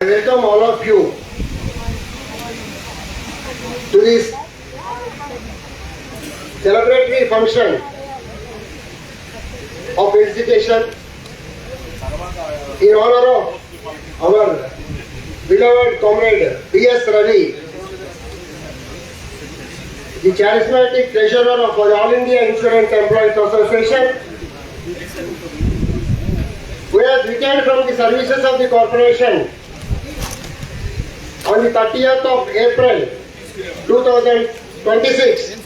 I welcome all of you to this celebratory function of Felicitation in honor of our beloved comrade Com.B.S.Ravi, the charismatic treasurer of the All India Insurance Employees Association, who has retired from the services of the corporation on the 30th of April 2026.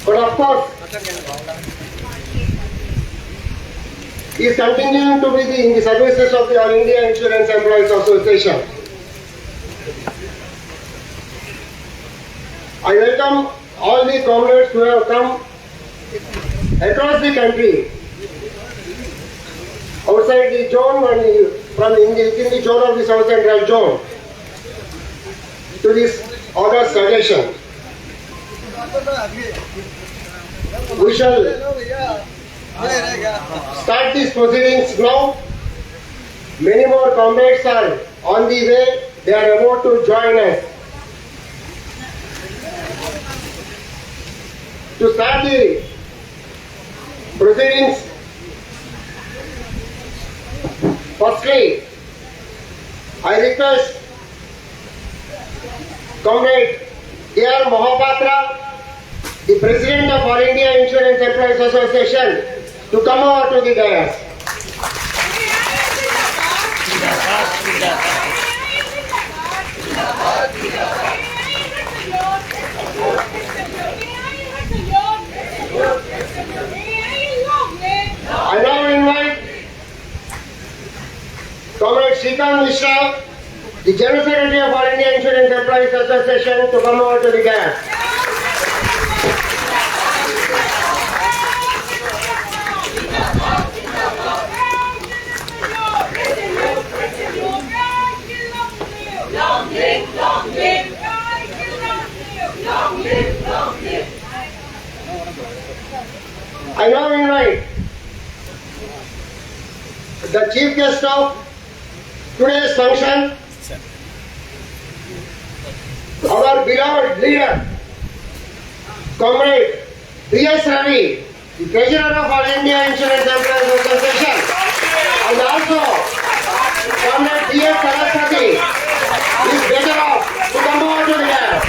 But of course, he is continuing to be in the services of the All India Insurance Employees Association. I welcome all the comrades who have come across the country, outside the zone and within the zone of the South Central Zone, to this August suggestion. We shall start these proceedings now. Many more comrades are on the way. They are about to join us. To start the proceedings, firstly, I request Comrade A.R. Mohapatra, the President of All India Insurance Employees Association, to come over to the dais. I now invite Comrade Shrikant Mishra, the General Secretary of All India Insurance Employees Association, to come over to the dais. I now invite the chief guest of today's function, our beloved leader, Comrade B.S.Ravi, the Treasurer of All India Insurance Employees Association, and also Comrade B.S.Saraswati is better off to come over to the dais.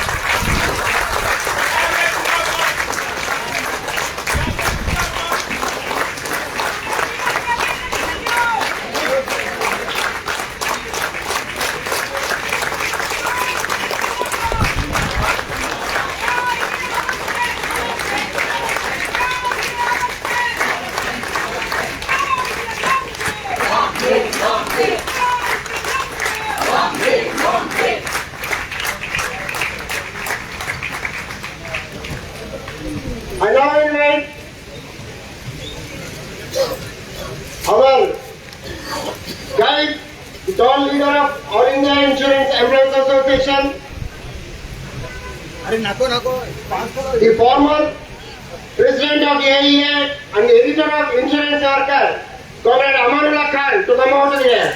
I now invite our guide, the tall leader of All India Insurance Employees Association, the former president of AIIEA and the editor of Insurance Worker, Comrade Amanullah Khan, to come over to the dais.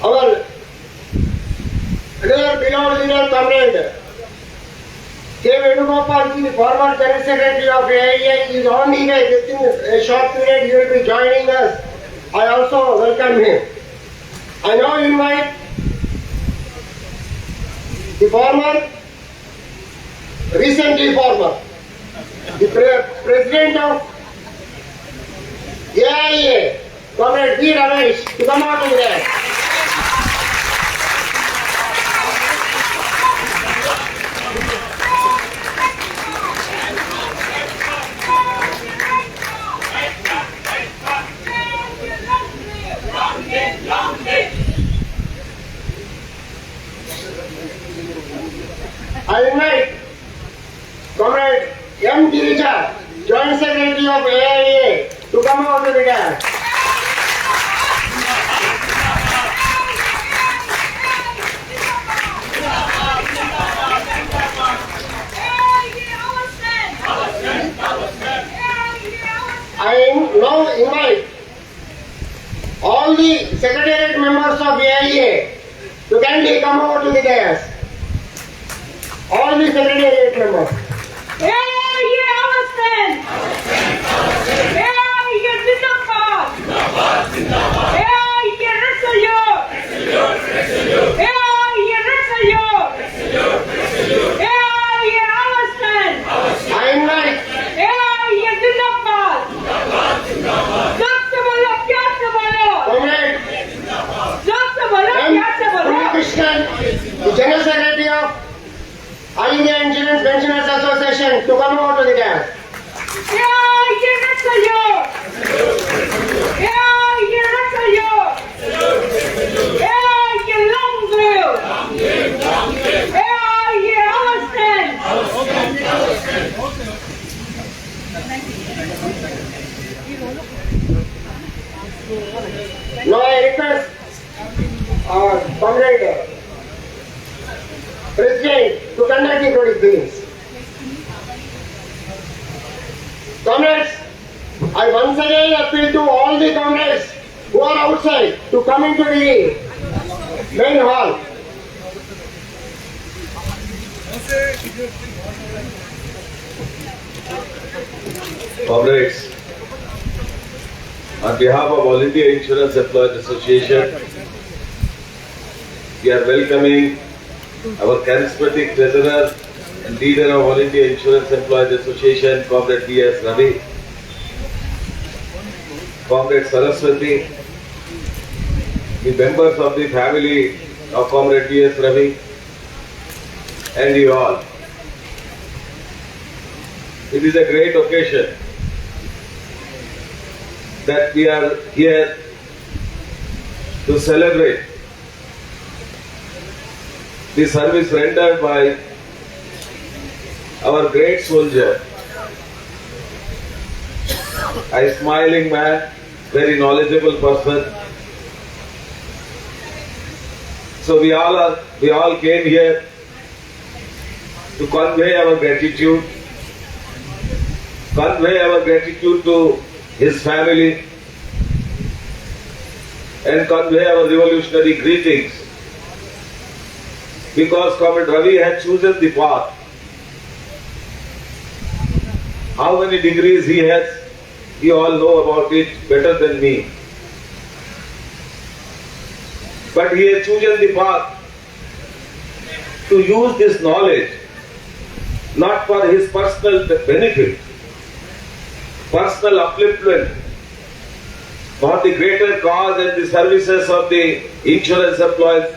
Our dear beloved leader, Comrade K. Venugopal, the former General Secretary of AIIEA, is on the way. Within a short period, he will be joining us. I also welcome him. I now invite the recently former, the President of AIIEA, Comrade V. Ramesh, to come out to the dais. I invite Comrade M. Girija, Joint Secretary of AIIEA, to come over to the dais. Secretariat members of AIIEA to kindly come over to the dais. All the secretariat members. AIIEA Avastan! AIIEA Zindabad! AIIEA Red Salute! AIIEA Red Salute! AIIEA Avastan! I invite AIIEA Zindabad! Sabse bolo, pyar se bolo! Comrade Sabse bolo, M. pyar se bolo! Krishnan, the General Secretary of AIIEA Insurance Pensioners Association to come over to the dais. AIIEA Red Salute! AIIEA Red Salute! AIIEA Long Live! AIIEA Avastan! Now I request our Comrade President to conduct the proceedings. Comrades, I once again appeal to all the comrades who are outside to come into the main hall. Comrades, on behalf of All India Insurance Employees Association, we are welcoming our charismatic treasurer and leader of All India Insurance Employees Association, Com.B.S.Ravi, Comrade Saraswati, the members of the family of Comrade B.S.Ravi, and you all. It is a great occasion that we are here to celebrate the service rendered by our great soldier, a smiling man, very knowledgeable person. So we all came here to convey our gratitude to his family and convey our revolutionary greetings, because Comrade Ravi had chosen the path. How many degrees he has, you all know about it better than me. But he has chosen the path to use this knowledge not for his personal benefit, personal upliftment, for the greater cause and the services of the insurance employees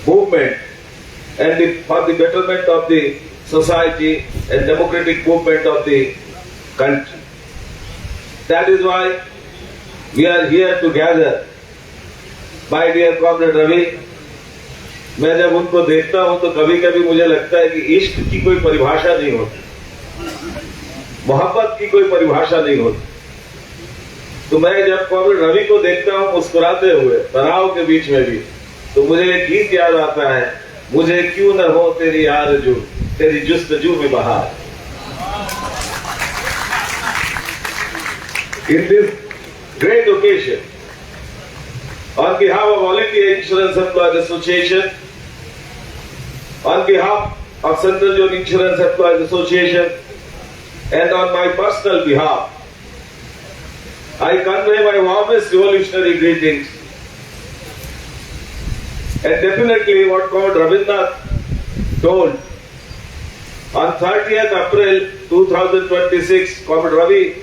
movement and for the betterment of the society and democratic movement of the country. That is why we are here together. My dear Comrade Ravi, मैं जब उनको देखता हूं तो कभी कभी मुझे लगता है कि इश्क की कोई परिभाषा नहीं होती, मोहब्बत की कोई परिभाषा नहीं होती। तो मैं जब कॉमरेड रवि को देखता हूं मुस्कुराते हुए तनाव के बीच में भी, तो मुझे एक गीत याद आता है, मुझे क्यों न हो तेरी आरज़ू, तेरी जुस्तजू में बहार। In this great occasion, on behalf of All India Insurance Employees Association, on behalf of Central Zone Insurance Employees Association, and on my personal behalf, I convey my warmest revolutionary greetings. And definitely what Comrade Rabindranath told, on 30th April 2026, Comrade Ravi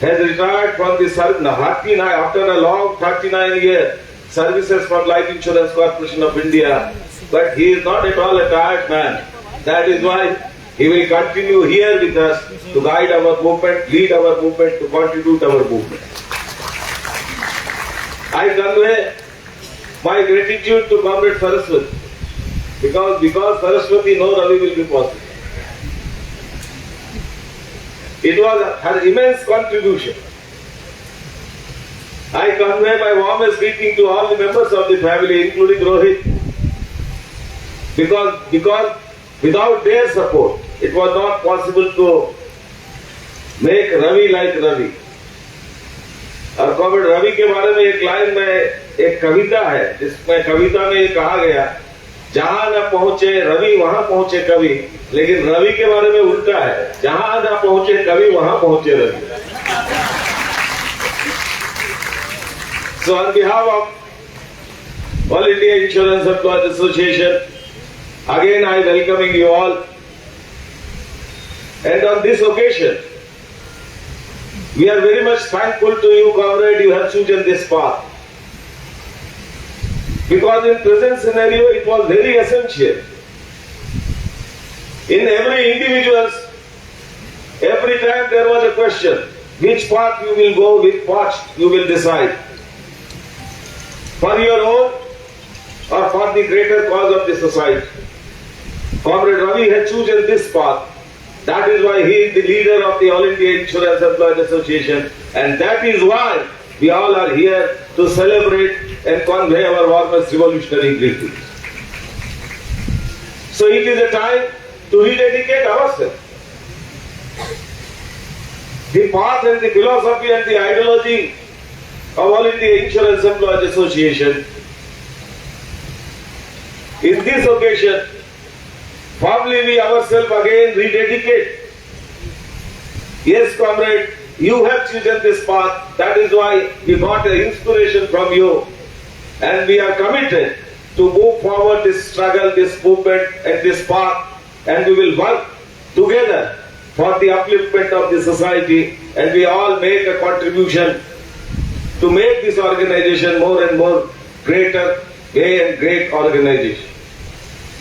has retired from the service after a long 39 year services from Life Insurance Corporation of India. But he is not at all a tired man. That is why he will continue here with us to guide our movement, lead our movement, to contribute our movement. I convey my gratitude to Comrade Saraswati, because Saraswati knows Ravi will be possible. It was her immense contribution. I convey my warmest greeting to all the members of the family, including Rohit, because without their support, it was not possible to make Ravi like Ravi. और comrade Ravi के बारे में एक line में एक कविता है, जिसमें कविता में ये कहा गया, जहां न पहुंचे रवि वहां पहुंचे कवि, लेकिन रवि के बारे में उल्टा है, जहां न पहुंचे कवि वहां पहुंचे Ravi. So on behalf of All India Insurance Employees Association, again I welcoming you all. And on this occasion, we are very much thankful to you, comrade, you have chosen this path. Because in present scenario, it was very essential. In every individual's, every time there was a question, which path you will go, which path you will decide. For your own or for the greater cause of the society. Comrade Ravi has chosen this path. That is why he is the leader of the All India Insurance Employees Association, and that is why we all are here to celebrate and convey our warmest revolutionary greetings. So it is a time to rededicate ourselves. The path and the philosophy and the ideology of All India Insurance Employees Association. In this occasion, firmly we ourselves again rededicate. Yes, comrade, you have chosen this path. That is why we got an inspiration from you. And we are committed to move forward this struggle, this movement and this path. And we will work together for the upliftment of the society. And we all make a contribution to make this organization more and more greater, and great organization.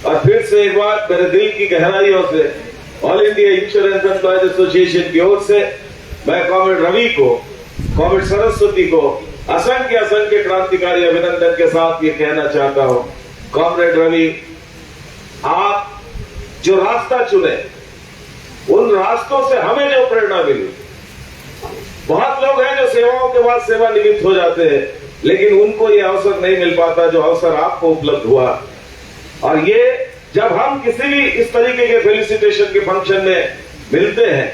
और फिर से एक बार मेरे दिल की गहराइयों से all India insurance employees association की ओर से मैं कॉमरेड रवि को, कॉमरेड सरस्वती को असंख्य क्रांतिकारी अभिनंदन के साथ ये कहना चाहता हूं, कॉमरेड रवि, आप जो रास्ता चुने, उन रास्तों से हमें जो प्रेरणा मिली, बहुत लोग हैं जो सेवाओं के बाद सेवानिवृत्त हो जाते हैं, लेकिन उनको ये अवसर नहीं मिल पाता जो अवसर आपको उपलब्ध हुआ। और ये जब हम किसी भी इस तरीके के फेलिसिटेशन के फंक्शन में मिलते हैं,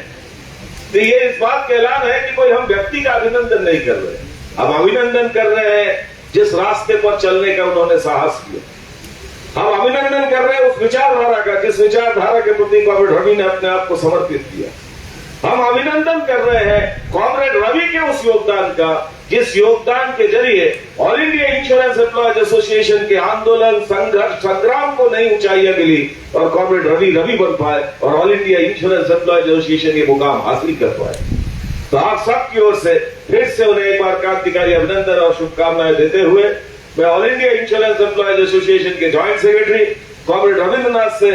तो ये इस बात का ऐलान है कि कोई हम व्यक्ति का अभिनंदन नहीं कर रहे, हम अभिनंदन कर रहे हैं जिस रास्ते पर चलने का उन्होंने साहस किया। हम अभिनंदन कर रहे हैं उस विचारधारा का, जिस विचारधारा के प्रति कॉमरेड रवि ने अपने आप को समर्पित किया। हम अभिनंदन कर रहे हैं कॉमरेड रवि के उस योगदान का, जिस योगदान के जरिए all India insurance employees association के आंदोलन, संघर्ष, संग्राम को नई ऊंचाइयां मिली और कॉमरेड रवि बन पाए और all India insurance employees association ये मुकाम हासिल कर पाए। तो आप सबकी ओर से फिर से उन्हें एक बार क्रांतिकारी अभिनंदन और शुभकामनाएं देते हुए मैं all India insurance employees association के ज्वाइंट सेक्रेटरी कॉमरेड रविंद्रनाथ से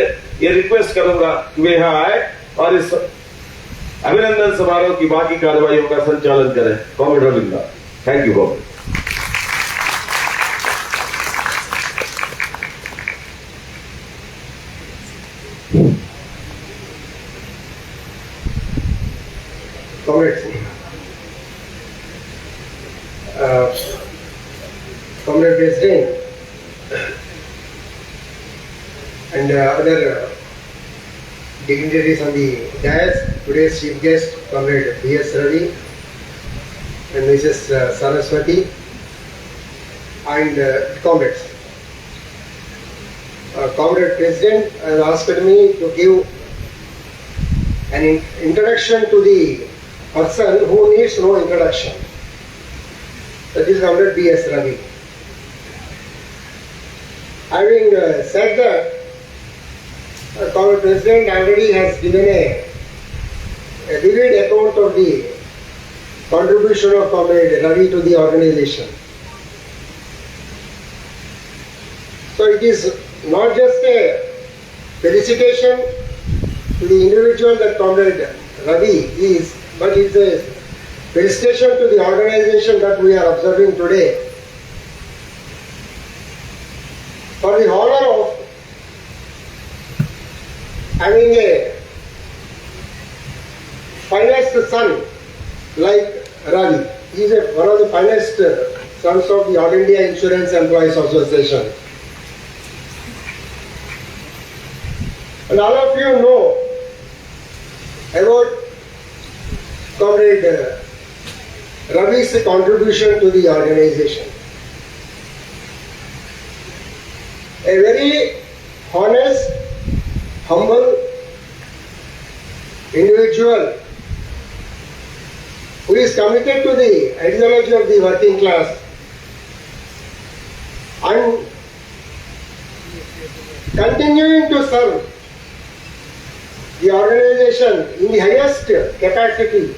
ये रिक्वेस्ट करूंगा कि वे यहाँ आए और इस अभिनंदन समारोह की बाकी कार्रवाइयों का संचालन करें। Comrade Rabindranath, thank you comrade. Comrades, Comrade President and other dignitaries on the dais, today's chief guest, Comrade B.S.Ravi and Mrs. Saraswati and comrades. Comrade President has asked me to give an introduction to the person who needs no introduction. That is Comrade B.S.Ravi. Having said that, Comrade President already has given a vivid account of the contribution of Comrade Ravi to the organization. So it is not just a felicitation to the individual that Comrade Ravi is, but it's a felicitation to the organization that we are observing today for the honor of having a finest son like Ravi. He is one of the finest sons of the All India Insurance Employees Association. And all of you know about Comrade Ravi's contribution to the organization. A very honest, humble individual who is committed to the ideology of the working class and continuing to serve the organization in the highest capacity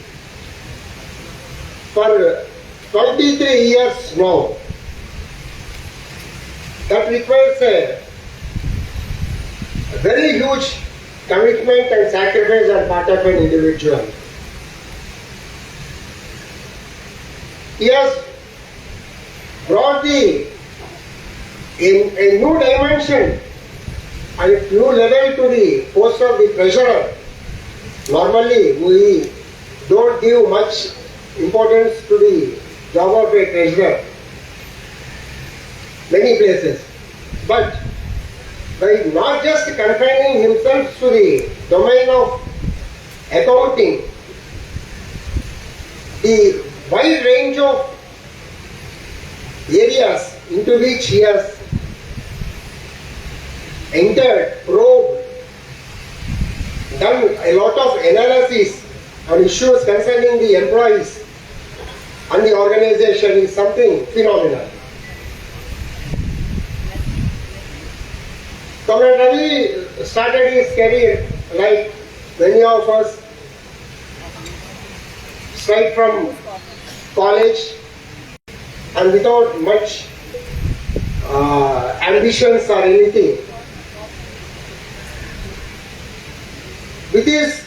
for 23 years now. That requires a very huge commitment and sacrifice on part of an individual. He has brought a new dimension and a new level to the post of the treasurer. Normally, we don't give much importance to the job of a treasurer, many places. But by not just confining himself to the domain of accounting, the wide range of areas into which he has entered, probed, done a lot of analysis on issues concerning the employees and the organization is something phenomenal. Com.B.S. Ravi started his career like many of us, straight from college and without much ambitions or anything. With his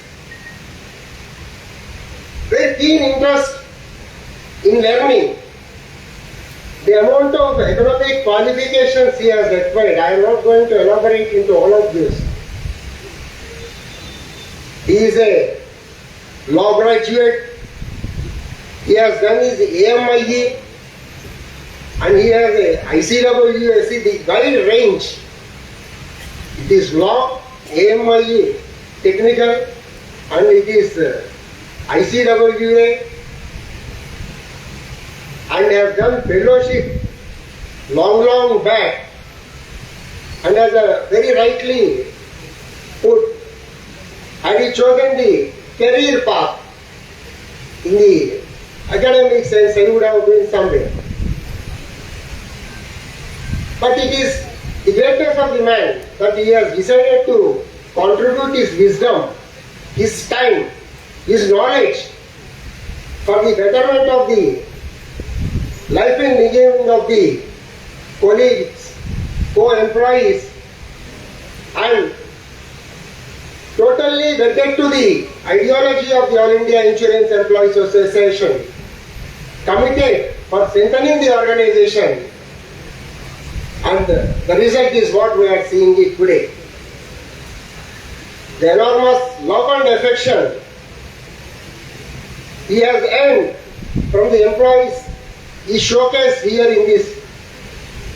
very keen interest in learning, the amount of economic qualifications he has acquired, I am not going to elaborate into all of this. He is a law graduate, he has done his AIIEA and he has a ICWSC, the wide range. It is law, AIIEA, technical, and it is ICWA, and have done fellowship long back, and as very rightly put, had he chosen the career path in the academic sense, he would have been somewhere. But it is the greatness of the man that he has decided to contribute his wisdom, his time, his knowledge for the betterment of the life and beginning of the colleagues, co-employees, and totally wedded to the ideology of the All India Insurance Employees Association, committed for strengthening the organization, and the result is what we are seeing it today. The enormous love and affection he has earned from the employees is showcased here in this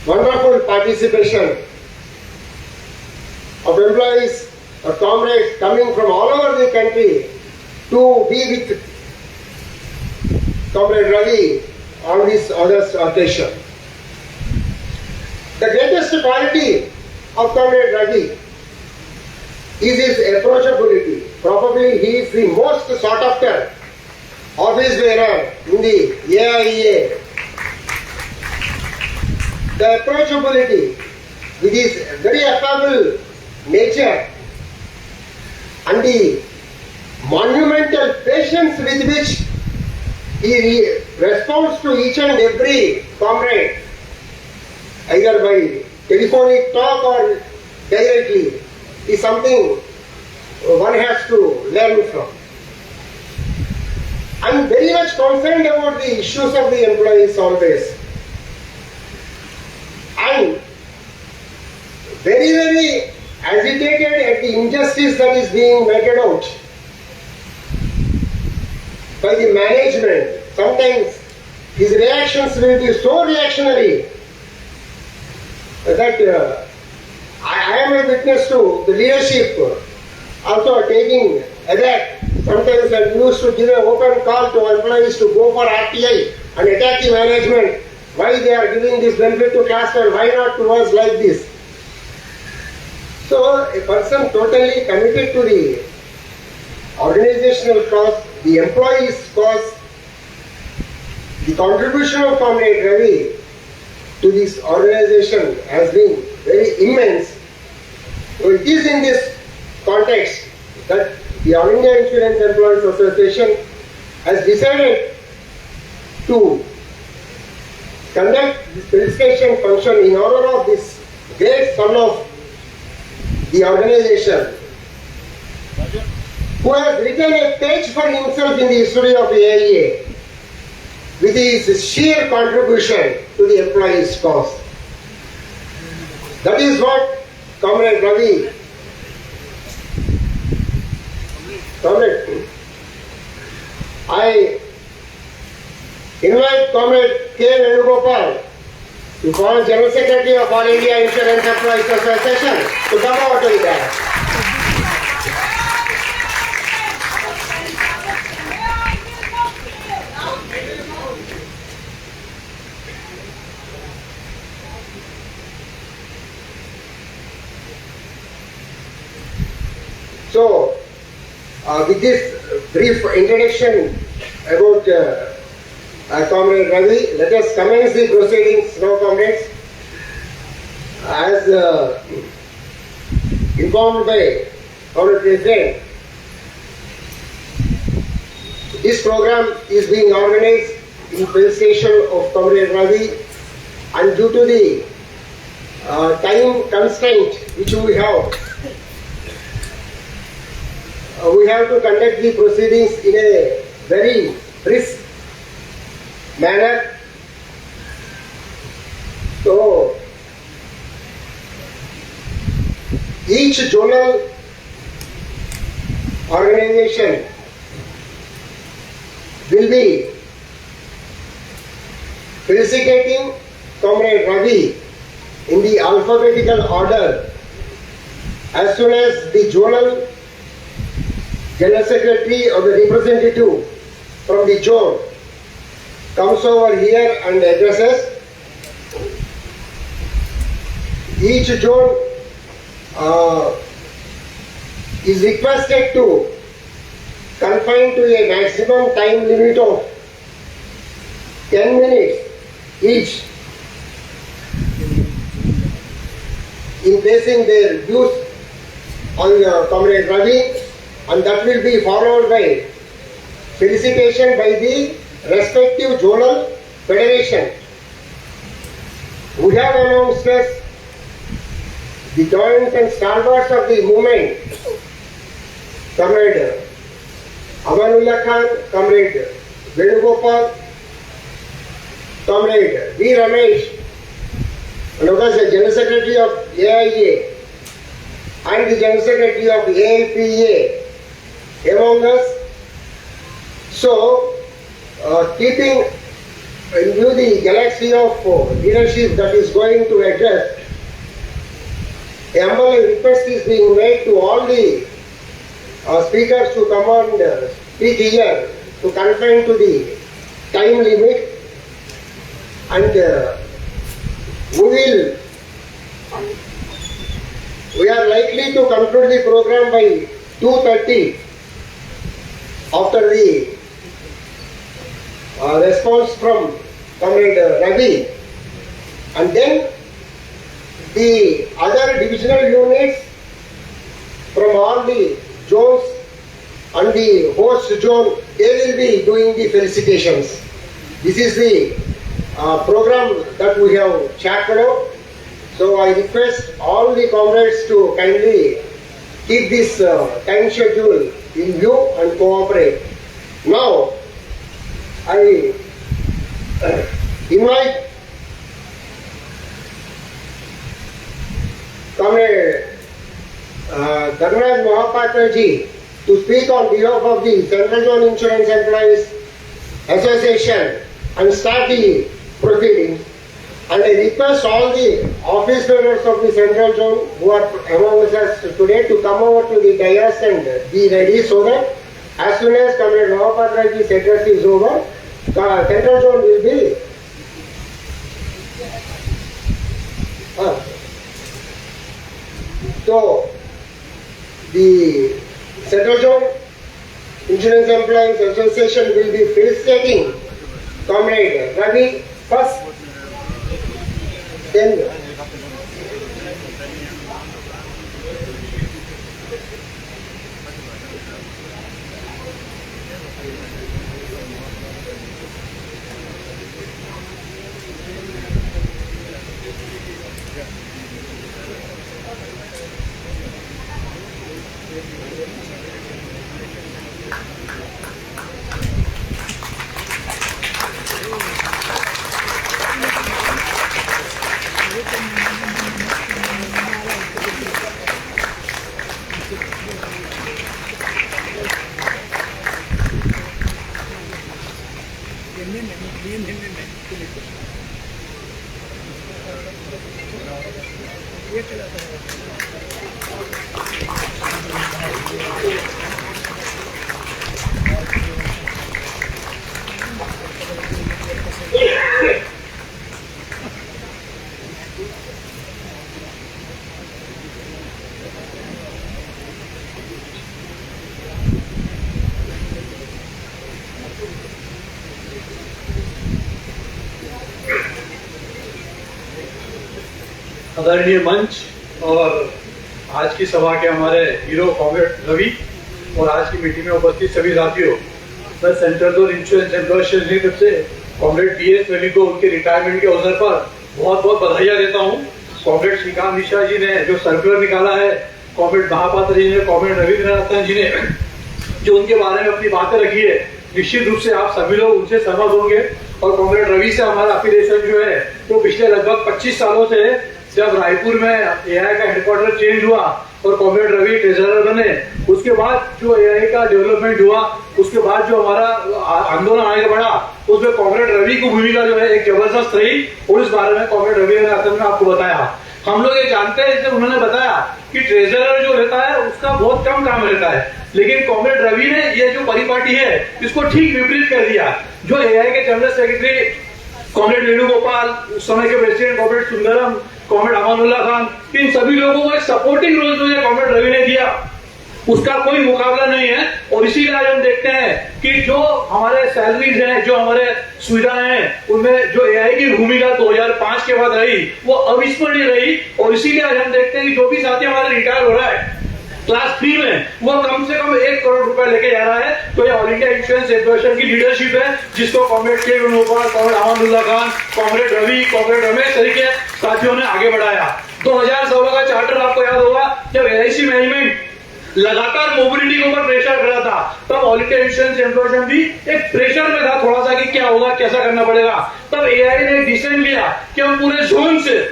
wonderful participation of employees or comrades coming from all over the country to be with Com.B.S. Ravi on this august occasion. The greatest quality of Com.B.S. Ravi is his approachability. Probably he is the most sought after office bearer in the AIIEA. The approachability with his very affable nature and the monumental patience with which he responds to each and every comrade, either by telephonic talk or directly, is something one has to learn from. I am very much concerned about the issues of the employees always. I am very agitated at the injustice that is being meted out by the management. Sometimes his reactions will be so reactionary that I am a witness to the leadership also taking aback sometimes I used to give an open call to employees to go for RTI and attack the management. Why they are giving this benefit to class 12? Why not to us like this? So a person totally committed to the organizational cause, the employee's cause, the contribution of Comrade Ravi to this organization has been very immense. So it is in this context that the All India Insurance Employees Association has decided to conduct this felicitation function in honor of this great son of the organization, who has written a page for himself in the history of AIIEA with his sheer contribution to the employees' cause. That is what Comrade Ravi, I invite Comrade K. Venugopal, the former General Secretary of All India Insurance Employees Association, to come over to the dais. So, with this brief introduction about Comrade Ravi, let us commence the proceedings now, comrades. As informed by our President, this program is being organized in felicitation of Comrade Ravi, and due to the time constraint which we have to conduct the proceedings in a very brisk manner. So, each zonal organization will be felicitating Comrade Ravi in the alphabetical order as soon as the zonal General Secretary or the representative from the zone comes over here and addresses. Each zone is requested to confine to a maximum time limit of 10 minutes each in placing their views on Comrade Ravi, and that will be followed by felicitation by the respective zonal federation. We have amongst us the giants and stalwarts of the movement, Comrade Amanullah Khan, Comrade Venugopal, Comrade V. Ramesh, and of course the General Secretary of AIIEA and the General Secretary of AIIEA among us. So, keeping in view the galaxy of leadership that is going to address, a humble request is being made to all the speakers to come and speak here to confine to the time limit, and we are likely to conclude the program by 2:30 after the response from Comrade Ravi, and then the other divisional units from all the zones and the host zone, they will be doing the felicitations. This is the program that we have chatted out. So I request all the comrades to kindly keep this time schedule in view and cooperate. Now, I invite Comrade Dharmaraj Mahapatra ji to speak on behalf of the Central Zone Insurance Employees Association and start the proceedings. And I request all the office bearers of the Central Zone who are among us today to come over to the dais and be ready so that As soon as Comrade Com.B.S.Ravi's address is over, the central zone will be so the central zone Insurance Employees Association will be felicitating Comrade Ravi first, then आदरणीय मंच और आज की सभा के हमारे hero comrade Ravi और आज की मीटिंग में उपस्थित सभी साथियों, मैं सेंट्रल जोन इंश्योरेंस एम्प्लॉयज की तरफ से कॉमरेड B.S.Ravi को उनके रिटायरमेंट के अवसर पर बहुत बहुत बधाइयां देता हूं। कॉमरेड श्रीकांत मिश्रा जी ने जो सर्कुलर निकाला है, कॉमरेड महापात्र जी ने, कॉमरेड रविन्द्रनाथ जी ने जो उनके बारे में अपनी बातें रखी है, निश्चित रूप से आप सभी लोग उनसे सहमत होंगे। और कॉमरेड रवि से हमारा अफिलिएशन जो है वो पिछले लगभग 25 सालों से, जब रायपुर में AIIEA का हेडक्वार्टर चेंज हुआ और कॉमरेड रवि ट्रेजरर बने, उसके बाद जो AIIEA का डेवलपमेंट हुआ, उसके बाद जो हमारा आंदोलन आगे बढ़ा, उसमें कॉमरेड रवि की भूमिका जो है एक जबरदस्त रही। और इस बारे में कॉमरेड रवि ने आपको बताया। हम लोग ये जानते हैं, जब उन्होंने बताया कि ट्रेजरर जो रहता है उसका बहुत कम काम रहता है, लेकिन कॉमरेड रवि ने ये जो परिपाटी है इसको ठीक विपरीत कर दिया। जो AIIEA के जनरल सेक्रेटरी कॉमरेड वेणुगोपाल, उस समय के president comrade Sundaram, comrade Amanullah Khan, इन सभी लोगों को एक सपोर्टिंग रोल जो है कॉमरेड रवि ने दिया, उसका कोई मुकाबला नहीं है। और इसीलिए आज हम देखते हैं कि जो हमारे सैलरीज हैं, जो हमारे सुविधाएं हैं, उनमें जो AIIEA की भूमिका 2005 के बाद रही वो अविस्मरणीय रही। और इसीलिए आज हम देखते हैं कि जो भी साथी हमारे रिटायर हो रहा है क्लास 3 में, वो कम से कम 1 करोड़ रुपए लेके जा रहा है। तो ये ऑल इंडिया इंश्योरेंस एसोसिएशन की लीडरशिप है, जिसको comrade K Venugopal, comrade Amanullah Khan, comrade Ravi, comrade Ramesh तरीके साथियों ने आगे बढ़ाया। 2016 का चार्टर आपको याद होगा, जब LIC मैनेजमेंट लगातार मोबिलिटी के ऊपर प्रेशर कर रहा था, तब ऑल इंडिया इंश्योरेंस एम्प्लॉयज भी एक प्रेशर में था थोड़ा सा कि क्या होगा, कैसा करना पड़ेगा। तब AIIEA ने डिसीजन लिया कि हम पूरे जोन से,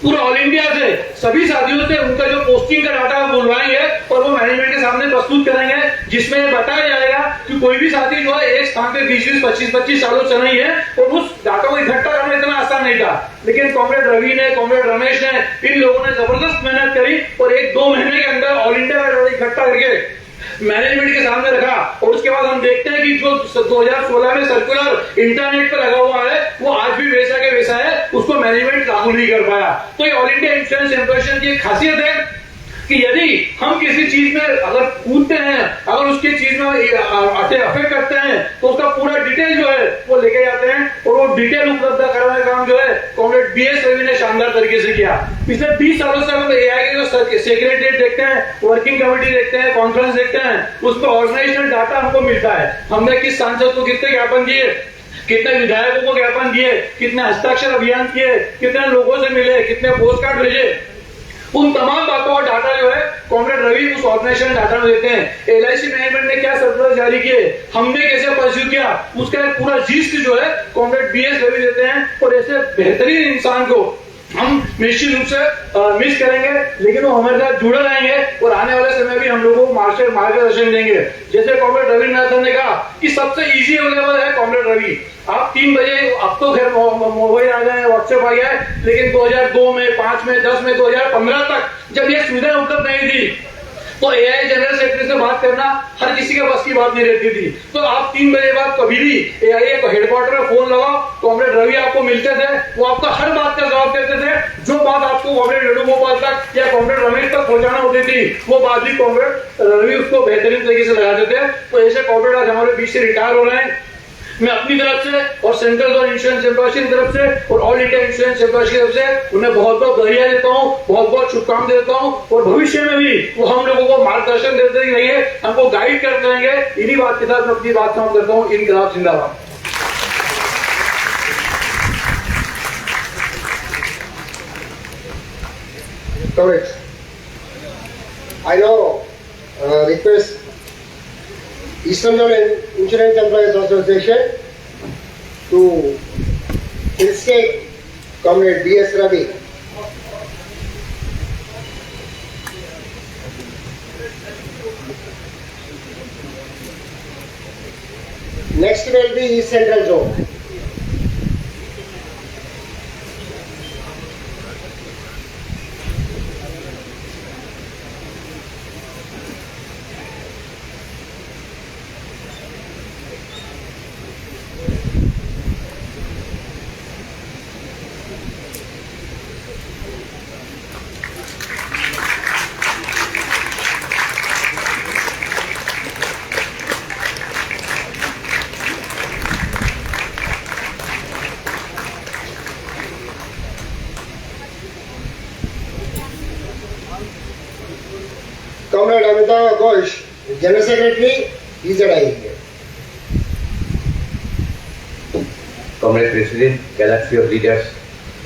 पूरा ऑल इंडिया से सभी साथियों से उनका जो पोस्टिंग का डाटा बुलवाएंगे और वो मैनेजमेंट के सामने प्रस्तुत करेंगे, जिसमें बताया जाएगा कि कोई भी साथी जो है एक स्थान पे 20-20, 25-25 सालों से नहीं है। और उस डाटा को इकट्ठा करना इतना आसान नहीं था, लेकिन कॉमरेड रवि ने, कॉमरेड रमेश ने, इन लोगों ने जबरदस्त मेहनत करी और 1-2 महीने के अंदर ऑल इंडिया का डाटा इकट्ठा करके मैनेजमेंट के सामने रखा। और उसके बाद हम देखते हैं कि जो 2016 में सर्कुलर इंटरनेट पर लगा हुआ है वो आज भी वैसा के वैसा है, उसको मैनेजमेंट लागू नहीं कर पाया। तो ये ऑल इंडिया इंश्योरेंस एम्प्लॉयज की एक खासियत है कि यदि हम किसी चीज में अगर कूदते हैं, अगर उसकी चीज में अफेक्ट करते हैं, तो उसका पूरा डिटेल जो है वो लेके जाते हैं। और वो डिटेल उपलब्ध करवाने का काम जो है कॉमरेड B.S.Ravi ने शानदार तरीके से किया। पिछले 20 सालों से हम AIIEA के जो सेक्रेटरीट देखते हैं, वर्किंग कमेटी देखते हैं, कॉन्फ्रेंस देखते हैं, उसमें ऑर्गेनाइजेशनल डाटा हमको मिलता है। हमने किस सांसद को कितने ज्ञापन दिए, कितने विधायकों को ज्ञापन दिए, कितने हस्ताक्षर अभियान किए, कितने लोगों से मिले, कितने पोस्ट कार्ड भेजे, उन तमाम बातों का डाटा जो है कॉमरेड रवि उस ऑर्गेनाइजेशन डाटा में देते हैं। LIC मैनेजमेंट ने क्या सर्कुलर जारी किए, हमने कैसे परस्यू किया, उसका एक पूरा जिस्ट जो है कॉमरेड B.S.Ravi देते हैं। और ऐसे बेहतरीन इंसान को हम निश्चित रूप से मिस करेंगे, लेकिन वो हमारे साथ जुड़े रहेंगे और आने वाले समय भी हम लोगों को मार्गदर्शन देंगे। जैसे कॉमरेड रविन्द्रनाथ ने कहा कि सबसे इजी अवेलेबल है कॉमरेड रवि। आप 3 बजे, अब तो खैर मोबाइल आ गए, व्हाट्सएप आ गया है, लेकिन 2002 में, 5 में, 10 में, 2015 तक जब ये सुविधा उपलब्ध नहीं थी, तो एआई जनरल सेक्रेटरी से बात करना हर किसी के बस की बात नहीं रहती थी। तो आप 3 बजे बाद कभी भी एआईए को हेडक्वार्टर में फोन लगाओ, कॉमरेड रवि आपको मिलते थे, वो आपका हर बात का जवाब देते थे। जो बात आपको कॉमरेड वेणुगोपाल तक या कॉमरेड रमेश तक पहुंचाना होती थी, वो बात भी कॉमरेड रवि उसको बेहतरीन तरीके से लगाते थे। तो ऐसे कॉमरेड आज हमारे बीच से रिटायर हो रहे हैं। मैं अपनी तरफ से और सेंट्रल जोन इंश्योरेंस एम्प्लॉयज की तरफ से और ऑल इंडिया इंश्योरेंस एम्प्लॉयज की तरफ से उन्हें बहुत बहुत बधाई देता हूँ, बहुत बहुत शुभकामनाएं देता हूँ। और भविष्य में भी वो हम लोगों को मार्गदर्शन देते ही रहेंगे, हमको गाइड करते रहेंगे। इन्हीं बात के साथ मैं अपनी बात समाप्त करता हूँ। इनकलाब जिंदाबाद। Correct. I know, request Eastern Zone Insurance Employees Association to instate Comrade B.S.Ravi. Next will be East Central Zone. Comrade Amitabh Ghosh, General Secretary, is at AIIEA. Comrade President, galaxy of leaders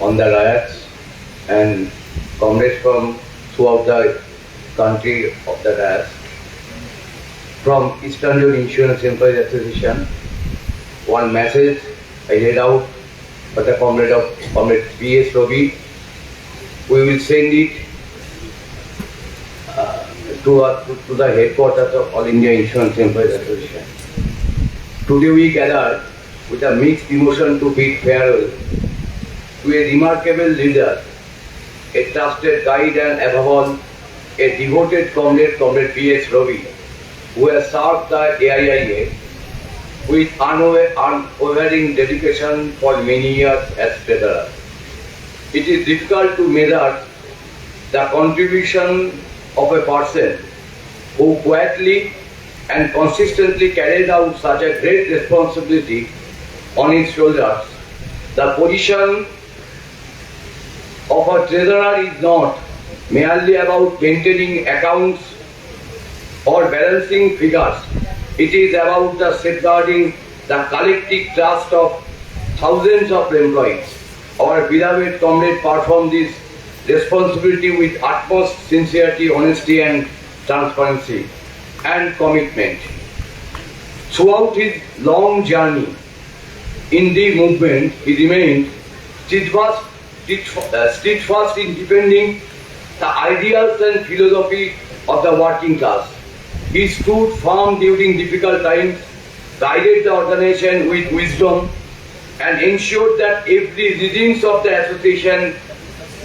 on the riots, and comrades from throughout the country of the riots. From Eastern Zone Insurance Employees Association, one message I read out for the Comrade B.S.Ravi. We will send it to the headquarters of All India Insurance Employees Association. Today we gathered with a mixed emotion to bid farewell to a remarkable leader, a trusted guide, and above all, a devoted Comrade B.S.Ravi, who has served the AIIEA with unwavering dedication for many years as treasurer. It is difficult to measure the contribution of a person who quietly and consistently carried out such a great responsibility on his shoulders. The position of a treasurer is not merely about maintaining accounts or balancing figures. It is about the safeguarding the collective trust of thousands of employees. Our beloved comrade performed this responsibility with utmost sincerity, honesty, and transparency and commitment. Throughout his long journey in the movement, he remained steadfast in defending the ideals and philosophy of the working class. He stood firm during difficult times, guided the organization with wisdom, and ensured that every readings of the association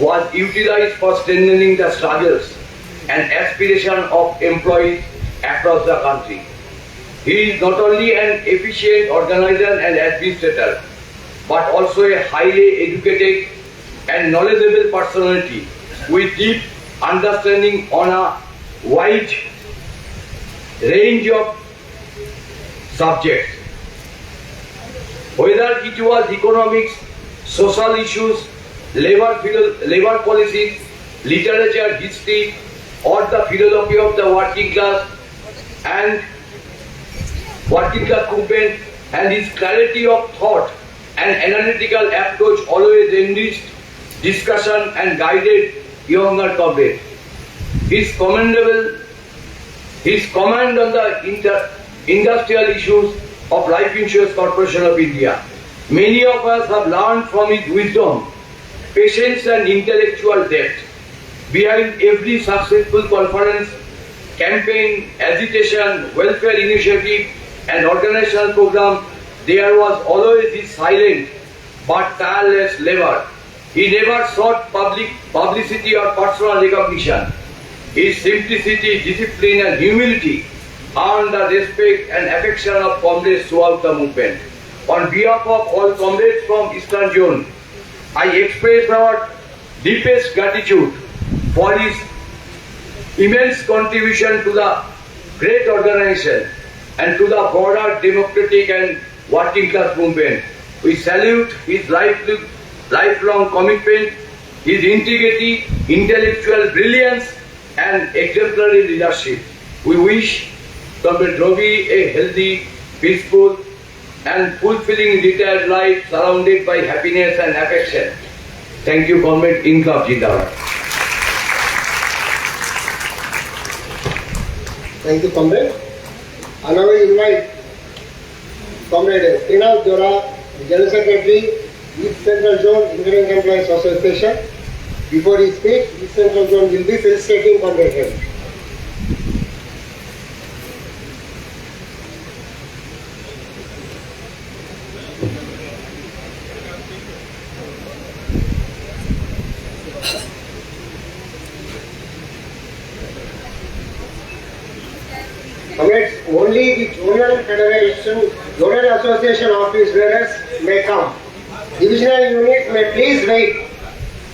was utilized for strengthening the struggles and aspiration of employees across the country. He is not only an efficient organizer and administrator, but also a highly educated and knowledgeable personality with deep understanding on a wide range of subjects. Whether it was economics, social issues, labor policies, literature, history, or the philosophy of the working class movement, and his clarity of thought and analytical approach always enriched discussion and guided younger comrades. His command on the industrial issues of Life Insurance Corporation of India. Many of us have learned from his wisdom, patience, and intellectual depth. Behind every successful conference, campaign, agitation, welfare initiative, and organizational program, there was always his silent but tireless labor. He never sought publicity or personal recognition. His simplicity, discipline and humility earned the respect and affection of comrades throughout the movement. On behalf of all comrades from Eastern Zone, I express our deepest gratitude for his immense contribution to the great organization and to the broader democratic and working class movement. We salute his lifelong commitment, his integrity, intellectual brilliance and exemplary leadership. We wish Comrade Ravi a healthy, peaceful and fulfilling retired life surrounded by happiness and affection. Thank you, Comrade. Inkab Jindabad. Thank you, Comrade. And now we invite Comrade Srinath Dora, General Secretary, East Central Zone Engineering Employees Association. Before he speaks, East Central Zone will be felicitating Comrade Ravi. Comrades, only the Zonal Federation, Zonal Association office bearers may come. Divisional unit may please wait.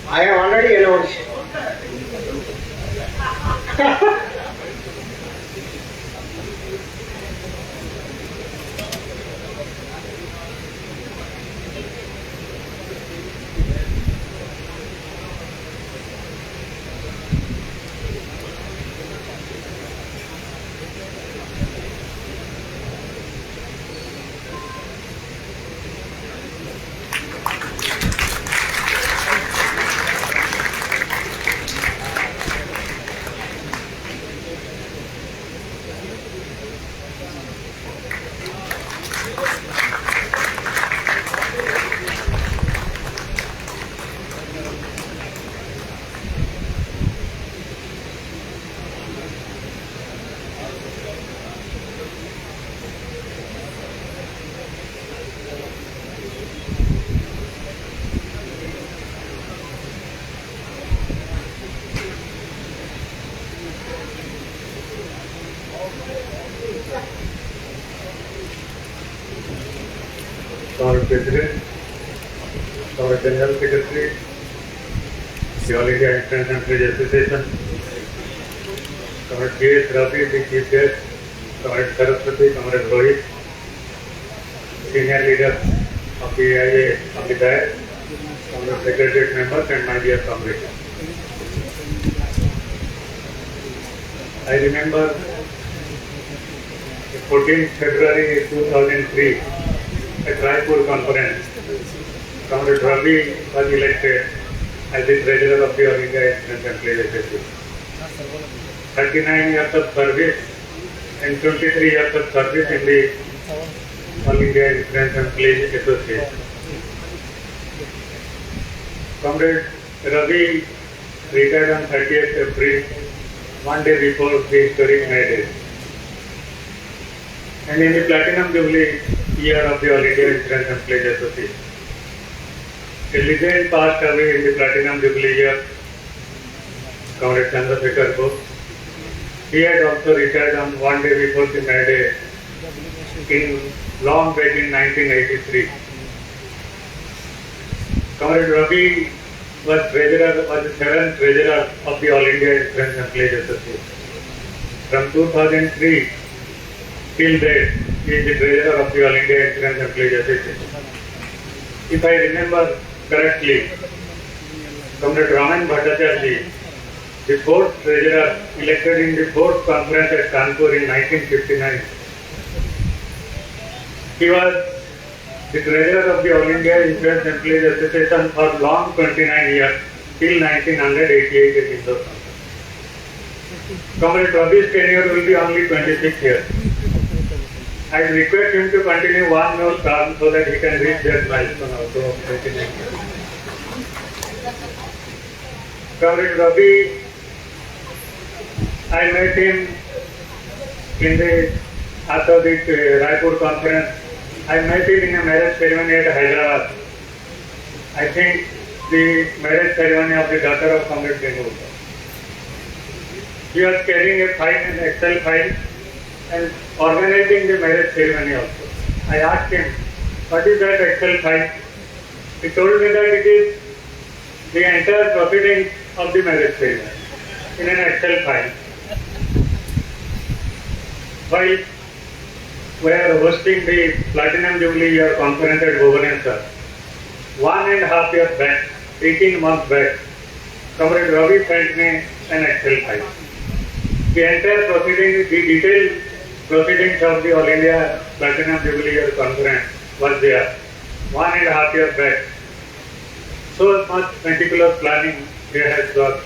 I have already announced. our President, our General Secretary, the All India International Trade Association, Comrade Com.B.S.Ravi, the Chief Guest, Comrade Saraswati, Comrade Rohit, senior leaders of the AIIEA of the dais, Comrade Secretariat members and my dear comrades. I remember the 14th February 2003 at Raipur conference, Comrade Ravi was elected as the Treasurer of the All India International Trade Association. 39 years of service and 23 years of service in the All India International Trade Association. Comrade Ravi retired on 30th April, one day before the historic May Day. And in the Platinum Jubilee year of the All India International Trade Association. A legend passed away in the Platinum Jubilee year, Comrade Chandrasekhar Bose. He had also retired on one day before the May Day long back in 1983. Comrade Ravi was the seventh treasurer of the All India International Trade Association. From 2003 till date, he is the treasurer of the All India International Trade Association. If I remember correctly, Comrade Raman Bhattacharya, the fourth treasurer elected in the fourth conference at Kanpur in 1959. He was the treasurer of the All India International Trade Association for long 29 years till 1988 in Hindustan. Comrade Ravi's tenure will be only 26 years. I request him to continue one more term so that he can reach that milestone also of 29 years. Comrade Ravi, I met him after the Raipur conference. I met him in a marriage ceremony at Hyderabad. I think the marriage ceremony of the daughter of Comrade Bengal. he was carrying a file, an Excel file, and organizing the marriage ceremony also. I asked him, what is that Excel file? He told me that it is the entire proceedings of the marriage ceremony in an Excel file. While we are hosting the Platinum Jubilee Year Conference at Bhubaneswar, 1.5 years back, 18 months back, Comrade Ravi sent me an Excel file. The entire proceedings, the detailed proceedings of the All India Platinum Jubilee Year Conference was there 1.5 years back. So much meticulous planning he has got,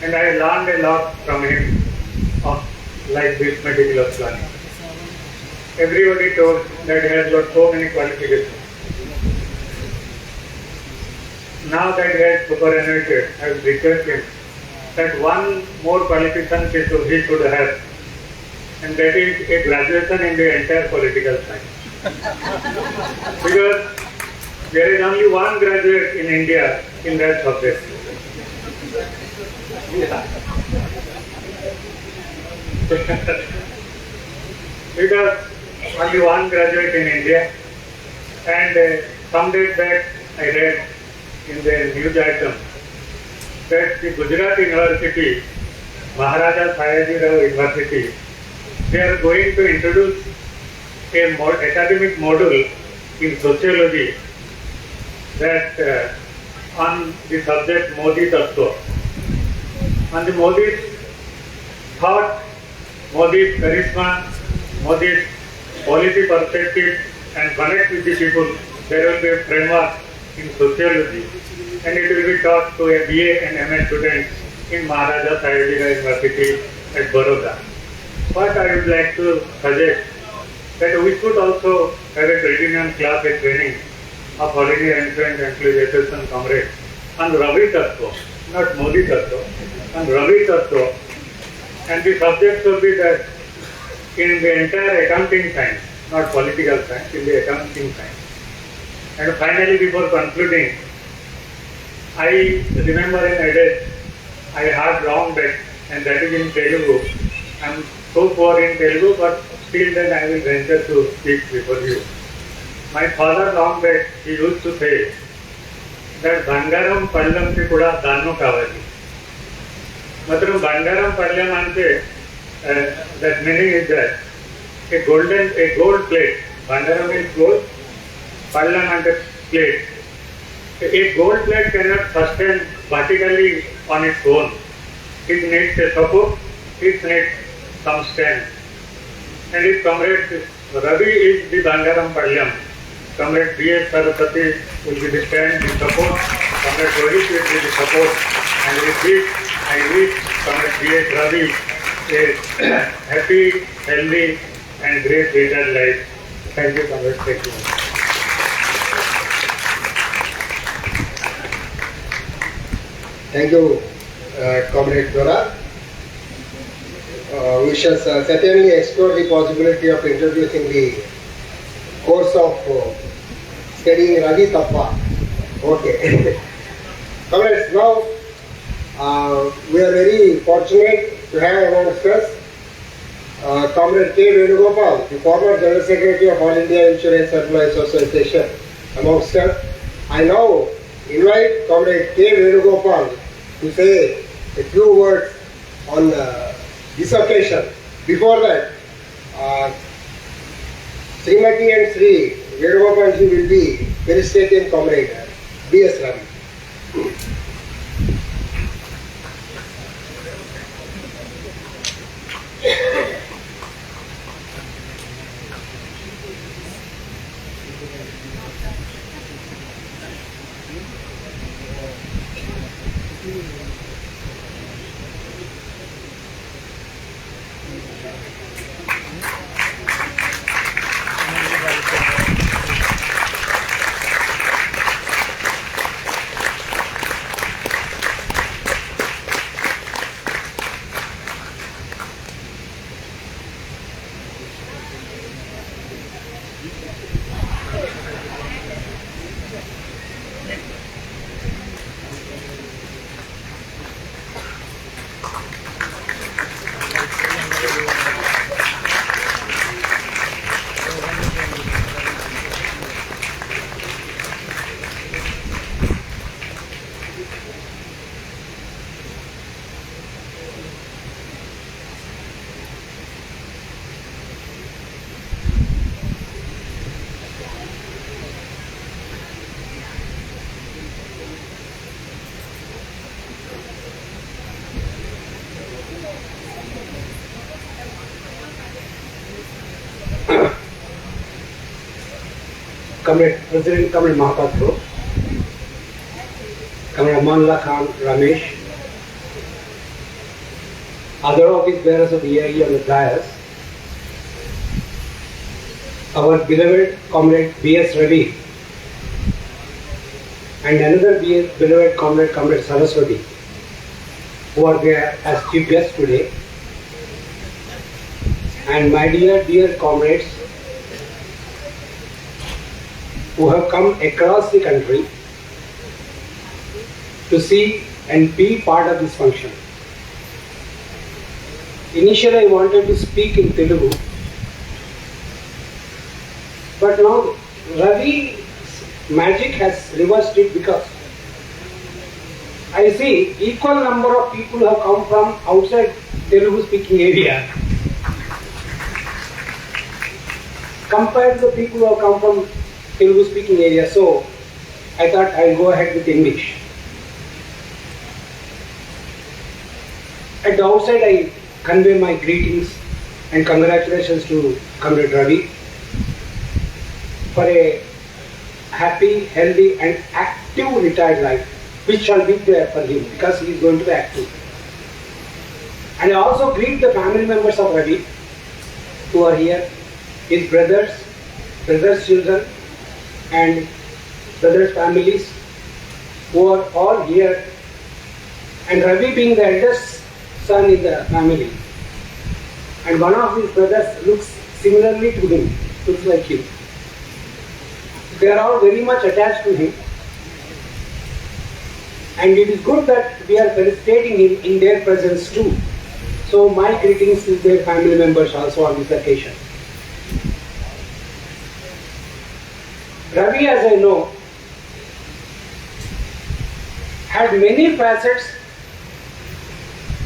and I learned a lot from him of like this meticulous planning. Everybody told that he has got so many qualifications. Now that he has superannuated, I will request him that one more qualification he should have, and that is a graduation in the entire political science. Because there is only one graduate in India in that subject. Because only one graduate in India, and some days back I read in the news item that the Gujarat University, Maharaja Sayajirao University, they are going to introduce a academic module in sociology that on the subject Modi Tattva, on the Modi's thought, Modi's charisma, Modi's policy perspective, and connect with the people. There will be a framework in sociology, and it will be taught to a BA and MA students in Maharaja Sayajirao University at Baroda. But I would like to suggest that we should also have a training class, a training of All India Insurance Employees Association comrades on Ravi Tattva, not Modi Tattva, on Ravi Tattva. And the subject should be that in the entire accounting science, not political science, in the accounting science. And finally, before concluding, I remember in Edith, I heard long back, and that is in Telugu. I am so poor in Telugu, but still then I will venture to speak before you. My father long back, he used to say that Bangaram Pallam ki kuda dano kavali. Matlab Bangaram Pallam ante, that meaning is that a gold plate, Bangaram is gold, Pallam ante plate. A gold plate cannot sustain vertically on its own. It needs a support, it needs some stand. And if Comrade Ravi is the Bangaram Pallam, Comrade B.S.Ravi will be the stand, the support, Comrade Rohit will be the support, and with this I wish Comrade B.S.Ravi a happy, healthy and great retired life. Thank you, Comrade. Thank you. Thank you, Comrade Dora. We shall certainly explore the possibility of introducing the course of studying Ravi Tattva. Okay. Comrades, now we are very fortunate to have amongst us Comrade K. Venugopal, the former General Secretary of All India Insurance Employees Association, amongst us. I now invite Comrade K. Venugopal to say a few words on this occasion. Before that, Srimati and Sri Venugopalji will be felicitating Comrade B.S.Ravi. Comrade President Comrade Mahapatro, Comrade Amanullah Khan Ramesh, other office bearers of the AIIEA on the dais, our beloved Comrade B.S.Ravi, and another beloved Comrade Saraswati, who are there as chief guests today, and my dear comrades who have come across the country to see and be part of this function. Initially I wanted to speak in Telugu, but now Ravi's magic has reversed it, because I see equal number of people have come from outside Telugu speaking area compared to the people who have come from Telugu speaking area. So I thought I'll go ahead with English. At the outside, I convey my greetings and congratulations to Comrade Ravi for a happy, healthy and active retired life, which shall be there for him, because he is going to be active. And I also greet the family members of Ravi who are here, his brothers children and brothers' families who are all here, and Ravi being the eldest son in the family, and one of his brothers looks similarly to him, looks like him. They are all very much attached to him, and it is good that we are felicitating him in their presence too. So my greetings to their family members also on this occasion. Ravi, as I know, had many facets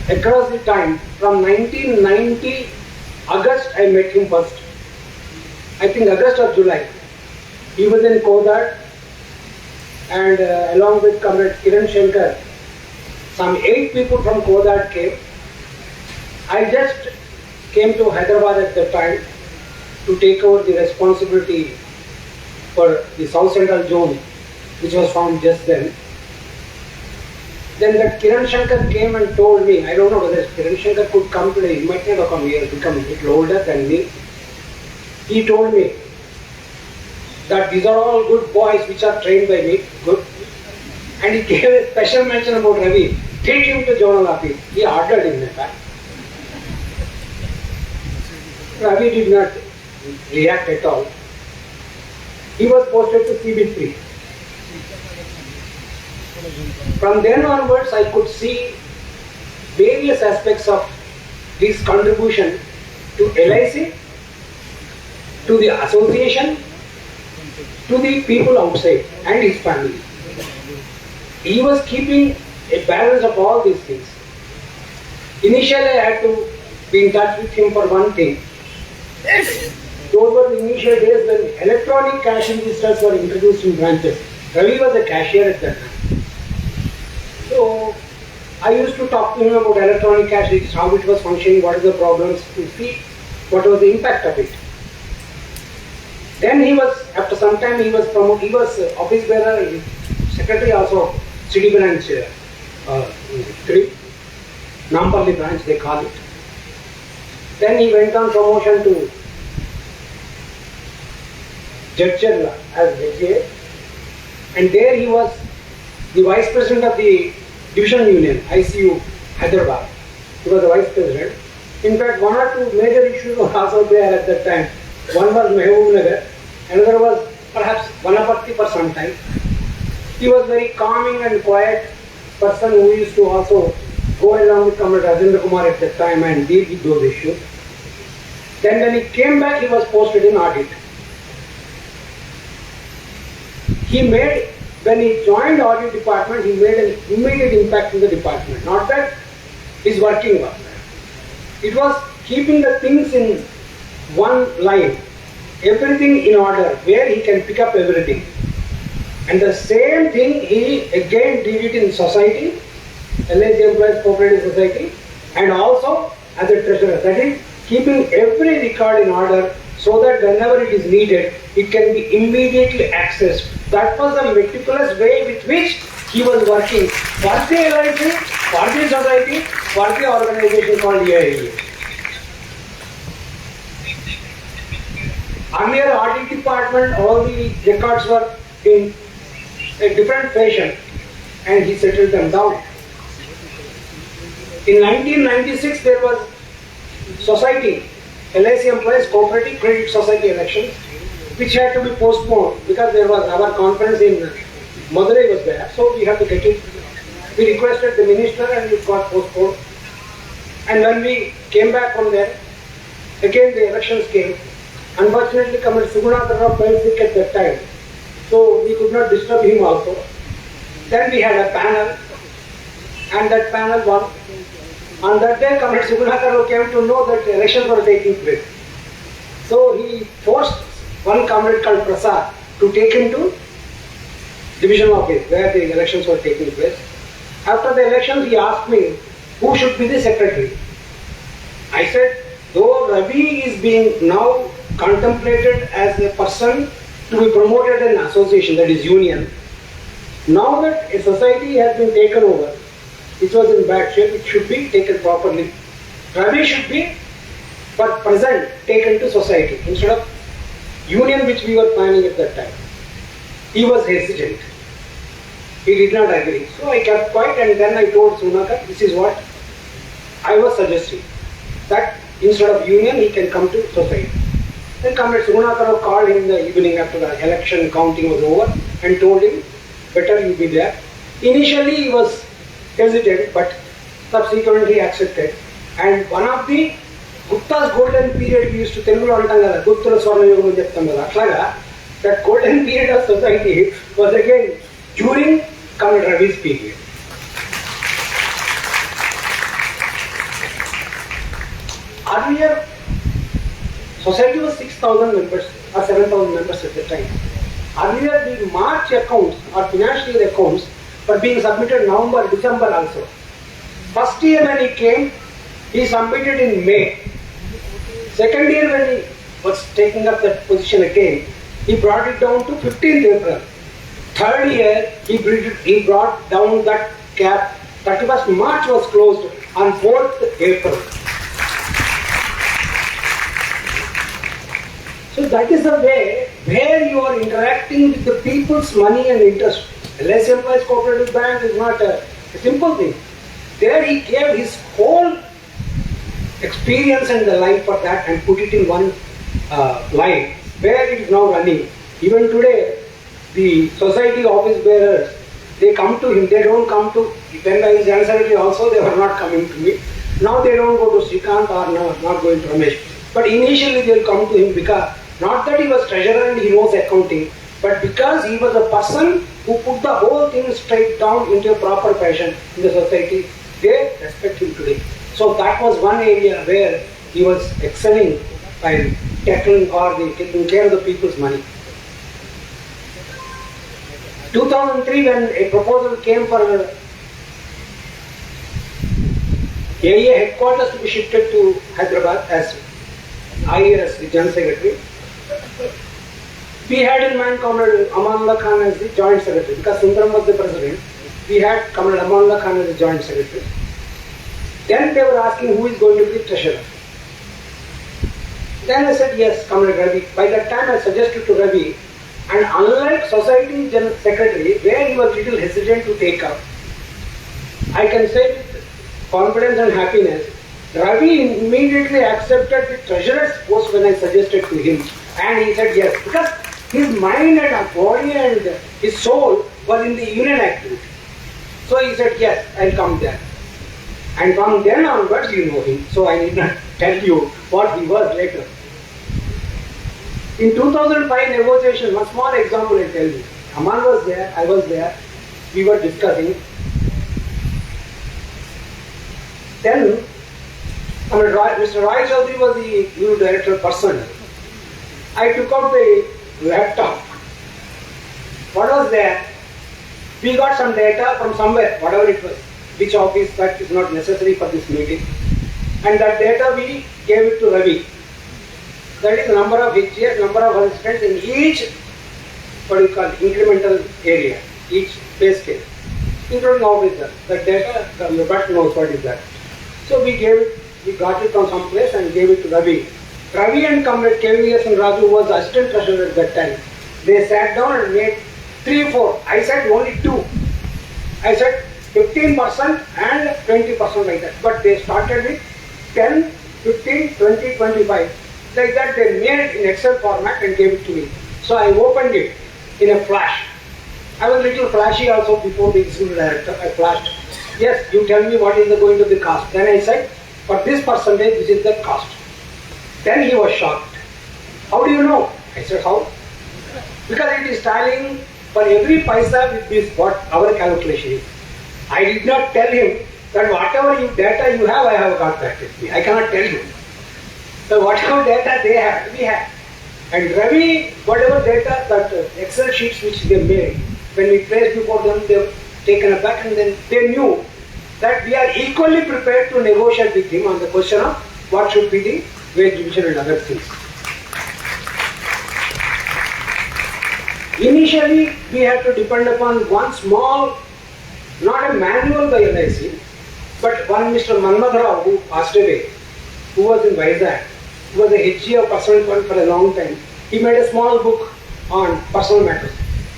across the time. From 1990 August I met him first. I think August or July. He was in Kodad, and along with Comrade Kiran Shankar, some 8 people from Kodad came. I just came to Hyderabad at the time to take over the responsibility for the South Central Zone, which was formed just then. Then that Kiran Shankar came and told me, I don't know whether Kiran Shankar could come today, he might never come, he has become a little older than me. He told me that these are all good boys which are trained by me, good. And he gave a special mention about Ravi, take him to Zonal office. He ordered him in fact. Ravi did not react at all. He was posted to CB3. From then onwards, I could see various aspects of his contribution to LIC, to the association, to the people outside and his family. He was keeping a balance of all these things. Initially, I had to be in touch with him for one thing. Those were the initial days when electronic cash registers were introduced in branches. Ravi was a cashier at that time. So I used to talk to him about electronic cash register, how it was functioning, what are the problems, to see what was the impact of it. Then he was, after some time he was promoted, he was office bearer, secretary also, city branch 3, Nampalli branch they call it. Then he went on promotion to Judge as JJ, and there he was the vice president of the division union, ICU, Hyderabad. He was the vice president. In fact, 1 or 2 major issues were also there at that time. One was Mehboob Nagar, another was perhaps Vanapatti for some time. He was very calming and quiet person who used to also go along with Comrade Rajendra Kumar at that time and deal with those issues. Then when he came back, he was posted in audit. When he joined the audit department, he made an immediate impact in the department. Not that his working was. It was keeping the things in one line, everything in order, where he can pick up everything. And the same thing he again did it in society, LIC Employees Cooperative Society, and also as a treasurer. That is, keeping every record in order so that whenever it is needed, it can be immediately accessed. That was the meticulous way with which he was working for the LIC, for the society, for the organization called AIIEA. Earlier audit department, all the records were in a different fashion and he settled them down. In 1996 there was society, LIC Employees Cooperative Credit Society elections, which had to be postponed because there was our conference in Madurai was there, so we had to get it. We requested the minister and it got postponed. And when we came back from there, again the elections came. Unfortunately, Comrade Sugunatha Rao fell sick at that time, so we could not disturb him also. Then we had a panel, and that panel won. On that day, Comrade Sugunatha Rao came to know that elections were taking place. So he forced one comrade called Prasad to take him to division office where the elections were taking place. After the elections, he asked me who should be the secretary. I said, though Ravi is being now contemplated as a person to be promoted in an association, that is union, now that a society has been taken over, which was in bad shape, it should be taken properly. Ravi should be, but present, taken to society instead of union which we were planning at that time. He was hesitant. He did not agree. So I kept quiet and then I told Sunaka, this is what I was suggesting. That instead of union, he can come to society. Then Comrade Sunaka Rao called him in the evening after the election counting was over and told him, better you be there. Initially he was hesitant, but subsequently accepted. And one of the Gupta's golden period, we used to tell Gupta Swarna Yogam Jeptanga, that golden period of society was again during Comrade Ravi's period. Earlier, society was 6,000 members or 7,000 members at the time. Earlier, the March accounts or financial year accounts were being submitted November, December also. First year when he came, he submitted in May. Second year when he was taking up that position again, he brought it down to 15th April. Third year, he brought down that cap. 31st March was closed on 4th April. So that is the way where you are interacting with the people's money and interest. LIC Employees Cooperative Bank is not a simple thing. There he gave his whole experience and the life for that and put it in one line where it is now running. Even today, the society office bearers, they come to him, they don't come to, when I was General Secretary also, they were not coming to me. Now they don't go to Srikanth or not going to Ramesh. But initially they will come to him because, not that he was treasurer and he knows accounting, but because he was a person who put the whole thing straight down into a proper fashion in the society, they respect him today. So that was one area where he was excelling by tackling or taking care of the people's money. 2003, when a proposal came for AIIEA headquarters to be shifted to Hyderabad as IAS, the General Secretary, we had in mind Comrade Amanullah Khan as the Joint Secretary. Because Sundaram was the President, we had Comrade Amanullah Khan as the Joint Secretary. Then they were asking who is going to be the Treasurer. Then I said yes, Comrade Ravi. By that time I suggested to Ravi, and unlike Society General Secretary, where he was little hesitant to take up, I can say with confidence and happiness, Ravi immediately accepted the Treasurer's post when I suggested to him. And he said yes, because his mind and body and his soul was in the union activity. So he said yes, I'll come there. And from then onwards you know him, so I need not tell you what he was later. In 2005 negotiation, one small example I tell you. Aman was there, I was there, we were discussing. Then Mr. Roy Chaudhary was the new director person. I took out the laptop. What was there? We got some data from somewhere, whatever it was, which office, that is not necessary for this meeting. And that data we gave it to Ravi. That is the number of HGS, number of assistants in each, what do you call, incremental area, each pay scale, including officer. The data, the but knows what is that. So we got it from some place and gave it to Ravi. Ravi and comrade Com.B.S. and Raju was assistant treasurer at that time. They sat down and made 3 or 4. I said only 2. I said 15% and 20% like that. But they started with 10, 15, 20, 25. Like that they made it in Excel format and gave it to me. So I opened it in a flash. I was a little flashy also before the executive director. I flashed. Yes, you tell me what is going to be cost. Then I said, for this percentage, this is the cost. Then he was shocked. How do you know? I said, how? Because it is tallying for every paisa with this what our calculation is. I did not tell him that whatever data you have, I have got that with me. I cannot tell you. So whatever data they have, we have. And Ravi, whatever data, that Excel sheets which they made, when we placed before them, they were taken aback and then they knew that we are equally prepared to negotiate with him on the question of what should be the wage division and other things. Initially, we had to depend upon one small, not a manual by LIC, but one Mr. Manmadh Rao who passed away, who was in Vizag, who was a HG of personal fund for a long time. He made a small book on personal matters.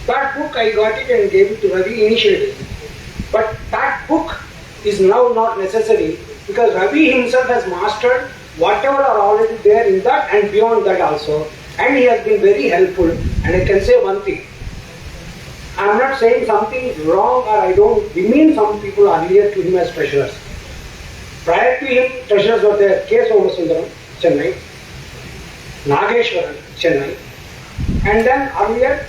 That book I got it and gave it to Ravi initially. But that book is now not necessary because Ravi himself has mastered whatever are already there in that and beyond that also. And he has been very helpful. And I can say one thing. I am not saying something wrong or I don't demean some people earlier to him as treasurers. Prior to him, treasurers were there. K. Somasundaram, Chennai. Nageshwaran, Chennai. And then earlier,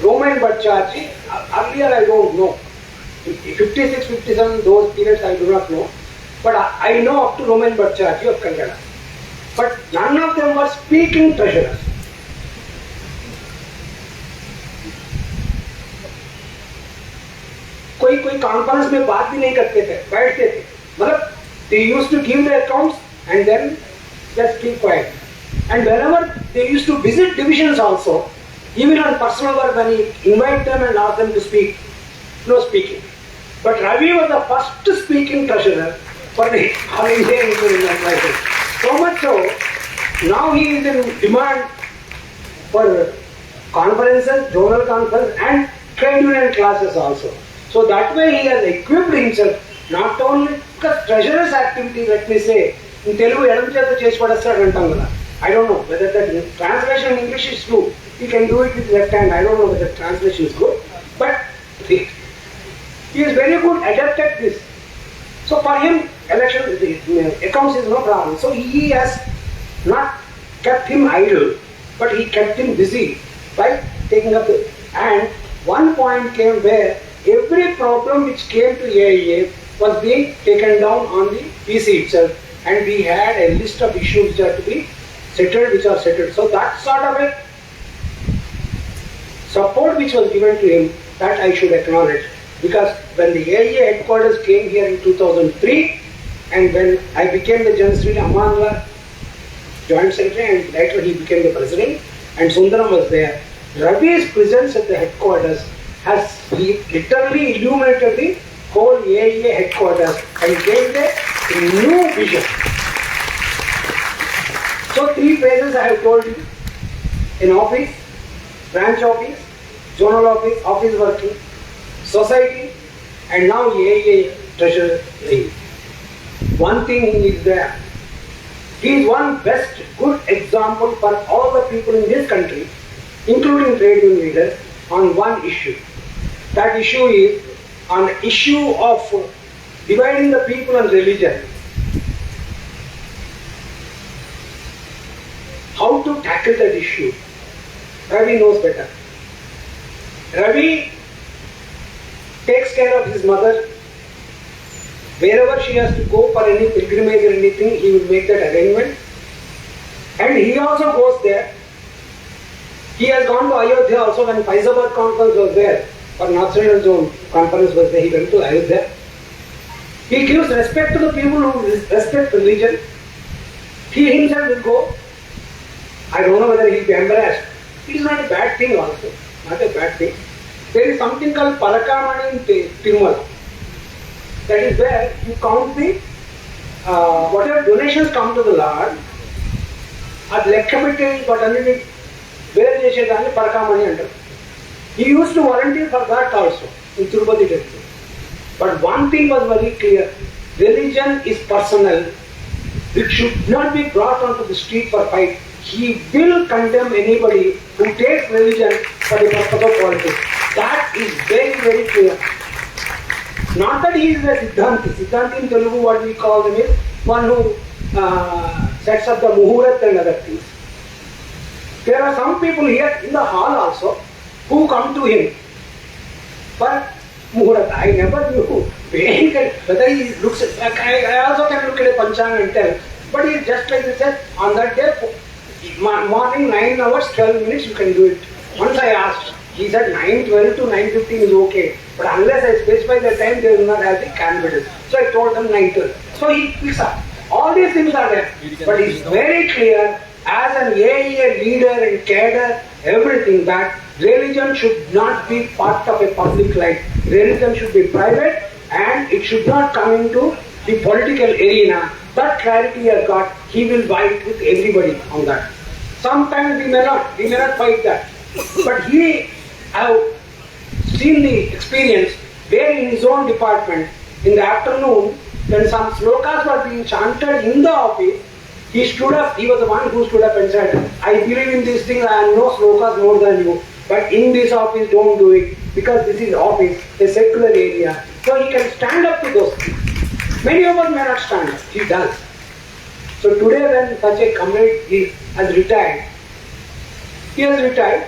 Roman Bhattacharjee. Earlier I don't know. 56, 57, those periods I do not know. But I know up to Roman Bhattacharjee of Kannada. But none of them were speaking treasurers. कोई conference में बात भी नहीं करते थे, बैठते थे. मतलब they used to give their accounts and then just keep quiet. And whenever they used to visit divisions also, even on personal work when he invite them and ask them to speak, no speaking. But Ravi was the first speaking treasurer for the All India Insurance License. So much so, now he is in demand for conferences, journal conference and trade union classes also. So that way he has equipped himself not only because treasurer's activity, let me say, in Telugu, I don't know whether that translation in English is true. He can do it with left hand. I don't know whether translation is good. But he is very good, adept at this. So for him, election, accounts is no problem. So he has not kept him idle, but he kept him busy by taking up the. And one point came where every problem which came to AIIEA was being taken down on the PC itself, and we had a list of issues which are to be settled, which are settled. So that sort of a support which was given to him, that I should acknowledge. Because when the AIIEA headquarters came here in 2003, and when I became the General Secretary, Amanla Joint Secretary, and later he became the President, and Sundaram was there, Ravi's presence at the headquarters has literally illuminated the whole AIIEA headquarters and gave a new vision. So 3 phases I have told you: in office, branch office, zonal office, office working, society, and now AIIEA treasurer. One thing is there. He is one best good example for all the people in this country, including trade union leaders, on one issue. That issue is on the issue of dividing the people on religion. How to tackle that issue? Ravi knows better. Ravi takes care of his mother. Wherever she has to go for any pilgrimage or anything, he will make that arrangement. And he also goes there. He has gone to Ayodhya also when Hyderabad conference was there. For North Central Zone conference was there, he went to Ayodhya. He gives respect to the people who respect religion. He himself will go. I don't know whether he'll be embarrassed. It is not a bad thing also. Not a bad thing. There is something called Parakamani in Tirumala. That is where you count the whatever donations come to the Lord, అది లెక్క పెట్టి వాటన్నిటిని వేరు చేసేదాన్ని పరకామణి అంటారు. He used to volunteer for that also in Tirupati temple. But one thing was very clear: religion is personal. It should not be brought onto the street for fight. He will condemn anybody who takes religion for the purpose of politics. That is very, very clear. Not that he is a Siddhanti. Siddhanti in Telugu, what we call him is one who sets up the muhurat and other things. There are some people here in the hall also who come to him for muhurat. I never knew whether he looks. I also can look at a panchang and tell, but he is just like this. On that day, morning 9 hours 12 minutes you can do it. Once I asked, he said 9:12 to 9:15 is okay, but unless I specify the time, they will not have the candidates. So I told them 9:12. So he picks up. All these things are there, but it's very clear as an AIIEA leader and cadre, everything, that religion should not be part of a public life. Religion should be private and it should not come into the political arena. That clarity he has got. He will fight with everybody on that. Sometimes we may not fight that, but he have seen the experience where in his own department in the afternoon when some slokas were being chanted in the office, he stood up. He was the one who stood up and said, I believe in these things, I know slokas more than you, but in this office don't do it because this is office, a secular area. So he can stand up to those things. Many of us may not stand up. He does. So today when such a comrade has retired, he has retired.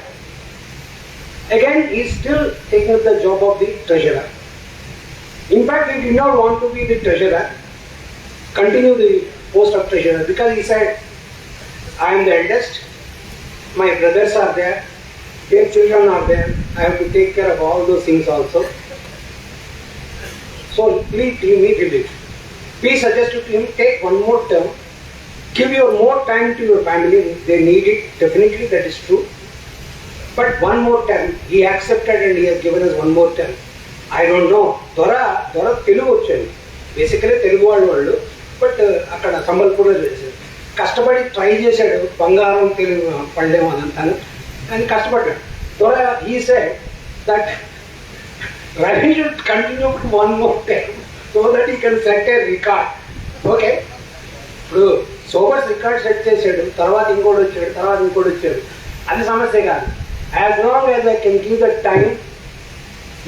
Again, he is still taking up the job of the treasurer. In fact, he did not want to be the treasurer, continue the post of treasurer, because he said, I am the eldest, my brothers are there, their children are there, I have to take care of all those things also. So please leave me relief. Please suggest to him, take one more term, give your more time to your family, they need it, definitely that is true. But one more term, he accepted and he has given us one more term. I don't know, Dora Telugu వచ్చాడు, basically Telugu వాళ్ళు, but అక్కడ సంబల్పూర్లో చేశాడు. కష్టపడి try చేశాడు, బంగారం తెలుగు పడలేము అని అంటాను, కానీ కష్టపడ్డాడు. Dora, he said that Ravi should continue with one more term so that he can set a record. Okay, ఇప్పుడు సోబర్స్ రికార్డ్ సెట్ చేశాడు, తర్వాత ఇంకోటి వచ్చాడు, అది సమస్య కాదు. As long as I can give the time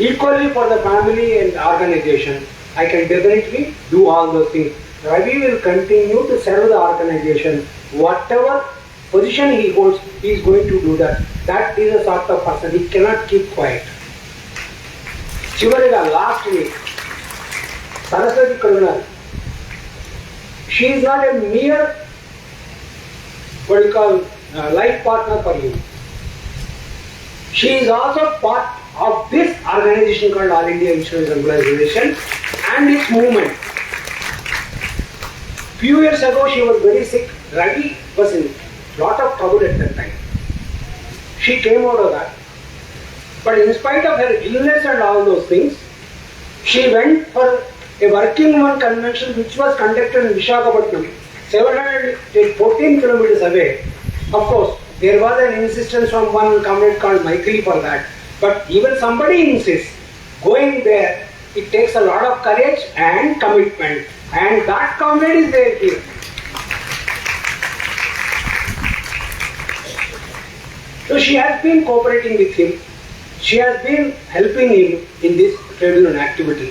equally for the family and organization, I can definitely do all those things. Ravi will continue to serve the organization. Whatever position he holds, he is going to do that. That is a sort of person. He cannot keep quiet. Chivariga, last week, Saraswati Karunar, she is not a mere, what you call, life partner for you. She is also part of this organization called All India Insurance Employees Relation and its movement. Few years ago she was very sick. Ravi was in lot of trouble at that time. She came out of that. But in spite of her illness and all those things, she went for a working woman convention which was conducted in Visakhapatnam, 714 kilometers away. Of course, there was an insistence from one comrade called Michael for that. But even somebody insists, going there, it takes a lot of courage and commitment. And that comrade is there here. So she has been cooperating with him. She has been helping him in this trade union activity.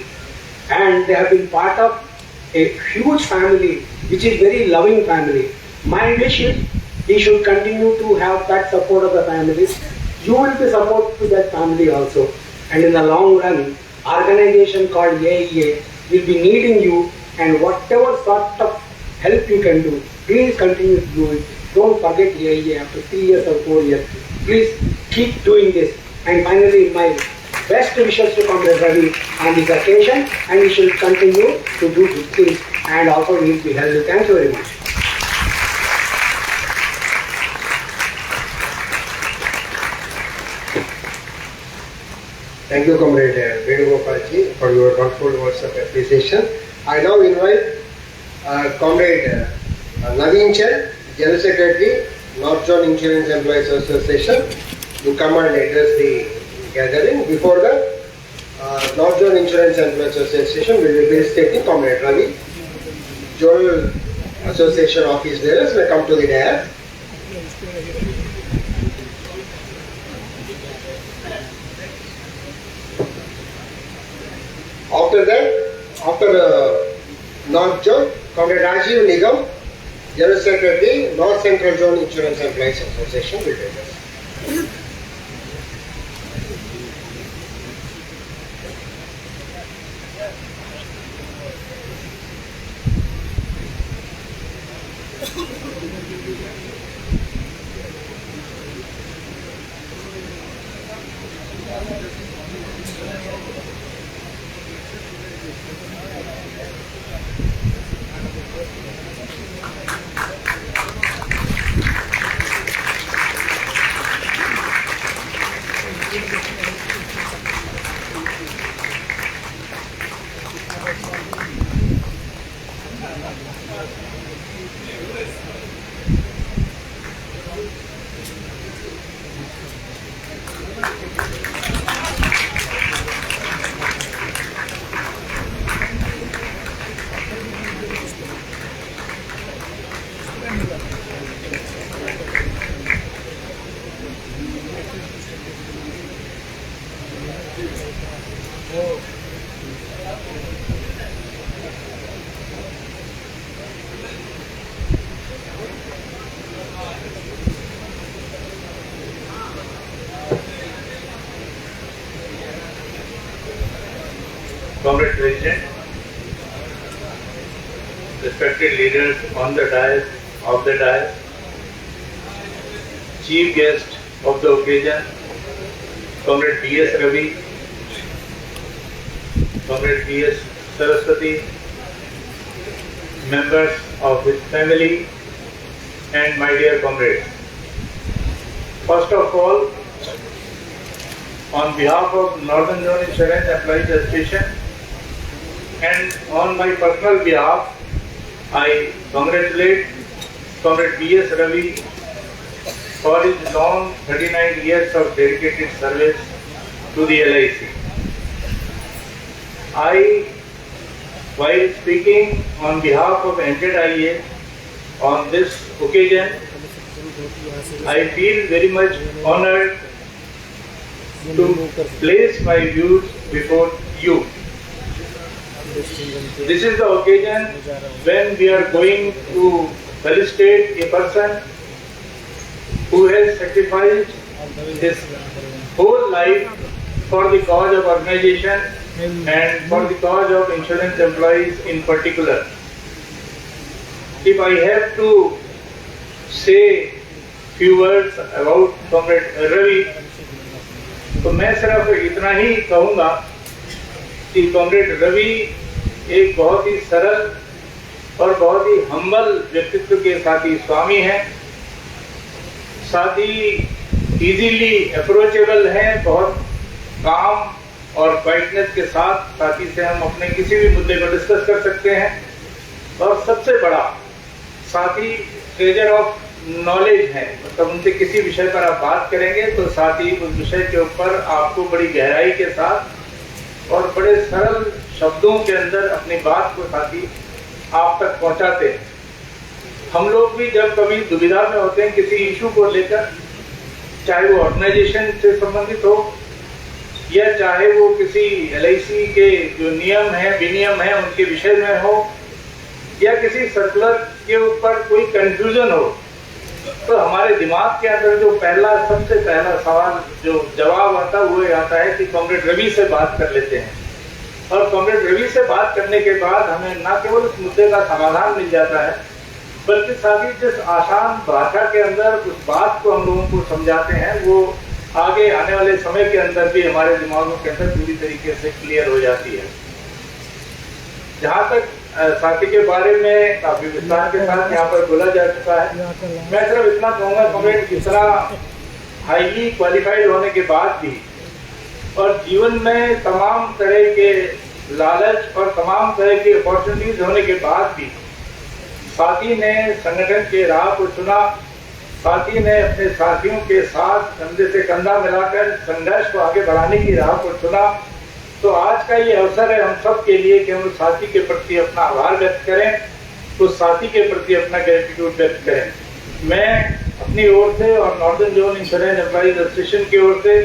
And they have been part of a huge family, which is very loving family. My wish is he should continue to have that support of the family. You will be support to that family also. And in the long run, organization called AIIEA will be needing you, and whatever sort of help you can do, please continue to do it. Don't forget AIIEA after 3 years or 4 years. Please keep doing this. And finally, my best wishes to Com.B.S.Ravi on this occasion, and he should continue to do good things and also he will be healthy. Thank you very much. Thank you, Comrade Venugopalji, for your wonderful words of appreciation. I now invite Comrade Naveen Chen, General Secretary, North Zone Insurance Employees Association, to come and address the gathering. Before that, North Zone Insurance Employees Association will be stating Comrade Ravi. Journal Association office bearers may come to the dais. After that, after North Zone, Comrade Rajiv Nigam, General Secretary, North Central Zone Insurance Employees Association will take us. Comrade President, respected leaders on the dais, of the dais, chief guest of the occasion, Comrade B.S.Ravi, Comrade B.S.Saraswati, members of his family, and my dear comrades. First of all, on behalf of Northern Zone Insurance Employees Association and on my personal behalf, I congratulate Comrade B.S.Ravi for his long 39 years of dedicated service to the LIC. I, while speaking on behalf of AIIEA on this occasion, I feel very much honored to place my views before you. This is the occasion when we are going to felicitate a person who has sacrificed his whole life for the cause of organization and for the cause of insurance employees in particular. If I have to say few words about Comrade Ravi, तो मैं सिर्फ इतना ही कहूँगा कि comrade Ravi एक बहुत ही सरल और बहुत ही हम्बल व्यक्तित्व के साथी स्वामी हैं, साथ ही इजीली अप्रोचेबल हैं, बहुत काम और क्वाइटनेस के साथ साथी से हम अपने किसी भी मुद्दे को डिस्कस कर सकते हैं, और सबसे बड़ा साथी ट्रेजर ऑफ नॉलेज है, मतलब उनसे किसी विषय पर आप बात करेंगे तो साथ ही उस विषय के ऊपर आपको बड़ी गहराई के साथ और बड़े सरल शब्दों के अंदर अपनी बात को साथी आप तक पहुंचाते हैं। हम लोग भी जब कभी दुविधा में होते हैं किसी इशू को लेकर, चाहे वो ऑर्गेनाइजेशन से संबंधित हो या चाहे वो किसी LIC के जो नियम है विनियम है उनके विषय में हो या किसी सर्कुलर के ऊपर कोई कंफ्यूजन हो, तो हमारे दिमाग के अंदर जो सबसे पहला सवाल जो जवाब आता है वो आता है कि कॉमरेड रवि से बात कर लेते हैं। और कॉमरेड रवि से बात करने के बाद हमें न केवल उस मुद्दे का समाधान मिल जाता है, बल्कि साथ ही जिस आसान भाषा के अंदर उस बात को हम लोगों को समझाते हैं वो आगे आने वाले समय के अंदर भी हमारे दिमागों के अंदर पूरी तरीके से क्लियर हो जाती है। जहाँ तक साथी के बारे में काफी विस्तार के साथ यहाँ पर बोला जा चुका है, मैं सिर्फ इतना कहूँगा कॉमरेड इतना हाईली क्वालिफाइड होने के बाद भी और जीवन में तमाम तरह के लालच और तमाम तरह की अपॉर्चुनिटीज होने के बाद भी साथी ने संगठन के राह को चुना। साथी ने अपने साथियों के साथ कंधे से कंधा मिलाकर संघर्ष को आगे बढ़ाने की राह को चुना। तो आज का ये अवसर है हम सब के लिए कि हम उस साथी के प्रति अपना आभार व्यक्त करें, उस साथी के प्रति अपना ग्रेटिट्यूड व्यक्त करें। मैं अपनी ओर से और northern zone insurance employees association की ओर से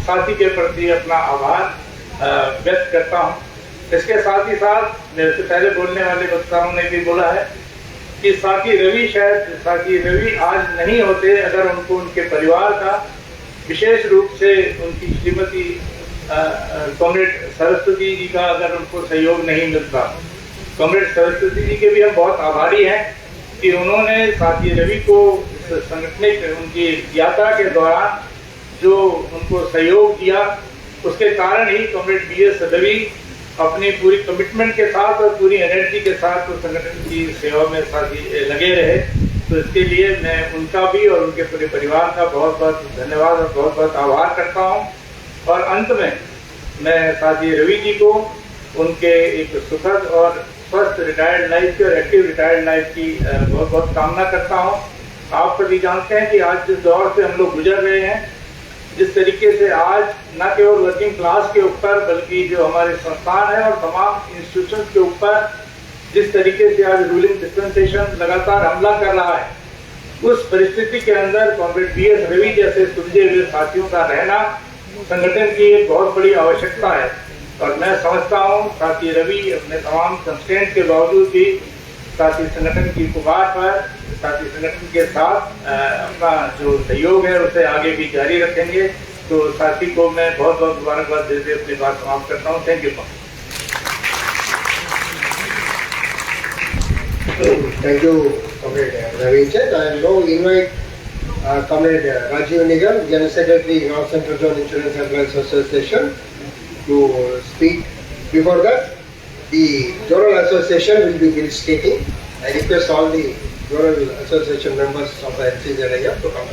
साथी के प्रति अपना आभार व्यक्त करता हूँ। इसके साथ ही साथ मेरे से पहले बोलने वाले वक्ताओं ने भी बोला है कि साथी रवि आज नहीं होते अगर उनको उनके परिवार का, विशेष रूप से उनकी श्रीमती कॉमरेड सरस्वती जी का अगर उनको सहयोग नहीं मिलता। कॉमरेड सरस्वती जी के भी हम बहुत आभारी हैं कि उन्होंने साथी रवि को संगठनिक उनकी यात्रा के दौरान जो उनको सहयोग दिया, उसके कारण ही कॉमरेड B.S.Ravi अपनी पूरी कमिटमेंट के साथ और पूरी एनर्जी के साथ उस संगठन की सेवा में साथी लगे रहे। तो इसके लिए मैं उनका भी और उनके पूरे परिवार का बहुत बहुत धन्यवाद और बहुत बहुत आभार करता हूँ। और अंत में मैं साथी रवि जी को उनके एक सुखद और स्वस्थ रिटायर्ड लाइफ की और एक्टिव रिटायर्ड लाइफ की बहुत बहुत कामना करता हूँ। आप सभी जानते हैं कि आज जिस दौर से हम लोग गुजर रहे हैं, जिस तरीके से आज न केवल वर्किंग क्लास के ऊपर बल्कि जो हमारे संस्थान है और तमाम इंस्टीट्यूशंस के ऊपर जिस तरीके से आज रूलिंग डिस्पेंसेशन लगातार हमला कर रहा है, उस परिस्थिति के अंदर कॉमरेड B.S.Ravi जैसे सुलझे हुए साथियों का रहना संगठन की एक बहुत बड़ी आवश्यकता है। और मैं समझता हूँ साथी रवि अपने तमाम कंस्ट्रेंट के बावजूद भी साथी संगठन की पुकार पर साथी संगठन के साथ अपना जो सहयोग है उसे आगे भी जारी रखेंगे। तो साथी को मैं बहुत बहुत मुबारकबाद देते अपनी बात समाप्त करता हूँ। Thank you. Thank you, Comrade Ravi. I now invite Comrade Rajiv Nigam, General Secretary, North Central Zone Insurance Employees Association, to speak. Before that, the Zonal Association will be bill stating. I request all the Zonal Association members of the NCZIF to come.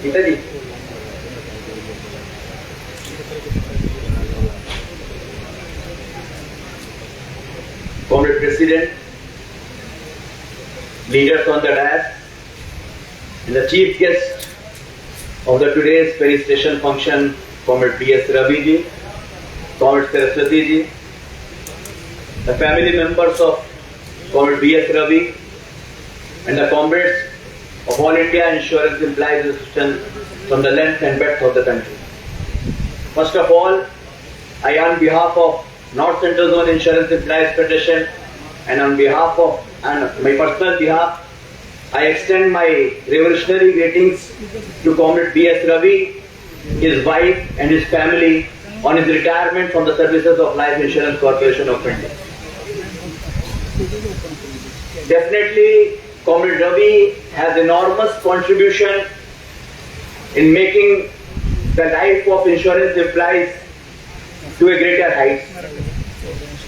Italy. Comrade President, leaders on the dais, and the chief guest of the today's felicitation function, Comrade B.S.Ravi ji, Comrade Saraswati ji, the family members of Comrade B.S.Ravi, and the comrades of All India Insurance Employees Association from the length and breadth of the country. First of all, I, on behalf of North Central Zone Insurance Employees Federation and on behalf of my personal behalf, I extend my revolutionary greetings to Com.B.S.Ravi, his wife and his family on his retirement from the services of Life Insurance Corporation of India. Definitely, Com.B.S.Ravi has enormous contribution in making the life of insurance employees to a greater height,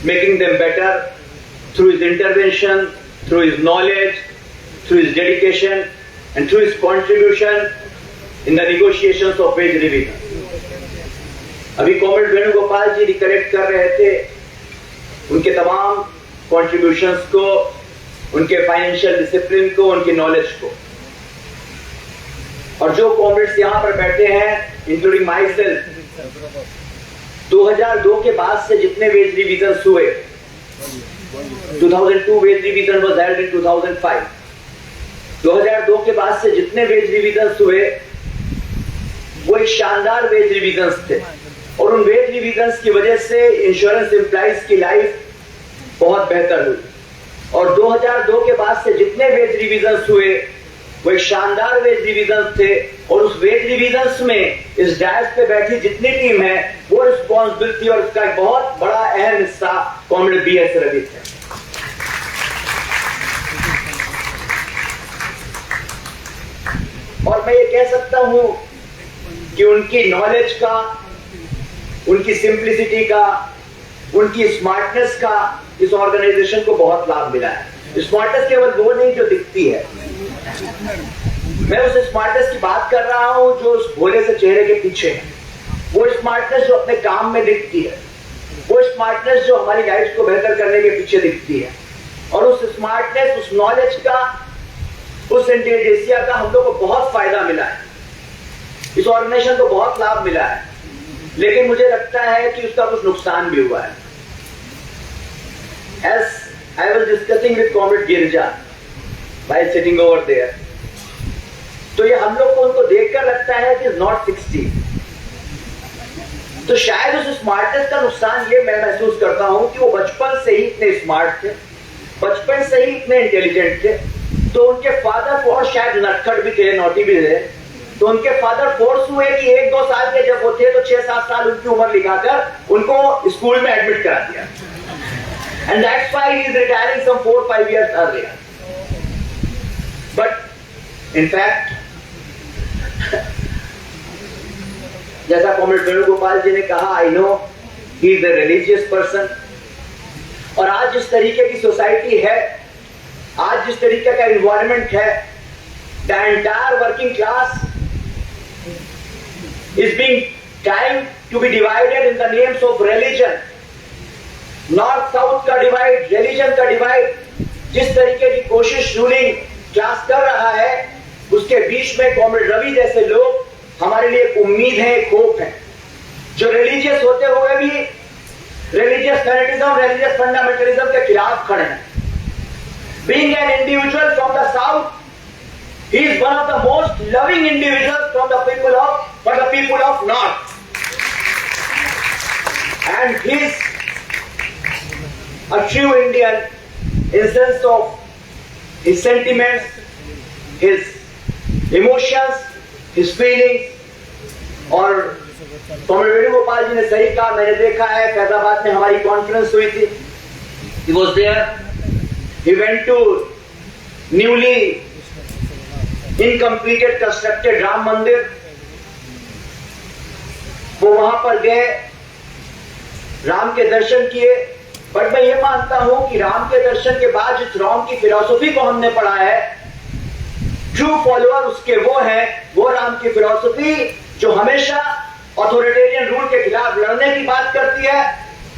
making them better through his intervention, through his knowledge, through his dedication, and through his contribution in the negotiations of wage revision. अभी comrade Venugopal जी recollect कर रहे थे उनके तमाम contributions को, उनके financial discipline को, उनकी नॉलेज को। और जो कॉमरेड्स यहाँ पर बैठे हैं, इंक्लूडिंग माई सेल्फ, 2002 के बाद से जितने वेज रिविजन हुए, 2002 wage revision was held in 2005, 2002 के बाद से जितने वेज रिविजन हुए वो एक शानदार वेज रिविजन थे, और उन वेज रिविजन की वजह से इंश्योरेंस एम्प्लॉइज की लाइफ बहुत बेहतर हुई। और 2002 के बाद से जितने वेज रिविजन हुए वो एक शानदार वेज रिविजन थे, और उस वेज रिविजन में इस डायस पे बैठी जितनी टीम है वो रिस्पॉन्सिबिलिटी और उसका एक बहुत बड़ा अहम हिस्सा Com.B.S.Ravi थे। और मैं ये कह सकता हूं कि उनकी नॉलेज का, उनकी सिंप्लिसिटी का, उनकी स्मार्टनेस का इस ऑर्गेनाइजेशन को बहुत लाभ मिला है। स्मार्टनेस केवल वो नहीं जो दिखती है, मैं उस स्मार्टनेस की बात कर रहा हूं जो उस भोले से चेहरे के पीछे है। वो स्मार्टनेस जो अपने काम में दिखती है, वो स्मार्टनेस जो हमारी लाइफ को बेहतर करने के पीछे दिखती है, और उस स्मार्टनेस, उस नॉलेज का, उस इंटेलिजेंसिया का हम लोग को बहुत फायदा मिला है, इस ऑर्गेनाइजेशन को बहुत लाभ मिला है। लेकिन मुझे लगता है कि उसका कुछ नुकसान भी हुआ है। As I was discussing with Comrade Girija by sitting over there, तो ये हम लोग को उनको देखकर लगता है कि नॉट 60। तो शायद उस स्मार्टनेस का नुकसान ये मैं महसूस करता हूं कि वो बचपन से ही इतने स्मार्ट थे, बचपन से ही इतने इंटेलिजेंट थे। तो उनके फादर फोर्स शायद नटखट भी थे, नोटी भी थे, तो उनके फादर फोर्स हुए कि 1-2 साल के जब वो थे तो 6-7 साल उनकी उम्र लिखाकर उनको स्कूल में एडमिट करा दिया। And that's why he is retiring some 4-5 years earlier. But in fact जैसा कॉमरेड वेणुगोपाल जी ने कहा, I know he is a religious person. और आज जिस तरीके की सोसाइटी है, आज जिस तरीके का एनवायरनमेंट है, the entire working class is being trying to be divided in the names of religion. North south का डिवाइड, रिलीजन का डिवाइड, जिस तरीके की कोशिश रूलिंग क्लास कर रहा है, उसके बीच में कॉमरेड रवि जैसे लोग हमारे लिए एक उम्मीद है, एक होप है, जो रिलीजियस होते हुए भी रिलीजियस फैनेटिज्म, रिलीजियस फंडामेंटलिज्म के खिलाफ खड़े हैं। Being an individual from the south, he is one of the most loving individuals from the people of north, and he is a true Indian in sense of his sentiments, his emotions, his feelings। और comrade Venugopal ji ने सही कहा, मैंने देखा है फैजाबाद में हमारी conference हुई थी, he was there, he went to newly incompleted constructed Ram मंदिर, वो वहां पर गए, राम के दर्शन किए। बट मैं ये मानता हूं कि राम के दर्शन के बाद जिस राम की फिलॉसफी को हमने पढ़ा है, ट्रू फॉलोअर उसके वो हैं, वो राम की फिलॉसफी जो हमेशा ऑथोरिटेरियन रूल के खिलाफ लड़ने की बात करती है,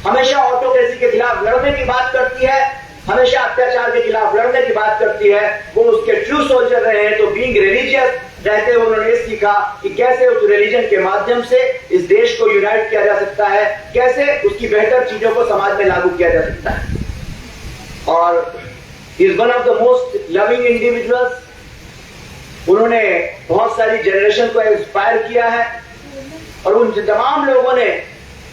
हमेशा ऑटोक्रेसी के खिलाफ लड़ने की बात करती है, हमेशा अत्याचार के खिलाफ लड़ने की बात करती है, वो उसके ट्रू सोल्जर रहे हैं। तो बीइंग रिलीजियस रहते हुए उन्होंने ये सीखा कि कैसे उस रिलीजन के माध्यम से इस देश को यूनाइट किया जा सकता है, कैसे उसकी बेहतर चीजों को समाज में लागू किया जा सकता है। और is one of the most loving individuals. उन्होंने बहुत सारी जनरेशन को इंस्पायर किया है, और उन तमाम लोगों ने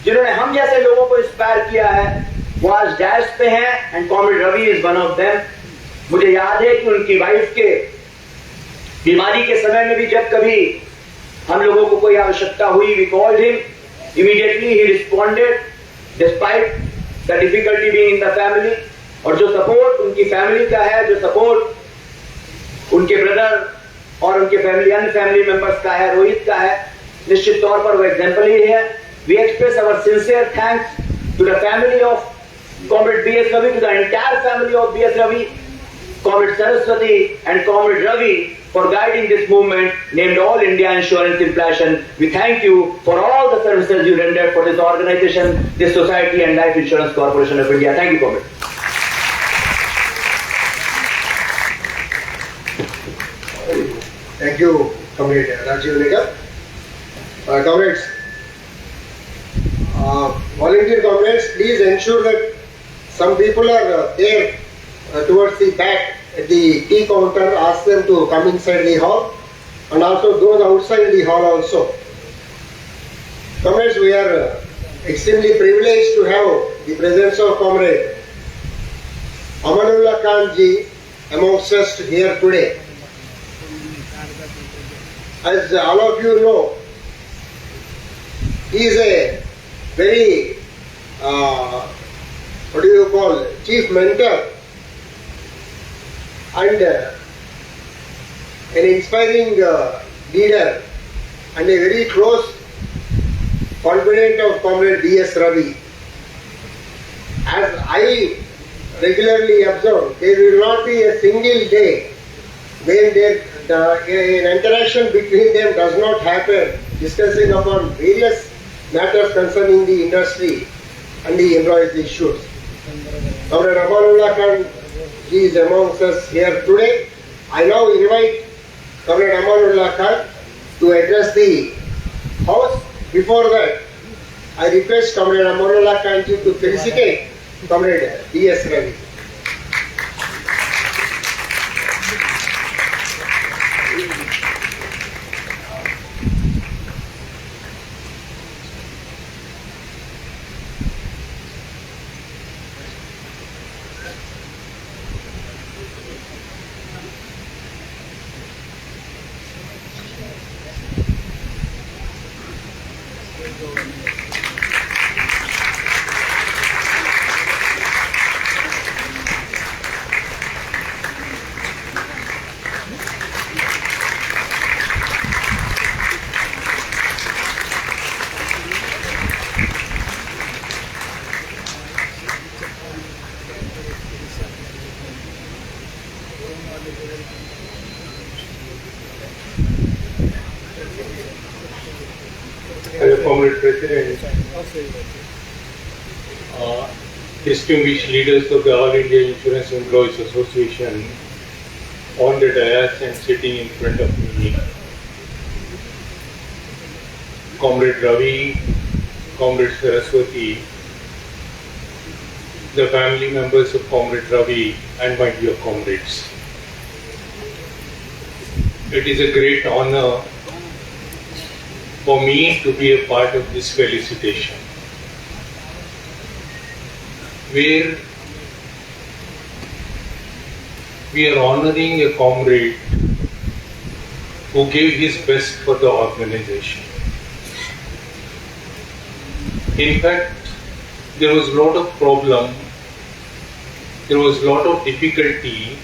जिन्होंने हम जैसे लोगों को इंस्पायर किया है वो आज डैश पे हैं and comrade Ravi is one of them. मुझे याद है कि उनकी वाइफ के बीमारी के समय में भी जब कभी हम लोगों को कोई आवश्यकता हुई, we called him, immediately he responded despite the difficulty being in the family. और जो सपोर्ट उनकी फैमिली का है, जो सपोर्ट उनके ब्रदर और उनके फैमिली अन्य फैमिली मेंबर्स का है, रोहित का है, निश्चित तौर पर वो एग्जाम्पल ही है। We express our sincere thanks to the family of Comrade B.S. Ravi, to the entire family of B.S. Ravi, Comrade Saraswati and Comrade Ravi for guiding this movement named All India Insurance Inflation. We thank you for all the services you rendered for this organization, this society and Life Insurance Corporation of India. Thank you, Comrade. Thank you, Comrade Rajiv Nigam. Comrades, volunteer comrades, please ensure that some people are there towards the back at the tea counter. Ask them to come inside the hall, and also those outside the hall also. Comrades, we are extremely privileged to have the presence of Comrade Amanullah Khan ji amongst us here today. As all of you know, he is a very what do you call, chief mentor and an inspiring leader and a very close confidant of Comrade B.S. Ravi. As I regularly observe, there will not be a single day when an interaction between them does not happen discussing upon various matters concerning the industry and the employees' issues. Comrade Amanullah Khan ji is amongst us here today. I now invite Comrade Amanullah Khan to address the House. Before that, I request Comrade Amanullah Khan ji to felicitate Comrade B.S. Ravi. Comrade President, distinguished leaders of the All India Insurance Employees Association on the dais and sitting in front of me, Comrade Ravi, Comrade Saraswati, the family members of Comrade Ravi and my dear comrades. It is a great honor for me to be a part of this felicitation, where we are honoring a comrade who gave his best for the organization. In fact, there was a lot of problem, there was a lot of difficulty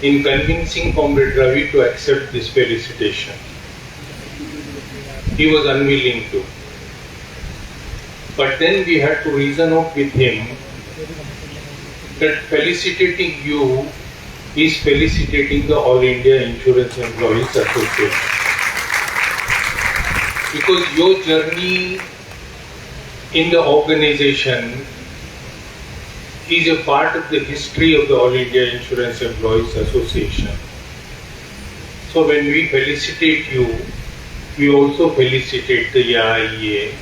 in convincing Comrade Ravi to accept this felicitation. He was unwilling to. But then we had to reason out with him that felicitating you is felicitating the All India Insurance Employees Association. Because your journey in the organization is a part of the history of the All India Insurance Employees Association. So when we felicitate you, we also felicitate the AIIEA,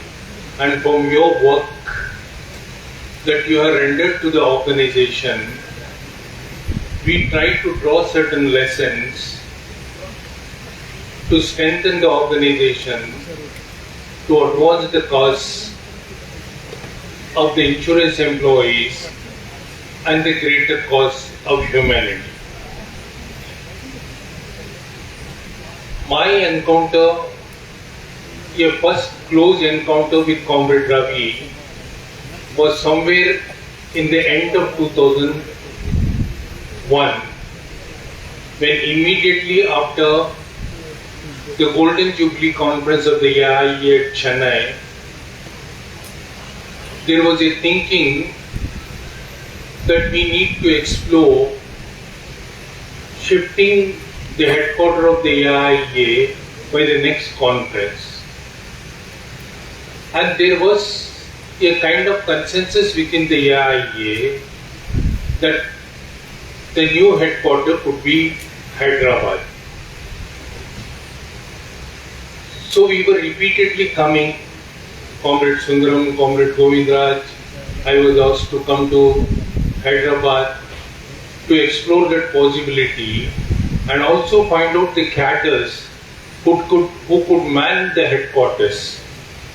and from your work that you have rendered to the organization, we try to draw certain lessons to strengthen the organization to advance the cause of the insurance employees and the greater cause of humanity. My encounter, a first close encounter with Comrade Ravi, was somewhere in the end of 2001, when immediately after the Golden Jubilee Conference of the AIIEA at Chennai, there was a thinking that we need to explore shifting the headquarters of the AIIEA by the next conference. And there was a kind of consensus within the AIIEA that the new headquarters could be Hyderabad. So we were repeatedly coming, Comrade Sundaram, Comrade Govindraj, I was asked to come to Hyderabad to explore that possibility and also find out the cadres who could man the headquarters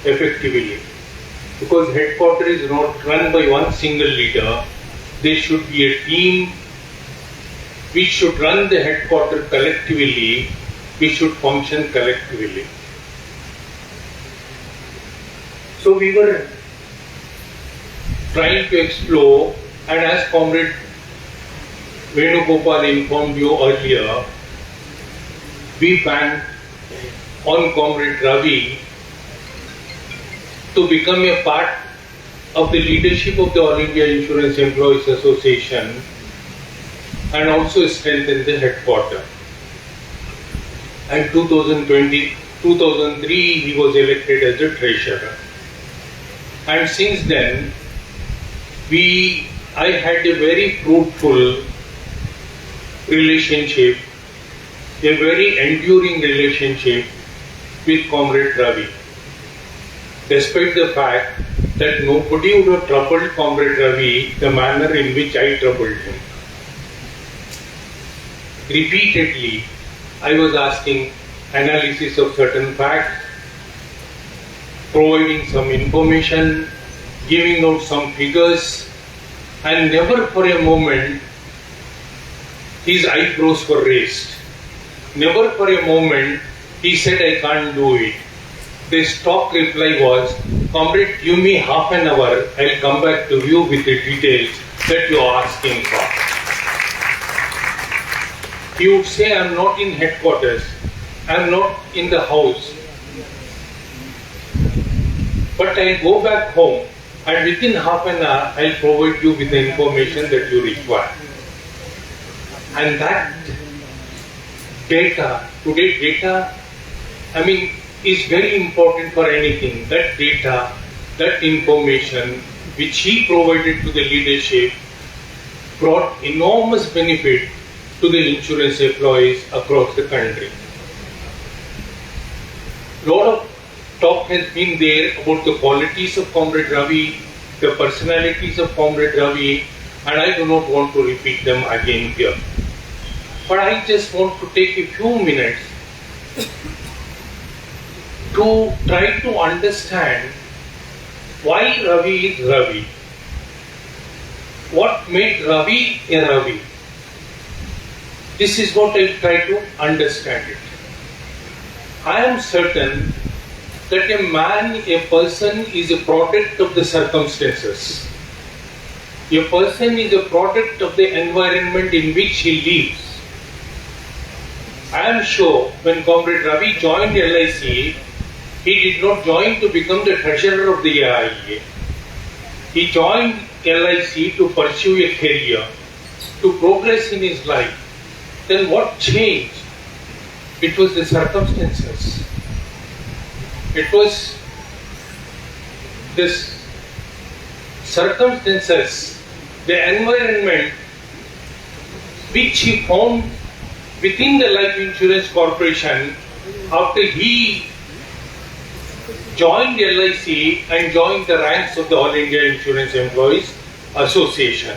effectively. Because headquarters is not run by one single leader, there should be a team. We should run the headquarters collectively, we should function collectively. So we were trying to explore, and as Comrade Venugopal informed you earlier, we banked on Comrade Ravi to become a part of the leadership of the All India Insurance Employees Association and also strengthen the headquarters. And 2003 he was elected as the treasurer. And since then, I had a very fruitful relationship, a very enduring relationship with Comrade Ravi. Despite the fact that nobody would have troubled Comrade Ravi the manner in which I troubled him. Repeatedly, I was asking analysis of certain facts, providing some information, giving out some figures, and never for a moment his eyebrows were raised. Never for a moment he said, I can't do it. The stock reply was, Comrade, give me half an hour, I'll come back to you with the details that you are asking for. He would say, I'm not in headquarters, I'm not in the house, but I'll go back home and within half an hour I'll provide you with the information that you require. And that data, today data, is very important for anything. That data, that information which he provided to the leadership brought enormous benefit to the insurance employees across the country. A lot of talk has been there about the qualities of Comrade Ravi, the personalities of Comrade Ravi, and I do not want to repeat them again here. But I just want to take a few minutes to try to understand why Ravi is Ravi. What made Ravi a Ravi? This is what I try to understand it. I am certain that a man, a person is a product of the circumstances. A person is a product of the environment in which he lives. I am sure when Comrade Ravi joined LIC, he did not join to become the treasurer of the AIIEA. He joined LIC to pursue a career, to progress in his life. Then what changed? It was the circumstances. It was this circumstances, the environment which he found within the Life Insurance Corporation after he joined LIC and joined the ranks of the All India Insurance Employees Association.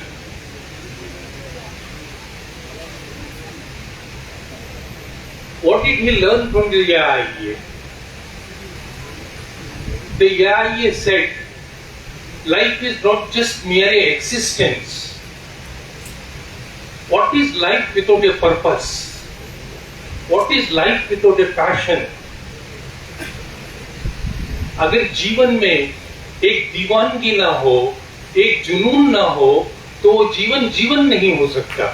What did he learn from the AIIEA? the AIIEA said, life is not just mere existence. What is life without a purpose? What is life without a passion? अगर जीवन में एक दीवानगी ना हो, एक जुनून ना हो, तो वो जीवन जीवन नहीं हो सकता.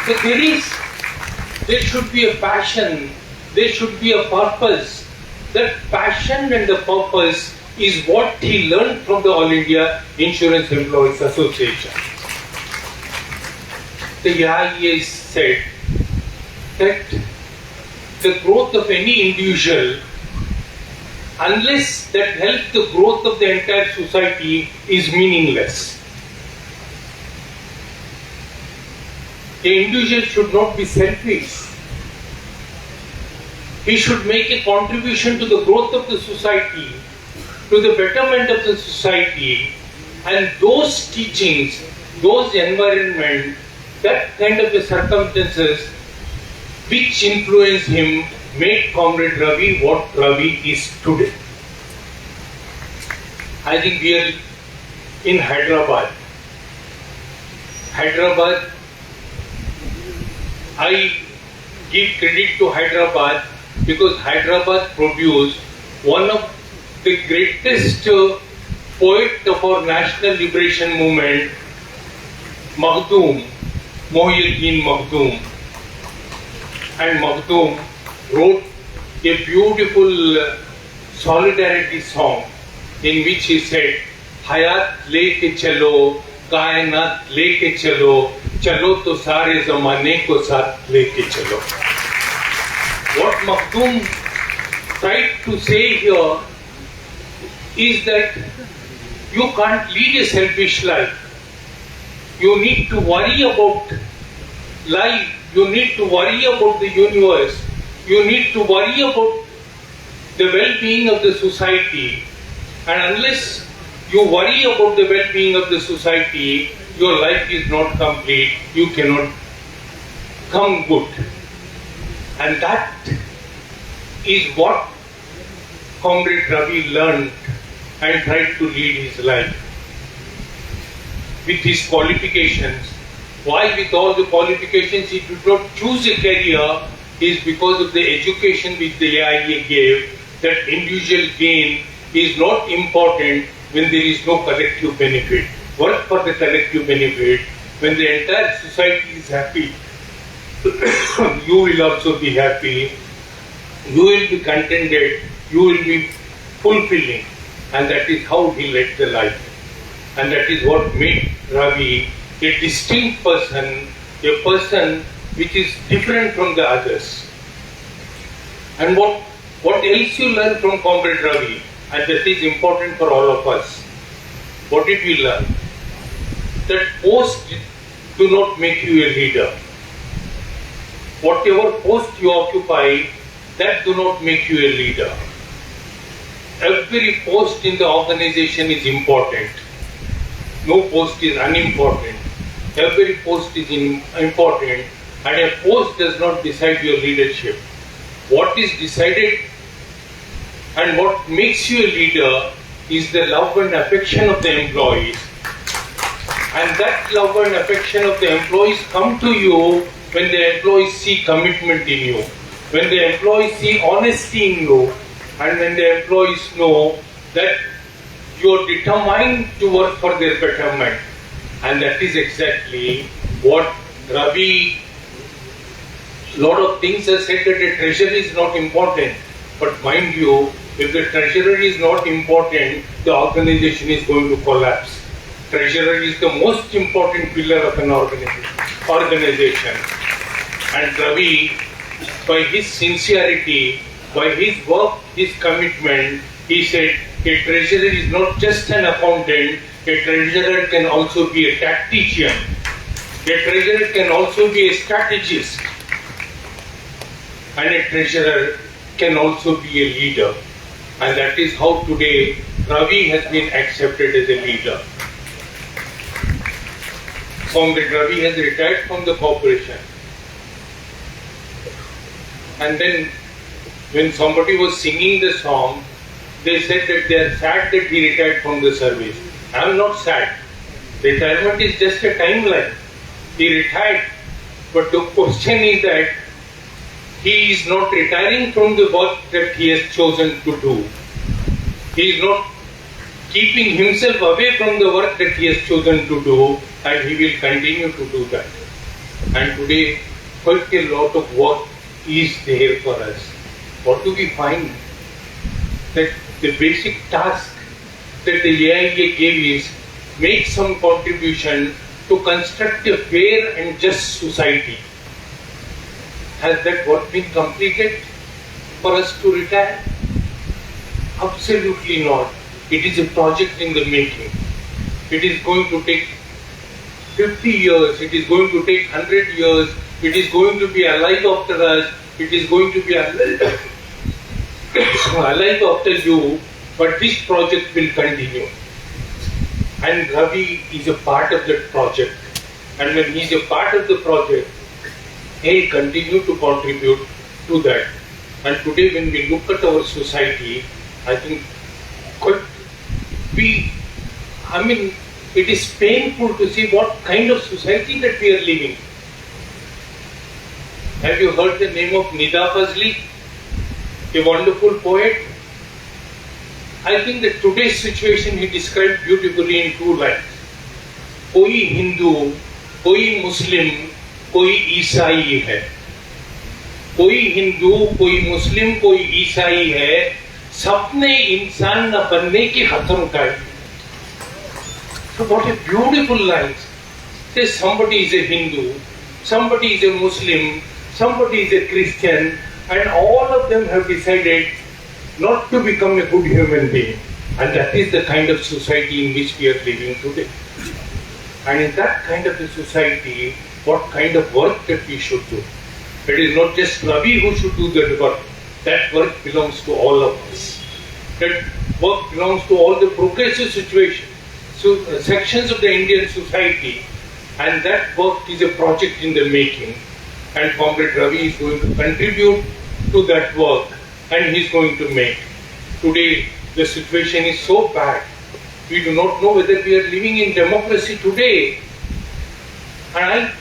So there should be a passion, there should be a purpose. That passion and the purpose is what he learned from the All India Insurance Employees Association. The AIIEA said that the growth of any individual, unless that helps the growth of the entire society, is meaningless. The individual should not be selfish. He should make a contribution to the growth of the society, to the betterment of the society, and those teachings, those environment, that kind of circumstances which influence him made Comrade Ravi what Ravi is today. I think we are in Hyderabad. Hyderabad, I give credit to Hyderabad because Hyderabad produced one of the greatest poet of our national liberation movement, Makhdoom, Mohyiddin Makhdoom. And Makhdoom wrote a beautiful solidarity song in which he said, Hayat leke chalo, कायनात लेके चलो, चलो तो सारे जमाने को साथ लेके चलो. What Makhdoom tried to say here is that you can't lead a selfish life. You need to worry about life. You need to worry about the universe. You need to worry about the well-being of the society. And unless you worry about the well-being of the society, your life is not complete. You cannot come good. And that is what Comrade Ravi learned and tried to lead his life. With his qualifications, why with all the qualifications he did not choose a career is because of the education which the AIIEA gave, that individual gain is not important when there is no collective benefit. Work for the collective benefit. When the entire society is happy, you will also be happy. You will be contented. You will be fulfilling. And that is how he led the life. And that is what made Ravi a distinct person, a person which is different from the others. And what else you learn from Comrade Ravi? And that is important for all of us. What did we learn? That posts do not make you a leader. Whatever post you occupy, that do not make you a leader. Every post in the organization is important. No post is unimportant. Every post is important, and a post does not decide your leadership. What is decided and what makes you a leader is the love and affection of the employees. And that love and affection of the employees come to you when the employees see commitment in you, when the employees see honesty in you, and when the employees know that you are determined to work for their betterment. And that is exactly what Ravi, lot of things are said that the treasury is not important. But mind you, if the treasurer is not important, the organization is going to collapse. Treasurer is the most important pillar of an organization. And Ravi, by his sincerity, by his work, his commitment, he said, a treasurer is not just an accountant, a treasurer can also be a tactician. A treasurer can also be a strategist. And a treasurer can also be a leader. And that is how today Ravi has been accepted as a leader. Comrade Ravi has retired from the corporation. And then when somebody was singing the song, they said that they are sad that he retired from the service. I am not sad. Retirement is just a timeline. He retired. But the question is that he is not retiring from the work that he has chosen to do. He is not keeping himself away from the work that he has chosen to do, and he will continue to do that. And today, quite a lot of work is there for us. What do we find? That the basic task that the AIIEA gave is make some contribution to construct a fair and just society. Has that work been completed for us to retire? Absolutely not. It is a project in the making. It is going to take 50 years, it is going to take 100 years, it is going to be alive after us, it is going to be alive after you, but this project will continue. And Ravi is a part of that project. And when he is a part of the project, he will continue to contribute to that. And today when we look at our society, I think it is painful to see what kind of society that we are living. Have you heard the name of Nida Fazli? A wonderful poet. I think that today's situation he described beautifully in two lines. कोई हिंदू, कोई मुस्लिम, कोई ईसाई है. कोई हिंदू, कोई मुस्लिम, कोई ईसाई है. सबने इंसान न बनने की खत्म कर दी. So what a beautiful lines. Say somebody is a Hindu, somebody is a Muslim, somebody is a Christian, and all of them have decided not to become a good human being. And that is the kind of society in which we are living today. And in that kind of a society, what kind of work that we should do? It is not just Ravi who should do that work. That work belongs to all of us. That work belongs to all the progressive sections of the Indian society. And that work is a project in the making. And Comrade Ravi is going to contribute to that work, and he is going to make. Today, the situation is so bad. We do not know whether we are living in democracy today. And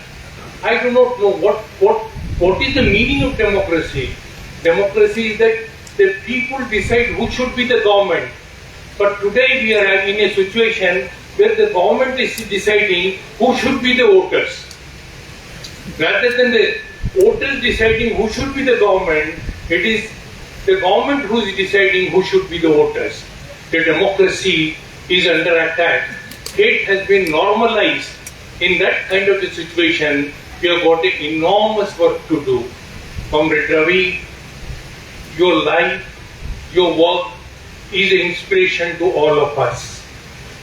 I do not know what is the meaning of democracy. Democracy is that the people decide who should be the government. But today we are in a situation where the government is deciding who should be the voters. Rather than the voters deciding who should be the government, it is the government who is deciding who should be the voters. The democracy is under attack. It has been normalized. In that kind of a situation, we have got enormous work to do. Comrade Ravi, your life, your work is an inspiration to all of us.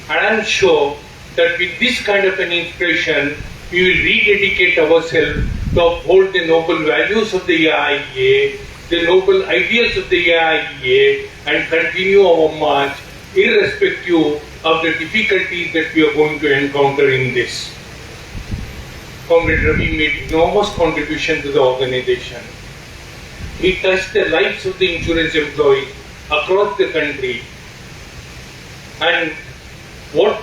And I am sure that with this kind of an inspiration, we will rededicate ourselves to uphold the noble values of the AIIEA, the noble ideals of the AIIEA, and continue our march irrespective of the difficulties that we are going to encounter in this. Comrade Ravi made enormous contribution to the organization. He touched the lives of the insurance employees across the country. And what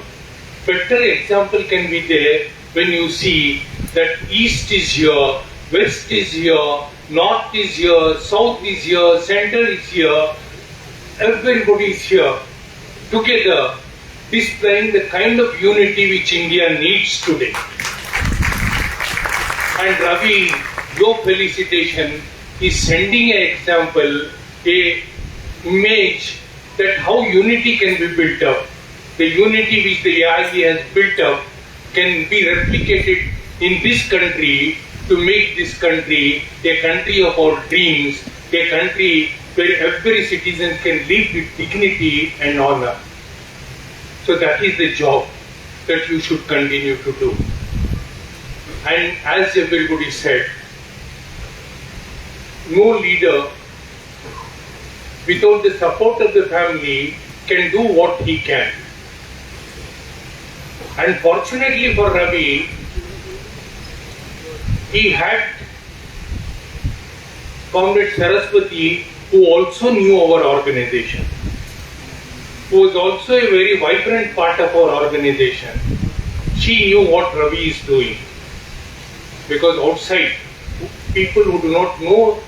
better example can be there when you see that East is here, West is here, North is here, South is here, Center is here, everybody is here together, displaying the kind of unity which India needs today. And Ravi, your felicitation is sending an example, a image that how unity can be built up. The unity which the AIIEA has built up can be replicated in this country to make this country a country of our dreams, a country where every citizen can live with dignity and honor. So that is the job that you should continue to do. And as everybody said, no leader without the support of the family can do what he can. And fortunately for Ravi, he had Comrade Saraswati, who also knew our organization. who was also a very vibrant part of our organization, she knew what Ravi is doing. Because outside, people who do not know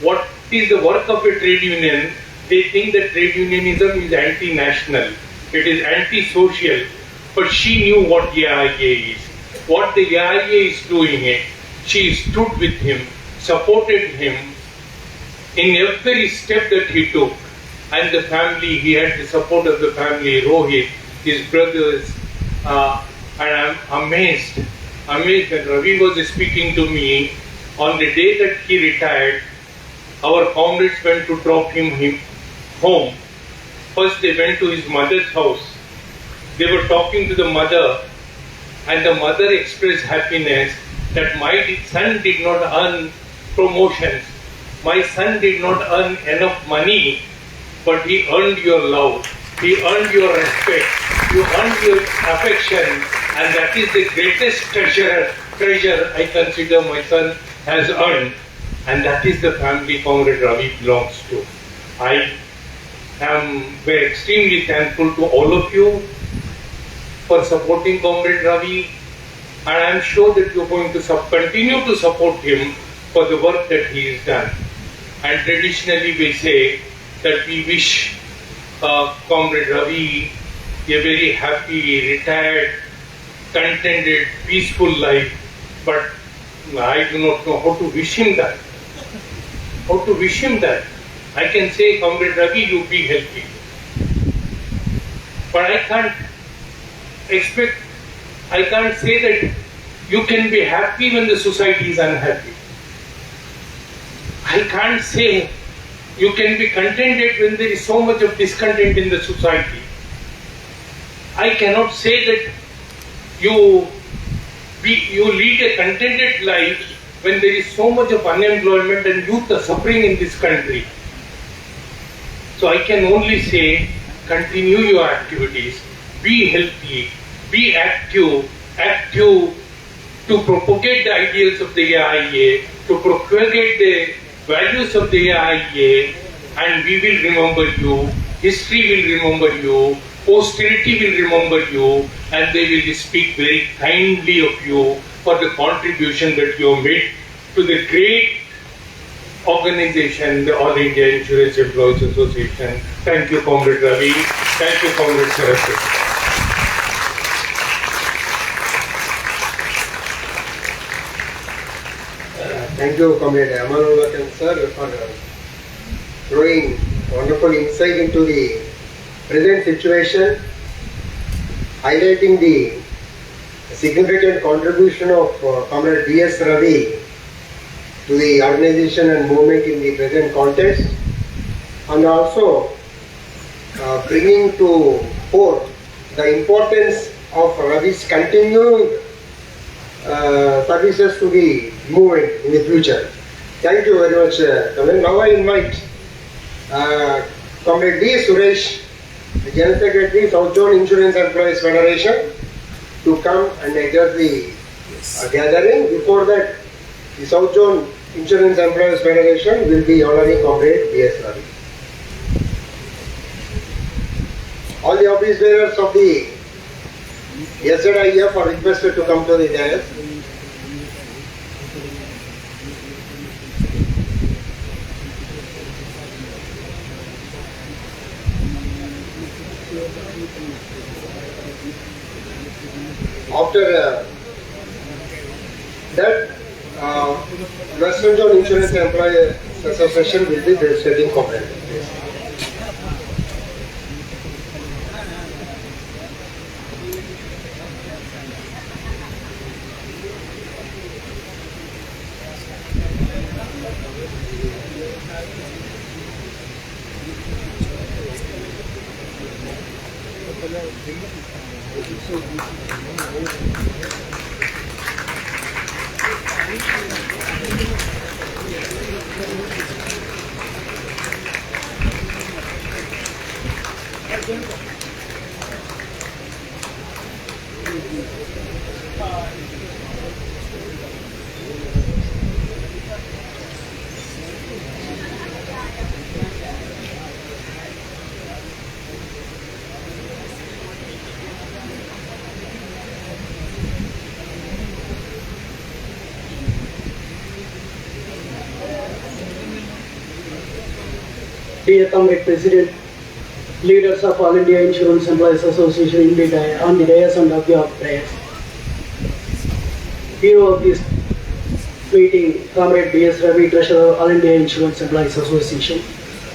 what is the work of a trade union, they think that trade unionism is anti-national, it is anti-social, but she knew what AIIEA is. What the AIIEA is doing, she stood with him, supported him in every step that he took. And the family, he had the support of the family, Rohit, his brothers, and I'm amazed when Ravi was speaking to me on the day that he retired. Our comrades went to drop him home. First they went to his mother's house. They were talking to the mother, and the mother expressed happiness that my son did not earn promotions. My son did not earn enough money, but he earned your love. He earned your respect. You earned your affection, and that is the greatest treasure I consider my son has earned. And that is the family Comrade Ravi belongs to. I am very extremely thankful to all of you for supporting Comrade Ravi, and I am sure that you are going to continue to support him for the work that he has done. And traditionally we say that we wish Comrade Ravi a very happy, retired, contented, peaceful life, but I do not know how to wish him that. How to wish him that? I can say, Comrade Ravi, you be healthy. But I can't say that you can be happy when the society is unhappy. I can't say you can be contented when there is so much of discontent in the society. I cannot say that you lead a contented life when there is so much of unemployment and youth are suffering in this country. So I can only say, continue your activities, be healthy, be active to propagate the ideals of the AIIEA, to propagate the values of the AIIEA, and we will remember you, history will remember you, posterity will remember you, and they will speak very kindly of you for the contribution that you have made to the great organization, the All India Insurance Employees Association. Thank you, Comrade Ravi. Thank you, Comrade Saraswati. Thank you, Comrade Amanulatan sir, for throwing wonderful insight into the present situation, highlighting the significant contribution of Comrade B.S.Ravi to the organization and movement in the present context, and also bringing to fore the importance of Ravi's continued services to the movement in the future. Thank you very much, Comrade. Now I invite Comrade D. Suresh, the General Secretary, South Zone Insurance Employees Federation, to come and address the gathering. Before that, the South Zone Insurance Employees Federation will be honoring Comrade B.S.Ravi. All the office bearers of the AIIEA are requested to come to the dais. After that, Western Zone Insurance Employees Association will be presenting Comrade. dear Comrade President, leaders of All India Insurance Employees Association on the dais and of the prayers. Hero of this meeting, Comrade B.S.Ravi, Treasurer, All India Insurance Employees Association,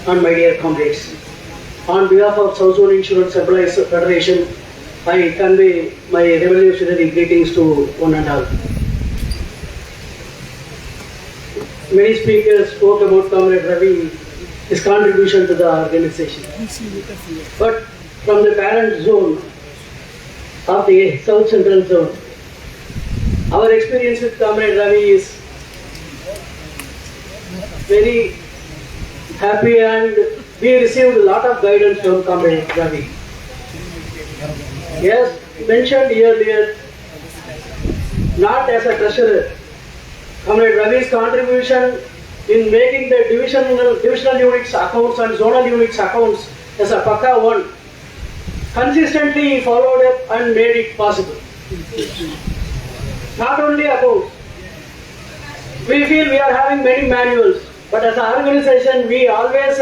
and my dear comrades. On behalf of South Zone Insurance Employees Federation, I convey my revolutionary greetings to one and all. Many speakers spoke about Comrade Ravi, his contribution to the organization. But from the parent zone of the South Central Zone, our experience with Comrade Ravi is very happy, and we received a lot of guidance from Comrade Ravi. Yes, mentioned earlier, not as a treasurer, Comrade Ravi's contribution in making the divisional units accounts and zonal units accounts as a Pakka one, consistently he followed up and made it possible. Not only accounts, we feel we are having many manuals, but as an organization we always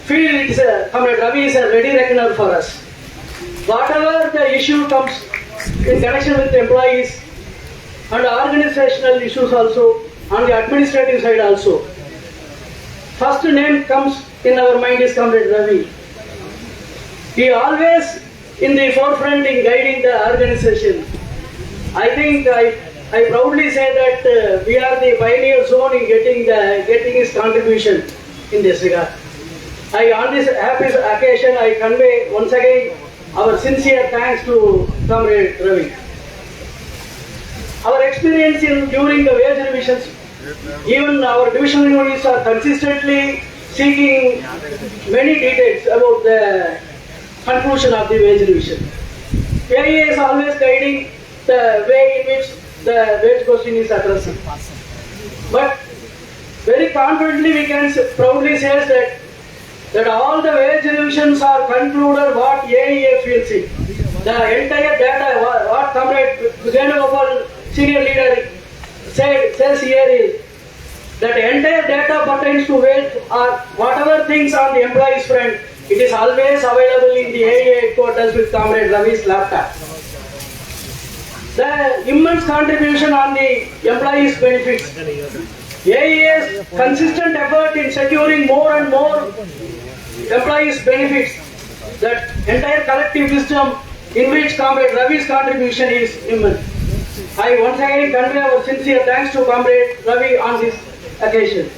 feel Comrade Ravi is a ready reckoner for us. Whatever the issue comes in connection with the employees and organizational issues also, on the administrative side also, first name comes in our mind is Comrade Ravi. He always in the forefront in guiding the organization. I think I proudly say that we are the pioneer zone in getting his contribution in this regard. On this happy occasion, I convey once again our sincere thanks to Comrade Ravi. Our experience during the wage revisions, even our divisional units are consistently seeking many details about the conclusion of the wage revision. AIIEA is always guiding the way in which the wage question is addressed. But very confidently we can proudly say that all the wage revisions are concluded what AIIEA feels it. The entire data, what Comrade Venugopal, senior leader, says here is that entire data pertains to wage or whatever things on the employees front, it is always available in the AIIEA headquarters with Comrade Ravi's laptop. The immense contribution on the employees' benefits. AIIEA's consistent effort in securing more and more employees' benefits, that entire collective wisdom in which Comrade Ravi's contribution is immense. I once again convey our sincere thanks to Comrade Ravi on this occasion.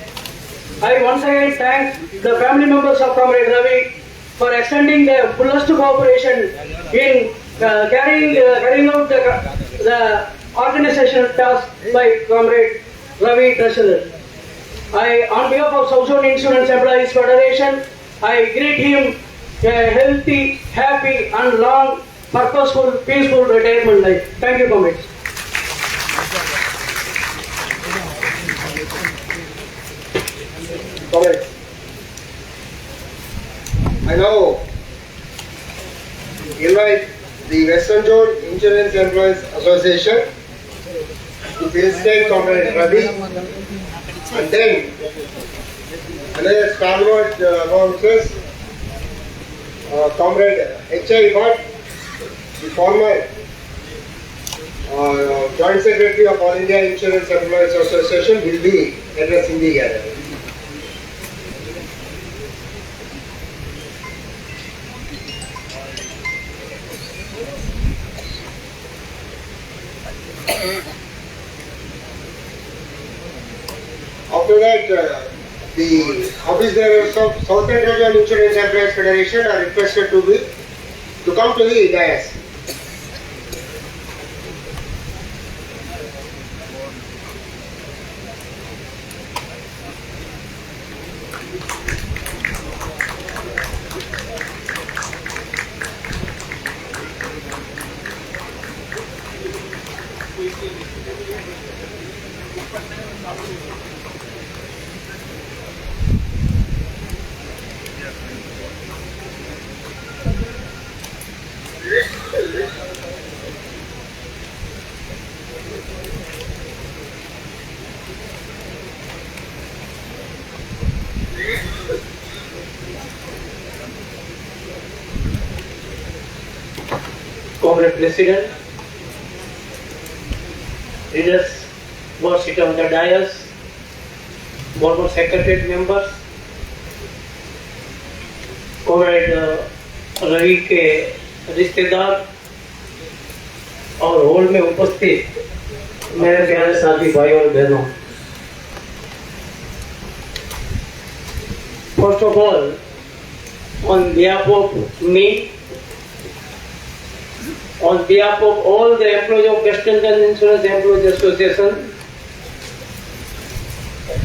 I once again thank the family members of Comrade Ravi for extending their fullest cooperation in carrying out the organizational task by Comrade Ravi Treasurer. On behalf of South Zone Insurance Employees Federation, I greet him a healthy, happy and long, purposeful, peaceful retirement life. Thank you, comrades. Comrades, I now invite the Western Zone Insurance Employees Association to felicitate Comrade Ravi, and then another stalwart amongst us, Comrade H.I. Bhatt, the former Joint Secretary of All India Insurance Employees Association, will be addressing the gathering. After that, the office bearers of South Central Insurance Employees Federation are requested to come to the dais. Comrade President, leaders who are seated on the dais, former Secretariat members, Comrade Ravi के रिश्तेदार और hall में उपस्थित मेरे प्यारे साथी भाई और बहनों, first of all, on behalf of me, on behalf of all the employees of West Bengal Insurance Employees Association,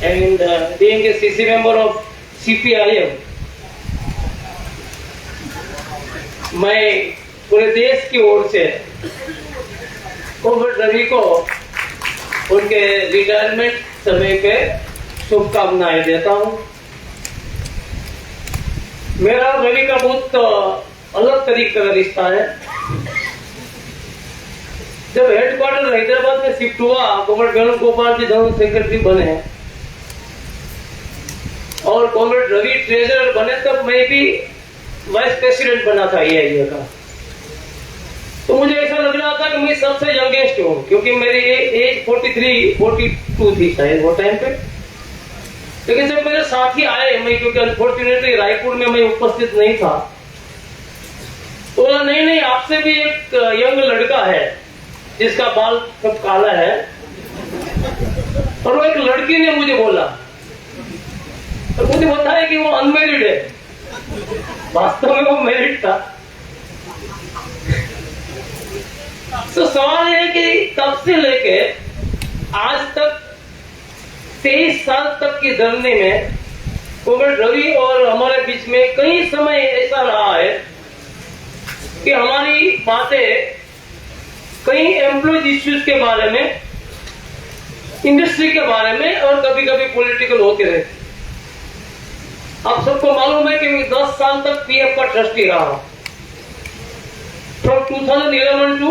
and being a CC member of CPIM, मैं पूरे देश की ओर से कॉमरेड रवि को उनके रिटायरमेंट समय पे शुभकामनाएं देता हूं। मेरा और रवि का बहुत अलग तरीके का रिश्ता है। जब हेडक्वार्टर हैदराबाद में शिफ्ट हुआ, कॉमरेड वेणुगोपाल जी जनरल सेक्रेटरी बने और कॉमरेड रवि ट्रेजरर बने, तब मैं भी वाइस प्रेसिडेंट बना था AIIEA का। तो मुझे ऐसा लग रहा था कि मैं सबसे यंगेस्ट हूँ, क्योंकि मेरी एज 42 थी शायद वो टाइम पे। लेकिन जब मेरे साथी आए, मैं क्योंकि अनफॉर्चुनेटली रायपुर में मैं उपस्थित नहीं था, तो बोला नहीं आपसे भी एक यंग लड़का है जिसका बाल सब काला है। और वो एक लड़की ने मुझे बोला और मुझे बताया कि वो अनमेरिड है। वास्तव में वो मैरिड था। तो सवाल है कि तब से लेके आज तक 23 साल तक की जर्नी में कॉमरेड रवि और हमारे बीच में कई समय ऐसा रहा है कि हमारी बातें कई एम्प्लॉयज इश्यूज के बारे में, इंडस्ट्री के बारे में और कभी कभी पॉलिटिकल होते रहते। आप सबको मालूम है कि मैं 10 साल तक PF का ट्रस्टी रहा हूं, फ्रॉम 2011 टू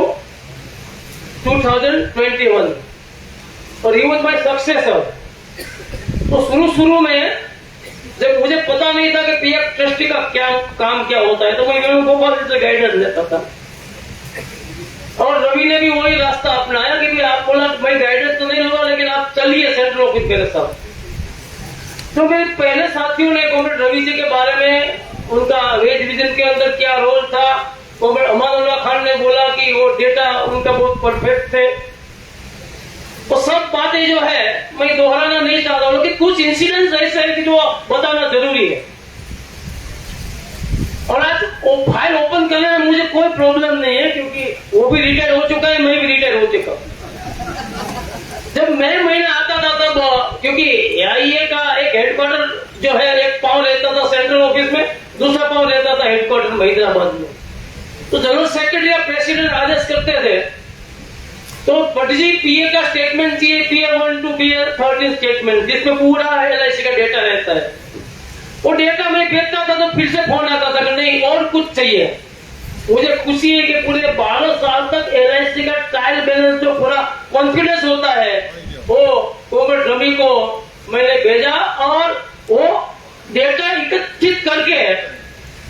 2021, और ही वॉज माई सक्सेसर। तो शुरू में जब मुझे पता नहीं था कि PF ट्रस्टी का क्या काम क्या होता है, तो मैं वेणुगोपाल जी से गाइडेंस लेता था और रवि ने भी वही रास्ता अपनाया कि भी आप बोला मैं गाइडेंस तो नहीं लूंगा, लेकिन आप चलिए सेंट्रल ऑफिस मेरे साथ। तो मेरे पहले साथियों ने कॉमरेड रवि जी के बारे में, उनका वेज विजन के अंदर क्या रोल था, कॉमरेड अमानुल्लाह खान ने बोला कि वो डेटा उनका बहुत परफेक्ट थे। वो सब बातें जो है मैं दोहराना नहीं चाहता हूं, लेकिन कुछ इंसिडेंट्स ऐसे हैं कि जो बताना जरूरी है। और आज वो फाइल ओपन करने में मुझे कोई प्रॉब्लम नहीं है, क्योंकि वो भी रिटायर हो चुका है, मैं भी रिटायर हो चुका हूं। जब मैं आता था तब, क्योंकि AIIEA का एक हेडक्वार्टर जो है एक पाँव लेता था सेंट्रल ऑफिस में, दूसरा पाँव लेता था हेडक्वार्टर में हैदराबाद में। तो जनरल सेक्रेटरी या प्रेसिडेंट आदेश करते थे तो पटजी PA का स्टेटमेंट चाहिए, Tier 1 to Tier 13 स्टेटमेंट, जिसमें पूरा LIC का डेटा रहता है। वो डेटा मैं देखता था तो फिर से फोन आता था कि नहीं और कुछ चाहिए। मुझे खुशी है कि पूरे 12 साल तक LIC का ट्रायल बैलेंस जो पूरा कॉन्फिडेंस होता है वो कॉमरेड रवि को मैंने भेजा, और वो डेटा एकत्रित करके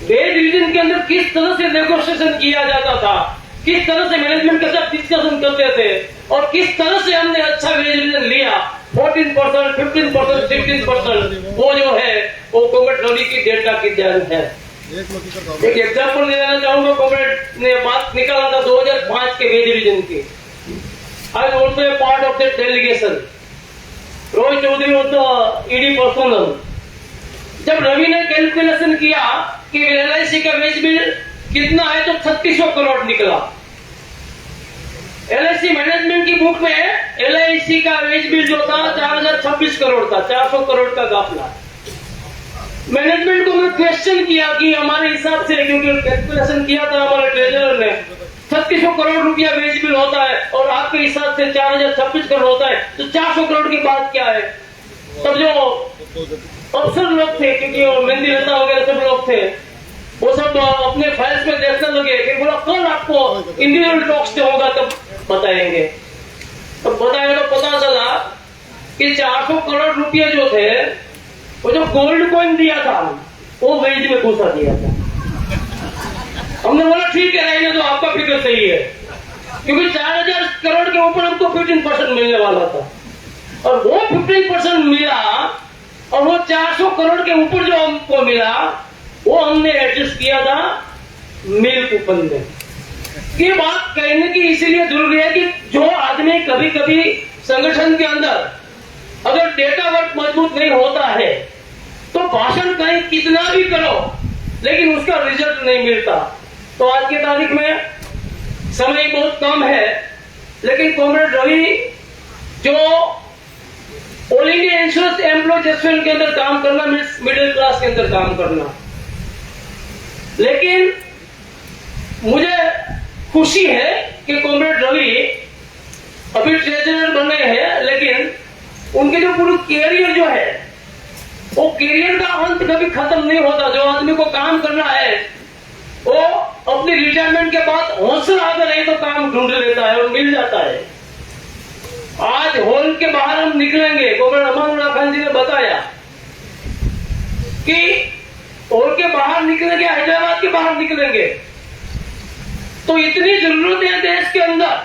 वेज रीजन के अंदर किस तरह से नेगोशिएशन किया जाता था, किस तरह से मैनेजमेंट के साथ डिस्कशन करते थे और किस तरह से हमने अच्छा वेज रीजन लिया, 14%, 15%, 16%, वो जो है वो कॉमरेड रवि की डेटा की ध्यान है। एक एग्जाम्पल देना चाहूंगा, कॉमरेड ने बात निकाला था 2005 के वेज रीजन की। I am also a part of that delegation. Rohit Chaudhary was the ED personal. जब रवि ने कैलकुलेशन किया कि LIC का वेज बिल कितना है तो 3600 करोड़ निकला। LIC मैनेजमेंट की बुक में LIC का वेज बिल जो था 4026 करोड़ था, 400 करोड़ का घपला। मैनेजमेंट को मैं क्वेश्चन किया कि हमारे हिसाब से, क्योंकि कैलकुलेशन किया था हमारे ट्रेजरर ने, 3600 करोड़ रुपया वेज बिल होता है और आपके हिसाब से 4026 करोड़ होता है, तो 400 करोड़ की बात क्या है। तब जो अफसर लोग थे, क्योंकि मेहंदी लता वगैरह सब लोग थे, वो सब अपने फाइल्स में देखने लगे। फिर बोला कल आपको इंडिविजुअल टॉक्स जो होगा तब बताएंगे। तब बताया तो पता चला कि 400 करोड़ रुपये जो थे वो जो गोल्ड कॉइन दिया था वो वेज में घुसा दिया था। हमने बोला ठीक है, रहने दो, आपका फिक्र सही है, क्योंकि 4000 करोड़ के ऊपर हमको 15% मिलने वाला था, और वो 15% मिला, और वो 400 करोड़ के ऊपर जो हमको मिला वो हमने एडजस्ट किया था मिल कूपन में। ये बात कहने की इसलिए जरूरी है कि जो आदमी कभी कभी संगठन के अंदर अगर डेटा वर्क मजबूत नहीं होता है तो भाषण कहीं कितना भी करो लेकिन उसका रिजल्ट नहीं मिलता। तो आज की तारीख में समय बहुत कम है, लेकिन कॉमरेड रवि जो all India insurance employees association के अंदर काम करना, मिडिल क्लास के अंदर काम करना, लेकिन मुझे खुशी है कि कॉमरेड रवि अभी ट्रेजरर बने हैं, लेकिन उनके जो पूरा कैरियर जो है वो कैरियर का अंत कभी खत्म नहीं होता। जो आदमी को काम करना है वो अपनी रिटायरमेंट के बाद हौसला अगर नहीं तो काम ढूंढ लेता है और मिल जाता है। आज हॉल के बाहर हम निकलेंगे, कॉमरेड अमानुल्लाह खान जी ने बताया कि हॉल के बाहर निकलेंगे, हैदराबाद के बाहर निकलेंगे तो इतनी जरूरत है देश के अंदर,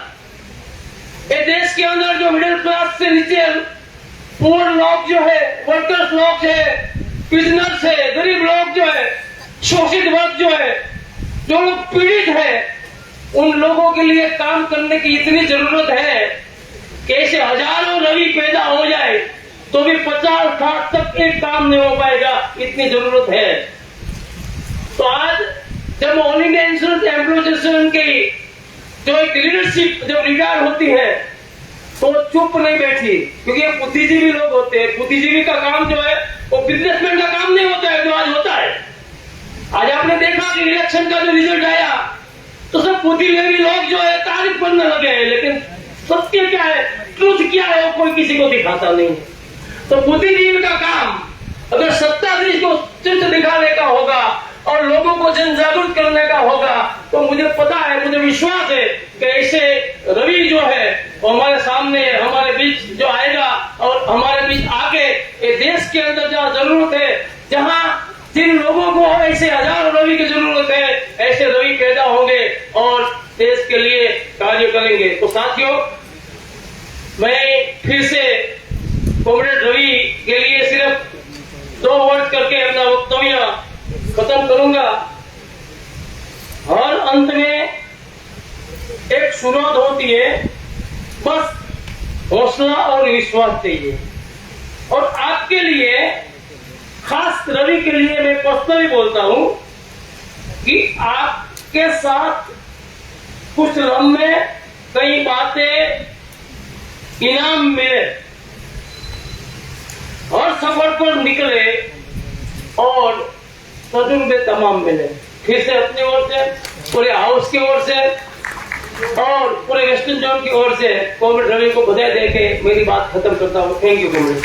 ये देश के अंदर जो मिडिल क्लास से नीचे पुअर लोग जो है, वर्कर्स लोग है, बिजनेस है, गरीब लोग जो है, शोषित वर्ग जो है, जो लोग पीड़ित है, उन लोगों के लिए काम करने की इतनी जरूरत है कि ऐसे हजारों रवि पैदा हो जाए तो भी 50 साल तक एक काम नहीं हो पाएगा, इतनी जरूरत है। तो आज जब all India insurance employees association की जो एक लीडरशिप जब रिटायर होती है तो चुप नहीं बैठी, क्योंकि ये बुद्धिजीवी लोग होते हैं। बुद्धिजीवी का काम जो है वो बिजनेसमैन का काम नहीं होता है जो आज होता है। आज आपने देखा कि इलेक्शन का जो रिजल्ट आया तो सब बुद्धिजीवी लोग जो है तारीफ करने लगे हैं, लेकिन सत्य क्या है, ट्रूथ क्या है, वो कोई किसी को दिखाता नहीं। तो बुद्धिजीवी का काम अगर सत्ताधीश को चित्र दिखाने का होगा और लोगों को जन जागरूक करने का होगा तो मुझे पता है, मुझे विश्वास है कि ऐसे रवि जो है वो हमारे सामने, हमारे बीच जो आएगा और हमारे बीच आके ये देश के अंदर जहाँ जरूरत है, जहाँ जिन लोगों को ऐसे हजारों रवि की जरूरत है, ऐसे रवि पैदा होंगे और देश के लिए कार्य करेंगे। तो साथियों, मैं फिर से कॉमरेड रवि के लिए सिर्फ 2 वर्ड करके अपना वक्तव्य खत्म करूंगा। हर अंत में एक शुरुआत होती है, बस हौसला और विश्वास चाहिए। और आपके लिए, खास रवि के लिए मैं पर्सनली बोलता हूं कि आपके साथ कुछ लम्हे, कई बातें, इनाम मिले और सफर पर निकले और तजुर्बे तमाम मिले। फिर से अपनी ओर से, पूरे हाउस की ओर से और पूरे वेस्टर्न जोन की ओर से कॉमरेड रवि को बधाई देके मेरी बात खत्म करता हूँ। Thank you comrade.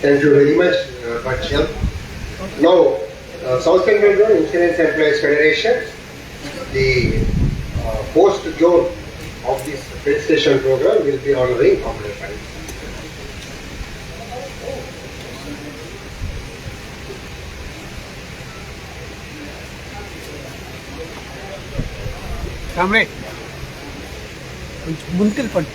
Thank you very much, Bachchan. Now, South Central Zone Insurance Employees Federation, the post zone of this Felicitation program will be honoring Comrade Ravi. Comrade కొంచెం ముందుకెళ్ళిపోండి.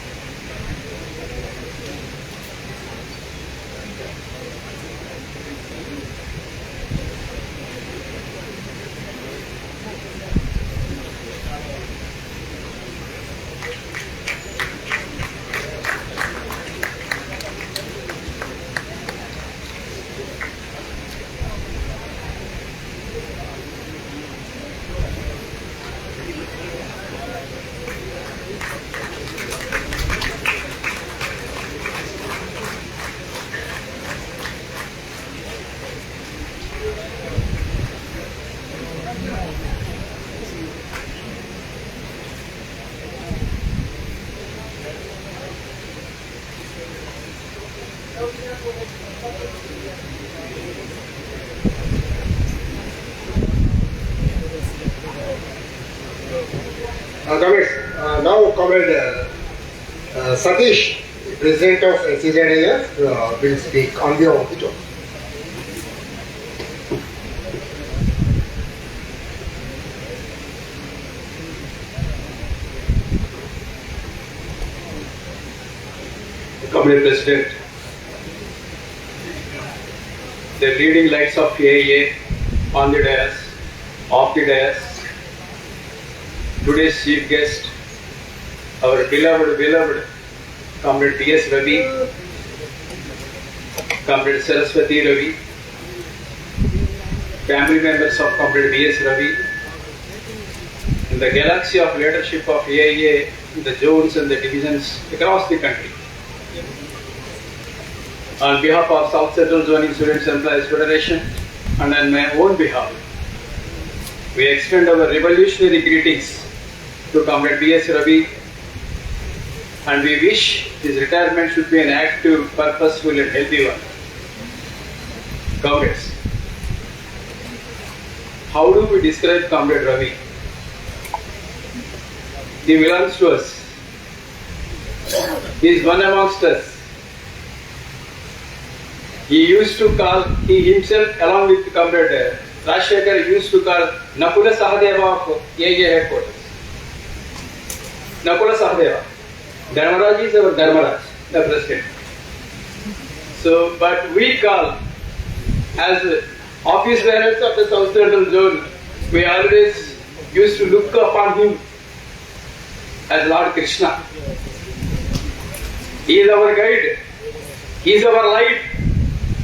Now, Comrade Satish, President of SVK, will speak on behalf of the job. Comrade President, the leading lights of AIIEA on the dais, off the dais, today's chief guest, our beloved Comrade B.S.Ravi, Comrade Saraswati Ravi, family members of Comrade B.S.Ravi, in the galaxy of leadership of AIIEA, the zones and the divisions across the country. On behalf of South Central Zoning Students Employees Federation and on my own behalf, we extend our revolutionary greetings to Comrade B.S.Ravi, and we wish his retirement should be an active, purposeful and healthy one. Comrades, how do we describe Comrade Ravi? He belongs to us. He is one amongst us. He himself, along with Comrade Rajshekar, used to call Nakula Sahadeva of AIIEA headquarters. Nakula Sahadeva. Dharmaraj is our Dharmaraj, the president. So, but we call, as office bearers of the South Central Zone, we always used to look upon him as Lord Krishna. He is our guide. He is our light.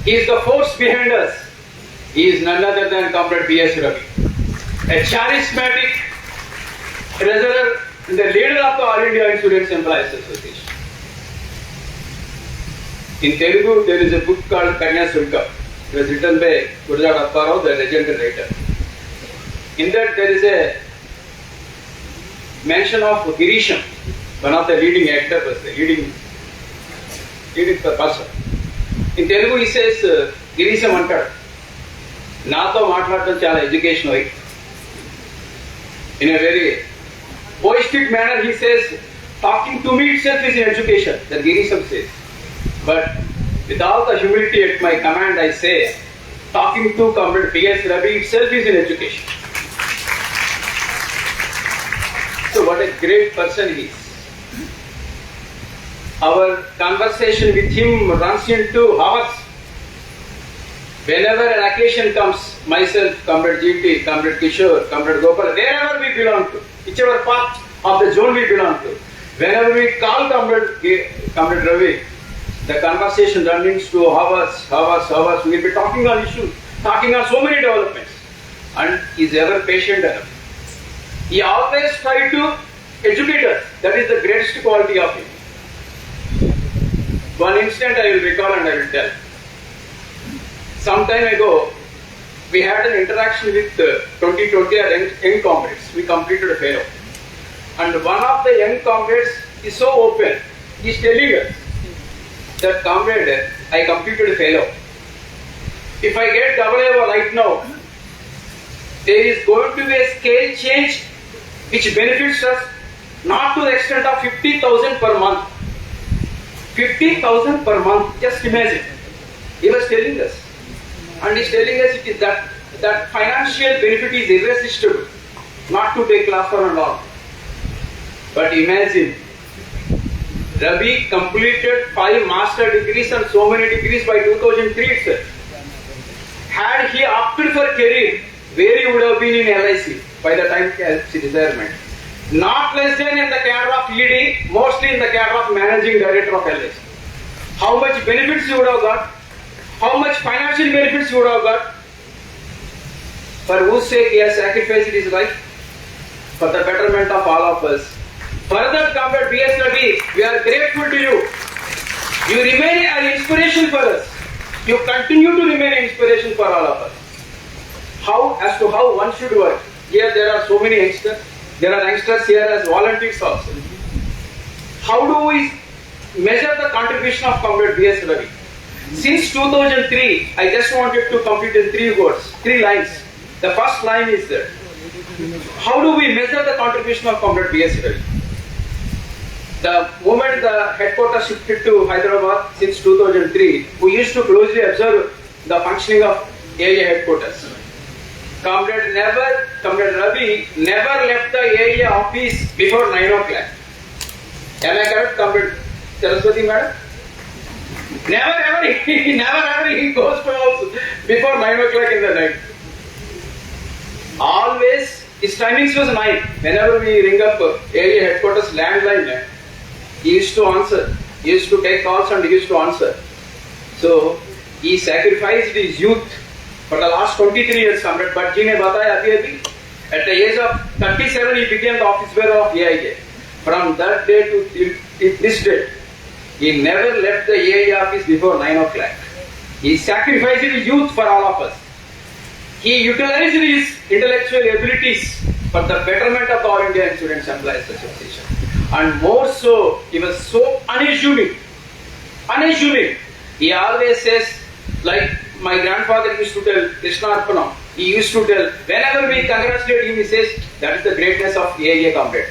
He is the force behind us. He is none other than Comrade B.S.Ravi, a charismatic treasurer and the leader of the All India Students Employees Association. In Telugu, there is a book called Kanya Sulka. It was written by Gurjat Apparao, the legendary writer. In that, there is a mention of Girisham, one of the leading actors, the leading person. In Telugu, he says, Girisham antadu, nato maatladam chala education hoy. In a very poetic manner, he says, talking to me itself is an education, that Girisham says. But with all the humility at my command, I say, talking to Comrade B.S.Ravi itself is an education. So what a great person he is. Our conversation with him runs into hours. Whenever an occasion comes, myself, Comrade GT, Comrade Kishore, Comrade Gopal, wherever we belong to, whichever part of the zone we belong to, whenever we call Comrade Ravi, the conversation runs into hours. We will be talking on issues, talking on so many developments, and he is ever patient enough. He always tried to educate us. That is the greatest quality of him. One incident I will recall and I will tell. Some time ago, we had an interaction with 2020 young comrades. We completed a fellow. And one of the young comrades is so open. He is telling us that, comrade, I completed a fellow. If I get AA right now, there is going to be a scale change which benefits us not to the extent of 50,000 per month. 50,000 per month, just imagine. He was telling us. And he is telling us it is that financial benefit is irresistible, not to take class 1 and all. But imagine, Ravi completed 5 master degrees and so many degrees by 2003 itself. Had he opted for career, where he would have been in LIC by the time of his retirement. Not less than in the cadre of ED, mostly in the cadre of managing director of LIC. How much benefits you would have got? How much financial benefits you would have got? For whose sake he has sacrificed his life? For the betterment of all of us. Further, Comrade B.S.Ravi, we are grateful to you. You remain an inspiration for us. You continue to remain an inspiration for all of us. As to how one should work. Here there are so many youngsters. There are youngsters here as volunteers also. How do we measure the contribution of Comrade B.S.Ravi? Since 2003, I just wanted to complete in 3 words, 3 lines. The first line is that, how do we measure the contribution of Comrade B.S.Ravi? The moment the headquarters shifted to Hyderabad since 2003, we used to closely observe the functioning of AIIEA headquarters. Comrade Ravi never left the AIIEA office before 9 o'clock. Am I correct, Comrade Saraswati madam? Never ever he goes to house before 9 o'clock in the night. Always his timings was 9. Whenever we ring up area headquarters landline, he used to answer. He used to take calls and he used to answer. So he sacrificed his youth for the last 23 years. Comrade Bhatji ne bataya abhi. At the age of 37, he became the office bearer of AIIEA. From that day to this day, he never left the AIIEA office before 9 o'clock. He sacrificed his youth for all of us. He utilized his intellectual abilities for the betterment of the All India Insurance Employees Association. And more so, he was so unassuming. He always says, like my grandfather used to tell, Krishna Arpanam, he used to tell, whenever we congratulate him, he says, that is the greatness of AIIEA, comrade.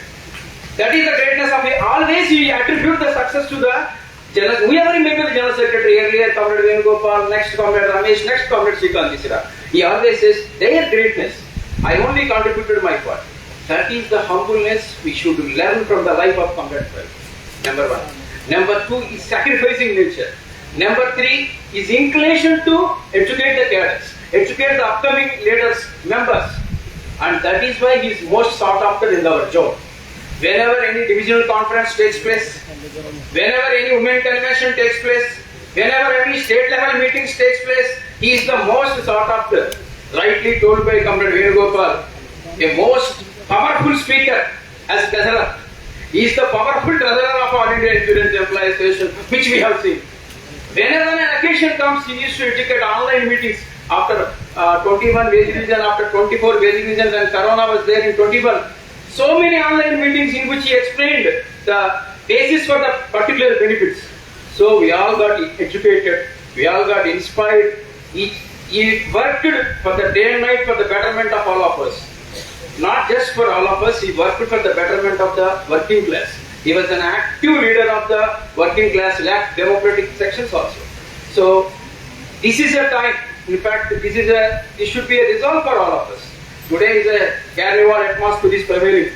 That is the greatness of AIIEA. Always he attribute the success to the general, whoever he may be the general secretary, earlier comrade Venugopal, next comrade Ramesh, next comrade Srikanth Misra. He always says, their greatness, I only contributed my part. That is the humbleness we should learn from the life of comrade Ravi. Number 1. Number 2 is sacrificing nature. Number 3 is inclination to educate the cadres, educate the upcoming leaders, members. And that is why he is most sought after in our job. Whenever any divisional conference takes place, whenever any women convention takes place, whenever any state level meetings takes place, he is the most sought after. Rightly told by Comrade Venugopal, a most powerful speaker as treasurer. He is the powerful treasurer of All India Insurance Employees Association, which we have seen. Whenever an occasion comes, he used to educate online meetings after 21 wage revision, after 24 wage revisions, and Corona was there in 21. So many online meetings in which he explained the basis for the particular benefits. So we all got educated, we all got inspired. He worked for the day and night for the betterment of all of us. Not just for all of us, he worked for the betterment of the working class. He was an active leader of the working class, left democratic sections also. So this is a time, in fact, this should be a resolve for all of us. Today is a carnival atmosphere is prevailing.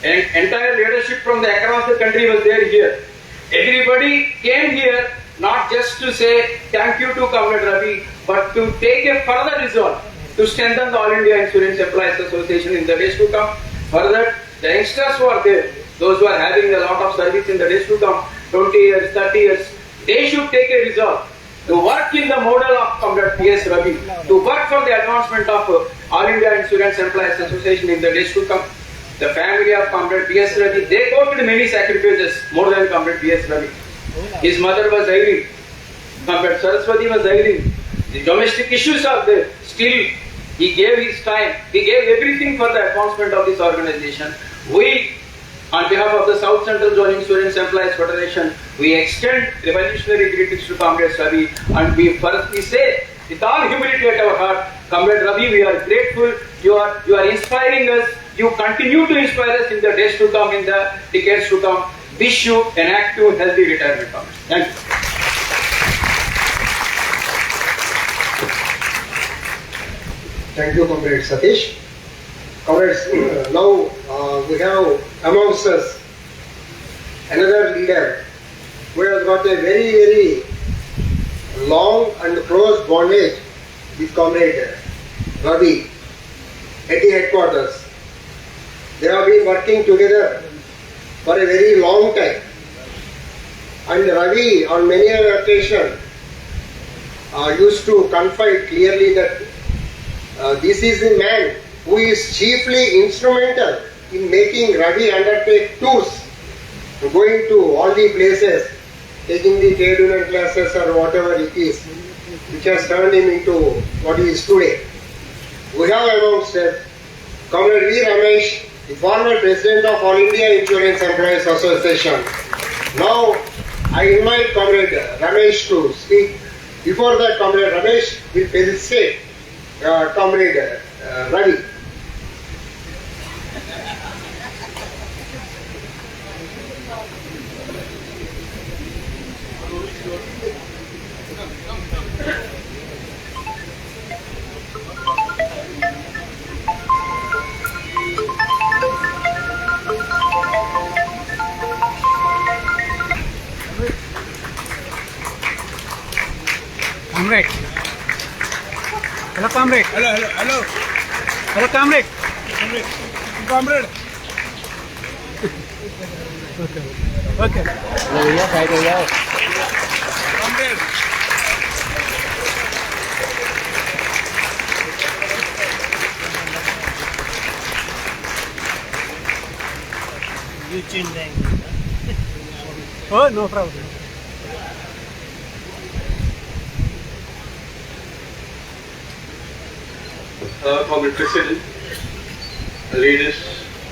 And entire leadership from across the country was there here. Everybody came here not just to say thank you to Comrade Ravi, but to take a further resolve to strengthen the All India Insurance Employees Association in the days to come. Further, the youngsters who are there, those who are having a lot of service in the days to come, 20 years, 30 years, they should take a resolve to work in the model of Comrade B.S.Ravi, to work for the advancement of All India Insurance Employees Association in the days to come. The family of Comrade B.S.Ravi, they quoted many sacrifices more than Comrade B.S.Ravi. His mother was ailing, Comrade Saraswati was ailing. The domestic issues are there. Still, he gave his time, he gave everything for the advancement of this organization. We, on behalf of the South Central Zone Insurance Employees Federation, we extend revolutionary greetings to Comrade Ravi, and we firstly say, with all humility at our heart, Comrade Ravi, we are grateful. You are inspiring us. You continue to inspire us in the days to come, in the decades to come. Wish you an active, healthy retirement, Comrade. Thank you. Thank you, Comrade Satish. Comrades, now we have amongst us another leader who has got a very, very long and close bondage with Comrade Ravi at the headquarters. They have been working together for a very long time. And Ravi, on many occasions, used to confide clearly that this is the man who is chiefly instrumental in making Ravi undertake tours, going to all the places, taking the trade union classes or whatever it is, which has turned him into what he is today. We have amongst us Comrade V. Ramesh, the former president of All India Insurance Employees Association. Now I invite Comrade Ramesh to speak. Before that, Comrade Ramesh will felicitate Comrade Ravi. Comrade. Hello, comrade. Hello, comrade. Comrade. Okay. Oh, no problem. Comrade President, leaders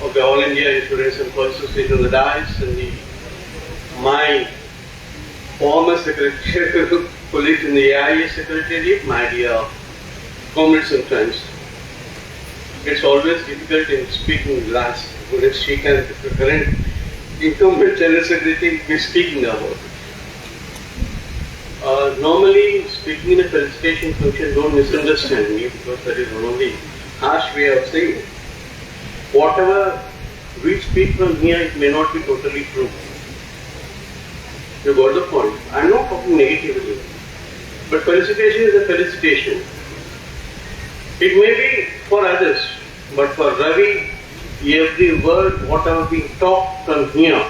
of the All India Insurance Employees Association on the dais, and my former secretary, colleagues in the AIIEA Secretariat, my dear comrades and friends. It's always difficult in speaking last. She can, the current incumbent General Secretary, be speaking about. Normally, speaking in a felicitation function, don't misunderstand me, because that is one of the harsh way of saying it. Whatever we speak from here, it may not be totally true. You got the point. I'm not talking negatively. But felicitation is a felicitation. It may be for others, but for Ravi, every word, whatever being talked from here,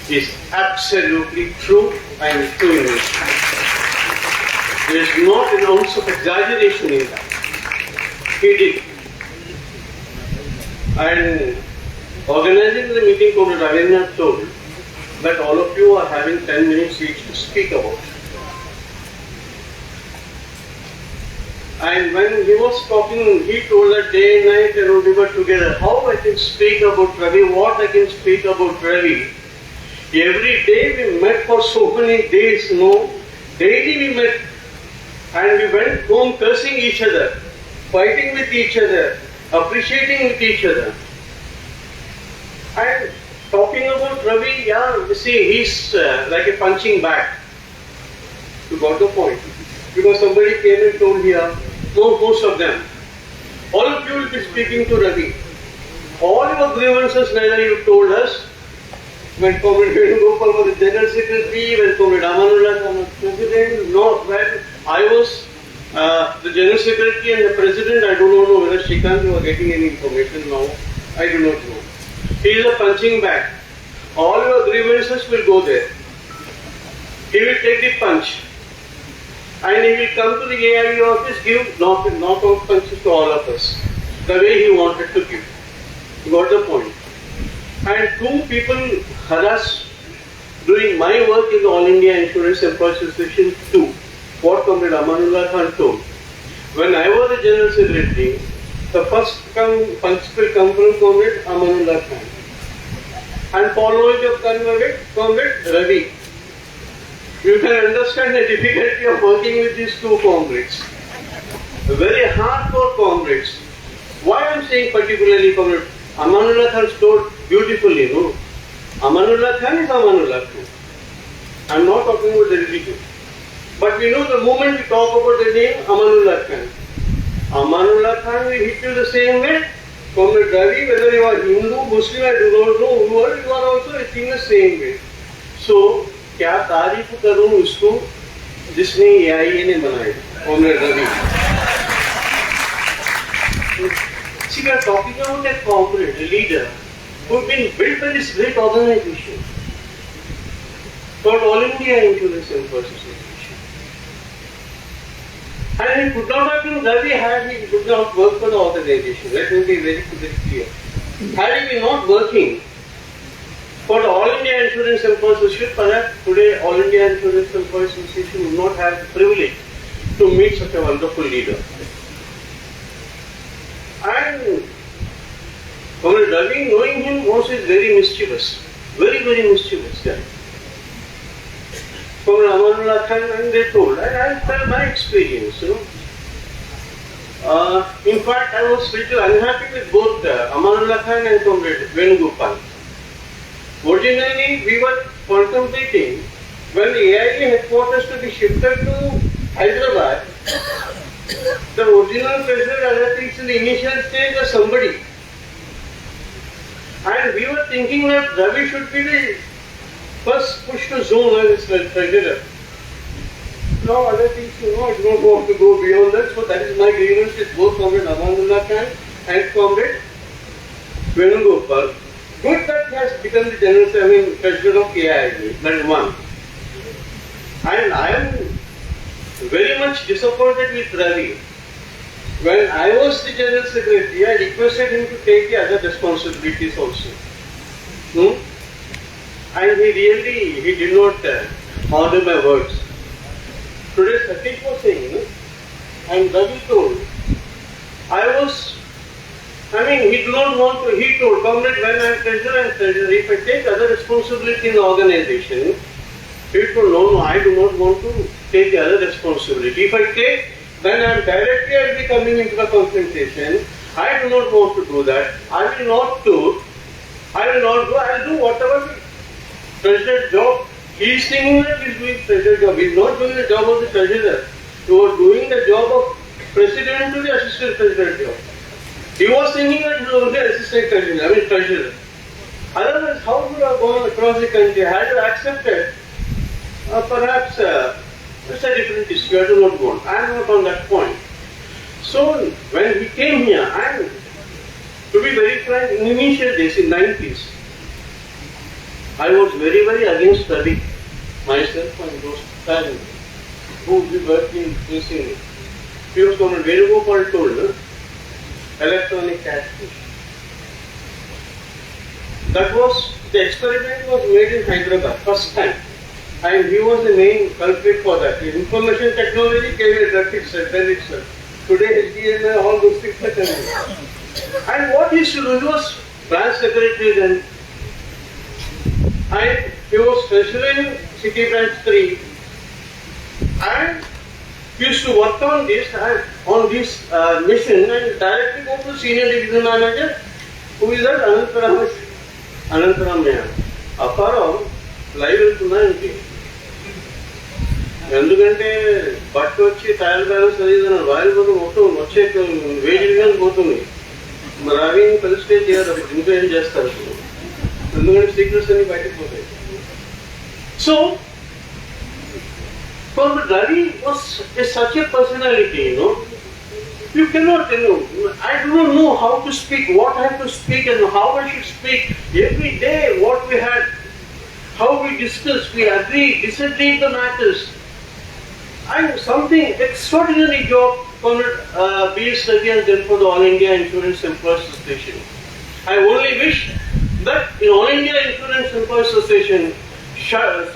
is absolutely true and true in it. There is not an ounce of exaggeration in that. He did. And organizing the meeting, Comrade Ravindra told that all of you are having 10 minutes each to speak about. And when he was talking, he told that day and night and we were together, how I can speak about Ravi, what I can speak about Ravi. Every day we met for so many days, daily we met, and we went home cursing each other, fighting with each other, appreciating with each other. And talking about Ravi, you see, he's like a punching bag. You got the point. Because somebody came and told here, most of them, all of you will be speaking to Ravi. All your grievances, neither you told us. When Comrade Venugopal was the General Secretary, when Comrade Amanullah was President, when I was the General Secretary and the President, I do not know whether Shrikant, you are getting any information now. I do not know. He is a punching bag. All your grievances will go there. He will take the punch. And he will come to the AIIEA office, give knockout punches to all of us, the way he wanted to give. You got the point. And two people harassed doing my work in the All India Insurance Employees Association too. What Comrade Amanullah Khan told. When I was the General Secretary, the first punch will come from Comrade Amanullah Khan. And following of Comrade Ravi. You can understand the difficulty of working with these two comrades. Very hardcore comrades. Why I am saying particularly Comrade Amanullah Khan told beautifully, no? Amanullah Khan is Amanullah Khan. I am not talking about the religion. But we know the moment we talk about the name Amanullah Khan. Amanullah Khan will hit you the same way. Comrade Ravi, whether you are Hindu, Muslim, I do not know, you are also hitting the same way. So, क्या तारीफ करूं उसको जिसने AIIEA ने बनाया, Comrade Ravi. See, we are talking about a comrade, a leader who has been built by this great organization called All India Insurance Employees Association. And he could not have been Ravi had he could not work for the organization. Let me be very clear. Had he been not working for the All India Insurance Employees Association, perhaps today All India Insurance Employees Association would not have the privilege to meet such a wonderful leader. And Comrade Ravi, knowing him, was very mischievous, very mischievous guy. Comrade Amanullah Khan, and they told, and I felt my experience, In fact, I was little unhappy with both Amanullah Khan and Comrade Venugopal. Originally, we were contemplating when the AIIEA headquarters to be shifted to Hyderabad. The original president, I think, in the initial stage was somebody. And we were thinking that Ravi should be the first push to zone as treasurer. now other things, I don't want to go beyond that. So that is my grievance with both Comrade Amanullah Khan and Comrade Venugopal. Good that he has become the Treasurer of AIIEA. That is one. And I am very much disappointed with Ravi. When I was the General Secretary, I requested him to take the other responsibilities also. And he did not honor my words. Today Satish was saying, and Ravi told, he did not want to, he told, Comrade, when I am treasurer, if I take other responsibility in the organization, he told, no, I do not want to take the other responsibility. If I take, then I am directly, I will be coming into the confrontation. I do not want to do that. I will not do, I will do whatever the treasurer job. He is thinking that he is doing treasurer job. He is not doing the job of the treasurer. He was doing the job of president to the assistant treasurer job. He was thinking that he was the assistant treasurer, Otherwise, how would have gone across the country? Had you accepted, perhaps it's a different issue. I do not want. I am not on that point. So, when he came here, and to be very frank, in initial days, in 90s, I was very, very against Ravi, myself and those parents who we were facing. He was called Venugopal told, electronic cash machine. That was, the experiment was made in Hyderabad, first time. And he was the main culprit for that. The information technology came in that itself, then itself. Today, HDMI, all those things are coming. And what he used to do, he was branch secretary then. And he was treasurer in City Branch 3. And he used to work on this mission and directly go to senior division manager, who is at Anantaram. Aparo, live వెళ్తున్నాయండి ఎందుకంటే బట్టు వచ్చి trial balance అది voile పోతుంది మొత్తం వచ్చే వేడి పోతుంది మరి అవి ఫెలిసిటేట్ చేయాలి అవి ఇంకా ఏం చేస్తారు ఎందుకంటే సీక్రెట్స్ అన్ని బయటకు పోతాయి so Ravi was such a personality, You cannot, I do not know how to speak, what I have to speak and how I should speak. Every day what we had, how we discussed, we agreed, disagreed the matters. And something extraordinary job Com.B.S.Ravi has done for the All India Insurance Employees Association. I only wish that in All India Insurance Employees Association,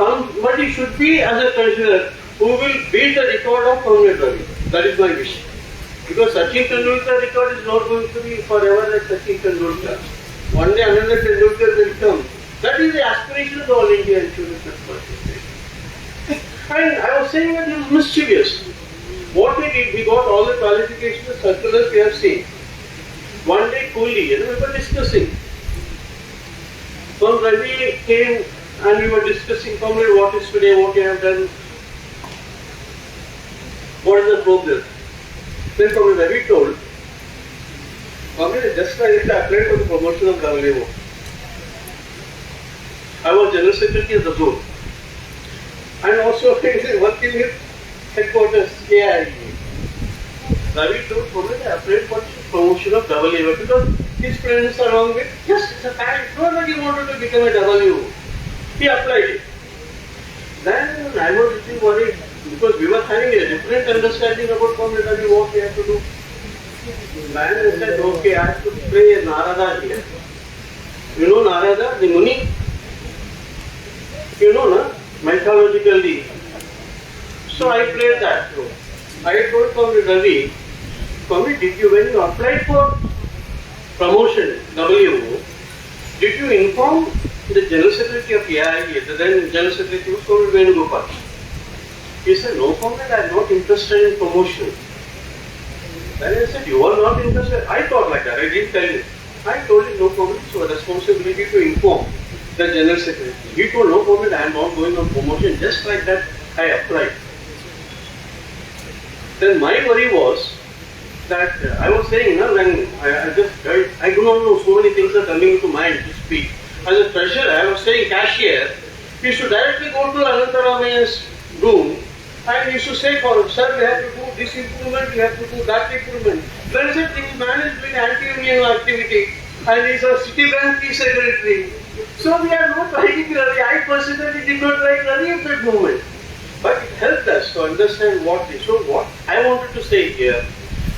somebody should be as a treasurer who will beat the record of Com.B.S.Ravi. That is my wish. Because Sachin Tendulkar record is not going to be forever like Sachin Tendulkar. One day another Tendulkar will come. That is the aspiration of the All India Insurance Employees Association. And I was saying that he was mischievous. What he did, he got all the qualifications, circulars we have seen. One day coolly, we were discussing. So Ravi came and we were discussing, Comrade, what is today, what you have done, what is the progress. Then Comrade Ravi told, Comrade, just like I applied for the promotion of WO. I was General Secretary of the zone. And also working with headquarters, AIIEA. Ravi told Comrade, I applied for the promotion of WO because his friends along with, yes, it's a fact, nobody wanted to become a WO. He applied it. Then I was little worried because we were having a different understanding about Comrade Ravi, what we have to do. Then I said, okay, I have to play Narada here. You know Narada, the Muni? You know, na? Mythologically. So I played that role. I told Comrade Ravi, Comrade, when you applied for promotion, WO, did you inform the General Secretary of AIIEA, the then General Secretary was Comrade Venugopal? He said, no, Comrade, I am not interested in promotion. Then I said, you are not interested? I thought like that, I didn't tell you. I told him, no, Comrade, so a responsibility to inform the General Secretary. He told, no, Comrade, I am not going on promotion. Just like that, I applied. Then my worry was that I was saying, when I do not know, so many things are coming into mind to speak. As a treasurer, I was saying cashier, he should directly go to Anantaramaya's room And he used to say for him, sir, we have to do this improvement, we have to do that improvement. When I said this man is doing anti-union activity and he's a Citibank key secretary. So we are not liking Ravi. I personally did not like Ravi at that moment. But it helped us to understand what is. So what I wanted to say here,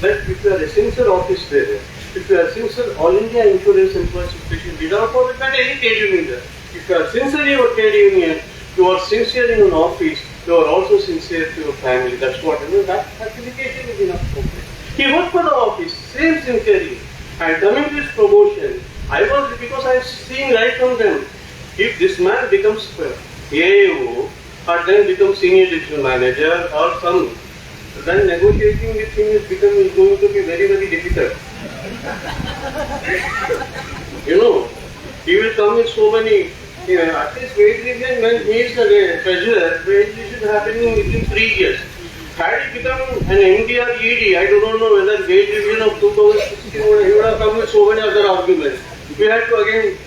that if you are a sincere office bearer, if you are a sincere All India Insurance Employees Association leader, or any trade union leader, if you are sincere in your trade union, you are sincere in an office, you are also sincere to your family. That's what, that certification is enough for me. He worked for the office, same sincerely. And coming to his promotion, because I was seeing right from them, if this man becomes AIO, or then becomes senior division manager or some, then negotiating with him is going to be very, very difficult. He will come with so many, at least wage revision when he is the treasurer, wage revision happening within 3 years. Had he become an MD or ED, I do not know whether wage revision of 2016 he would have come with so many other arguments. We had to again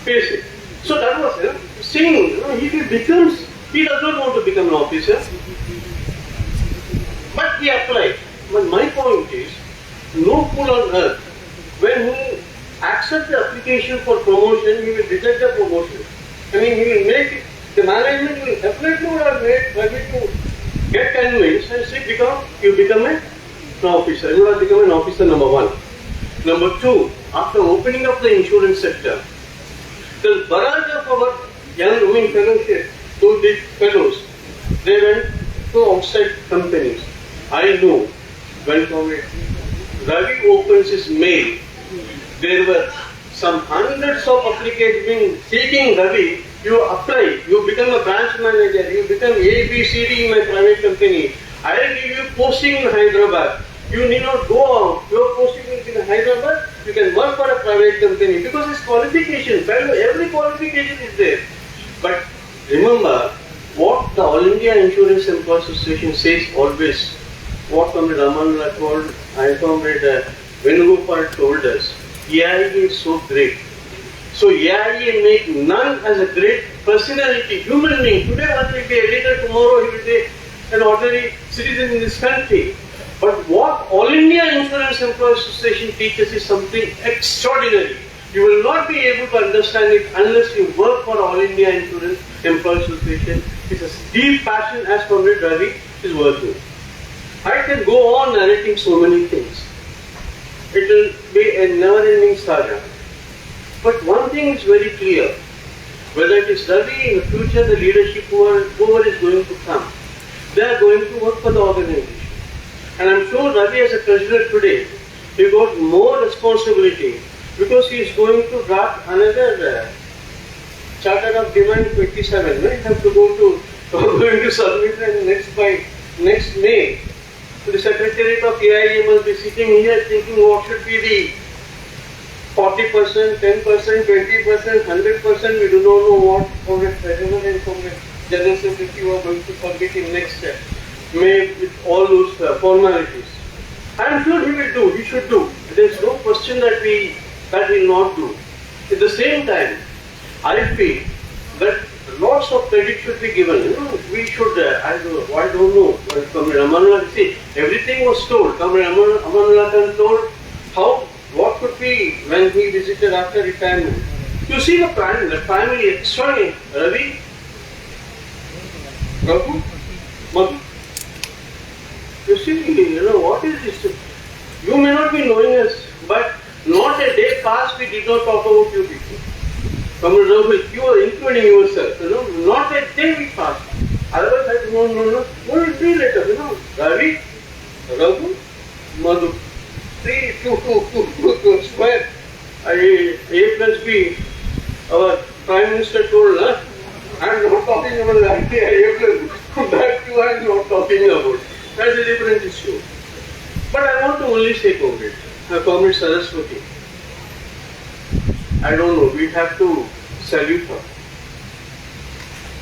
face it. So that was seeing, he does not want to become an officer, but he applied. But my point is, no fool on earth, when he accepts the application for promotion, he will reject the promotion. He will make it, the management will definitely would have made Ravi to get convinced and say, you become an officer. You have become an officer, number one. Number two, after opening up the insurance sector, the barrage of our young women fellowship, those big fellows, they went to outside companies. I know when Ravi opens his mail, there were some hundreds of applications seeking Ravi. You apply, you become a branch manager, you become A, B, C, D in my private company. I will give you posting in Hyderabad. You need not go out. Your posting will be in Hyderabad. You can work for a private company because his qualification, every qualification is there. But remember what the All India Insurance Employees Association says always, what Comrade Ramanula told and Comrade Venugopal told us. AIIEA is so great. So AIIEA make none as a great personality, human being. Today one will be a leader, tomorrow he will be an ordinary citizen in this country. But what All India Insurance Employees Association teaches is something extraordinary. You will not be able to understand it unless you work for All India Insurance Employees Association. It's a deep passion as Comrade Ravi is working. I can go on narrating so many things. It will be a never-ending saga. But one thing is very clear. Whether it is Ravi in the future, the leadership whoever is going to come, they are going to work for the organization. And I'm sure Ravi as a treasurer today, he got more responsibility because he is going to draft another Charter of Demand 27. We have to going to submit it next May. So the Secretariat of AIIEA must be sitting here thinking what should be the 40%, 10%, 20%, 100%. We do not know what Congress President and Congress General Secretary are going to submit in next May with all those formalities. I am sure he will do, he should do. There is no question that he will not do. At the same time, I feel that lots of credit should be given. We should, I don't know, Comrade Ramanula, see, everything was told. Comrade Ramanula told what could be when he visited after retirement. You see the family extraordinary. Ravi, Raghu, Madhu. You see, what is this? You may not be knowing us, but not a day passed we did not talk about you people. Comrade Raghu, you are including yourself, not a day we passed. Otherwise I do not know. What will be later, Ravi, Raghu, Madhu. 3, 2 square. A plus B. Our Prime Minister told us, I am not talking about that. A plus that too I am not talking about. That's a different issue. But I want to only say Comrade Saraswati. I don't know, we have to salute her.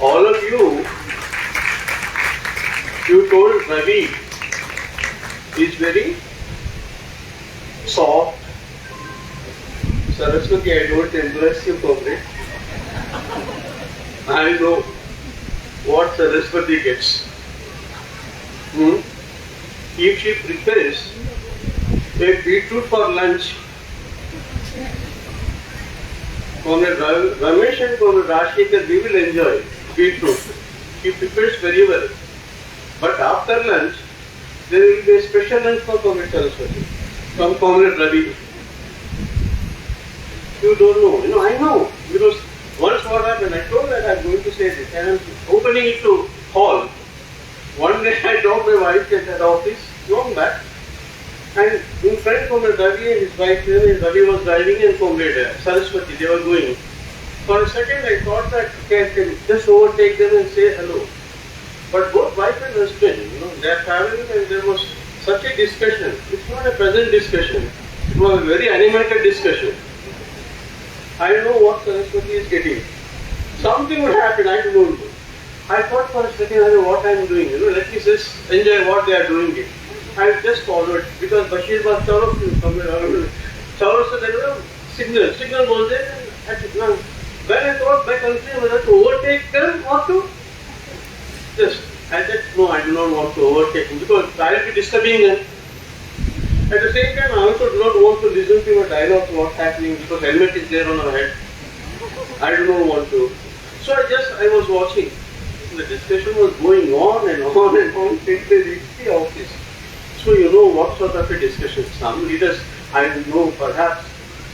All of you told Ravi is very soft. Saraswati, I don't embrace you, Comrade. I know what Saraswati gets. if she prepares a beetroot for lunch, Comrade Ramesh and Comrade Rashikar, we will enjoy beetroot. She prepares very well. But after lunch, there will be a special lunch for Comrade Saraswati from Comrade Ravi. You don't know. I know. Because once what happened, I told that I'm going to say this, and I'm opening it to hall. One day I dropped my wife at that office, long back, and in front Comrade Ravi and his wife, Ravi was driving, and Comrade Saraswati, they were going. For a second I thought that I can just overtake them and say hello. But both wife and husband, they are traveling, and there was such a discussion. It's not a pleasant discussion. It was a very animated discussion. I don't know what Saraswati is getting. Something would happen, I don't know. I thought for a second, I don't know what I am doing. Let me just enjoy what they are doing it. I just followed because Bashir was Chaurus so there was a signal. Signal was there, and when I thought my country was to overtake them or to just, I said, no, I do not want to overtake them because I will be disturbing them. At the same time, I also do not want to listen to your dialogue, what's happening, because helmet is there on our head. I do not want to. So I was watching. The discussion was going on and on and on till they reached the office. So you know what sort of a discussion. Some leaders, I know perhaps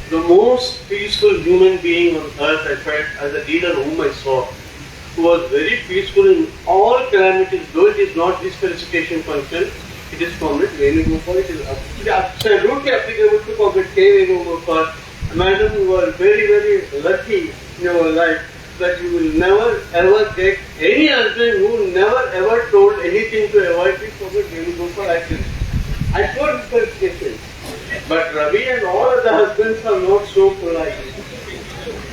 the most peaceful human being on earth I felt as a leader whom I saw, who was very peaceful in all calamities, though it is not this felicitation function. It is Comrade Venugopal. It is absolutely applicable to Comrade K. Venugopal. Madam, you are very, very lucky in your life that you will never ever get any husband who never ever told anything to avoid this Comrade Venugopal like this. I told this felicitation. But Ravi and all of the husbands are not so polite.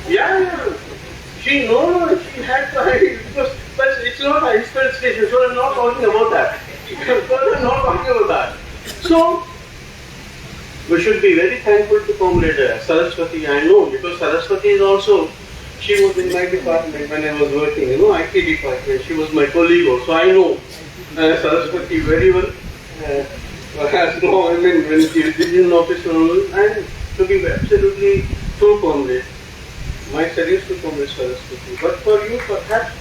Yeah. She had to hide it because it's not a historical station, so I'm not talking about that. I'm not talking about that. So, we should be very thankful to Comrade Saraswati. I know because Saraswati is also, she was in my department when I was working, IT department. She was my colleague also. I know Saraswati very well. When she was division officer, and to be absolutely true comrade. My service to Comrade Saraswati. But for you, perhaps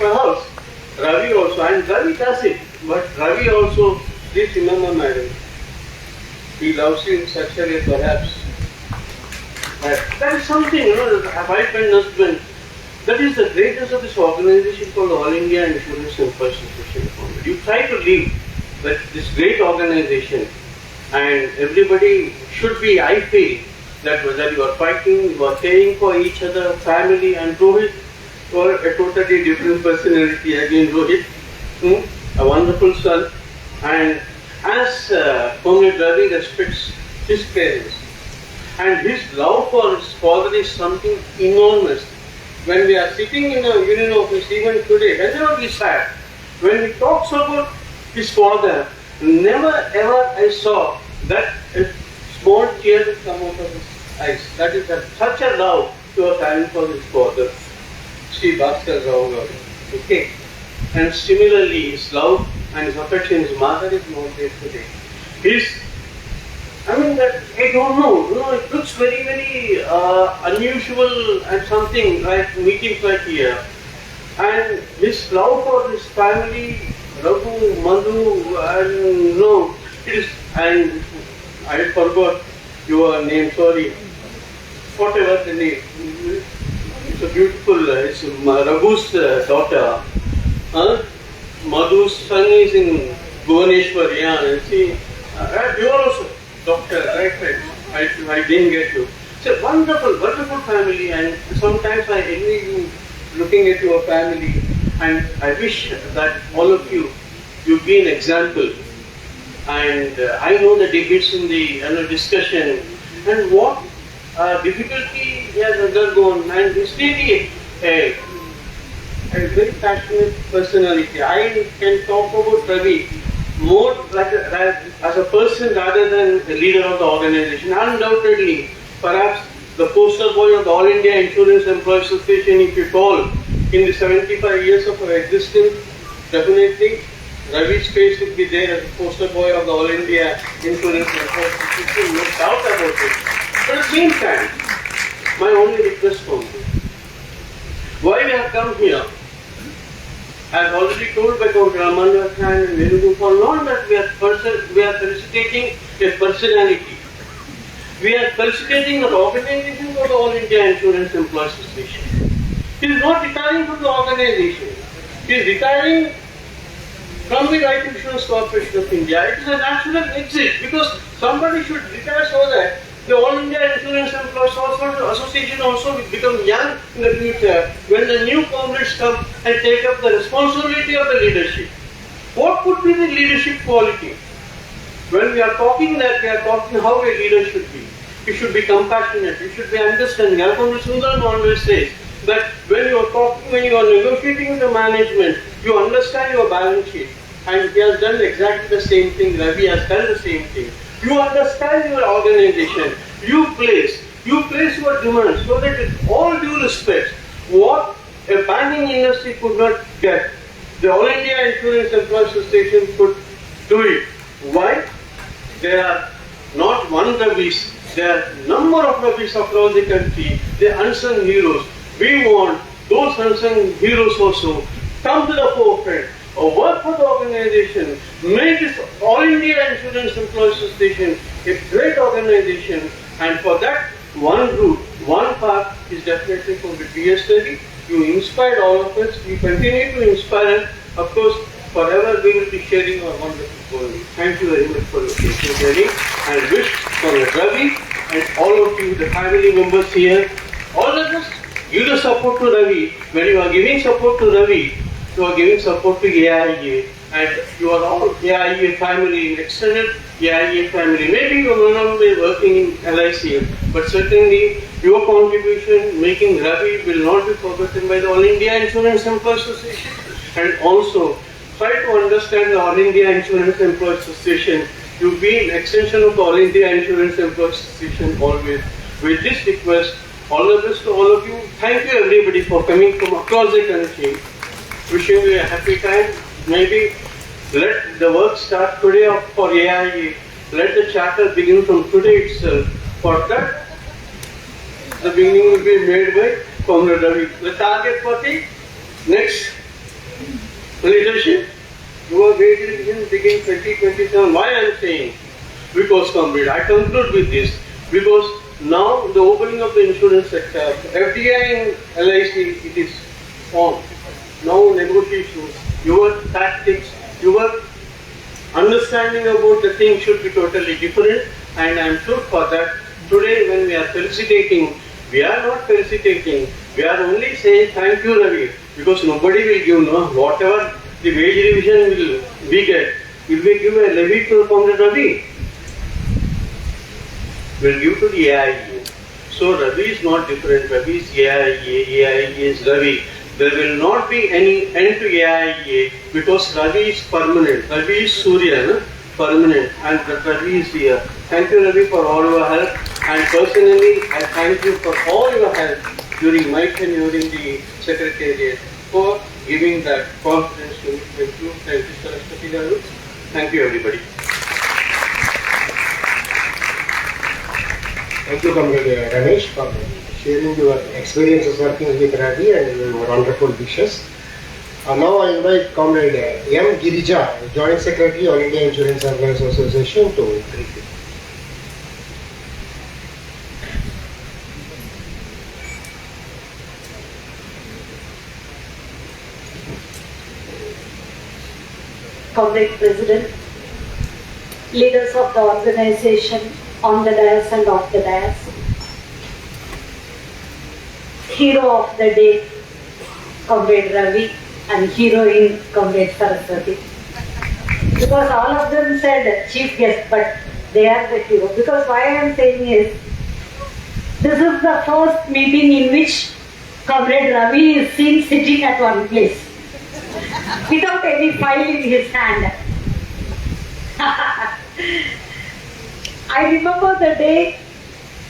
Ravi also, and Ravi does it, but Ravi also, please remember, madam, he loves you in such a way, perhaps. That is something, a wife and husband. That is the greatness of this organization called All India Insurance Employees Association. You try to leave this great organization, and everybody should be, I feel, that whether you are fighting, you are caring for each other, family, and Rohit, or a totally different personality again, Rohit, a wonderful son, and as Comrade Ravi respects his parents, and his love for his father is something enormous. When we are sitting in a union office, even today, whenever we sat, when he talks about his father, never ever I saw that a small tear will come out of his eyes. That is such a love he was having for his father, Sri Bhaskar Rao Garu. Okay. And similarly, his love and his affection, his mother is not there today. I don't know, it looks very, very unusual and something like meetings like here. And his love for his family, Raghu, Madhu, and it is, and I forgot your name, sorry, whatever the name. It's a beautiful, it's Raghu's daughter. Madhu's son is in Bhuvaneshwar, see, you are also doctor, right? I didn't get you. It's a wonderful, wonderful family, and sometimes I envy you looking at your family, and I wish that all of you be an example. And I know the debates in the discussion, and what difficulty he has undergone, and he's really a very passionate personality. I can talk about Ravi more as a person rather than the leader of the organization. Undoubtedly, perhaps the poster boy of the All India Insurance Employees Association, if you call, in the 75 years of our existence, definitely Ravi's face would be there as a poster boy of the All India Insurance Association, no doubt about it. But at the same time, my only request from you, why we have come here, as already told by Dr. Amanda Khan and Venugopal, not that we are felicitating a personality. We are felicitating the organization of the All India Insurance Employees Association. He is not retiring from the organization. He is retiring from the Life Insurance Corporation of India. It is a natural exit because somebody should retire so that the All India Insurance Employees Association also will become young in the future when the new comrades come and take up the responsibility of the leadership. What could be the leadership quality? When we are talking that, we are talking how a leader should be. You should be compassionate, you should be understanding. Alfonso Sundaram always says that when you are talking, when you are negotiating with the management, you understand your balance sheet. And he has done exactly the same thing. Ravi has done the same thing. You understand your organization. You place your demands so that with all due respect, what a banking industry could not get, the All India Insurance Employees Association could do it. Why? There are not one Ravis, there are a number of Ravis across the country. They are unsung heroes. We want those unsung heroes also come to the forefront, or work for the organization, make this All India Insurance Employees Association a great organization, and for that one route, one path is definitely from the B.S.Ravi. You inspired all of us, you continue to inspire us. Of course, forever we will be sharing our wonderful journey. Thank you very much for your patience hearing, and wish for Ravi and all of you, the family members here, all of us, give the support to Ravi. When you are giving support to Ravi, you are giving support to AIIEA, and you are all AIIEA family, extended AIIEA family. Maybe you may not be working in LIC, but certainly your contribution making Ravi will not be forgotten by the All India Insurance Employees Association. And also try to understand the All India Insurance Employees Association. You be an extension of the All India Insurance Employees Association always. With this request, all the best to all of you. Thank you everybody for coming from across the country. Wishing you a happy time. Maybe let the work start today for AIIEA. Let the charter begin from today itself. For that, the beginning will be made by Comrade Ravi. The target for the next leadership, your wage revision begin 2027. Why I am saying? Because, comrade, I conclude with this. Because now the opening of the insurance sector, FDI and LIC, it is on. Now negotiations, your tactics, your understanding about the thing should be totally different, and I am sure for that. Today when we are felicitating, we are not felicitating, we are only saying thank you Ravi, because nobody will give, no, whatever the wage revision will we get, will we give a levy to Comrade Ravi? Will give to the AIIEA. So Ravi is not different, Ravi is AIIEA, AIIEA is Ravi. There will not be any end to AIIEA because Ravi is permanent. Ravi is Surya, no? Permanent, and Ravi is here. Thank you Ravi for all your help, and personally I thank you for all your help during my tenure in the Secretariat for giving that confidence to me. Thank you. Thank you, Saraswati Garu. Thank you everybody. Thank you, Comrade Ramesh, for sharing your experiences working with Ravi and your wonderful wishes. Now I invite Comrade M. Girija, Joint Secretary, All India Insurance Employees Association, to brief you. Comrade President, leaders of the organization on the dais and off the dais, hero of the day, Comrade Ravi, and heroine, Comrade Saraswati. Because all of them said chief guest, but they are the hero. Because why I am saying is, this is the first meeting in which Comrade Ravi is seen sitting at one place, without any file in his hand. I remember the day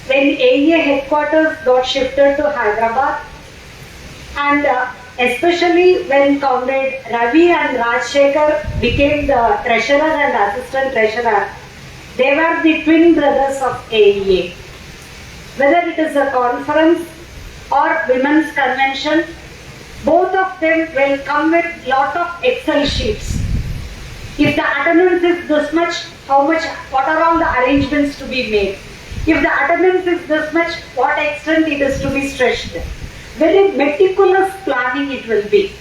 when AIIEA headquarters got shifted to Hyderabad, and especially when Comrade Ravi and Rajshekhar became the treasurer and assistant treasurer. They were the twin brothers of AIIEA. Whether it is a conference or women's convention, both of them will come with lot of Excel sheets. If the attendance is this much, what are all the arrangements to be made? If the attendance is this much, what extent it is to be stretched? Very meticulous planning it will be.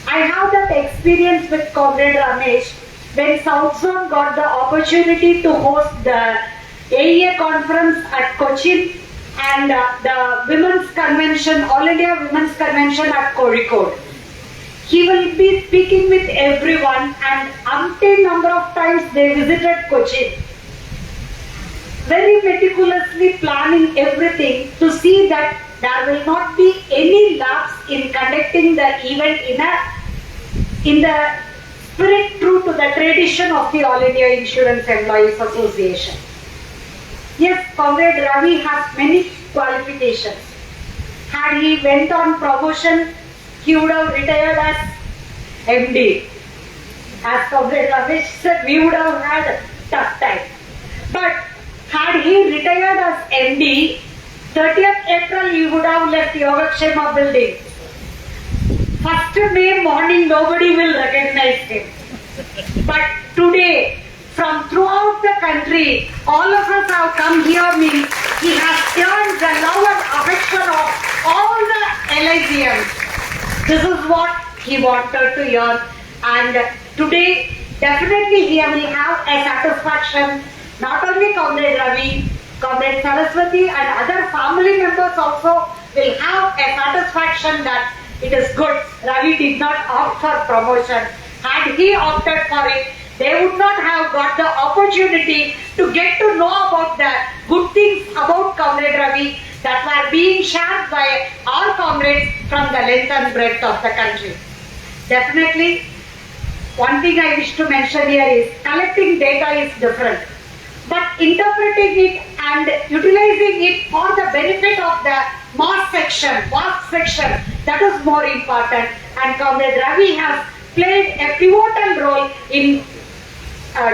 I have that experience with Comrade Ramesh when South Zone got the opportunity to host the AIIEA conference at Cochin and the Women's Convention, All India Women's Convention at Kozhikode. He will be speaking with everyone, and umpteen number of times they visited Cochin. Very meticulously planning everything to see that there will not be any lapse in conducting the event in the spirit true to the tradition of the All India Insurance Employees Association. Yes, Comrade Ravi has many qualifications. Had he went on promotion, he would have retired as MD. As Comrade Ravi said, we would have had a tough time. But had he retired as MD, 30th April he would have left Yogakshema building. 1st May morning nobody will recognize him. But today, from throughout the country, all of us have come here means he has earned the love and affection of all the LICMs. This is what he wanted to earn, and today definitely he will have a satisfaction. Not only Comrade Ravi, Comrade Saraswati and other family members also will have a satisfaction that it is good. Ravi did not opt for promotion. Had he opted for it, they would not have got the opportunity to get to know about the good things about Comrade Ravi that were being shared by our comrades from the length and breadth of the country. Definitely, one thing I wish to mention here is collecting data is different, but interpreting it and utilizing it for the benefit of the vast section, that is more important. And Comrade Ravi has played a pivotal role in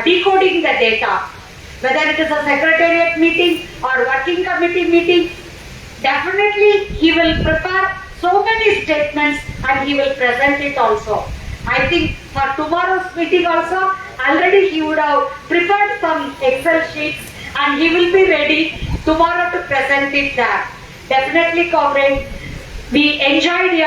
decoding the data. Whether it is a secretariat meeting or working committee meeting, definitely he will prepare so many statements and he will present it also. I think for tomorrow's meeting also, already he would have prepared some Excel sheets and he will be ready tomorrow to present it there. Definitely, comrade, we enjoyed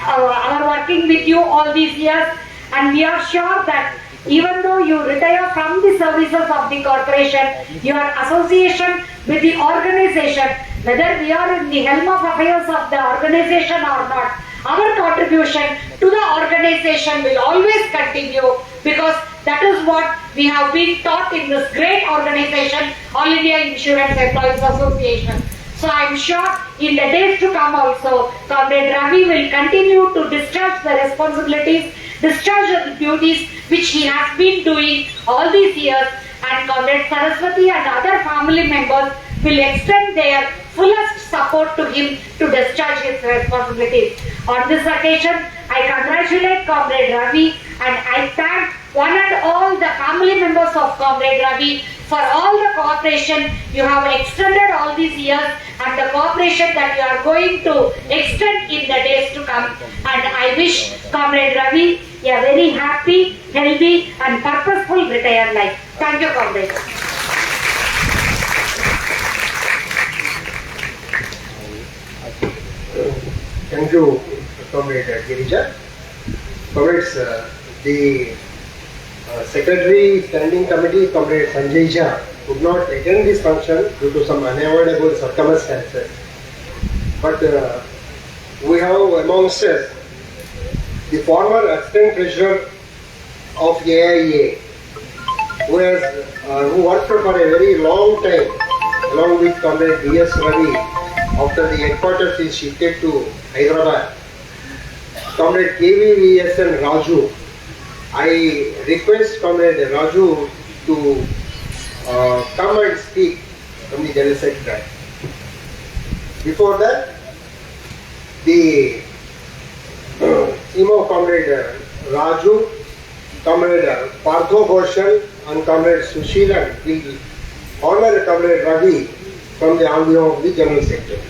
our working with you all these years, and we are sure that even though you retire from the services of the corporation, your association with the organization, whether we are in the helm of affairs of the organization or not, our contribution to the organization will always continue, because that is what we have been taught in this great organization, All India Insurance Employees Association. So I am sure in the days to come also, Comrade Ravi will continue to discharge the responsibilities, discharge the duties which he has been doing all these years, and Comrade Saraswati and other family members will extend their fullest support to him to discharge his responsibilities. On this occasion, I congratulate Comrade Ravi and I thank one and all the family members of Comrade Ravi for all the cooperation you have extended all these years and the cooperation that you are going to extend in the days to come. And I wish Comrade Ravi a very happy, healthy and purposeful retired life. Thank you, Comrade. Thank you, Comrade Girija. Comrades, the Secretary Standing Committee, Comrade Sanjay Jha, could not attend this function due to some unavoidable circumstances. But we have amongst us the former Assistant Treasurer of AIIEA, who worked for a very long time along with Comrade Com.B.S.Ravi after the headquarters is shifted to Hyderabad. Comrade KVVSN Raju, I request Comrade Raju to come and speak from the General Secretary. Before that, the Comrade Raju, Comrade Partho Ghoshal and Comrade Sushilan will honor Comrade Ravi from the army of the General Secretary.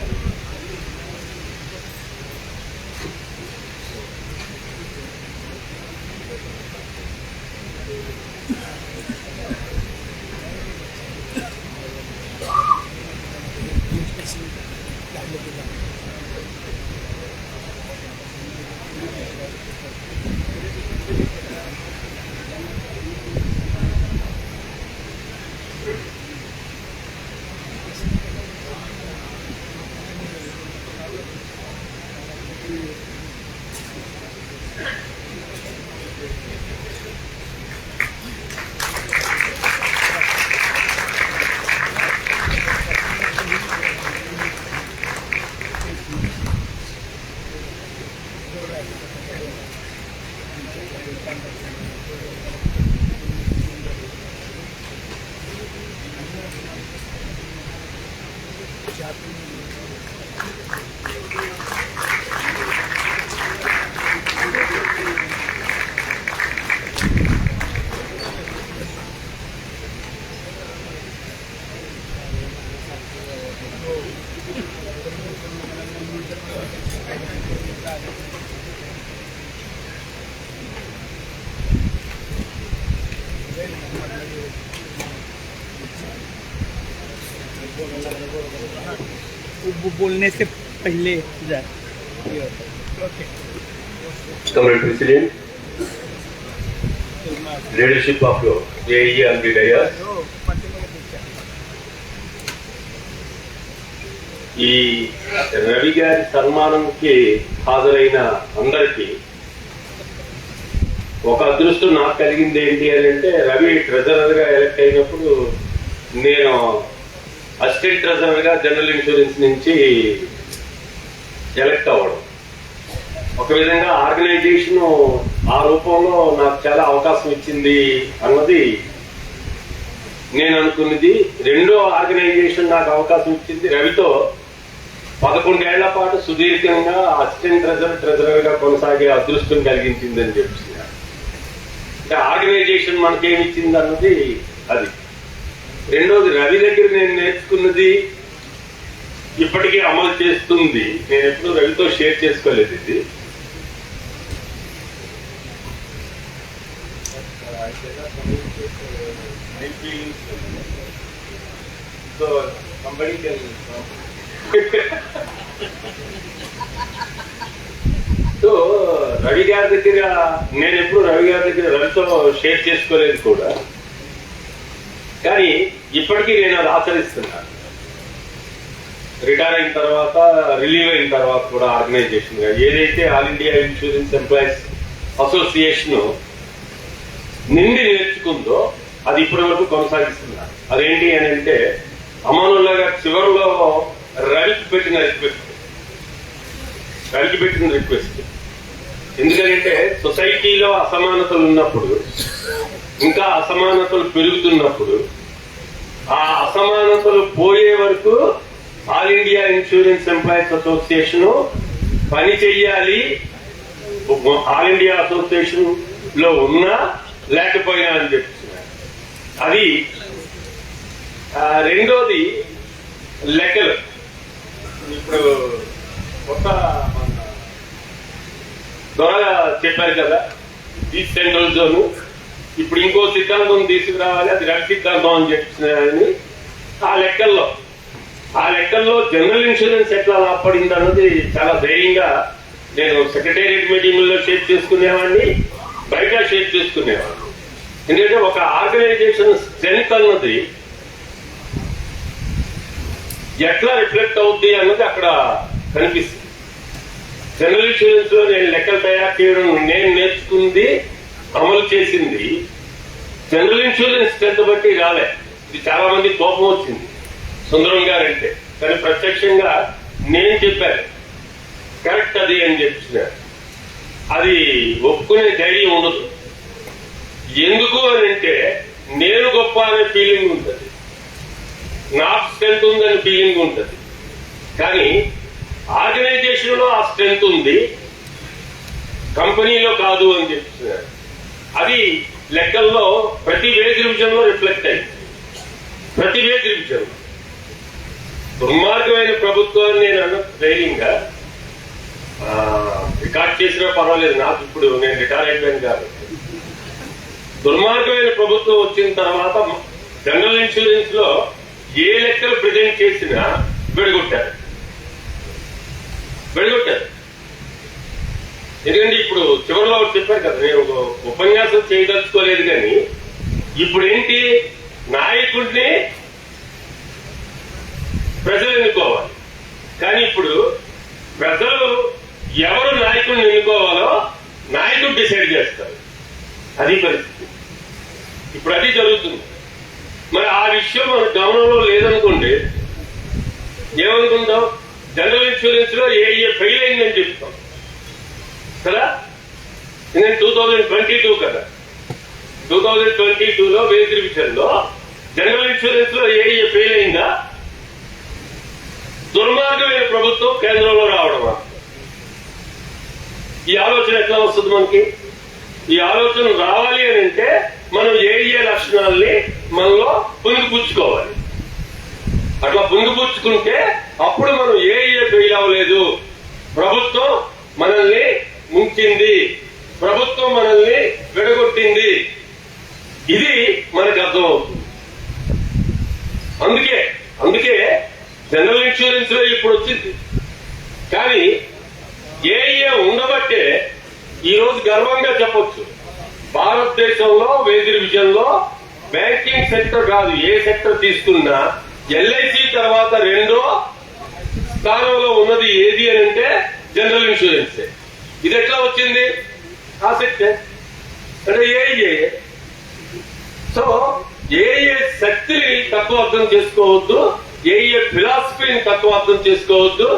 बोलने से पहले Comrade President, leadership of your AIIEA and the dais, ఈ రవి గారి సన్మానంకి హాజరైన అందరికీ ఒక అదృష్టం నాకు కలిగింది ఏంటి అని అంటే, రవి ట్రెజరర్ గా ఎలక్ట్ అయినప్పుడు నేను అసిస్టెంట్ ట్రెజరర్ గా జనరల్ ఇన్సూరెన్స్ నుంచి ఎలక్ట్ అవ్వడం. ఒక విధంగా ఆర్గనైజేషన్ ఆ రూపంలో నాకు చాలా అవకాశం ఇచ్చింది అన్నది నేను అనుకున్నది. రెండో ఆర్గనైజేషన్ నాకు అవకాశం ఇచ్చింది రవితో 11 ఏళ్ల పాటు సుదీర్ఘంగా అసిస్టెంట్ ట్రెజరర్ గా కొనసాగే అదృష్టం కలిగించిందని చెప్తున్నారు. అంటే ఆర్గనైజేషన్ మనకేమిచ్చింది అన్నది అది. రెండోది, రవి దగ్గర నేను నేర్చుకున్నది ఇప్పటికీ అమలు చేస్తుంది. నేను ఎప్పుడు రవితో షేర్ చేసుకోలేదు ఇది. సో రవి గారి దగ్గర నేను ఎప్పుడు రవితో షేర్ చేసుకోలేదు కూడా. కానీ ఇప్పటికీ నేను అది ఆచరిస్తున్నాను. రిటైర్ అయిన తర్వాత, రిలీవ్ అయిన తర్వాత కూడా ఆర్గనైజేషన్ గా ఏదైతే all India insurance employees association నిండి నేర్చుకుందో అది ఇప్పటి వరకు కొనసాగిస్తున్నారు. అదేంటి అని అంటే, అమానుల్లా గారు చివరిలో రవికి పెట్టిన రిక్వెస్ట్. ఎందుకంటే సొసైటీలో అసమానతలు ఉన్నప్పుడు, ఇంకా అసమానతలు పెరుగుతున్నప్పుడు, ఆ అసమానతలు పోయే వరకు all India insurance employees association పని చెయ్యాలి. ఆల్ ఇండియా అసోసియేషన్ లో ఉన్నా లేకపోయినా అని చెప్తున్నారు. అది రెండోది లెక్కలు. ఇప్పుడు కొత్త ద్వారా చెప్పారు కదా, ఈ సెంట్రల్ జోన్ ఇప్పుడు ఇంకో సిద్ధాంతం తీసుకురావాలి, అది రవి సిద్ధాంతం అని చెప్తున్నారని. ఆ లెక్కల్లో జనరల్ ఇన్సూరెన్స్ ఎట్లా లాభపడింది అన్నది చాలా ధైర్యంగా నేను సెక్రటేరియట్ మీటింగ్లో షేర్ చేసుకునేవాడిని, బయట షేర్ చేసుకునేవాడిని. ఎందుకంటే ఒక ఆర్గనైజేషన్ స్ట్రెంగ్త్ అన్నది ఎట్లా రిఫ్లెక్ట్ అవుద్ది అన్నది అక్కడ కనిపిస్తుంది. జనరల్ ఇన్సూరెన్స్ లో నేను లెక్కలు తయారు చేయడం, నేను నేర్చుకుంది, అమలు చేసింది జనరల్ ఇన్సూరెన్స్ స్ట్రెంత్ బట్టి రాలే. ఇది చాలా మంది కోపం వచ్చింది సుందరం గారంటే, కానీ ప్రత్యక్షంగా నేను చెప్పాను కరెక్ట్ అది అని చెప్తున్నారు. అది ఒప్పుకునే ధైర్యం ఉండదు. ఎందుకు అని అంటే, నేను గొప్ప అనే ఫీలింగ్ ఉంటుంది, నాకు స్ట్రెంత్ ఉందనే ఫీలింగ్ ఉంటుంది. కానీ ఆర్గనైజేషన్ లో ఆ స్ట్రెంత్ ఉంది, కంపెనీలో కాదు అని చెప్తున్నారు. అది లెక్కల్లో ప్రతి వేజ్ రివిజన్ లో రిఫ్లెక్ట్ అయింది. ప్రతి వేజ్ రివిజన్ దుర్మార్గమైన ప్రభుత్వాన్ని నేను అన్న ధైర్యంగా రికార్డ్ చేసినా పర్వాలేదు, నాకు ఇప్పుడు నేను రిటైర్ అయిపోయాను కాబట్టి. దుర్మార్గమైన ప్రభుత్వం వచ్చిన తర్వాత జనరల్ ఇన్సూరెన్స్ లో ఏ లెక్కలు ప్రజెంట్ చేసినా వెడగొట్టారు. ఎందుకంటే ఇప్పుడు చివరిలో చెప్పారు కదా, నేను ఉపన్యాసం చేయదలుచుకోలేదు, కానీ ఇప్పుడు ఏంటి, నాయకుడిని ప్రజలు ఎన్నుకోవాలి. కానీ ఇప్పుడు ప్రజలు ఎవరు నాయకుడిని ఎన్నుకోవాలో నాయకుడు డిసైడ్ చేస్తారు. అది పరిస్థితి. ఇప్పుడు అది జరుగుతుంది. మరి ఆ విషయం మన గమనంలో లేదనుకోండి, ఏమనుకుంటాం, జనరల్ ఇన్సూరెన్స్ లో ఏ ఫెయిల్ అయిందని చెప్తాం కదా. నేను 2022 కదా, 2022లో వేజ్ రివిజన్ లో జనరల్ ఇన్సూరెన్స్ లో ఏ ఫెయిల్ అయిందా? దుర్మార్గమైన ప్రభుత్వం కేంద్రంలో రావడమా? ఈ ఆలోచన ఎట్లా వస్తుంది మనకి? ఈ ఆలోచన రావాలి అని అంటే మనం ఏ లక్షణాలని మనలో పుణికిపుచ్చుకోవాలి. అట్లా పుణికిపుచ్చుకుంటే అప్పుడు మనం ఏ ఫెయిల్ అవ్వలేదు, ప్రభుత్వం మనల్ని ముంచింది, ప్రభుత్వం మనల్ని విడగొట్టింది, ఇది మనకు అర్థమవుతుంది. అందుకే జనరల్ ఇన్సూరెన్స్ లో ఇప్పుడు వచ్చింది. కానీ ఏ ఉండబట్టే ఈ రోజు గర్వంగా చెప్పొచ్చు, భారతదేశంలో వేజ్ రివిజన్ లో బ్యాంకింగ్ సెక్టర్ కాదు, ఏ సెక్టర్ తీసుకున్నా ఎల్ఐసి తర్వాత రెండో స్థానంలో ఉన్నది ఏది అని అంటే జనరల్ ఇన్సూరెన్స్. ఇది ఎట్లా వచ్చింది? ఆ సెక్టర్ అంటే ఏఐఏ. సో ఏఐఏ శక్తిని తక్కువ అర్థం చేసుకోవద్దు, ఏఐఏ ఫిలాసఫీని తక్కువ అర్థం చేసుకోవద్దు.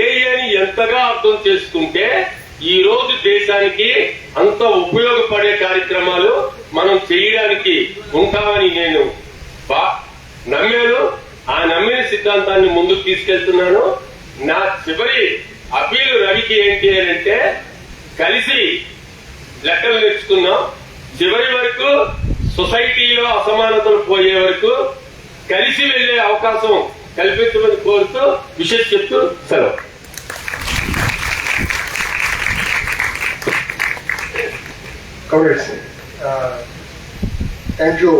ఏఐని ఎంతగా అర్థం చేసుకుంటే ఈ రోజు దేశానికి అంత ఉపయోగపడే కార్యక్రమాలు మనం చేయడానికి ఉంటామని నేను నమ్మాను. ఆ నమ్మిన సిద్ధాంతాన్ని ముందుకు తీసుకెళ్తున్నాను. నా చివరి అప్పీలు రవికి ఏంటి అని అంటే, కలిసి లెక్కలు నేర్చుకున్నాం, చివరి వరకు సొసైటీలో అసమానతలు పోయే వరకు కలిసి వెళ్లే అవకాశం కల్పించమని కోరుతూ విషయం చెప్తూ సెలవు. Congrats. Thank you,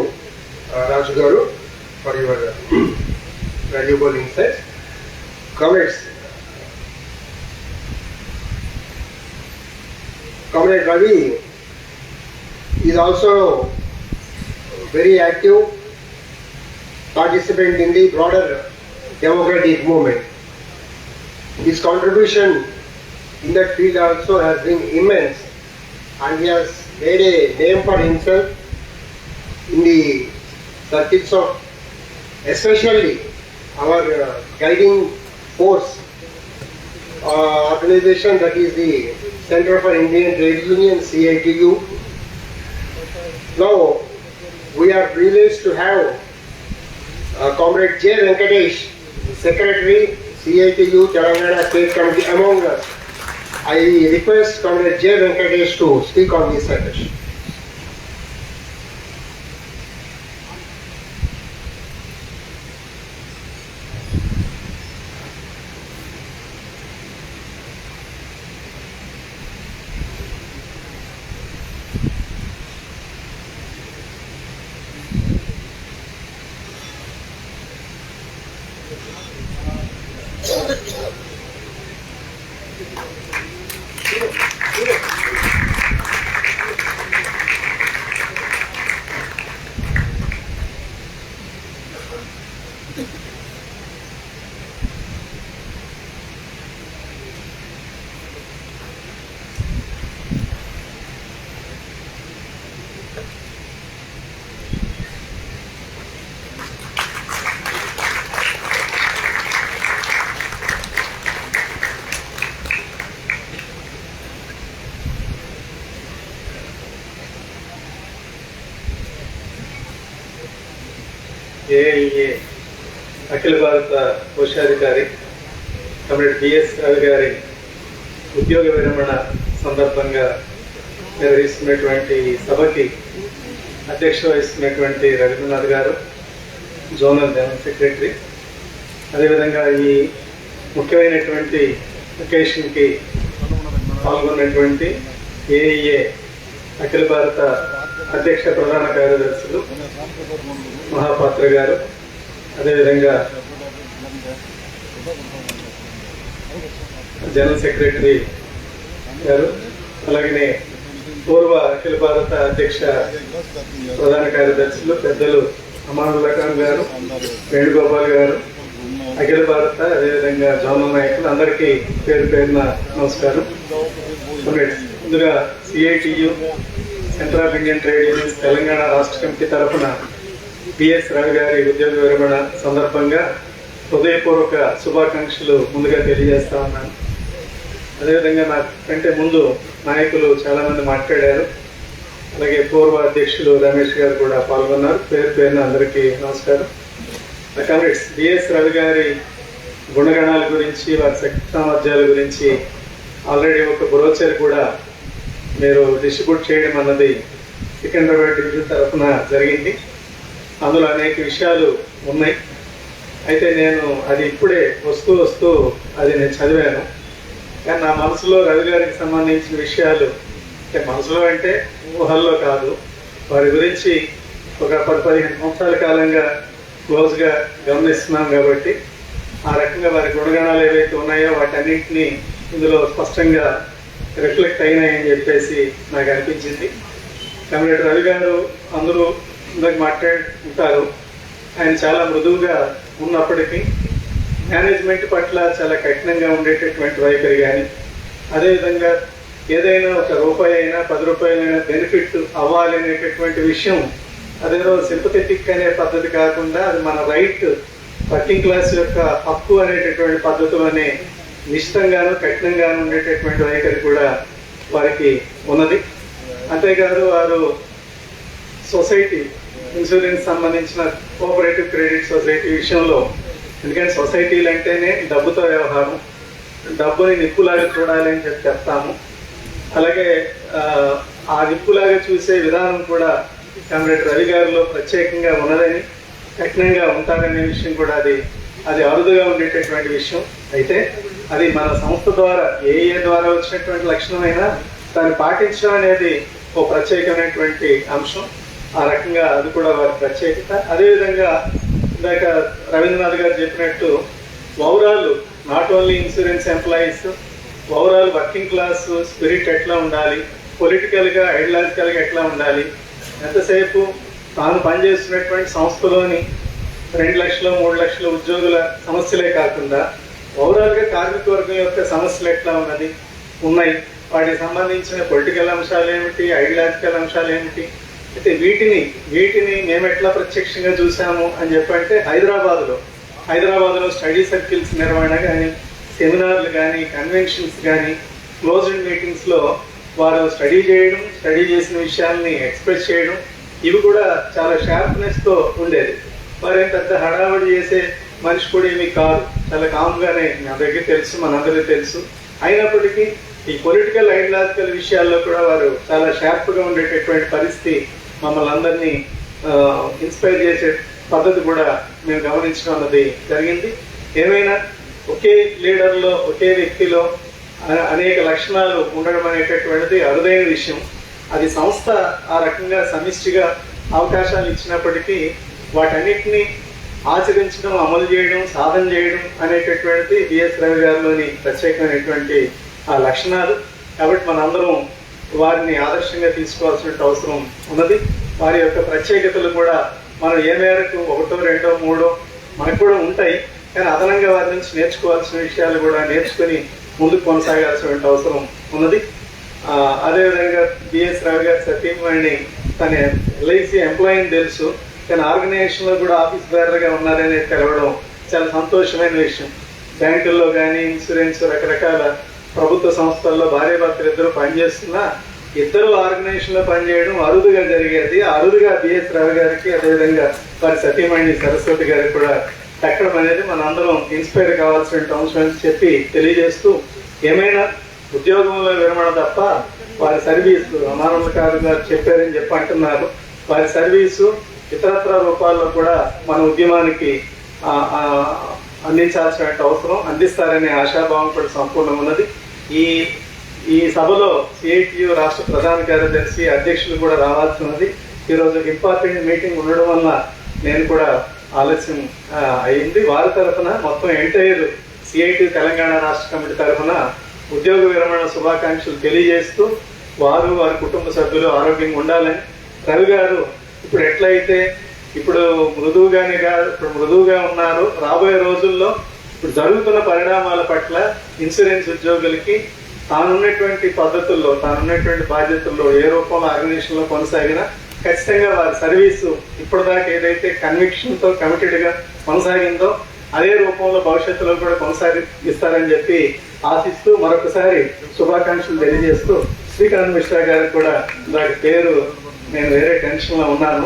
Raju Garu, for your valuable insights. Congrats. Comrade Ravi is also very active participant in the broader democratic movement. His contribution in that field also has been immense, and he has made a name for himself in the circuits of especially our guiding force organization, that is the Center for Indian Trade Union, CITU. Now we are privileged to have Comrade J. Venkatesh, Secretary, CITU Telangana State Committee, among us. I request Comrade J. Venkatesh to speak on this occasion. AIIEA అఖిల భారత కోశాధికారి comrade B.S.Ravi గారి ఉద్యోగ విరమణ సందర్భంగా నిర్వహిస్తున్నటువంటి సభకి అధ్యక్షత వహిస్తున్నటువంటి రవీంద్రనాథ్ గారు, జోనల్ జనరల్ సెక్రటరీ, అదేవిధంగా ఈ ముఖ్యమైనటువంటి ఒకేషన్కి పాల్గొన్నటువంటి AIIEA అఖిల భారత అధ్యక్ష ప్రధాన కార్యదర్శులు మహాపాత్ర గారు, అదేవిధంగా జనరల్ సెక్రటరీ గారు, అలాగనే పూర్వ అఖిల భారత అధ్యక్ష ప్రధాన కార్యదర్శులు పెద్దలు అమానుల్లా ఖాన్ గారు, వేణుగోపాల్ గారు, అఖిల భారత అదేవిధంగా జోనల్ నాయకులు అందరికీ పేరు పేరున నమస్కారం. ముందుగా CITU centre of Indian trade unions Telangana రాష్ట్ర కమిటీ తరఫున B.S.Ravi గారి ఉద్యోగ విరమణ సందర్భంగా హృదయపూర్వక శుభాకాంక్షలు ముందుగా తెలియజేస్తా ఉన్నాను. అదేవిధంగా నాకంటే ముందు నాయకులు చాలా మంది మాట్లాడారు, అలాగే పూర్వ అధ్యక్షులు రమేష్ గారు కూడా పాల్గొన్నారు. పేరు పేరున అందరికీ నమస్కారం. కామ్రేడ్స్, B.S.Ravi గారి గుణగణాల గురించి, వారి శక్తి సామర్థ్యాల గురించి ఆల్రెడీ ఒక బ్రోచర్ కూడా మీరు డిస్ట్రిబ్యూట్ చేయడం అన్నది సికింద్రాబాద్ డివిజన్ తరఫున జరిగింది. అందులో అనేక విషయాలు ఉన్నాయి. అయితే నేను అది ఇప్పుడే వస్తూ అది నేను చదివాను. కానీ నా మనసులో రవి గారికి సంబంధించిన విషయాలు, అంటే మనసులో అంటే ఊహల్లో కాదు, వారి గురించి ఒక 10-15 సంవత్సరాల కాలంగా క్లోజ్గా గమనిస్తున్నాం కాబట్టి ఆ రకంగా వారి గుణగణాలు ఏవైతే ఉన్నాయో వాటన్నింటినీ ఇందులో స్పష్టంగా రిఫ్లెక్ట్ అయినాయని చెప్పేసి నాకు అనిపించింది. కమ్రేడ్ రవి గారు అందరూ ఇందాక మాట్లాడుకుంటారు, ఆయన చాలా మృదువుగా ఉన్నప్పటికీ మేనేజ్మెంట్ పట్ల చాలా కఠినంగా ఉండేటటువంటి వైఖరి కానీ, అదేవిధంగా ఏదైనా ఒక రూపాయి అయినా 10 రూపాయలైనా బెనిఫిట్ అవ్వాలి అనేటటువంటి విషయం అదేదో సింపథెటిక్ అనే పద్ధతి కాకుండా అది మన రైట్, వర్కింగ్ క్లాస్ యొక్క హక్కు అనేటటువంటి పద్ధతిలోనే నిశ్చితంగాను కఠినంగాను ఉండేటటువంటి వైఖరి కూడా వారికి ఉన్నది. అంతేకాదు వారు సొసైటీ ఇన్సూరెన్స్ సంబంధించిన కోఆపరేటివ్ క్రెడిట్ సొసైటీ విషయంలో, ఎందుకంటే సొసైటీలు అంటేనే డబ్బుతో వ్యవహారం, డబ్బుని నిప్పులాగా చూడాలి అని చెప్తాము. అలాగే ఆ నిప్పులాగా చూసే విధానం కూడా కమ్రేడ్ రవి గారిలో ప్రత్యేకంగా ఉన్నదని, కఠినంగా ఉంటారనే విషయం కూడా అది అరుదుగా ఉండేటటువంటి విషయం. అయితే అది మన సంస్థ ద్వారా AIIEA ద్వారా వచ్చినటువంటి లక్షణమైనా దాన్ని పాటించడం అనేది ఒక ప్రత్యేకమైనటువంటి అంశం. ఆ రకంగా అది కూడా వారి ప్రత్యేకత. అదేవిధంగా ఇందాక రవీంద్రనాథ్ గారు చెప్పినట్టు overall not only insurance employees, overall working class spirit ఎట్లా ఉండాలి, పొలిటికల్గా ఐడియాలజికల్గా ఎట్లా ఉండాలి, ఎంతసేపు తాను పనిచేస్తున్నటువంటి సంస్థలోని 2 లక్షలు 3 లక్షల ఉద్యోగుల సమస్యలే కాకుండా ఓవరాల్గా కార్మిక వర్గం యొక్క సమస్యలు ఎట్లా ఉన్నాయి, వాటికి సంబంధించిన పొలిటికల్ అంశాలు ఏమిటి, ఐడియాలజికల్ అంశాలు ఏమిటి, అయితే వీటిని మేము ఎట్లా ప్రత్యక్షంగా చూసాము అని చెప్పంటే హైదరాబాద్లో స్టడీ సర్కిల్స్ నిర్వహణ కానీ, సెమినార్లు కానీ, కన్వెన్షన్స్ కానీ, క్లోజ్డ్ మీటింగ్స్లో వారు స్టడీ చేసిన విషయాల్ని ఎక్స్ప్రెస్ చేయడం, ఇవి కూడా చాలా షార్ప్నెస్తో ఉండేది. వారేం పెద్ద హడావడి చేసే మనిషి కూడా ఏమీ కాదు, చాలా కామ్గానే నా దగ్గర తెలుసు, మనందరికీ తెలుసు. అయినప్పటికీ ఈ పొలిటికల్ ఐడియాలజికల్ విషయాల్లో కూడా వారు చాలా షార్ప్గా ఉండేటటువంటి పరిస్థితి మమ్మల్ని అందరినీ ఇన్స్పైర్ చేసే పద్ధతి కూడా మేము గమనించడం అన్నది జరిగింది. ఏమైనా ఒకే లీడర్లో, ఒకే వ్యక్తిలో అనేక లక్షణాలు ఉండడం అనేటటువంటిది అరుదైన విషయం. అది సంస్థ ఆ రకంగా సమిష్టిగా అవకాశాలు ఇచ్చినప్పటికీ వాటన్నిటినీ ఆచరించడం, అమలు చేయడం, సాధన చేయడం అనేటటువంటిది B.S.Ravi గారిలోని ప్రత్యేకమైనటువంటి ఆ లక్షణాలు. కాబట్టి మనందరం వారిని ఆదర్శంగా తీసుకోవాల్సిన అవసరం ఉన్నది. వారి యొక్క ప్రత్యేకతలు కూడా మనం ఏ మేరకు 1, 2, 3 మనకు కూడా ఉంటాయి, కానీ అదనంగా వారి నుంచి నేర్చుకోవాల్సిన విషయాలు కూడా నేర్చుకుని ముందుకు కొనసాగాల్సిన అవసరం ఉన్నది. అదేవిధంగా B.S.Ravi గారి సతీమణి తన LIC ఎంప్లాయీని తెలుసు, కానీ ఆర్గనైజేషన్లో కూడా ఆఫీస్ బేరర్గా ఉన్నారని తెలవడం చాలా సంతోషమైన విషయం. బ్యాంకుల్లో కానీ, ఇన్సూరెన్స్, రకరకాల ప్రభుత్వ సంస్థల్లో భార్యాభర్తలు ఇద్దరు పనిచేస్తున్నా ఇద్దరు ఆర్గనైజేషన్లో పనిచేయడం అరుదుగా జరిగేది. అరుదుగా B.S.Ravi గారికి, అదేవిధంగా వారి సతీమణి సరస్వతి గారికి కూడా పెట్టడం అనేది మనందరం ఇన్స్పైర్ కావాల్సిన అంశం అని చెప్పి తెలియజేస్తూ, ఏమైనా ఉద్యోగంలో విరమణ తప్ప వారి సర్వీసు అమానందకారు గారు చెప్పారని చెప్పి అంటున్నారు. వారి సర్వీసు ఇతరత్ర రూపాల్లో కూడా మన ఉద్యమానికి అందించాల్సిన అవసరం, అందిస్తారనే ఆశాభావం కూడా సంపూర్ణంగా ఉన్నది. ఈ సభలో సిఐటియు రాష్ట్ర ప్రధాన కార్యదర్శి అధ్యక్షులు కూడా రావాల్సి ఉన్నది. ఈరోజు ఇంపార్టెంట్ మీటింగ్ ఉండడం వల్ల నేను కూడా ఆలస్యం అయింది. వారి తరఫున మొత్తం ఎంటైర్ సిఐటి తెలంగాణ రాష్ట్ర కమిటీ తరఫున ఉద్యోగ విరమణ శుభాకాంక్షలు తెలియజేస్తూ, వారి కుటుంబ సభ్యులు ఆరోగ్యంగా ఉండాలని, రవి గారు ఇప్పుడు ఎట్లయితే ఇప్పుడు మృదువుగా ఉన్నారు, రాబోయే రోజుల్లో ఇప్పుడు జరుగుతున్న పరిణామాల పట్ల ఇన్సూరెన్స్ ఉద్యోగులకి తానున్నటువంటి పద్ధతుల్లో, తానున్నటువంటి బాధ్యతల్లో ఏ రూపంలో ఆర్గనైజేషన్లో కొనసాగినా ఖచ్చితంగా వారి సర్వీసు ఇప్పటిదాకా ఏదైతే కన్విక్షన్తో కమిటెడ్గా కొనసాగిందో అదే రూపంలో భవిష్యత్తులో కూడా కొనసాగిస్తారని చెప్పి ఆశిస్తూ మరొకసారి శుభాకాంక్షలు తెలియజేస్తూ, శ్రీకాంత్ మిశ్రా గారికి కూడా నాకు పేరు నేను వేరే టెన్షన్లో ఉన్నాను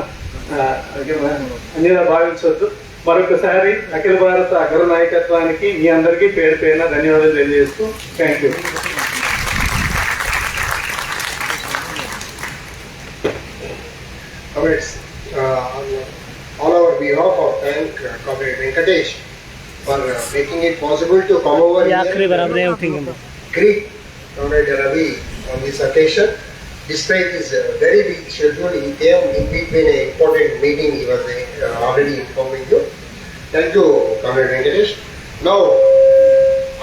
అన్నిలా భావించవద్దు. మరొకసారి అఖిల భారత అగ్ర నాయకత్వానికి మీ అందరికీ పేరు పేరున ధన్యవాదాలు తెలియజేస్తూ thank you. Comrades, on all our behalf, I thank Comrade Venkatesh for making it possible to come over here. Greet Comrade Ravi on this occasion. Despite his very big schedule, he came in between an important meeting. He was already informing you. Thank you, Comrade Venkatesh. Now,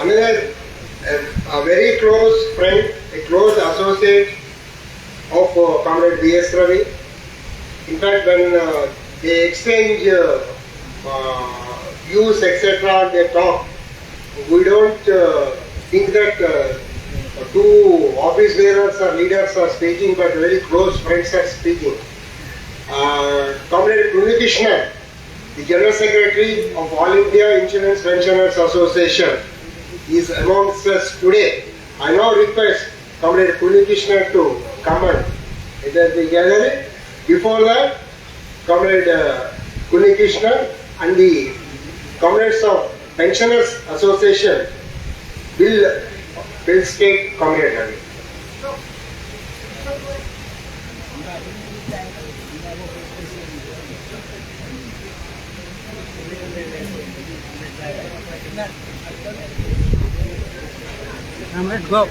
another a very close friend, a close associate of Comrade B.S.Ravi. In fact, when they exchange views, etc., they talk, we don't think that two office bearers or leaders are speaking, but very close friends are speaking. Comrade Felicitation, the General Secretary of All India Insurance Pensioners Association, is amongst us today. I now request Comrade Felicitation to come and enter the gathering. Before that, Comrade Felicitation and the comrades of Pensioners Association will state Comrade Ravi. Comrade, go.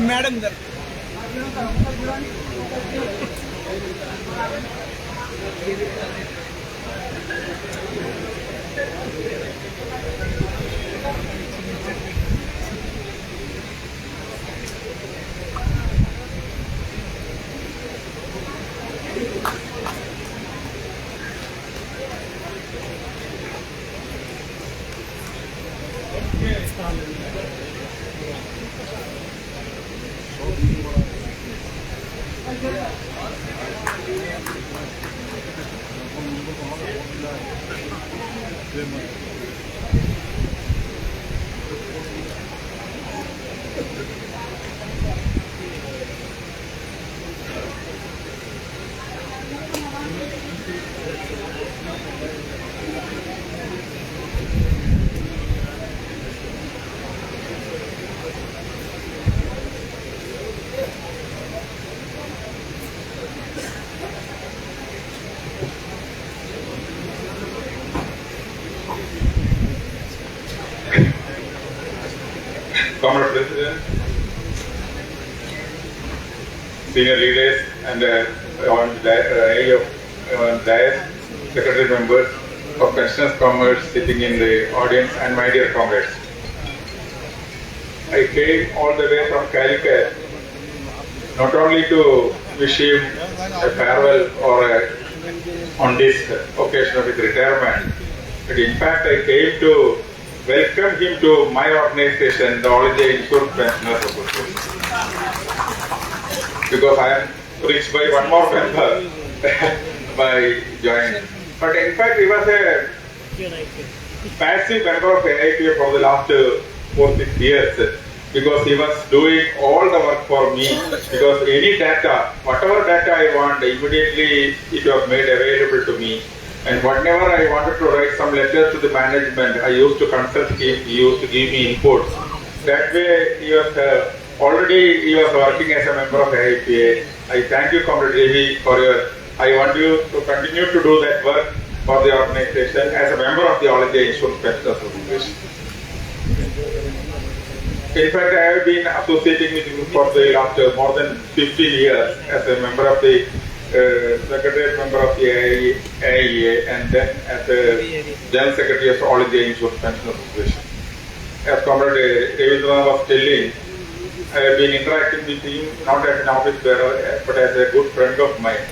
Madam इधर Comrade President, senior leaders and on dais, secretary members of Pensioners Commerce sitting in the audience, and my dear comrades. I came all the way from Calicut, not only to wish him a farewell or on this occasion of his retirement, but in fact I came to welcome him to my organization, the All India Insurance Pensioners Association, because I am reached by one more member by joining. But in fact he was a passive member of AIIEA for the last 4-6 years, because he was doing all the work for me, because any data, whatever data I want, immediately it was made available to me. And whenever I wanted to write some letters to the management, I used to consult him, he used to give me inputs. That way he was already working as a member of AIIEA. I thank you, Com.B.S.Ravi, for your, I want you to continue to do that work for the organization as a member of the All India Insurance Pensioners Association. In fact, I have been associating with you for the last more than 15 years as a member of the Secretariat member of the AIIEA and then as a General Secretary of All India Insurance Pensioners Association. As Comrade Ravi was telling, I have been interacting with him not as an office bearer but as a good friend of mine.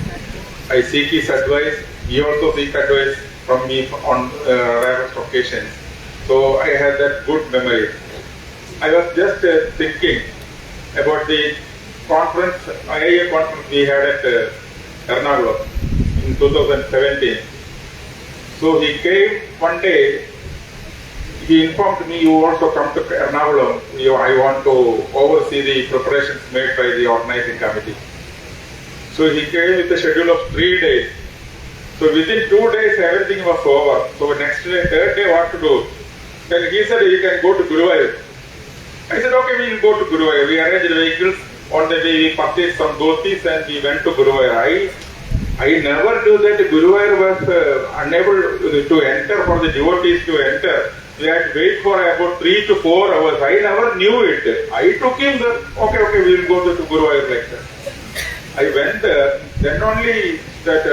I seek his advice, he also seeks advice from me on rarest occasions. So I have that good memory. I was just thinking about the conference, AIIEA conference we had at Ernakulam in 2017. So he came one day, he informed me, you also come to Ernakulam, I want to oversee the preparations made by the organizing committee. So he came with a schedule of 3 days. So within 2 days everything was over. So next day, third day what to do? Then he said you can go to Guruvayur. I said okay, we will go to Guruvayur. We arranged vehicles. On the way we purchased some dhotis and we went to Guruvayur. I never knew that Guruvayur was unable to enter, for the devotees to enter. We had to wait for about 3 to 4 hours. I never knew it. I took him there. Okay, we will go to Guruvayur like that. I went there, then only that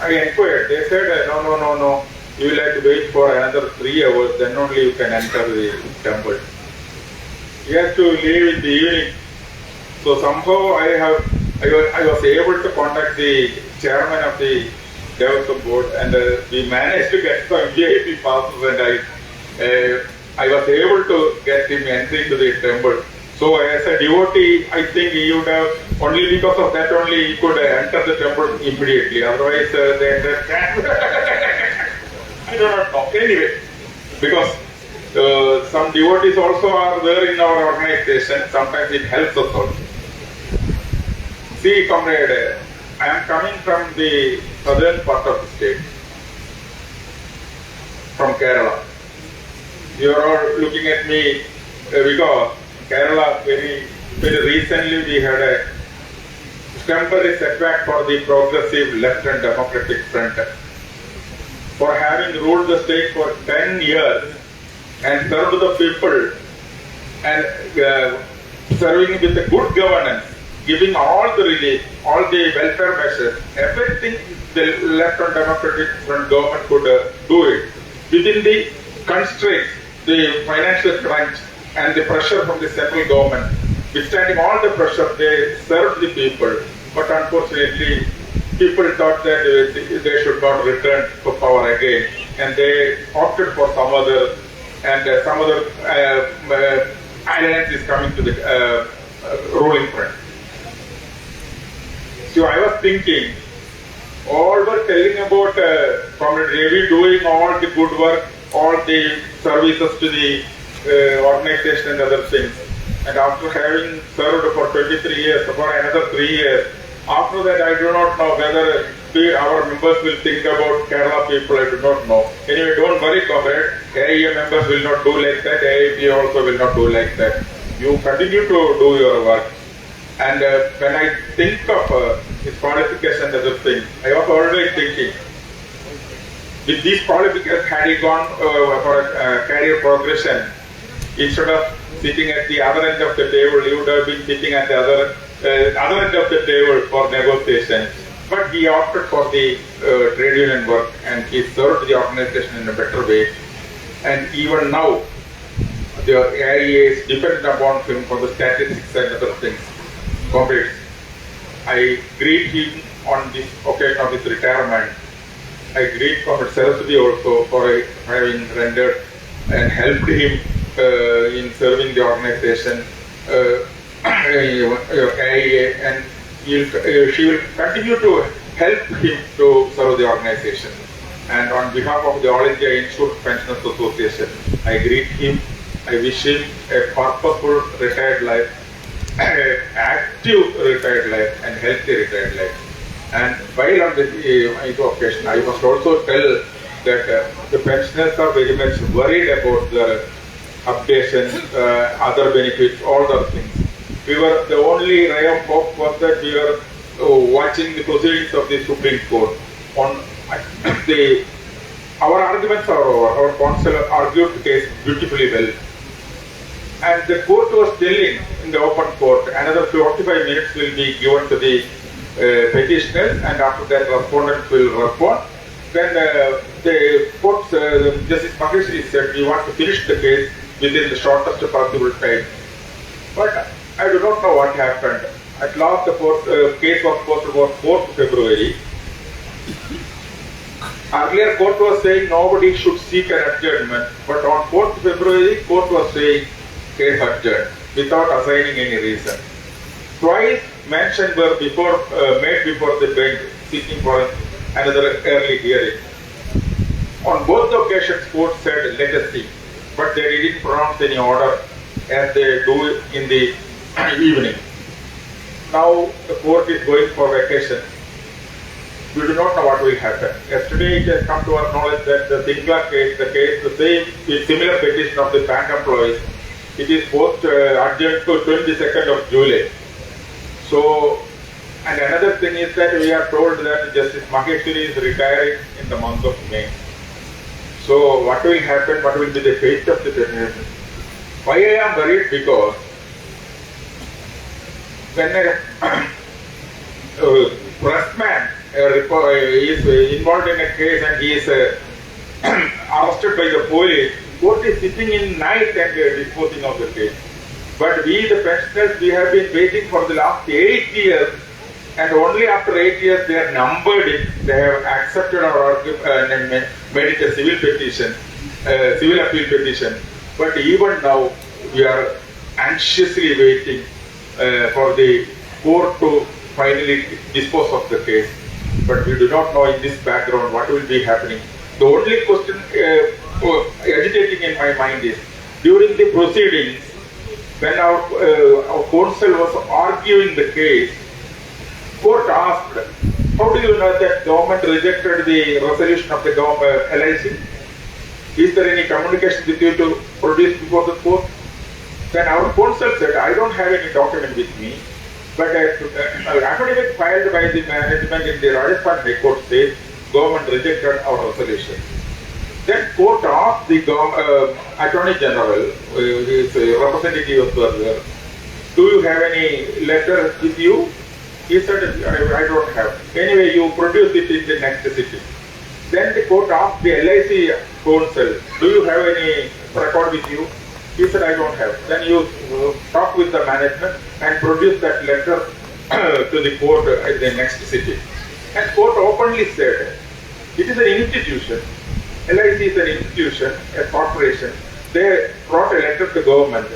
I inquired. They said, no, you will have to wait for another 3 hours, then only you can enter the temple. He has to leave in the evening. So somehow I was able to contact the chairman of the Devotion Board and we managed to get some VIP passes and I was able to get him entry to the temple. So as a devotee, I think he would have, only because of that only he could enter the temple immediately. Otherwise, I do not know. Anyway, because some devotees also are there in our organization. Sometimes it helps us also. See, comrade, I am coming from the southern part of the state, from Kerala. You are all looking at me because Kerala, very recently we had a temporary setback for the progressive left and democratic front. For having ruled the state for 10 years and served the people and serving with a good governance, giving all the relief, all the welfare measures, everything the left and democratic front government could do it within the constraints, the financial crunch and the pressure from the central government. Withstanding all the pressure, they served the people, but unfortunately people thought that they should not return to power again, and they opted for some other alliance is coming to the ruling front. So I was thinking, all were telling about Comrade Ravi doing all the good work, all the services to the organization and other things. And after having served for 23 years, for another 3 years, after that I do not know whether our members will think about Kerala people, I do not know. Anyway, don't worry, comrade, AIIEA members will not do like that, AIIEA also will not do like that. You continue to do your work. And when I think of his qualification and other things, I was always thinking, with these qualifications, had he gone for a career progression, instead of sitting at the other end of the table, he would have been sitting at the other end of the table for negotiation. But he opted for the trade union work and he served the organization in a better way. And even now, the AIIEA is dependent upon him for the statistics and other things. Comrades, I greet him on this occasion of his retirement. I greet Comrade Saraswati also for having rendered and helped him in serving the organization, AIIEA, and she will continue to help him to serve the organization. And on behalf of the All India Insured Pensioners Association, I greet him. I wish him a purposeful retired life, active retired life, and healthy retired life. And while on this occasion, I must also tell that the pensioners are very much worried about the updations, other benefits, all those things. The only ray of hope was that we were watching the proceedings of the Supreme Court. Our arguments are over. Our counsel argued the case beautifully well. And the court was telling in the open court, another 45 minutes will be given to the petitioners, and after that respondents will respond. Then the court, Justice Maheshwari said, we want to finish the case within the shortest possible time. But I do not know what happened. At last, the case was posted on 4th February. Earlier, court was saying nobody should seek an adjournment, but on 4th February, court was saying case adjourned without assigning any reason. Twice mentioned were made before the bench seeking for another early hearing. On both occasions, court said, let us see, but they didn't pronounce any order as they do in the evening. Now the court is going for vacation. We do not know what will happen. Yesterday it has come to our knowledge that the Singla case, the same similar petition of the bank employees, it is adjourned to 22nd of July. So, and another thing is that we are told that Justice Maheshwari is retiring in the month of May. So what will happen? What will be the fate of the petition? Why I am worried? Because when a pressman is involved in a case and he is arrested by the police, court is sitting in night and disposing of the case. But we, the pensioners, we have been waiting for the last 8 years, and only after 8 years they are numbered it. They have accepted our argument and made it a civil petition, civil appeal petition. But even now we are anxiously waiting for the court to finally dispose of the case. But we do not know in this background what will be happening. The only question agitating in my mind is, during the proceedings, when our counsel was arguing the case, court asked, how do you know that government rejected the resolution of the government LIC? Is there any communication with you to produce before the court? Then our counsel said, I don't have any document with me, but an affidavit filed by the management in the Rajasthan High Court says government rejected our resolution. Then court asked the Attorney General, his representative was there, do you have any letter with you? He said, I don't have. Anyway, you produce it in the next sitting. Then the court asked the LIC counsel, do you have any record with you? He said, I don't have. Then you talk with the management and produce that letter to the court at the next sitting. And court openly said, it is an institution. LIC is an institution, a corporation. They brought a letter to government.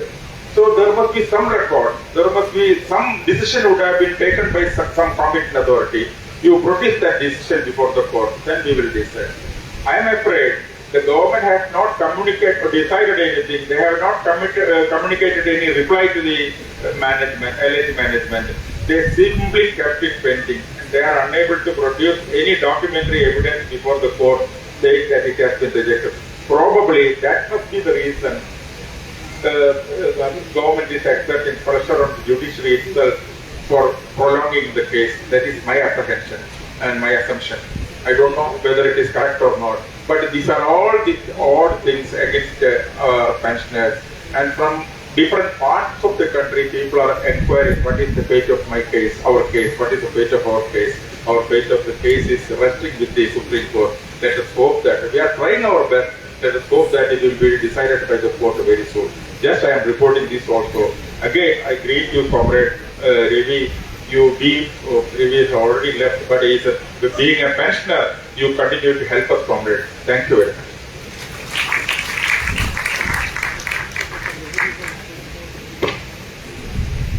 So there must be some record. There must be some decision would have been taken by some competent authority. You produce that decision before the court, then we will decide. I am afraid the government has not communicated or decided anything. They have not communicated any reply to the management, LIC management. They simply kept it pending, and they are unable to produce any documentary evidence before the court saying that it has been rejected. Probably that must be the reason the government is exerting pressure on the judiciary itself for prolonging the case. That is my apprehension and my assumption. I don't know whether it is correct or not. But these are all the odd things against pensioners. And from different parts of the country, people are inquiring what is the fate of my case, our case, what is the fate of our case. Our fate of the case is resting with the Supreme Court. Let us hope that we are trying our best. Let us hope that it will be decided by the court very soon. Just I am reporting this also. Again, I greet you, Comrade Ravi. Ravi has already left, but he is being a pensioner, you continue to help us, Comrade. Thank you very much.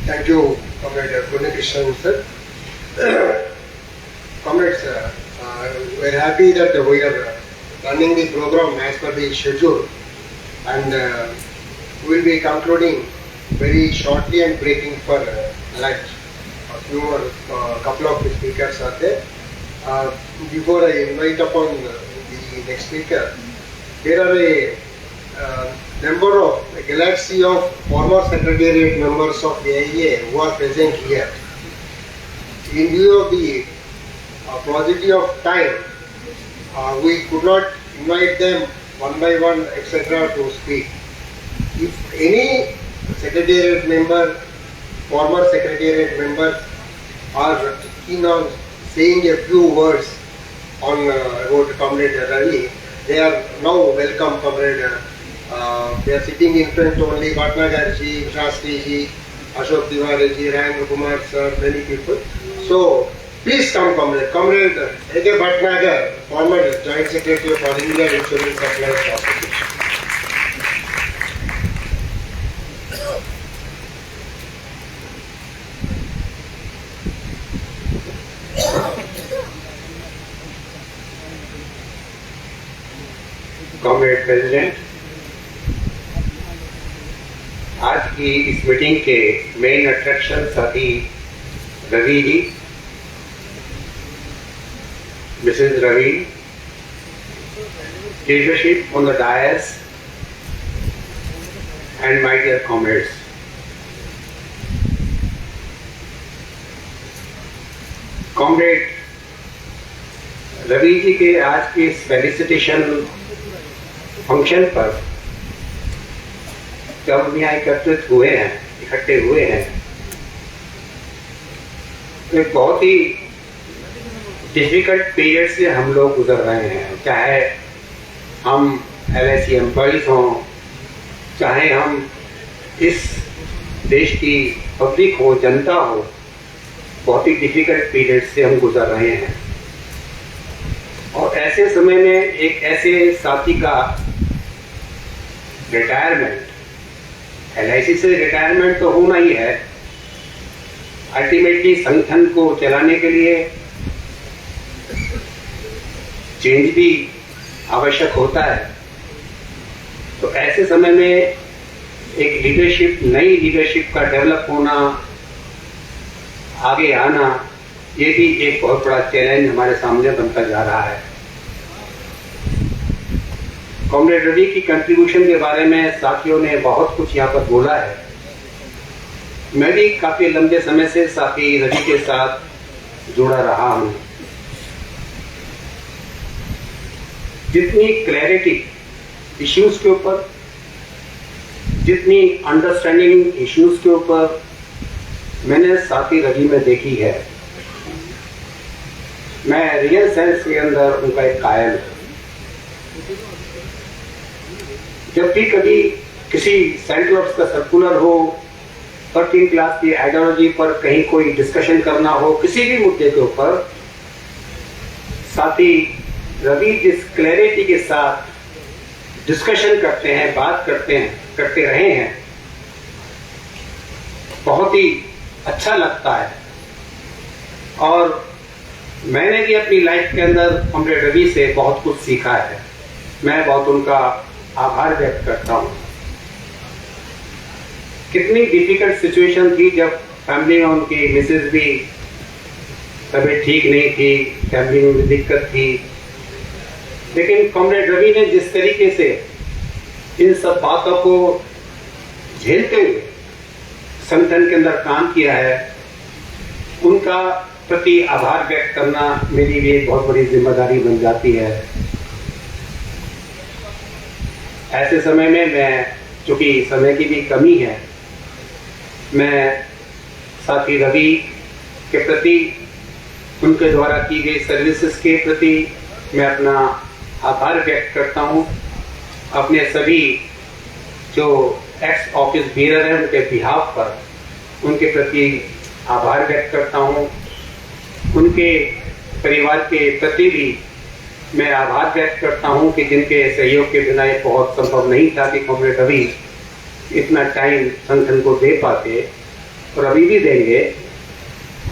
Thank you, Comrade Krishnan sir. Comrades, we are happy that we are running the program as per the schedule, and we will be concluding very shortly and breaking for lunch. A few more, couple of speakers are there. Before I invite upon the next speaker, there are a number of a galaxy of former secretariat members of AIIEA who are present here. In view of the paucity of time, we could not invite them one by one, etc. to speak. If any secretariat member, former secretariat members are keen on saying a few words on about Comrade Ravi, they are now welcome, Comrade. They are sitting in front only, Bhatnagar ji, Shastri ji, Ashok Tiwari ji, Rang Kumar sir, many people. So, please come, Comrade. Comrade A.K. Bhatnagar, former Joint Secretary of All India Insurance Suppliers Association. Comrade President, आज की इस meeting के main attraction साथी Ravi ji, Mrs. Ravi, leadership on the dais, and my dear comrades. Comrade Ravi ji के आज के इस felicitation function पर जब यहाँ इकट्ठे हुए हैं, एक बहुत ही डिफिकल्ट पीरियड से हम लोग गुजर रहे हैं। चाहे हम LIC एम्प्लॉइज हों, चाहे हम इस देश की पब्लिक हो, जनता हो, बहुत ही डिफिकल्ट पीरियड से हम गुजर रहे हैं। और ऐसे समय में एक ऐसे साथी का रिटायरमेंट, LIC से रिटायरमेंट तो होना ही है, अल्टीमेटली संगठन को चलाने के लिए चेंज भी आवश्यक होता है। तो ऐसे समय में एक लीडरशिप, नई लीडरशिप का डेवलप होना, आगे आना, ये भी एक बहुत बड़ा चैलेंज हमारे सामने बनता जा रहा है। कॉमरेड रवि की कंट्रीब्यूशन के बारे में साथियों ने बहुत कुछ यहाँ पर बोला है। मैं भी काफी लंबे समय से साथी रवि के साथ जुड़ा रहा हूँ। जितनी क्लैरिटी इश्यूज के ऊपर, जितनी अंडरस्टैंडिंग इश्यूज के ऊपर मैंने साथी रवि में देखी है, मैं रियल सेंस के अंदर उनका एक कायल हूं। जब भी कभी किसी सेंट्रल ऑफिस का सर्कुलर हो, 13 क्लास की आइडियोलॉजी पर कहीं कोई डिस्कशन करना हो, किसी भी मुद्दे के ऊपर, साथी रवि जिस क्लैरिटी के साथ डिस्कशन करते हैं, बात करते रहे हैं, बहुत ही अच्छा लगता है। और मैंने भी अपनी लाइफ के अंदर कॉमरेड रवि से बहुत कुछ सीखा है। मैं बहुत उनका आभार व्यक्त करता हूँ। कितनी डिफिकल्ट सिचुएशन थी जब फैमिली में उनकी मिसेज भी तबीयत ठीक नहीं थी, फैमिली में भी दिक्कत थी, लेकिन कॉमरेड रवि ने जिस तरीके से इन सब बातों को झेलते हुए संगठन के अंदर काम किया है, उनका प्रति आभार व्यक्त करना मेरी भी एक बहुत बड़ी जिम्मेदारी बन जाती है। ऐसे समय में मैं, चूंकि समय की भी कमी है, मैं साथी रवि के प्रति, उनके द्वारा की गई सर्विसेज के प्रति मैं अपना आभार व्यक्त करता हूं। अपने सभी जो एक्स ऑफिस बेरर हैं उनके बिहाफ पर उनके प्रति आभार व्यक्त करता हूँ। उनके परिवार के प्रति भी मैं आभार व्यक्त करता हूँ कि जिनके सहयोग के बिना ये बहुत संभव नहीं था कि कॉमरेड रवि इतना टाइम संगठन को दे पाते और अभी भी देंगे।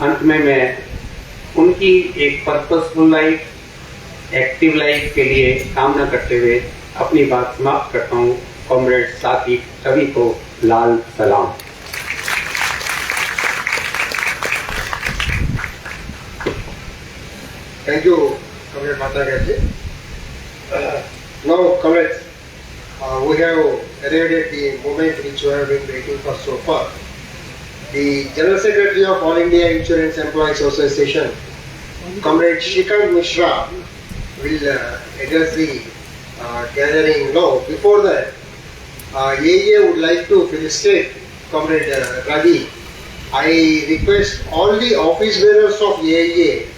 अंत में मैं उनकी एक पर्पसफुल लाइफ, एक्टिव लाइफ के लिए कामना करते हुए अपनी बात समाप्त करता हूँ। कॉमरेड साथी सभी को लाल सलाम। Thank you, Comrade Matagaji. Now, comrades, we have arrived at the moment which we have been waiting for so far. The General Secretary of All India Insurance Employees Association, Comrade Shrikant Mishra, will address the gathering now. Before that, AIIEA would like to felicitate Comrade Ravi. I request all the office bearers of AIIEA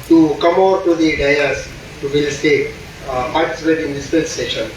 to come over to the dais to felicitate, participate in this felicitation.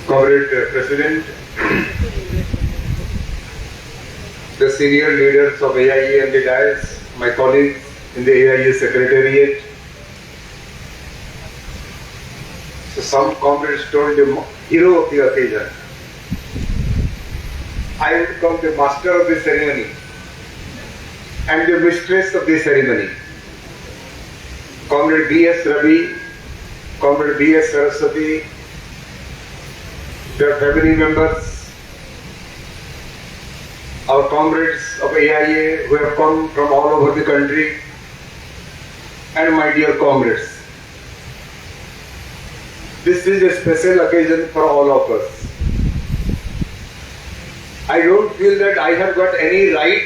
Comrade President, the senior leaders of AIIEA and the dais, my colleagues in the AIIEA Secretariat. So some comrades told the hero of the occasion. I would come the master of the ceremony and the mistress of the ceremony. Comrade B.S.Ravi, Comrade B.S.Saraswati, their family members, our comrades of AIIEA who have come from all over the country, and my dear comrades. This is a special occasion for all of us. I don't feel that I have got any right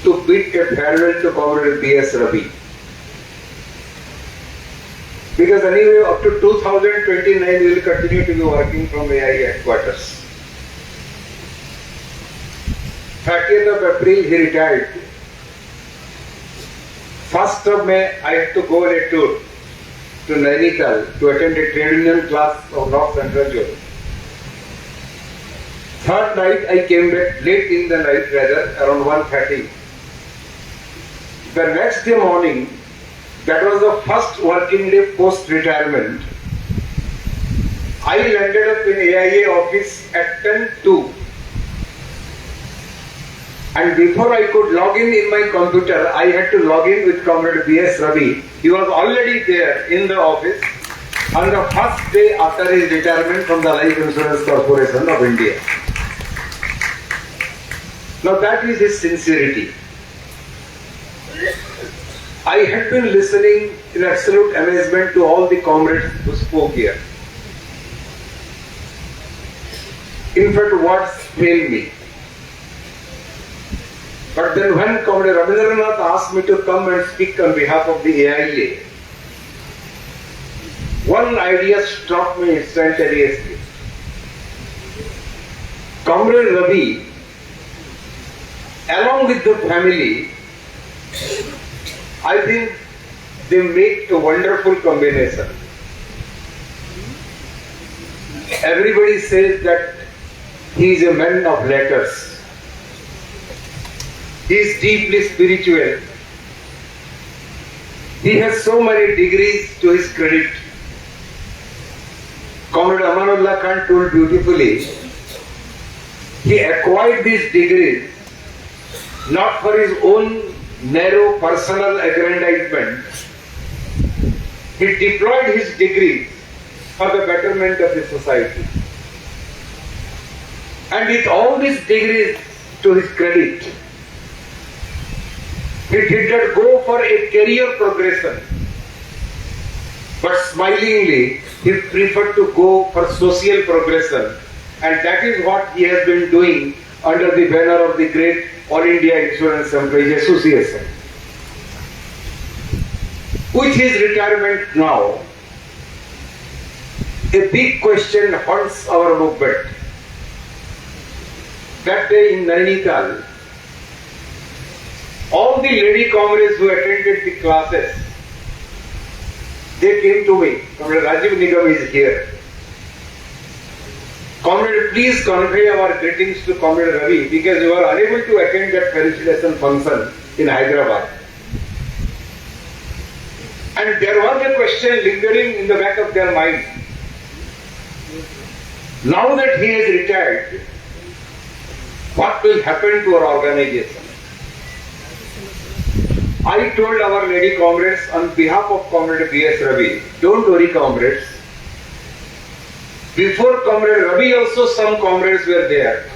to bid a farewell to Comrade B.S.Ravi. Because anyway, up to 2029, we will continue to be working from AIIEA headquarters. 30th of April, he retired. 1st of May, I had to go on a tour to Nainital to attend a trade union class of North Central Zone. 3rd night, I came back late in the night, rather, around 1:30. The next day morning, that was the first working day post-retirement, I landed up in AIIEA office at 10:02. And before I could log in my computer, I had to log in with Comrade B.S.Ravi. He was already there in the office on the first day after his retirement from the Life Insurance Corporation of India. Now that is his sincerity. I had been listening in absolute amazement to all the comrades who spoke here. In fact, words fail me. But then when Comrade Rabindranath asked me to come and speak on behalf of the AIIA, one idea struck me instantaneously. Comrade Ravi, along with the family, I think they make a wonderful combination. Everybody says that he is a man of letters. He is deeply spiritual. He has so many degrees to his credit. Comrade Amanullah Khan told beautifully, he acquired these degrees not for his own narrow personal aggrandizement. He deployed his degrees for the betterment of the society. And with all these degrees to his credit, he did not go for a career progression, but smilingly he preferred to go for social progression, and that is what he has been doing under the banner of the great All India Insurance Employees Association. With his retirement now, a big question haunts our movement. That day in Nainital, all the lady comrades who attended the classes, they came to me. Comrade Rajiv Nigam is here. Comrade, please convey our greetings to Comrade Ravi because you are unable to attend that felicitation function in Hyderabad. And there was a question lingering in the back of their mind. Now that he has retired, what will happen to our organization? I told our lady comrades on behalf of Comrade B.S.Ravi, don't worry comrades. Before Comrade Ravi also some comrades were there.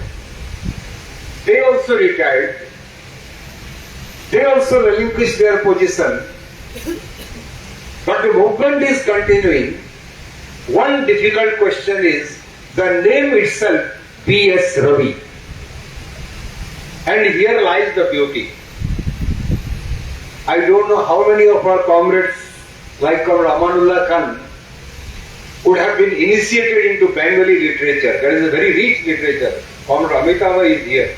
They also retired. They also relinquished their position. But the movement is continuing. One difficult question is the name itself, B.S.Ravi. And here lies the beauty. I don't know how many of our comrades, like Comrade Amanullah Khan, would have been initiated into Bengali literature. That is a very rich literature. Comrade Amitava is here.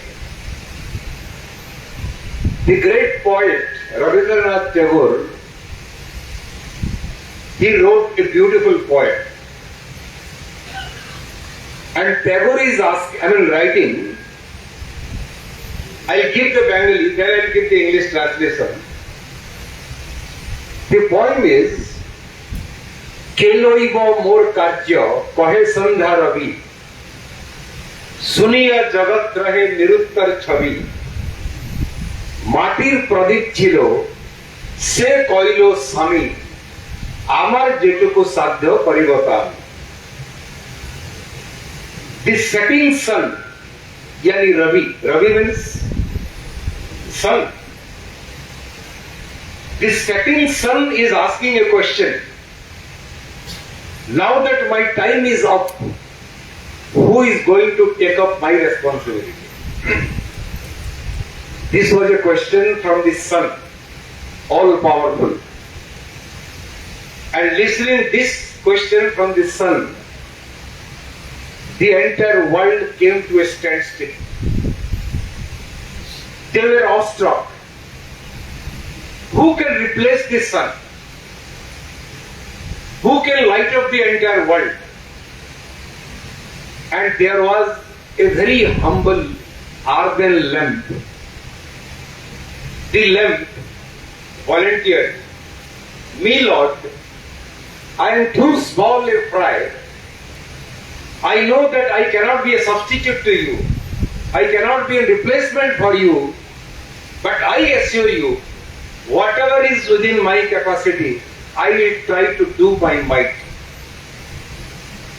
The great poet Rabindranath Tagore, he wrote a beautiful poem. And Tagore is writing, I'll give the Bengali, then I'll give the English translation. The poem is, Keloibo mor karya kahe sandha ravi, suniya jagat rahe niruttar chhavi, matir pradip chilo, se koilo sami, amar jetuku sadhya parivata. The setting sun, yani Ravi, Ravi means sun. The setting sun is asking a question. Now that my time is up, who is going to take up my responsibility? This was a question from the sun, all powerful. And listening this question from the sun, the entire world came to a standstill. They were awestruck. Who can replace the sun? Who can light up the entire world? And there was a very humble earthen lamp. The lamp volunteered, me Lord, I am too small a fry. I know that I cannot be a substitute to you. I cannot be a replacement for you. But I assure you, whatever is within my capacity, I will try to do my might.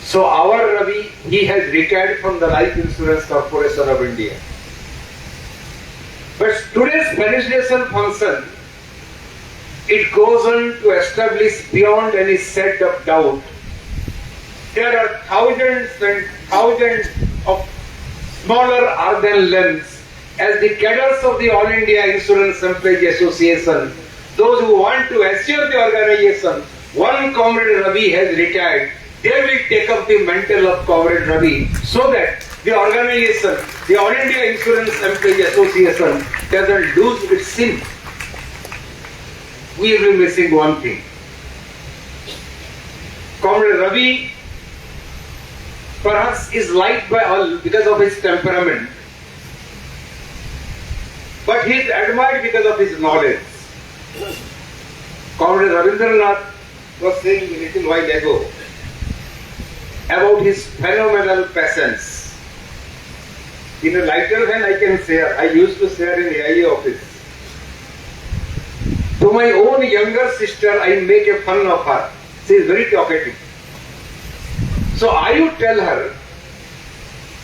So our Ravi, he has retired from the Life Insurance Corporation of India. But today's felicitation function, it goes on to establish beyond any shade of doubt. There are thousands and thousands of smaller earthen limbs as the cadres of the All India Insurance Employees Association, those who want to assure the organization, one Comrade Ravi has retired, they will take up the mantle of Comrade Ravi so that the organization, the All India Insurance Employees Association, doesn't lose its sin. We will be missing one thing. Comrade Ravi perhaps is liked by all because of his temperament, but he is admired because of his knowledge. Comrade Ravindranath was saying a little while ago about his phenomenal patience. In a lighter vein, I can say, I used to say in AIIEA office. To my own younger sister, I make a fun of her. She is very talkative. So I would tell her,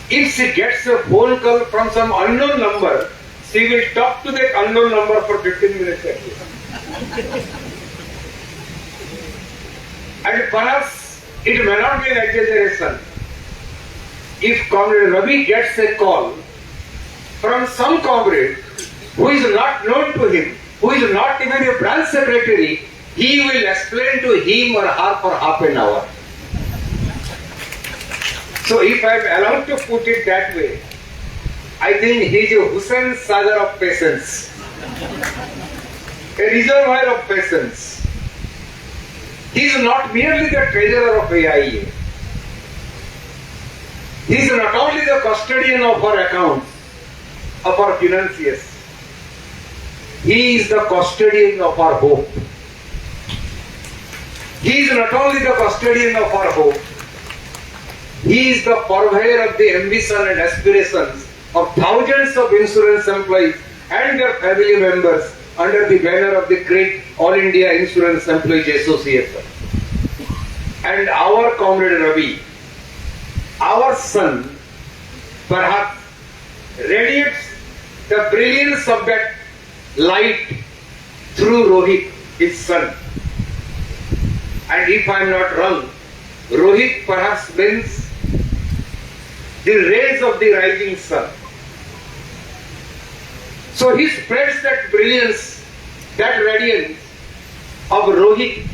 if she gets a phone call from some unknown number, she will talk to that unknown number for 15 minutes at least. And perhaps it may not be an exaggeration. If Comrade Ravi gets a call from some comrade who is not known to him, who is not even a branch secretary, he will explain to him or her for half an hour. So if I am allowed to put it that way, I think he is a Hussain Sagar of patience, a reservoir of patience. He is not merely the treasurer of AIIEA. He is not only the custodian of our accounts, of our financiers. He is the custodian of our hope. He is not only the custodian of our hope, he is the purveyor of the ambition and aspirations of thousands of insurance employees and their family members under the banner of the great All India Insurance Employees Association. And our Comrade Ravi, our son, perhaps radiates the brilliance of that light through Rohit, his son. And if I am not wrong, Rohit perhaps means the rays of the rising sun. So he spreads that brilliance, that radiance of Rohit.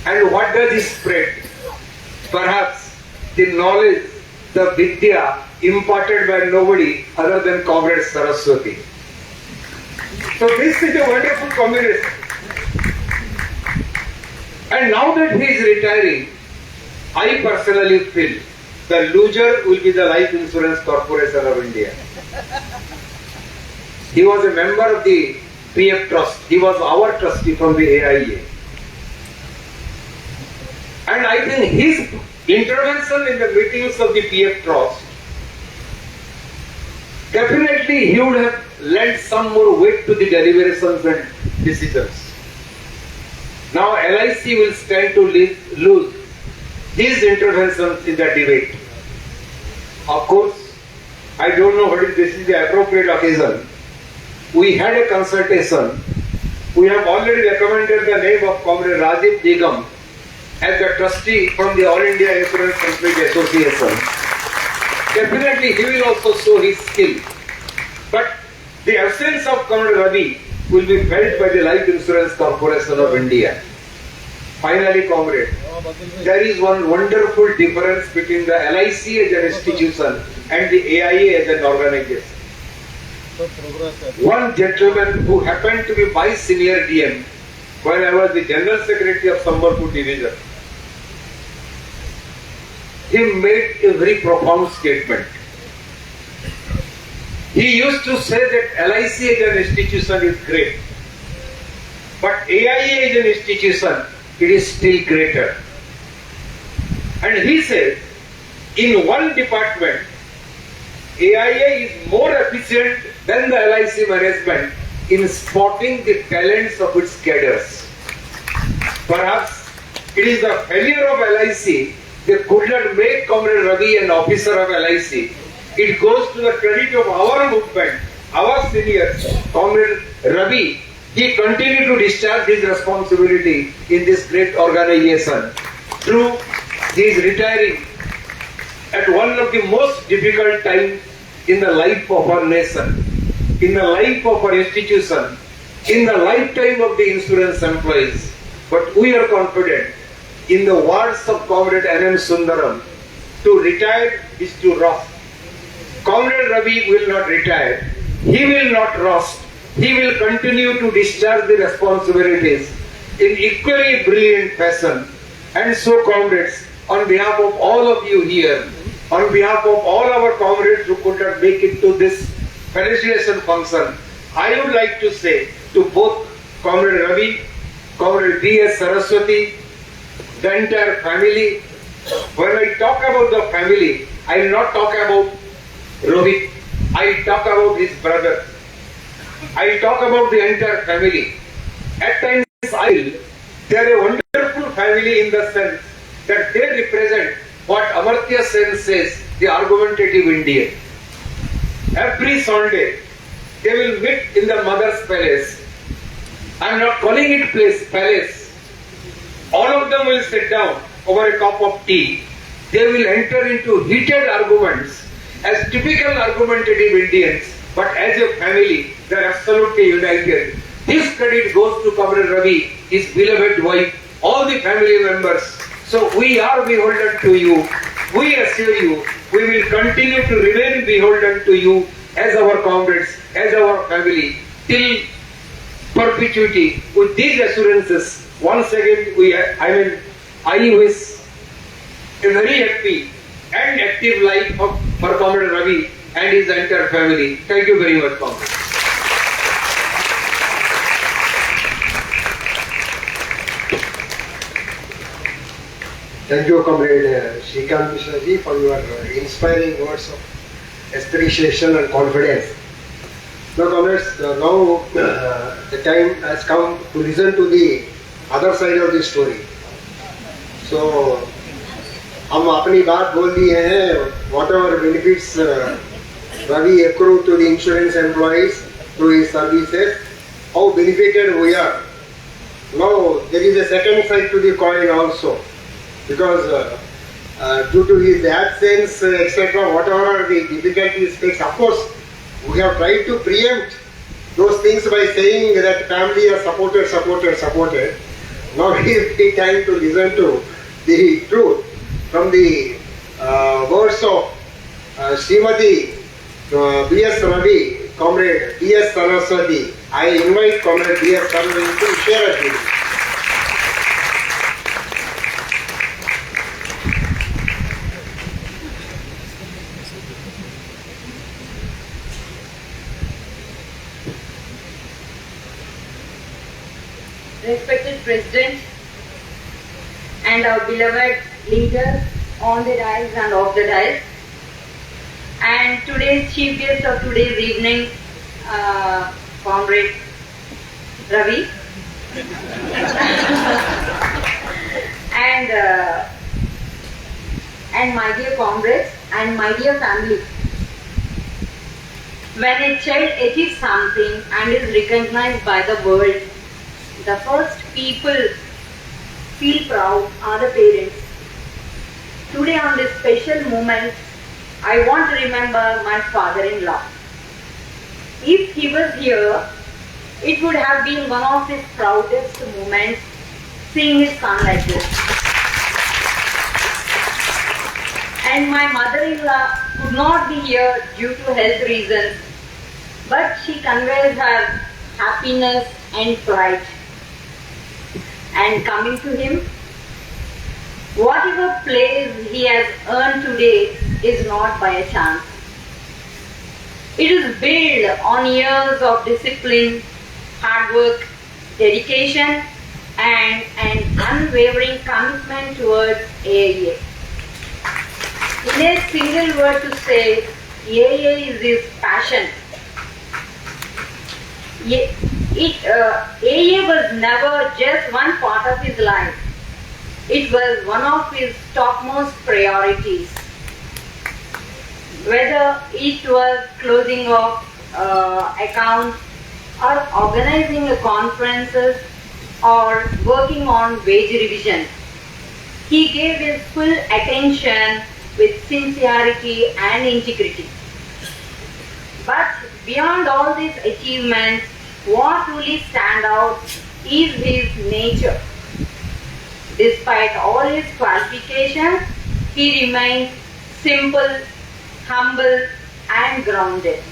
And what does he spread? Perhaps the knowledge, the vidya imparted by nobody other than Comrade Saraswati. So this is a wonderful combination. And now that he is retiring, I personally feel the loser will be the Life Insurance Corporation of India. He was a member of the PF Trust. He was our trustee from the AIIEA. And I think his intervention in the meetings of the PF Trust, definitely he would have lent some more weight to the deliberations and decisions. Now LIC will stand to lose his interventions in the debate. Of course, I don't know whether this is the appropriate occasion. We had a consultation. We have already recommended the name of Comrade Rajiv Nigam as the trustee from the All India Insurance Employees Association. Definitely he will also show his skill. But the absence of Comrade Ravi will be felt by the Life Insurance Corporation of India. Finally, comrade, there is one wonderful difference between the LIC as an institution and the AIIEA as an organization. One gentleman who happened to be my senior DM when I was the General Secretary of Sambalpur Division, he made a very profound statement. He used to say that LIC as an institution is great, but AIIEA as an institution, it is still greater. And he said, in one department, AIIEA is more efficient than the LIC management in spotting the talents of its cadres. Perhaps it is the failure of LIC, they could not make Comrade Ravi an officer of LIC. It goes to the credit of our movement, our seniors, Comrade Ravi. He continued to discharge his responsibility in this great organization through his retiring at one of the most difficult times in the life of our nation, in the life of our institution, in the lifetime of the insurance employees. But we are confident, in the words of Comrade N.M. Sundaram, to retire is to rust. Comrade Ravi will not retire. He will not rust. He will continue to discharge the responsibilities in equally brilliant fashion. And so, comrades, on behalf of all of you here, on behalf of all our comrades who could not make it to this felicitation function, I would like to say to both Comrade Ravi, Comrade B.S.Saraswati, the entire family. When I talk about the family, I will not talk about Rohit. I will talk about his brother. I will talk about the entire family. At times, they are a wonderful family in the sense that they represent what Amartya Sen says, the argumentative Indian. Every Sunday, they will meet in the mother's palace. I am not calling it palace. All of them will sit down over a cup of tea. They will enter into heated arguments as typical argumentative Indians, but as a family, they are absolutely united. This credit goes to Comrade Ravi, his beloved wife, all the family members. So we are beholden to you. We assure you, we will continue to remain beholden to you as our comrades, as our family, till perpetuity. With these assurances, once again, I wish a very happy and active life for Comrade Ravi and his entire family. Thank you very much, comrade. Thank you, Comrade Com.B.S.Ravi, for your inspiring words of appreciation and confidence. Now, comrades, now the time has come to listen to the other side of the story. So, हम अपनी बात बोल दिए हैं. Whatever benefits Ravi accrued to the insurance employees through his services, how benefited we are. Now, there is a second side to the coin also. Because due to his absence, etc., whatever are the difficulties faced, of course, we have tried to preempt those things by saying that family are supported. Now it is the time to listen to the truth from the words of Srimati B.S.Ravi, Comrade B.S.Saraswati. I invite Comrade B.S.Saraswati to share a view. Respected President and our beloved leaders on the dais and off the dais, and today's chief guest of today's evening, Comrade Ravi, and my dear comrades and my dear family. When a child achieves something and is recognized by the world, the first people feel proud are the parents. Today on this special moment, I want to remember my father-in-law. If he was here, it would have been one of his proudest moments seeing his son like this. And my mother-in-law could not be here due to health reasons, but she conveys her happiness and pride. And coming to him, whatever place he has earned today is not by a chance. It is built on years of discipline, hard work, dedication, and an unwavering commitment towards AIIEA. In a single word to say, AIIEA is his passion. AIIEA was never just one part of his life. It was one of his topmost priorities. Whether it was closing of accounts or organizing conferences or working on wage revision, he gave his full attention with sincerity and integrity. But beyond all these achievements, what truly stands out is his nature. Despite all his qualifications, he remains simple, humble, and grounded.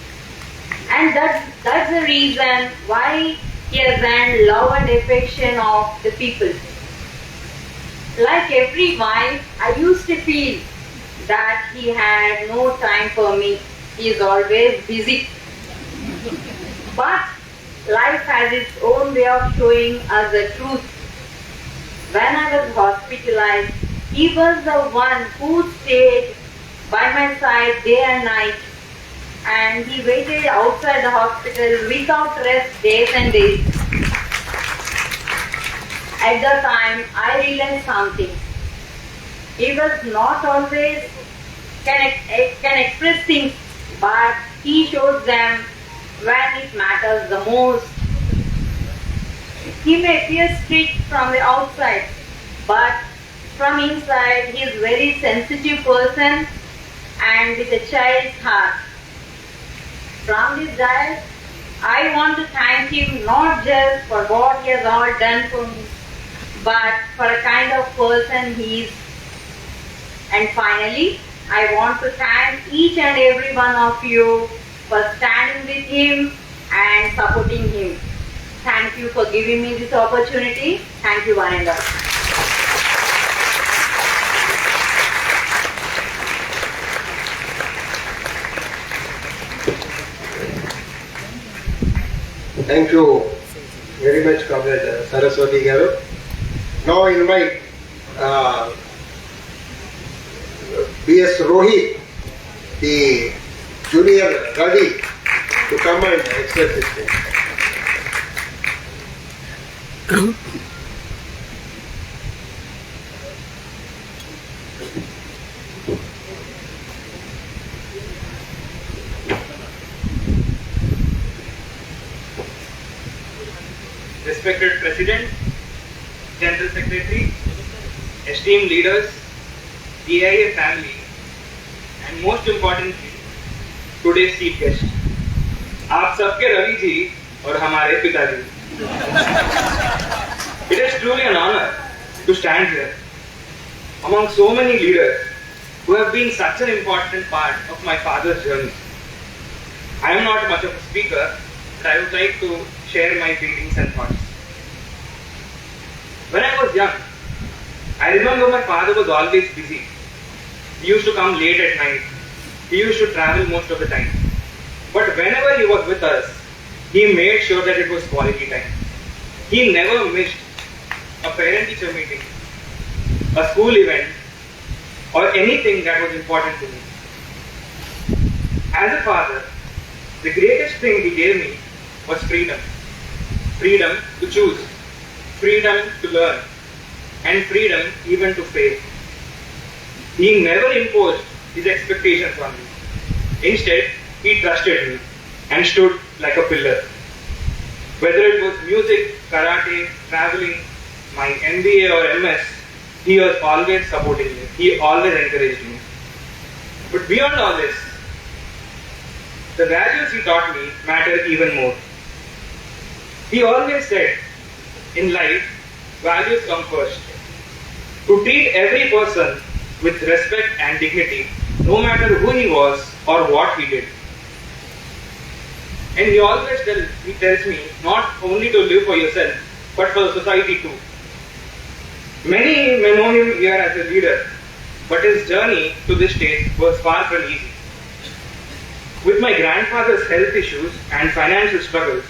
And that's the reason why he has earned love and affection of the people. Like every wife, I used to feel that he had no time for me. He is always busy. But life has its own way of showing us the truth. When I was hospitalized, he was the one who stayed by my side day and night, and he waited outside the hospital without rest days and days. At the time, I realized something. He was not always can express things, but he shows them when it matters the most. He may appear strict from the outside, but from inside he is a very sensitive person and with a child's heart. From this diet, I want to thank him not just for what he has all done for me, but for a kind of person he is. And finally, I want to thank each and every one of you for standing with him and supporting him. Thank you for giving me this opportunity. Thank you, one and all. Thank you very much, Comrade Saraswati Garu. Now I invite B.S. Rohit, the junior Ravi, to come and express his name. Respected President, General Secretary, esteemed leaders, the AIIEA family, and most importantly, today's chief guest, आप सबके रवि जी और हमारे पिताजी. It is truly an honor to stand here among so many leaders who have been such an important part of my father's journey. I am not much of a speaker, but I would like to share my feelings and thoughts. When I was young, I remember my father was always busy. He used to come late at night. He used to travel most of the time. But whenever he was with us, he made sure that it was quality time. He never missed a parent-teacher meeting, a school event, or anything that was important to me. As a father, the greatest thing he gave me was freedom. Freedom to choose, freedom to learn, and freedom even to fail. He never imposed his expectations on me. Instead, he trusted me and stood like a pillar. Whether it was music, karate, traveling, my MBA or MS, he was always supporting me. He always encouraged me. But beyond all this, the values he taught me matter even more. He always said, in life, values come first. To treat every person with respect and dignity, no matter who he was or what he did. And he always tells me not only to live for yourself, but for the society too. Many may know him here as a leader, but his journey to this stage was far from easy. With my grandfather's health issues and financial struggles,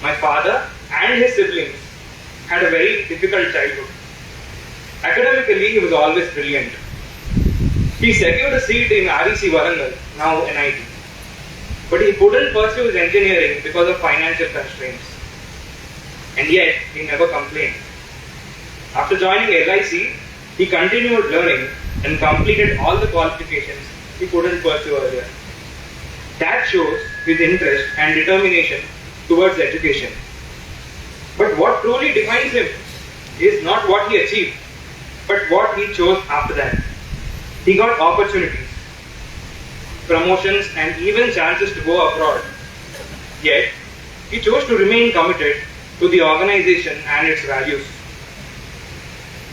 my father and his siblings had a very difficult childhood. Academically, he was always brilliant. He secured a seat in REC Warangal, now NIT. But he couldn't pursue his engineering because of financial constraints. And yet, he never complained. After joining LIC, he continued learning and completed all the qualifications he couldn't pursue earlier. That shows his interest and determination towards education. But what truly defines him is not what he achieved, but what he chose after that. He got opportunities, promotions, and even chances to go abroad. Yet, he chose to remain committed to the organization and its values.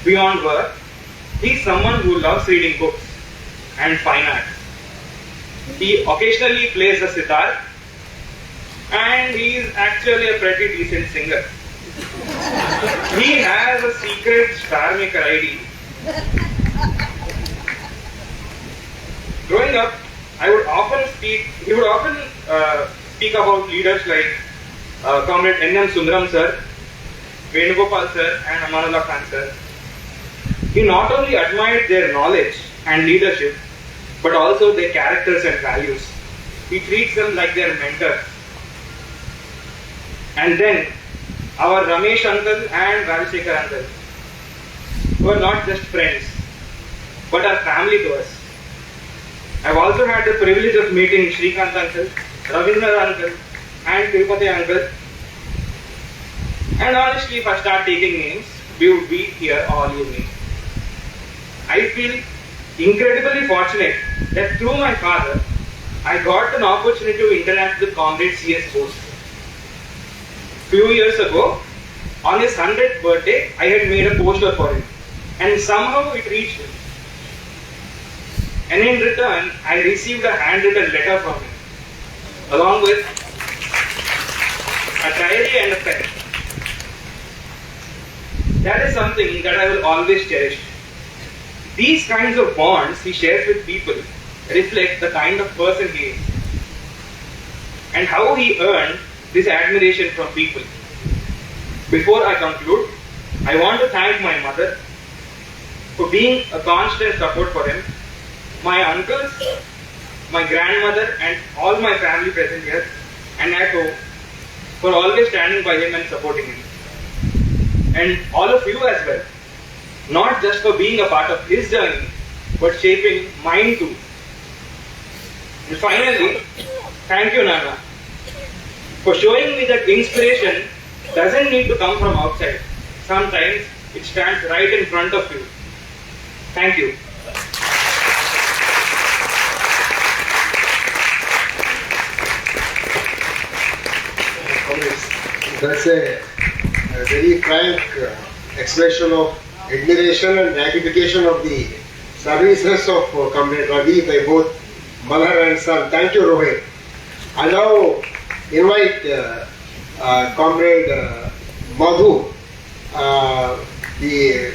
Beyond work, he is someone who loves reading books and fine art. He occasionally plays the sitar, and he is actually a pretty decent singer. He has a secret Star Maker ID. Growing up, he would often speak about leaders like Comrade N.M. Sundaram sir, Venugopal sir, and Amanullah Khan sir. He not only admired their knowledge and leadership, but also their characters and values. He treats them like their mentors. And then, our Ramesh uncle and Rajasekhar uncle were not just friends, but are family to us. I've also had the privilege of meeting Shrikant uncle, Ravindra uncle, and Tirupati uncle. And honestly, if I start taking names, we would be here all evening. I feel incredibly fortunate that through my father, I got an opportunity to interact with Comrade C.S. Bose. Few years ago, on his 100th birthday, I had made a poster for him, and somehow it reached him. And in return, I received a handwritten letter from him, along with a diary and a pen. That is something that I will always cherish. These kinds of bonds he shares with people reflect the kind of person he is and how he earned this admiration from people. Before I conclude, I want to thank my mother for being a constant support for him, my uncles, my grandmother, and all my family present here and at home for always standing by him and supporting him. And all of you as well, not just for being a part of his journey, but shaping mine too. And finally, thank you, Nana, for showing me that inspiration doesn't need to come from outside. Sometimes it stands right in front of you. Thank you. That's a very frank expression of admiration and gratification of the services of Comrade Ravi by both mother and son. Thank you, Rohit. I now invite Comrade Madhu, the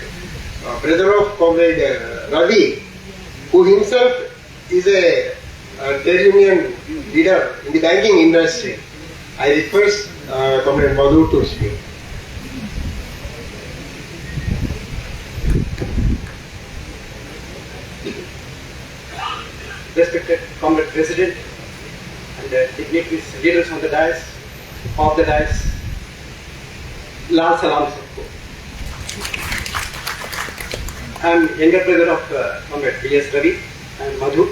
brother of Comrade Ravi, who himself is a trade union leader in the banking industry. I request Comrade Madhu to speak. Respected Comrade President and dignitaries, leaders on the dais, off the dais, Lal Salam Sabko. I am younger brother of Comrade B.S.Ravi and Madhu.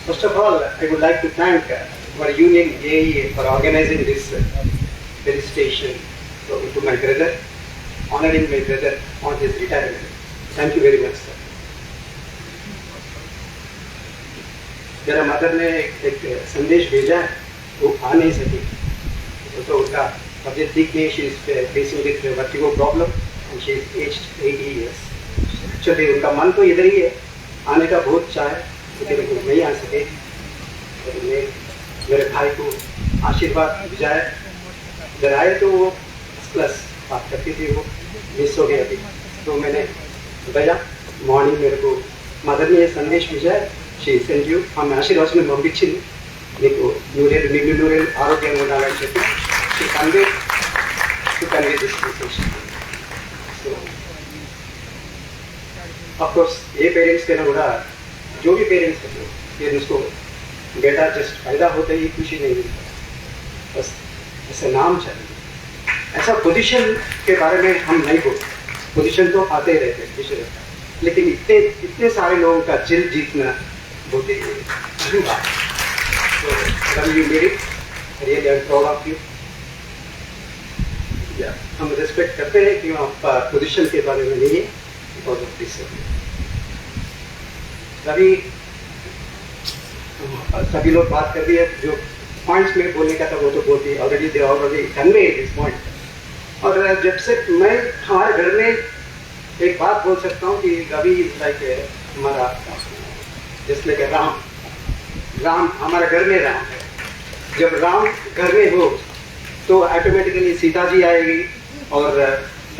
First of all, I would like to thank our union AIIEA for organizing this felicitation to my brother, honoring my brother on his retirement. Thank you very much, sir. मेरा mother ने एक संदेश भेजा है, वो आ नहीं सकी, तो उनका तबियत ठीक नहीं, she is facing with vertigo problem and she is aged 80 years. Actually उनका मन तो इधर ही है, आने का बहुत चाह है, लेकिन वो नहीं आ सके. तो मेरे भाई को आशीर्वाद भेजाया, इधर आए तो वो प्लस बात करती थी, वो मिस हो गया अभी. तो मैंने भेजा मॉर्निंग, मेरे को मदर ने ये संदेश भेजा है. She sent you. ఆమె ఆశీర్వాదం పంపించింది, నీకు నూరేళ్ళు ఆరోగ్యంగా ఉండాలని చెప్పి. She conveyed this message. So, of course, A parents कहना కూడా, जो भी पेरेंट्स है, पेरेंट्स को बेटा जस्ट पैदा होते ही खुशी नहीं मिलती, बस ऐसा नाम चाहिए. ऐसा पोजीशन के बारे में हम नहीं बोलते, पोजीशन तो आते ही रहते हैं, लेकिन इतने सारे लोगों का दिल जीतना बहुत ही अहम बात. So, you made it. Really, I'm proud of you. हम रिस्पेक्ट करते हैं कि आप पोजीशन के बारे में नहीं है, बिकॉज ऑफ दिस. रवि सभी लोग बात कर रही है, जो पॉइंट्स में बोलने का था वो तो बोलती है already, they already convey this point. और जब से मैं हमारे घर में एक बात बोल सकता हूँ कि रवि लाइक हमारा जैसे कि राम हमारे घर में राम है। जब राम घर में हो तो ऑटोमेटिकली सीता जी आएगी और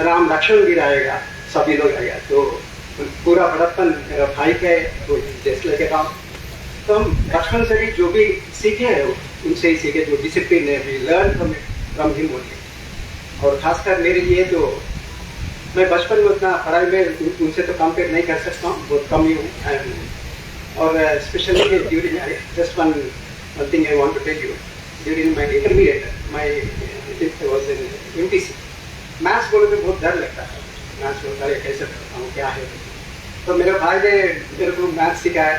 राम लक्ष्मण भी रहेगा, सभी लोग आएगा। तो पूरा बड़प्पन मेरा भाई का है, तो जैसे कि राम, तो हम बचपन से भी जो भी सीखे हैं उनसे ही सीखे, जो डिसिप्लिन है we learn from him only. और खासकर मेरे लिए तो मैं बचपन में उतना पढ़ाई में उनसे तो कंपेयर नहीं कर सकता हूँ, बहुत कम ही हूँ। और specially during just one thing I want to tell you, during my intermediate my it was in MPC, maths बोले तो बहुत डर लगता है, मैथ्स बोलता है कैसे करता हूँ क्या है। तो मेरे भाई ने मेरे को मैथ्स सिखाया।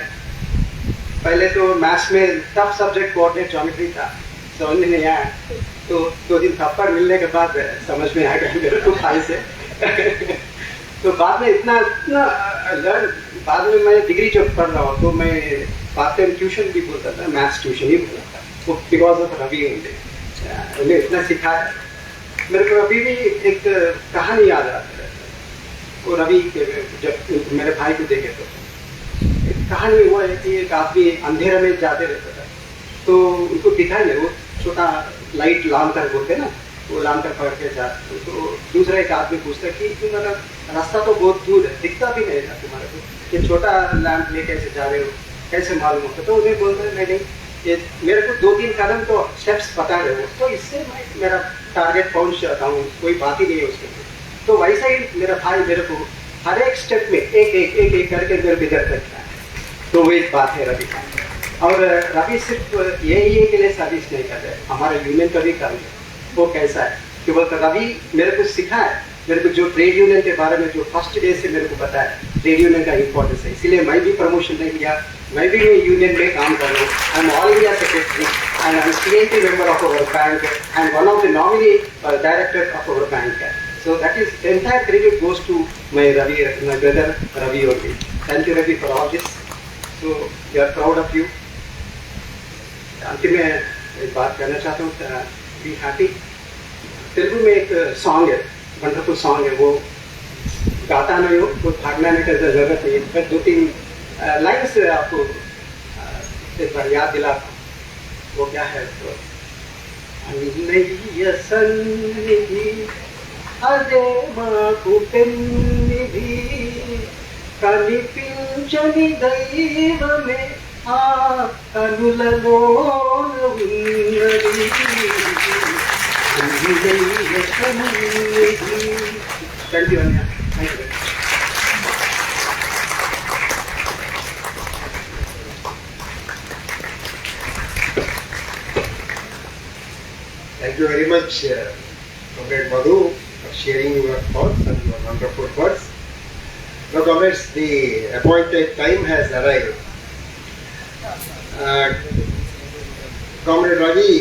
पहले तो मैथ्स में टफ सब्जेक्ट कोऑर्डिनेट ज्योमेट्री था, समझ में नहीं आया। तो 2 दिन थप्पड़ मिलने के बाद समझ में आ गया मेरे को भाई से। तो बाद में इतना लर्न, बाद में मैं डिग्री जब पढ़ रहा हूँ तो मैं पार्ट टाइम ट्यूशन भी बोलता था, मैथ्स ट्यूशन ही बोलता था, वो बिकॉज ऑफ रवि उन्हें इतना सिखाया। मेरे को अभी भी एक कहानी याद आती है, वो रवि जब मेरे भाई को देखे तो एक कहानी वो है कि एक आदमी अंधेरे में जाते रहता था, तो उनको दिखाई नहीं, वो छोटा लाइट लांतर बोलते ना, वो लांतर पकड़ के जाते। तो दूसरा एक आदमी पूछता कि तुम्हारा रास्ता तो बहुत दूर है, दिखता भी नहीं था तुम्हारे को, ये छोटा लैंप ले कैसे जा रहे हो, कैसे मालूम होता? तो उन्हें बोलते हैं नहीं, ये मेरे को 2-3 कदम तो स्टेप्स बता रहे हो, तो इससे मैं मेरा टारगेट पहुंच जाता हूँ, कोई बात ही नहीं है उसके। तो वैसा ही मेरा भाई मेरे को हर एक स्टेप में एक करके मेरे को इधर करता है। तो वो एक बात है रवि का। और रवि सिर्फ AIIEA के लिए सर्विस नहीं कर रहे, हमारे यूनियन का भी काम है। वो कैसा है कि बोलते रवि मेरे को सिखा है, मेरे को जो ट्रेड यूनियन के बारे में जो फर्स्ट डे से मेरे को पता है ट्रेड यूनियन का इंपॉर्टेंस है, इसलिए मैं भी प्रमोशन नहीं किया, मैं भी यूनियन में काम कर रहा हूँ। I am all India secretary and I am CNT member of our bank and one of the nominee director of our bank. So that is entire credit goes to my Ravi, my brother Ravi only. Thank you Ravi for all this. So we are proud of you. अंतिम में एक बात कहना चाहता हूँ, be happy. Telugu में एक song है, वंडरफुल सॉन्ग है, वो गाता नहीं हो, वो भागना नहीं का जरूरत नहीं है। मैं 2-3 लाइन से आपको एक बार याद दिलाता हूँ। वो क्या है तो అదే మాకు పెన్నిది కనిపించని దైవమే ఆ కనులలో ఉన్నది థ్యాంక్ యూ అన్నయ్య, thank you. Thank you very much, Comrade Madhu, for sharing your thoughts and your wonderful words. Now, comrades, the appointed time has arrived. Comrade Ravi,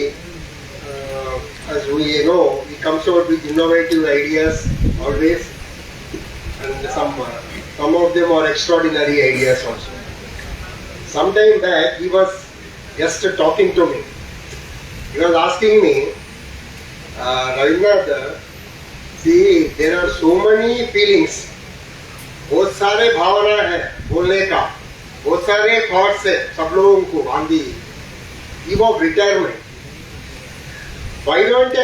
as we know, he comes out with innovative ideas always, and some of them are extraordinary ideas also. Some time back, he was just talking to me. He was asking me, Ravinath, see, there are so many feelings, बहुत सारे भावना है बोलने का, बहुत सारे thoughts है सब लोगों को on the eve of retirement. Why don't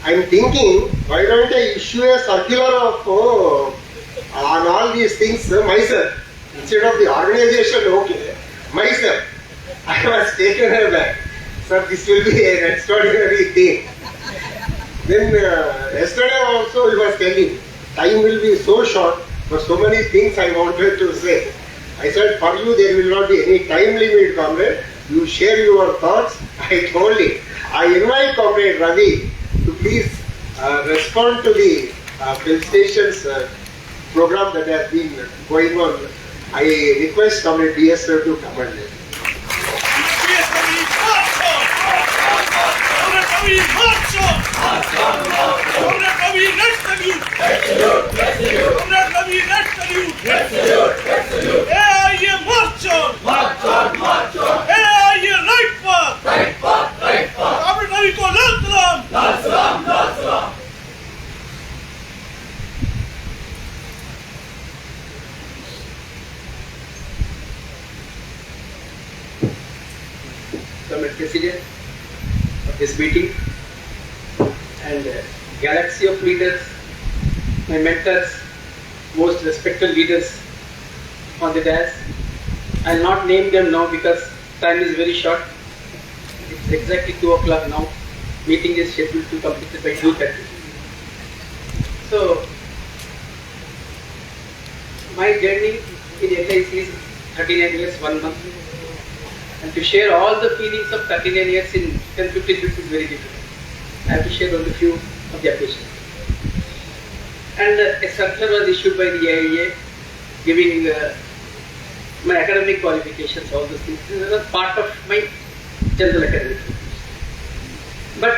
I'm thinking, why don't I issue a circular of on all these things myself, instead of the organization, okay, myself. I was taken aback. Sir, this will be an extraordinary thing. Then yesterday also he was telling, time will be so short, but so many things I wanted to say. I said, for you there will not be any time limit, comrade. You share your thoughts. I told him. I invite Comrade Ravi to please respond to the Felicitations program that has been going on. I request Comrade B.S.Ravi to come and lead. AIIEA president of this meeting, and galaxy of leaders, my mentors, most respected leaders on the dais. I'll not name them now because time is very short. It's exactly 2 o'clock now. Meeting is scheduled to complete by 2:30. So, my journey in LIC is 39 years, 1 month. And to share all the feelings of 39 years in 10-15 minutes is very difficult. I have to share only a few of the occasions. And a circular was issued by the AIIEA giving my academic qualifications, all those things. This was part of my general academic. But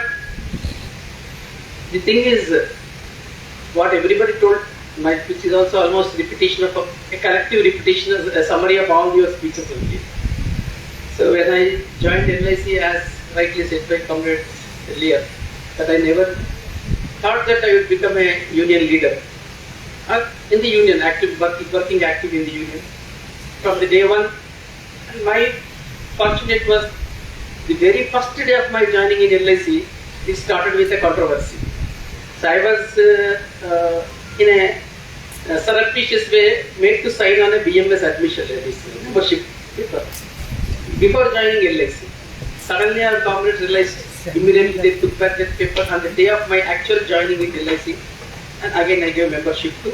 the thing is, what everybody told, which is also almost repetition of a collective repetition, a summary of all your speeches only. So when I joined LIC, as rightly said by comrades earlier, that I never thought that I would become a union leader. In the union, working active in the union. From the day one, and my fortunate was the very first day of my joining in LIC, it started with a controversy. So I was in a surreptitious way made to sign on a BMS admission membership paper before joining LIC. Suddenly our comrades realized, immediately they took back that paper on the day of my actual joining in LIC, and again I gave membership to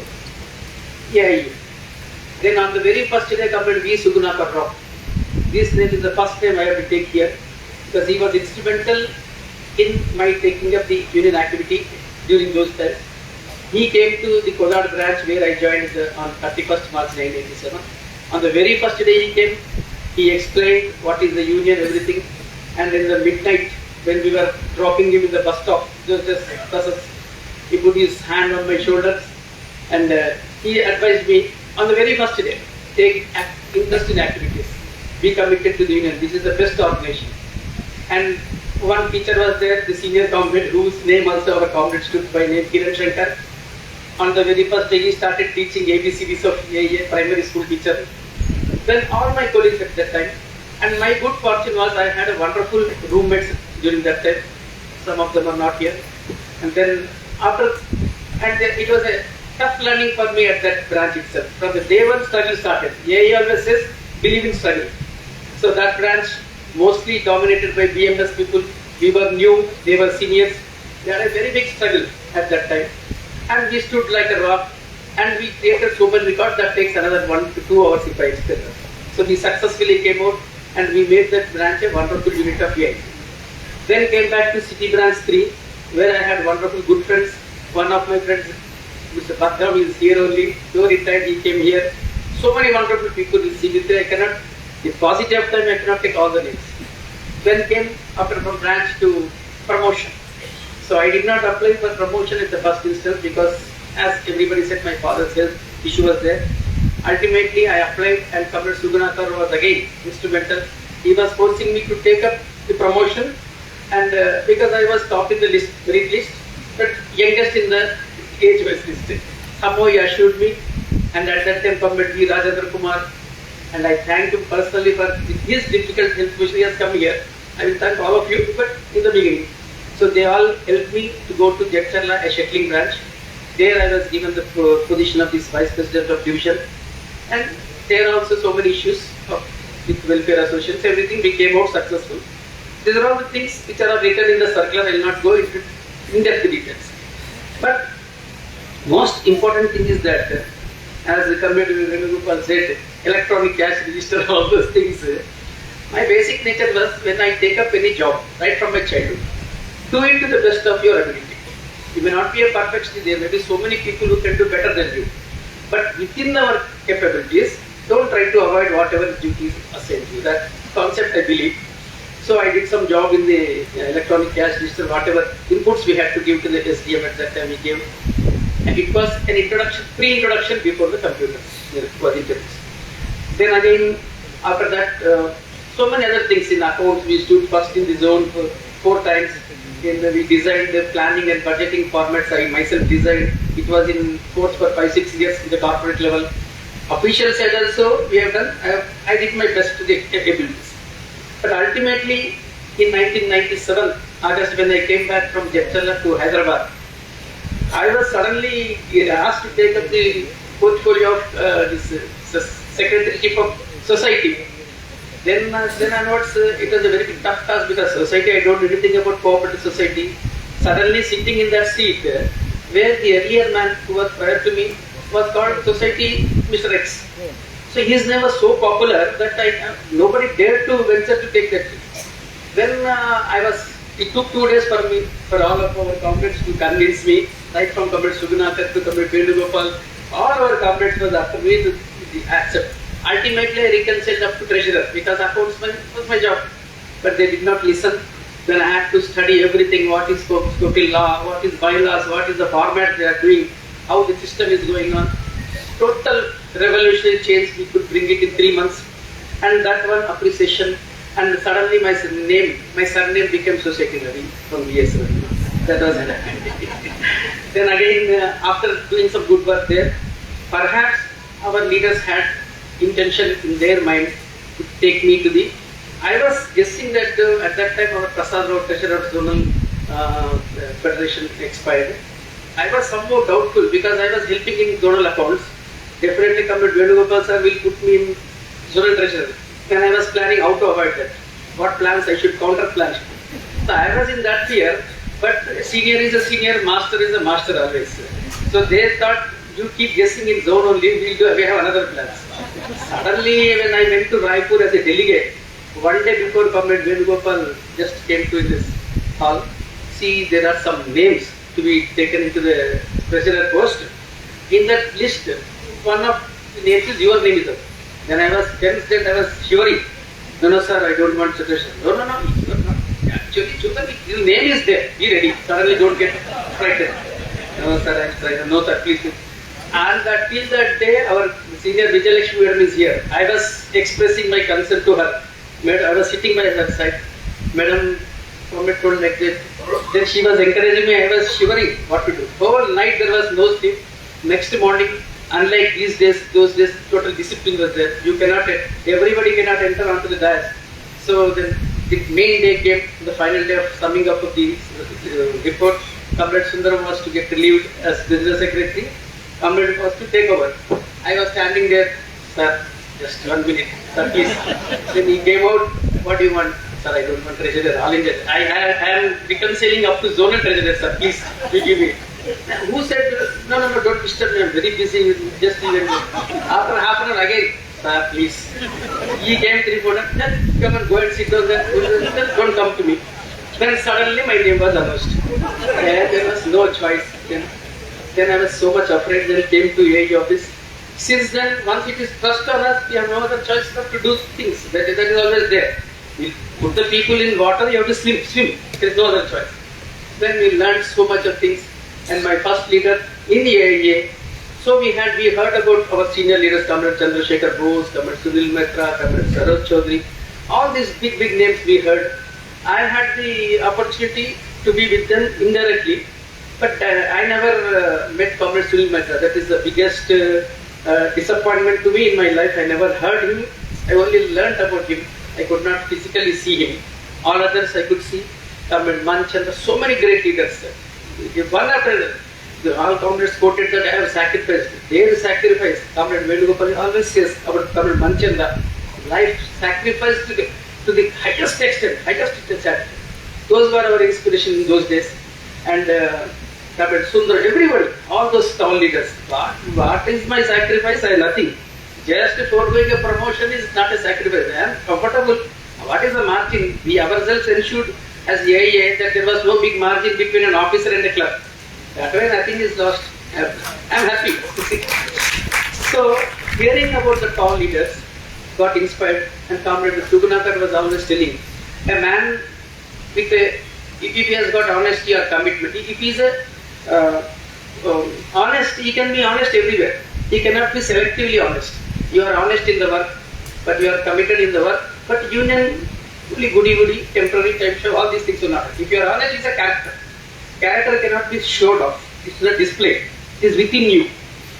AIIEA. Then on the very first day, comrade V. Sugunakar Rao. This name is the first name I have to take here because he was instrumental in my taking up the union activity during those times. He came to the Kodad branch where I joined on 31st March 1987. On the very first day he came, he explained what is the union, everything, and in the midnight when we were dropping him in the bus stop, he put his hand on my shoulders and he advised me on the very first day, take interest in activities, be committed to the union, this is the best organization. And one teacher was there, the senior comrade, whose name also our comrade stood by name, Kiran Shankar. On the very first day he started teaching ABCDs of AIIEA, primary school teacher. Then all my colleagues at that time, and my good fortune was I had a wonderful roommates during that time. Some of them are not here. And then it was a tough learning for me at that branch itself. From the day one struggle started. AIIEA always says, believe in struggle. So that branch, mostly dominated by BMS people, we were new, they were seniors. They had a very big struggle at that time. And we stood like a rock, and we created so many records that takes another 1 to 2 hours if I explain them. So we successfully came out and we made that branch a wonderful unit of AIIEA. Then came back to City Branch 3, where I had wonderful good friends. One of my friends, Mr. Bhadram, is here only. Though retired, he came here. So many wonderful people in CB3. I cannot, with positive time, I cannot take all the names. Then came after from branch to promotion. So I did not apply for promotion at the first instance because, as everybody said, my father's health issue was there. Ultimately, I applied, and Comrade Sugunakar was again instrumental. He was forcing me to take up the promotion, and because I was top in the list, merit list, but youngest in the age-wise list. Somehow he assured me, and at that time, Comrade V. Rajendra Kumar, and I thank him personally for his difficult health issue. He has come here. I will thank all of you, but in the beginning. So they all helped me to go to Jetcharla, a shuttling branch. There I was given the position of this Vice President of Division. And there are also so many issues with welfare associations. Everything became out successful. These are all the things which are written in the circular. I will not go into in-depth details. But most important thing is that, as the Comrade Venugopal said, electronic cash register, all those things. My basic nature was, when I take up any job, right from my childhood, do it to the best of your ability. You may not be a perfectionist, there may be so many people who can do better than you. But within our capabilities, don't try to avoid whatever duties assigned to you. That concept I believe. So I did some job in the electronic cash register, whatever inputs we had to give to the SDM at that time we gave. And it was an introduction, pre-introduction before the computers was introduced. Then again, after that, so many other things in accounts. We stood first in the zone for 4 times. We designed the planning and budgeting formats. I myself designed. It was in force for 5-6 years in the corporate level. Official side also we have done. I did my best to the abilities. But ultimately, in 1997 August when I came back from Jetchala to Hyderabad. I was suddenly asked to take up the portfolio of this secretaryship of society. Then onwards it was a very tough task because society, I don't know anything about cooperative society. Suddenly sitting in that seat where the earlier man who was prior to me was called Society Mr. X. So his name was so popular that nobody dared to venture to take that seat. Then it took 2 days for me, for all of our comrades to convince me, right from Comrade Sugunakar to Comrade Venugopal, all our comrades was after me to accept. Ultimately I reconciled up to treasurer because accounts was my job. But they did not listen. Then I had to study everything, what is Scopil law, what is bylaws, what is the format they are doing, how the system is going on. Total revolutionary change, we could bring it in 3 months. And that one appreciation. And suddenly my surname became Society Ravi from B.S.Ravi. That was it. Then again, after doing some good work there, perhaps our leaders had intention in their mind to take me to the. I was guessing that at that time our Prasad Rao, treasurer of Zonal Federation, expired. I was somewhat doubtful because I was helping in zonal accounts. Definitely Comrade Venugopal sir will put me in zonal treasurer. Then I was planning how to avoid that. What plans I should counter plan. So I was in that fear, but senior is a senior, master is a master always. So they thought, you keep guessing in zone only, we have another plan. Suddenly when I went to Raipur as a delegate, one day before Comrade Venugopal just came to this hall, see there are some names to be taken into the treasurer post. In that list, one of the names is your name is there. Then I was tense that I was shivering. No, sir, I don't want suggestion. No, you are not. Actually, your name is there. Be ready. Suddenly don't get frightened. No, sir, I am frightened. No, sir, please. And till that day, our senior Vijayalakshmi madam is here. I was expressing my concern to her. I was sitting by her side. Madam, comment told like this. Then she was encouraging me. I was shivering. What to do? Whole night there was no sleep. Next morning, unlike these days, those days, total discipline was there. You cannot, everybody cannot enter onto the dais. So then the main day came, the final day of summing up of the report. Comrade Sundaram was to get relieved as business secretary. Comrade was to take over. I was standing there, sir, just 1 minute, sir, please. Then he came out, what do you want? Sir, I don't want treasurer, all India. I am reconciling up to zonal treasurer, sir, please, you give me. Who said, no, don't disturb me, I am very busy, just leave it. After half an hour again, sir, please. He came 3-4 times, then come and go and sit down there, don't come to me. Then suddenly my name was announced. There was no choice. Then I was so much afraid, then came to AIIEA office. Since then, once it is thrust on us, we have no other choice but to do things. That is always there. We put the people in water, you have to swim. There is no other choice. Then we learned so much of things. And my first leader in the AIIEA, so we heard about our senior leaders, Comrade Chandrasekhar Bose, Comrade Sunil Mehta, Comrade Saroj Chaudhary, all these big names we heard. I had the opportunity to be with them indirectly, but I never met Comrade Sunil Mehta. That is the biggest disappointment to me in my life. I never heard him. I only learnt about him. I could not physically see him. All others I could see. Comrade Manchanda, so many great leaders. One after another. All comrades quoted that I have sacrificed. Their sacrifice. Comrade Venugopal always says about Comrade Manchanda, life sacrificed to the highest extent, Those were our inspiration in those days. And Comrade Sundar, everybody, all those town leaders. What is my sacrifice? I have nothing. Just foregoing a promotion is not a sacrifice. I am comfortable. What is the margin? We ourselves ensured as the AIIEA that there was no big margin between an officer and a clerk. That way nothing is lost. I am happy. So, hearing about the tall leaders, got inspired, and Comrade Sugunakar was always telling, a man with if he has got honesty or commitment, if he is honest, he can be honest everywhere. He cannot be selectively honest. You are honest in the work, but you are committed in the work, but union, only goody, temporary type show, all these things will not. If you are honest, it is a character. Character cannot be showed off. It is not displayed. It is within you.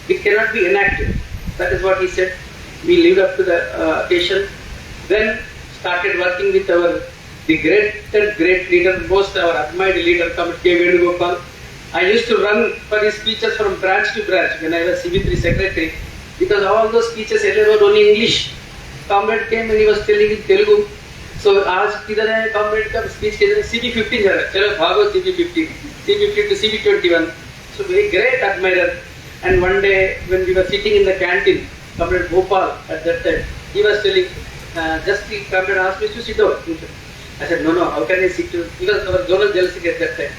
It cannot be enacted. That is what he said. We lived up to the occasion. Then started working with our the great leader, most our admired leader, Comrade K. Venugopal. I used to run for his speeches from branch to branch when I was CB3 secretary, because all those speeches earlier were only English. Comrade came and he was telling in Telugu. So आज किधर है comrade का speech किधर है? CB15 जा रहा है. चलो भागो CB15 to CB21. So very great admirer. And one day when we were sitting in the canteen, Comrade Bhopal at that time, he was telling, just the comrade asked me to sit down. I said, no, how can I sit down? He was our zonal general secretary at that time.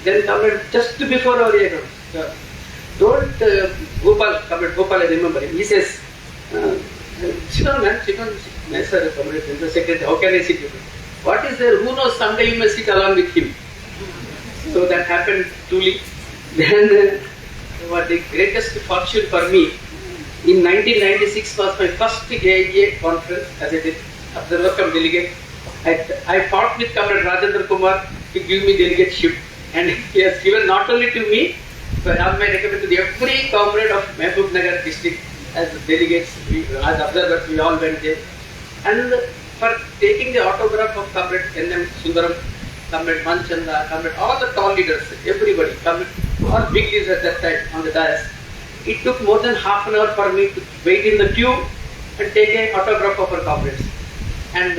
Then comrade, just before our don't Bhopal, Comrade Bhopal, I remember him. He says, sit down, man, sit down. Yes, sir, Comrade General Secretary, how can I sit with him? What is there? Who knows? Someday you may sit along with him. So that happened truly. Then, what the greatest fortune for me, in 1996 was my first AIIEA conference as a observer cum delegate. I fought with Comrade Rajendra Kumar to give me delegateship, and he has given not only to me, but I may recommend to every comrade of Mehboob Nagar district as delegates, as observers, we all went there. And for taking the autograph of Comrade N.M. Sundaram, Comrade Manchanda, Comrade, all the tall leaders, everybody, Comrade, all big leaders at that time on the dais. It took more than half an hour for me to wait in the queue and take an autograph of our comrades. And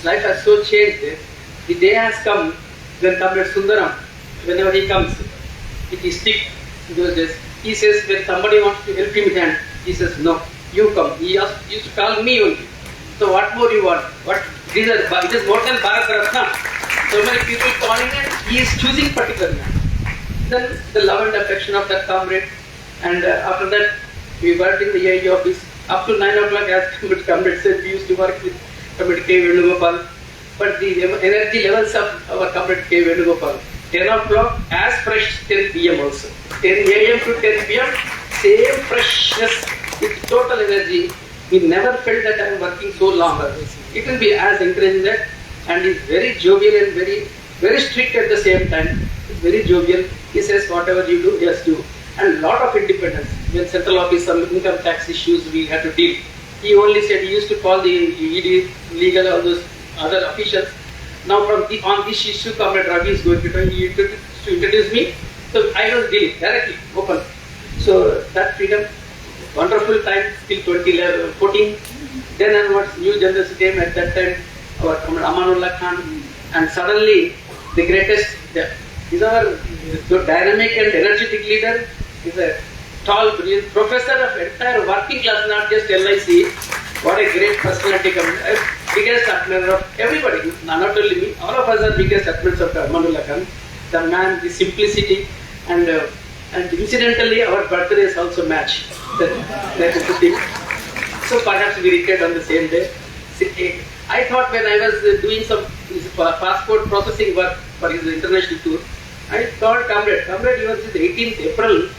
life has so changed. The day has come when Comrade Sundaram, whenever he comes, with his stick in those days, he says when somebody wants to help him with hand, he says, no, you come. He used to call me only. So what more you want? It is more than Bharat Ratna. So many people calling and he is choosing particular man. Then the love and affection of that comrade. And after that, we worked in the AIIEA office. Up to 9 o'clock, as Comrade said, we used to work with Comrade K. Venugopal. But the energy levels of our Comrade K. Venugopal, 10 o'clock, as fresh 10 p.m. also. 10 a.m. to 10 p.m., same freshness with total energy. We never felt that I am working so long. It will be as encouraging that, and he's very jovial and very strict at the same time. He's very jovial. He says whatever you do, yes do. And lot of independence. When central office some income tax issues we had to deal, he only said he used to call the ED, legal, all those other officials. Now on this issue, Comrade Ravi is going to introduce me. So I was dealing directly, open. So that freedom. Wonderful time till 2014. Then onwards, new generation came at that time, our Comrade Amanullah Khan, and suddenly the greatest, he's our dynamic and energetic leader. He's a tall, brilliant professor of entire working class, not just LIC. What a great personality, biggest admirer of everybody, not only me, all of us are biggest admirers of Amanullah Khan. The man, the simplicity, and incidentally, our birthdays also match. So perhaps we returned on the same day. I thought when I was doing some passport processing work for his international tour, I called Comrade, yours is 18th April.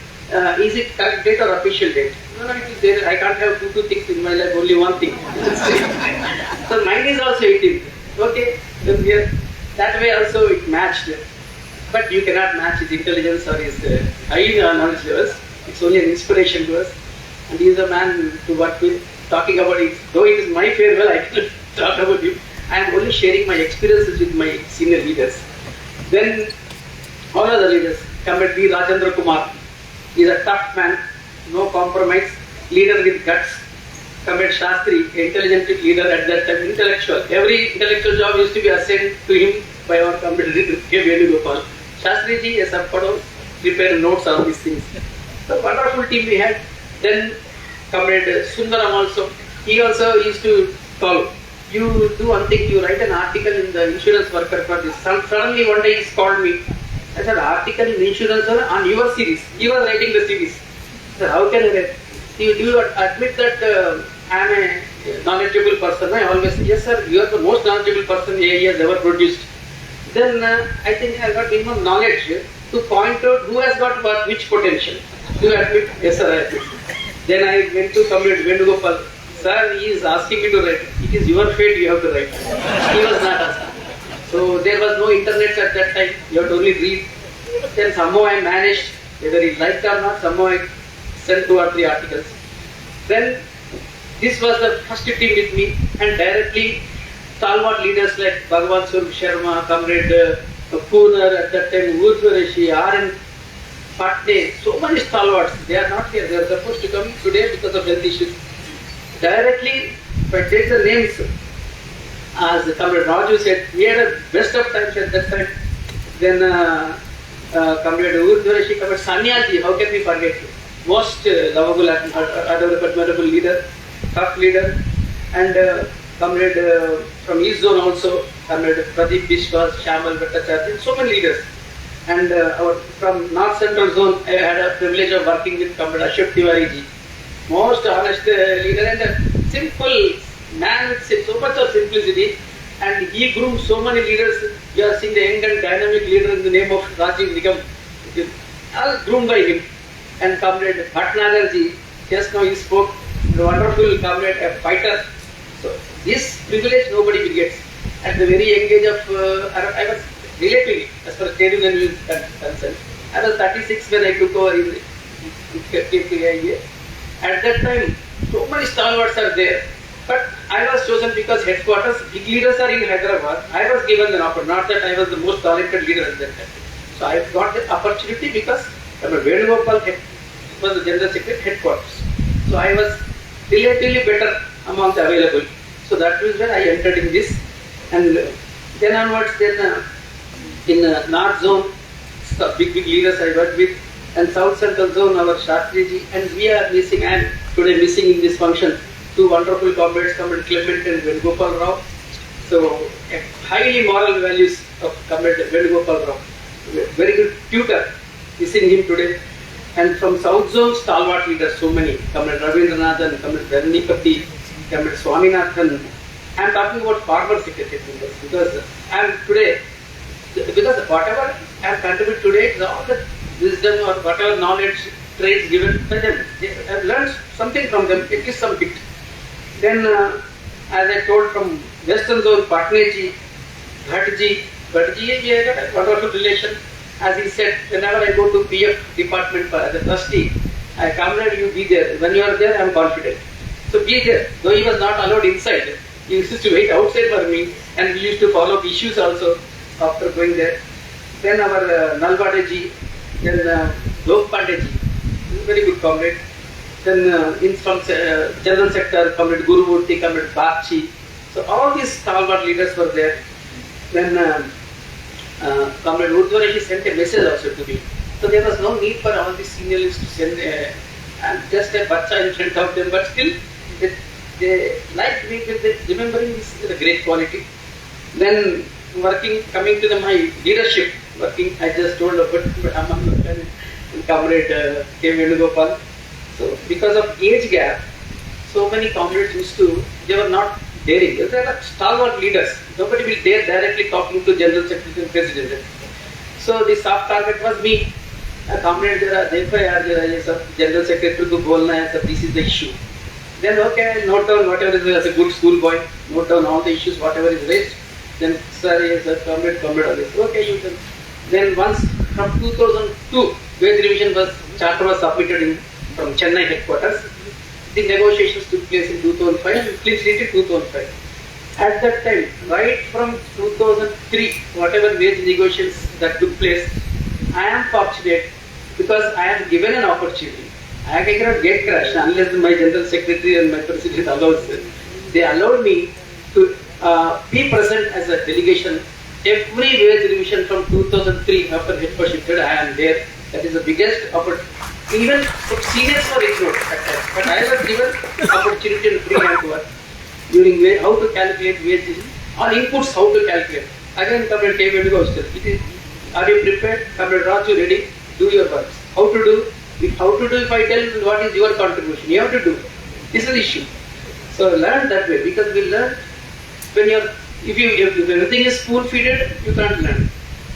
Is it correct date or official date? No, it is there. I can't have two things in my life, only one thing. So mine is also 18th. Okay, that way also it matched. But you cannot match his intelligence or his high knowledge levels. It's only an inspiration to us. And he is a man to work with. Talking about it, though it is my farewell, I cannot talk about him. I am only sharing my experiences with my senior leaders. Then all other leaders, Comrade B. Rajendra Kumar, he is a tough man, no compromise, leader with guts. Comrade Shastri, intelligent leader at that time, intellectual. Every intellectual job used to be assigned to him by our Comrade K. Venugopal. Shastri ji, yes, of course, prepare notes on these things. So wonderful team we had. Then Comrade Sundaram also, he also used to call. You do one thing, you write an article in the insurance worker for this. Suddenly one day he called me. I said, article in insurance on your series. He was writing the series. I said, how can I write? Do you admit that I am a knowledgeable person? I always say, yes sir, you are the most knowledgeable person AIIEA has ever produced. Then I think I got minimum knowledge to point out who has got which potential. Do you admit? Yes sir, I admit. Then I went to Comrade Venugopal. Sir, he is asking me to write. It is your fate, you have to write. He was not asking. So there was no internet at that time. You have to only read. Then somehow I managed, whether he liked or not, somehow I sent 2 or 3 articles. Then this was the first team with me, and directly stalwart leaders like Bhagwan Swarup Sharma, Comrade Pooner at that time, Urdhvareshi, R.N. Patne, so many stalwarts, they are not here. They are supposed to come today because of health issues. Directly, if I take the names, as Comrade Raju said, we had a best of times at that time. Then Comrade Urdhvareshi, Comrade Sanyaji, how can we forget? Most lovable, admirable leader, tough leader. And Comrade from East Zone also, Comrade Pradeep Bishwas, Shamal Bhattacharya, so many leaders. And from North Central Zone, I had a privilege of working with Comrade Ashok Tiwari ji. Most honest leader and a simple man with so much of simplicity. And he groomed so many leaders. You are seeing the young and dynamic leader in the name of Rajiv Nigam. All groomed by him. And Comrade Bhatnagar ji, just now he spoke, the wonderful comrade, a fighter. So this privilege nobody will get. At the very young age of, I was relatively, as far as trade union is concerned, I was 36 when I took over in AIIEA. At that time, so many stalwarts are there. But I was chosen because headquarters, big leaders are in Hyderabad. I was given an opportunity, not that I was the most talented leader at that time. So I got the opportunity because Venugopal was the General Secretary headquarters. So I was relatively better among the available. So that was when I entered in this. And then onwards, then in North Zone, big leaders I worked with. And South Central Zone, our Shastriji. And we are missing, I am today missing in this function, two wonderful comrades, Comrade Clement and Venugopal Rao. So highly moral values of Comrade Venugopal Rao. Very good tutor, missing him today. And from South Zone, stalwart leaders, so many. Comrade Ravindranathan, Comrade Vernikapati, Comrade Swaminathan. I am talking about former secretary members because I am today, because whatever I have contributed today is all the wisdom or whatever knowledge, traits given by them. I have learned something from them, at least some bit. Then, as I told from Western Zone, Patneji, Bhattji, we had a wonderful relation. As he said, whenever I go to PF department as a trustee, I come there, you be there. When you are there, I am confident. So be there. Though he was not allowed inside, he used to wait outside for me, and we used to follow issues also after going there. Then our Nalvadeji, then Lok Pandeji, very good comrade. Then from General Sector, Comrade Gurumurthy, Comrade Bakshi. So all these stalwart leaders were there. Then Comrade Urdhvareshi sent a message also to me. So there was no need for all these seniors to send just a bacha in front of them, but still they liked me with the remembering this is a great quality. Then coming to my leadership, I just told about Comrade K. Venugopal. So because of age gap, so many comrades they were not daring. They were stalwart leaders. Nobody will dare directly talking to General Secretary and President. So the soft target was me. Comrade, देखो यार ये सब General Secretary को बोलना है, सब this is the issue. Then okay, I note down whatever is as a good school boy, note down all the issues, whatever is raised. Then sir, yes, sir, comrade, all this. Okay, you can. Then once from 2002, wage revision charter was submitted from Chennai headquarters. The negotiations took place in 2005, please read it 2005. At that time, right from 2003, whatever wage negotiations that took place, I am fortunate because I am given an opportunity. I cannot get crushed unless my General Secretary and my President allows it. They allowed me to be present as a delegation. Every wage revision from 2003 after headquarters shifted, I am there. That is the biggest opportunity. Even seniors were ignored at that. But I was given opportunity and free hand to work during how to calculate wages or inputs, how to calculate. Again, Comrade K. Venugopal, are you prepared? Comrade Raju, ready? Do your work. How to do? If I tell you what is your contribution, you have to do. This is the issue. So learn that way because we learn when if everything is spoon-feeded, you can't learn.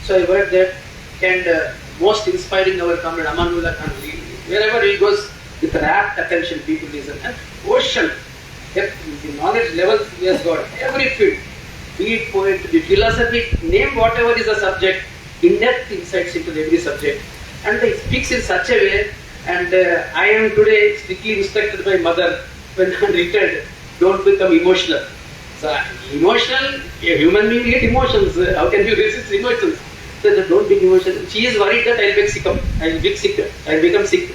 So I worked there and most inspiring our Comrade Amanullah Khan. Wherever he goes, with rapt attention, people listen. And ocean, the knowledge levels he has got, every field, be it poetry, be philosophy, name whatever is a subject, in-depth insights into every subject. And he speaks in such a way, and I am today strictly instructed by mother when I am retired, don't become emotional. So emotional, a human being get emotions. How can you resist emotions? So don't be emotional. She is worried that I'll become sick.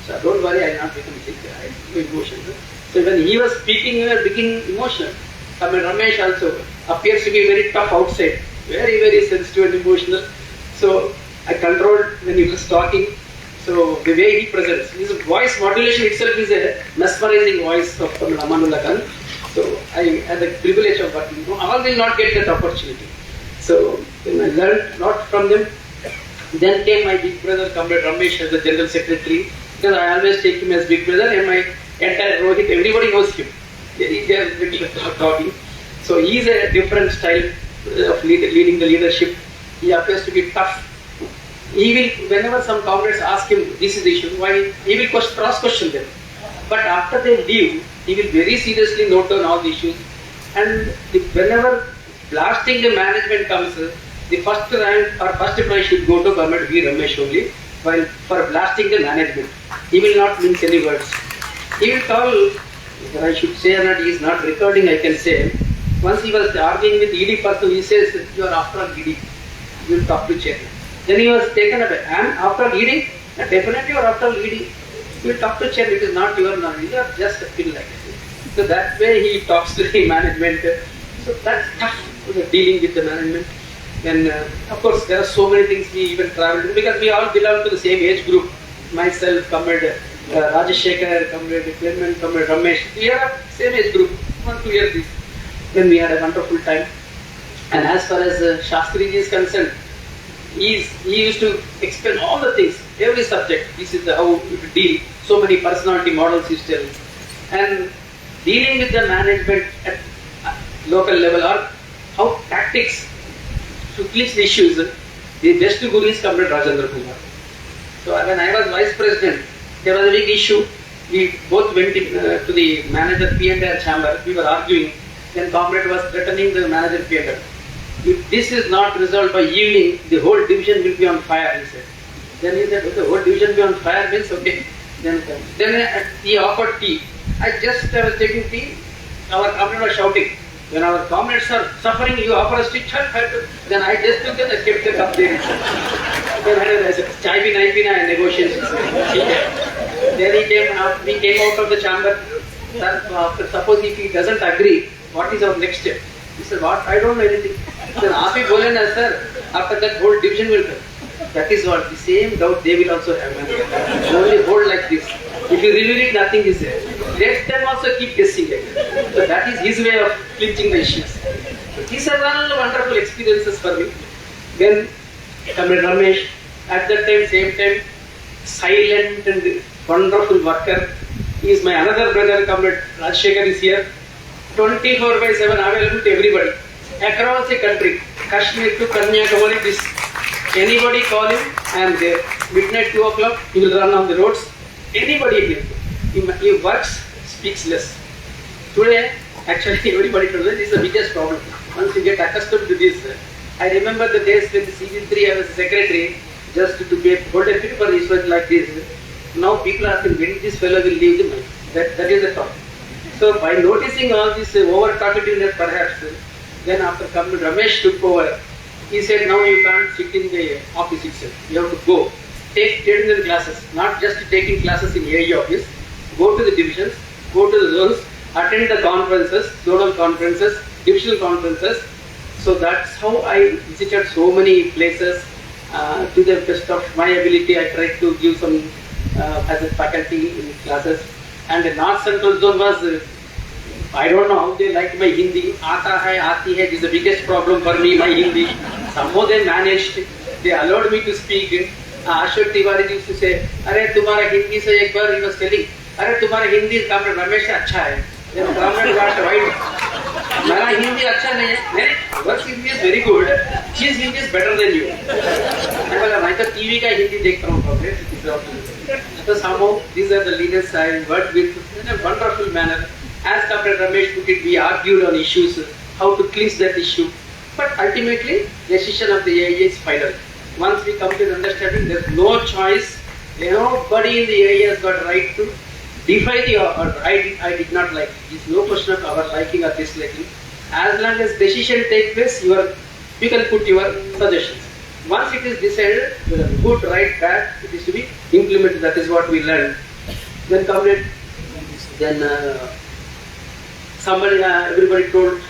So don't worry, I'll not become sick. I'll be emotional. So when he was speaking, we were becoming emotional. I mean, Ramesh also appears to be very tough outside, very, very sensitive and emotional. So I controlled when he was talking. So the way he presents, his voice modulation itself is a mesmerizing voice of Amanullah Khan. So I had the privilege of working. All will not get that opportunity. So when I learned a lot from them, then came my big brother, Com.B.S.Ravi Ramesh, as the general secretary. Because I always take him as big brother, and my entire Rohit, everybody knows him. They are talking. So he is a different style of leading the leadership. He appears to be tough. He will, whenever some comrades ask him, this is the issue, why, he will cross-question them. But after they leave, he will very seriously note down all the issues. And whenever blasting the management comes, the first rank or first prize should go to Com.B.S.Ravi Ramesh only, while for blasting the management. He will not mince any words. He will tell, whether I should say or not, he is not recording, I can say. Once he was arguing with ED person, he says, you are after all ED. You will talk to chairman. Then he was taken aback. I am after all ED? Definitely you are after all ED. You will talk to chairman, it is not your knowledge. You are just a feel like it. So that way he talks to the management. So that's tough, dealing with the management. And of course, there are so many things we even traveled, because we all belong to the same age group. Myself, Com.B.S. Rajashekar, Com.B.S. Clement, Com.B.S. Ramesh. We are same age group, 1-2 years. Then we had a wonderful time. And as far as Shastriji is concerned, he used to explain all the things, every subject. This is how you deal. So many personality models he tells. And dealing with the management at local level, or how tactics to clinch the issues, the best guru is Com.B.S. Rajendra Kumar. So when I was vice president, there was a big issue. We both went to the manager P&R chamber. We were arguing. Then Com.B.S. was threatening the manager P&R. If this is not resolved by evening, the whole division will be on fire, he said. Then he said, the whole division will be on fire means okay. Then he offered tea. I was taking tea. Our comrades were shouting. When our comrades are suffering, you offer us tea. Then I just took it and kept the cup there. Then I said, chai bhi nahi pina hai, negotiations. Then we came out of the chamber. Suppose if he doesn't agree, what is our next step? He said, what? I don't know anything. Then aap hi bole na, sir, after that whole division will come. That is what, the same doubt they will also have. Only hold like this. If you reveal it, nothing is there. Let them also keep guessing it. So that is his way of clinching the issues. So these are all wonderful experiences for me. Then Com.B.S. Ramesh, at that time, same time, silent and wonderful worker. He is my another brother, Com.B.S. Rajashekar is here. 24/7 available to everybody. Across the country, Kashmir to Kanyakumari, this. Anybody call him, I am there. Midnight 2 o'clock, he will run on the roads. Anybody here. He works, speaks less. Today, actually everybody told us this is the biggest problem. Once you get accustomed to this, I remember the days when the CG3 I was secretary, just to hold a paper issued like this. Now people are asking when this fellow will leave the mind. That is the thought. So by noticing all this over talkativeness perhaps, then after Com.B.S. Ramesh took over, he said now you can't sit in the office itself. You have to go. Take training classes, not just taking classes in AIIEA office. Go to the divisions, go to the zones, attend the conferences, zonal conferences, divisional conferences. So that's how I visited so many places. To the best of my ability, I tried to give some as a faculty in classes. And the North Central Zone was, I don't know how they liked my Hindi. Aata hai, aati hai, this is the biggest problem for me, my Hindi. Somehow they managed, they allowed me to speak. Ashok Tiwari used to say, "Arey, tumhara Hindi se ek baar," he was telling, "Arey, tumhara Hindi Com.B.S. Ramesh se acha hai." Then Com.B.S. got right. Mera Hindi acha nahi hai. Yours Hindi is very good. His Hindi is better than you. I was like, TV ka Hindi dekhta hu probably. So somehow these are the leaders I worked with in a wonderful manner. As Com.B.S. Ramesh put it, we argued on issues, how to clinch that issue. But ultimately, the decision of the AIIEA is final. Once we come to the understanding, there is no choice. Nobody in the AIIEA has got right to defy the order. I did not like it. It's no question of our liking or disliking. As long as decision takes place, you can put your suggestions. Once it is decided, good, right, bad, it is to be implemented. That is what we learned. Then comrade, then somebody, everybody told.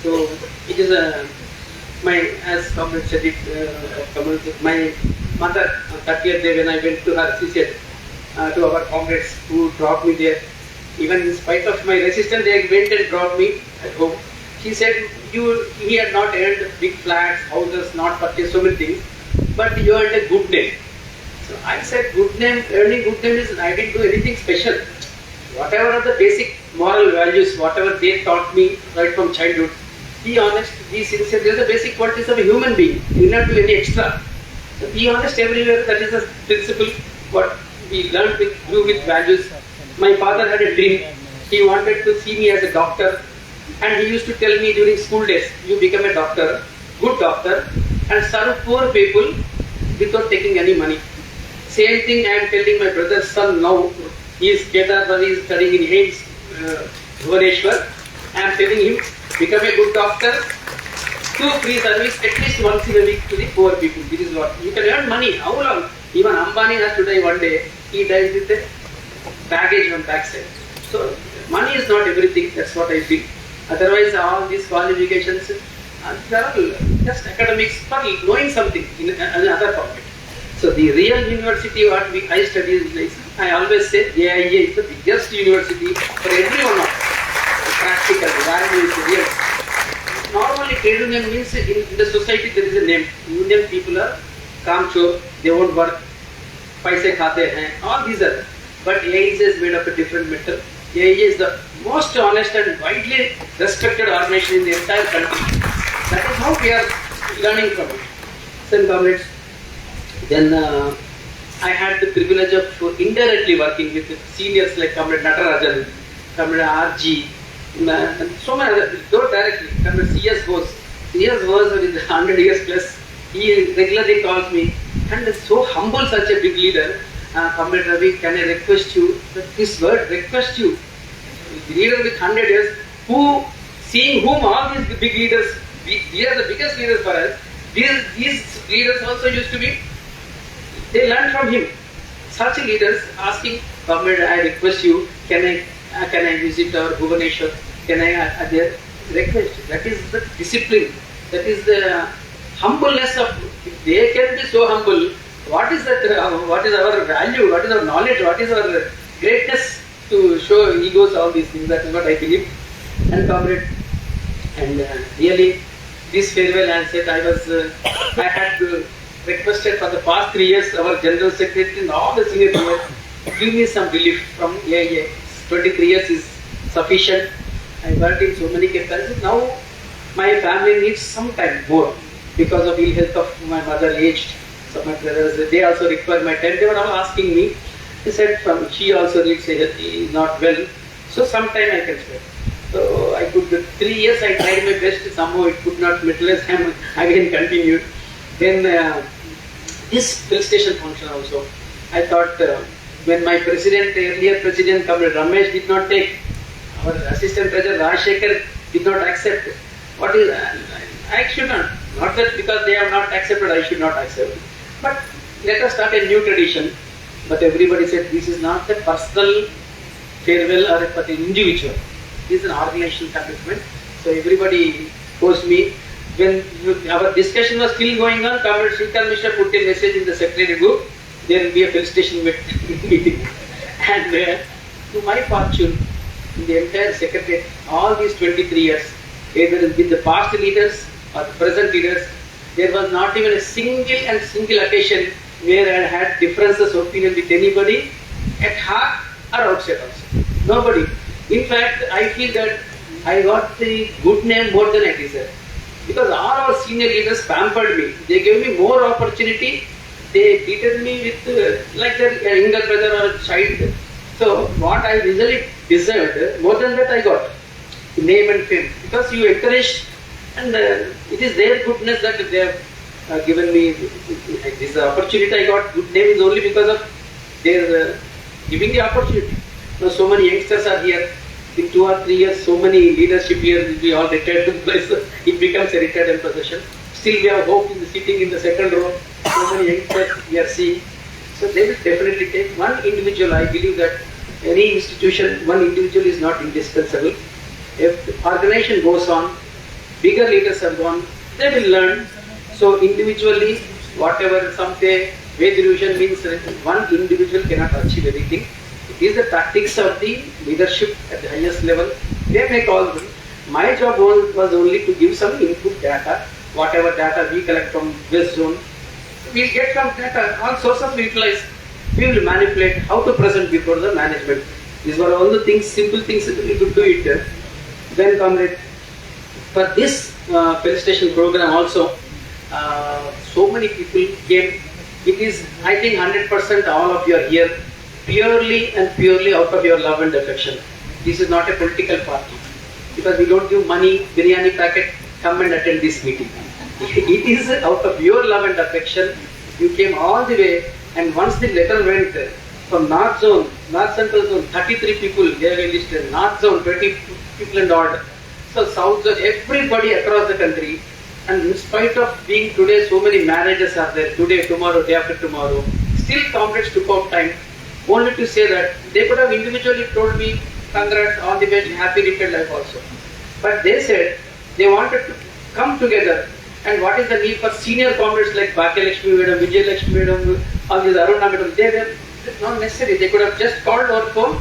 So it is as comrade said it, my mother, on 30th day when I went to her, she said to our comrades who dropped me there, even in spite of my resistance, they went and dropped me at home. She said, he had not earned big flats, houses, not purchased so many things, but you earned a good name. So I said, good name, earning good name is, I didn't do anything special. Whatever are the basic moral values, whatever they taught me right from childhood, be honest, be sincere, there is the basic qualities of a human being. You will not do any extra. So be honest everywhere, that is the principle, what we learned grew with values. My father had a dream, he wanted to see me as a doctor. And he used to tell me during school days, you become a doctor, good doctor, and serve poor people without taking any money. Same thing I am telling my brother's son now. He is Kedarnath, he is studying in AIIMS, Bhubaneswar. I am telling him, become a good doctor, do free service at least once in a week to the poor people. This is what. You can earn money. How long? Even Ambani has to die one day. He dies with a baggage on backside. So money is not everything. That's what I feel. Otherwise, all these qualifications, they are just academics for knowing something in another pocket. So the real university what I studied is, I always say AIIEA is the biggest university for everyone of us. Practical, value is real. Normally trade union means in the society there is a name. Union people are kamchor, they won't work, paise khate hain, all these are. But AIIEA is made of a different metal. AIIEA is the most honest and widely respected organization in the entire country. That is how we are learning from it. Then comrades, then I had the privilege of indirectly working with seniors like Comrade Natarajan, Comrade RG, and so many other, though directly, Comrade CS Bose. CS Bose with 100 years plus, he regularly calls me and is so humble, such a big leader. Comrade Ravi, can I request you, this word, request you, the leader with 100 years, who, seeing whom all these big leaders, we are the biggest leaders for us, these leaders also used to be, they learned from him. Such leaders asking, Comrade, I request you, can I visit our Bhubaneswar, can I there? Request. That is the discipline, that is the humbleness of, if they can be so humble, what is that? What is our value? What is our knowledge? What is our greatness to show egos? All these things. That is what I believe. And comrade, and really, this farewell and said I had requested for the past 3 years our general secretary and all the senior players give me some relief from AIIEA. 23 years is sufficient. I worked in so many capacities. Now my family needs some time more because of ill health of my mother aged. So my brothers, they also require my time. They were all asking me. They said she also needs not well. So sometime I can spare. So I could, 3 years I tried my best. Somehow it could not materialize. I again continued. Then this Felicitation function also. I thought when my president, earlier president, Comrade Ramesh did not take, our assistant treasurer Rajshekhar did not accept. What is, I should not. Not that because they have not accepted, I should not accept. But let us start a new tradition. But everybody said this is not a personal farewell or for an individual. This is an organizational commitment. So everybody posed me. When our discussion was still going on, Comrade Srikant Mishra put a message in the secretary group. There will be a Felicitation meeting. And to my fortune, in the entire secretariat, all these 23 years, either with the past leaders or the present leaders, there was not even a single occasion where I had differences of opinion with anybody at heart or outside also. Nobody. In fact, I feel that I got the good name more than I deserve. Because all our senior leaders pampered me. They gave me more opportunity. They treated me with like their younger brother or child. So what I really deserved, more than that I got. Name and fame. Because you encouraged, and it is their goodness that they have given me this opportunity. I got good name is only because of their giving the opportunity. Now so many youngsters are here. in 2 or 3 years, so many leadership here will be all retired employees. It becomes a retired position. Still, we have hope in the sitting in the second row. So many youngsters we are seeing. So they will definitely take one individual. I believe that any institution, one individual is not indispensable. If the organization goes on, bigger leaders have gone, they will learn. So individually, whatever some say, wage revision means one individual cannot achieve everything. It is the tactics of the leadership at the highest level. They make all them. My job was only to give some input data, whatever data we collect from West Zone. We get some data, all sources we utilize. We will manipulate how to present before the management. These were all the things, simple things that we could do it. Then comrade, for this felicitation program also, so many people came. It is, I think, 100% all of you are here purely and purely out of your love and affection. This is not a political party, because we don't give money, biryani packet, come and attend this meeting. It is out of your love and affection. You came all the way, and once the letter went from North Zone, North Central Zone, 33 people, they have enlisted, North Zone, 20 people and odd. So South Zone, everybody across the country, and in spite of being today, so many marriages are there, today, tomorrow, day after tomorrow, still comrades took out time, only to say that they could have individually told me, congrats, all the best, happy retired life also. But they said they wanted to come together. And what is the need for senior comrades like Bhakya Lakshmi Madam, Vijay Lakshmi Madam, all these Aruna Madam? They were not necessary. They could have just called our phone,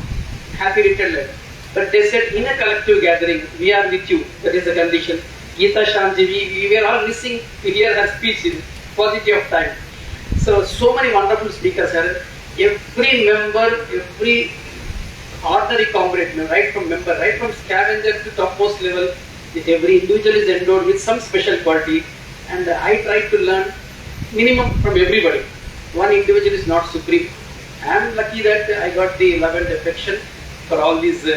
happy retired life. But they said in a collective gathering, we are with you. That is the condition. Geeta Shanti, we were all missing to hear her speech in paucity of time. So many wonderful speakers are. Every member, every ordinary comrade, right from member, right from scavenger to topmost level, every individual is endowed with some special quality, and I try to learn minimum from everybody. One individual is not supreme. I am lucky that I got the love and affection for all these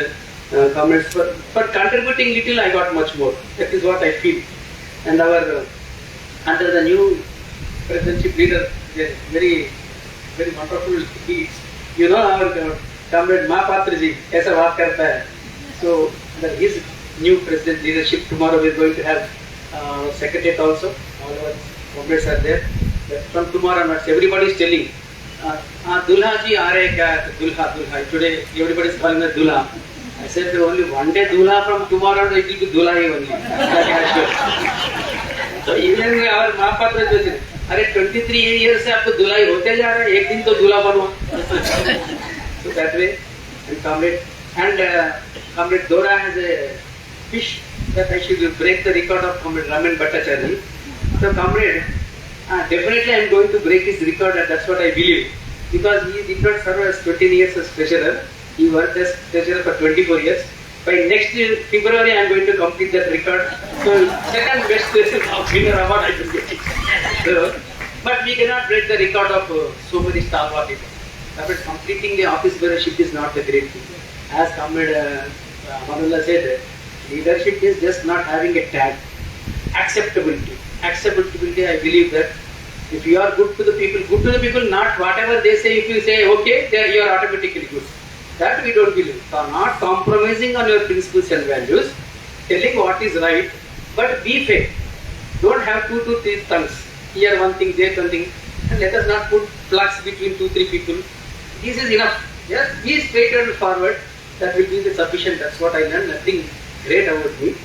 comments. For contributing little, I got much more. That is what I feel. And our under the new presidency leader, very very wonderful deeds. You know our comrade Mahapatraji, aisa baat karta hai. So under his new president leadership, tomorrow we are going to have secretariat also. All our comrades are there. But from tomorrow onwards, everybody is telling, Dulha ji aa rahe kya? Dulha. Today everybody is calling us Dulha. I said only one day Dulha, from tomorrow it will be Dulha only. So even our Mahapatra ji, अरे 23 years से आपको दुल्हा होते जा रहा है, एक दिन तो दूल्हा बनो. So that way, and comrade Dora has a wish that I should break the record of comrade Raman Bhattacharya. So comrade, definitely I am going to break his record, and that's what I believe, because he did not serve as 20 years as treasurer. He worked as treasurer for 24 years. By next year, February, I am going to complete that record. So second best winner award I will get it. So, but we cannot break the record of so many staff officers. But completing the office bearership is not a great thing. As Comrade Manullah said, leadership is just not having a tag. Acceptability. Acceptability, I believe that if you are good to the people, not whatever they say, if you say okay, you are automatically good. That we don't believe. So not compromising on your principles and values, telling what is right, but be fair. Don't have 2 to 3 tongues. Here one thing, there one thing, and let us not put flux between 2-3 people. This is enough. Just be straight and forward. That will be the sufficient. That's what I learned. Nothing great about me.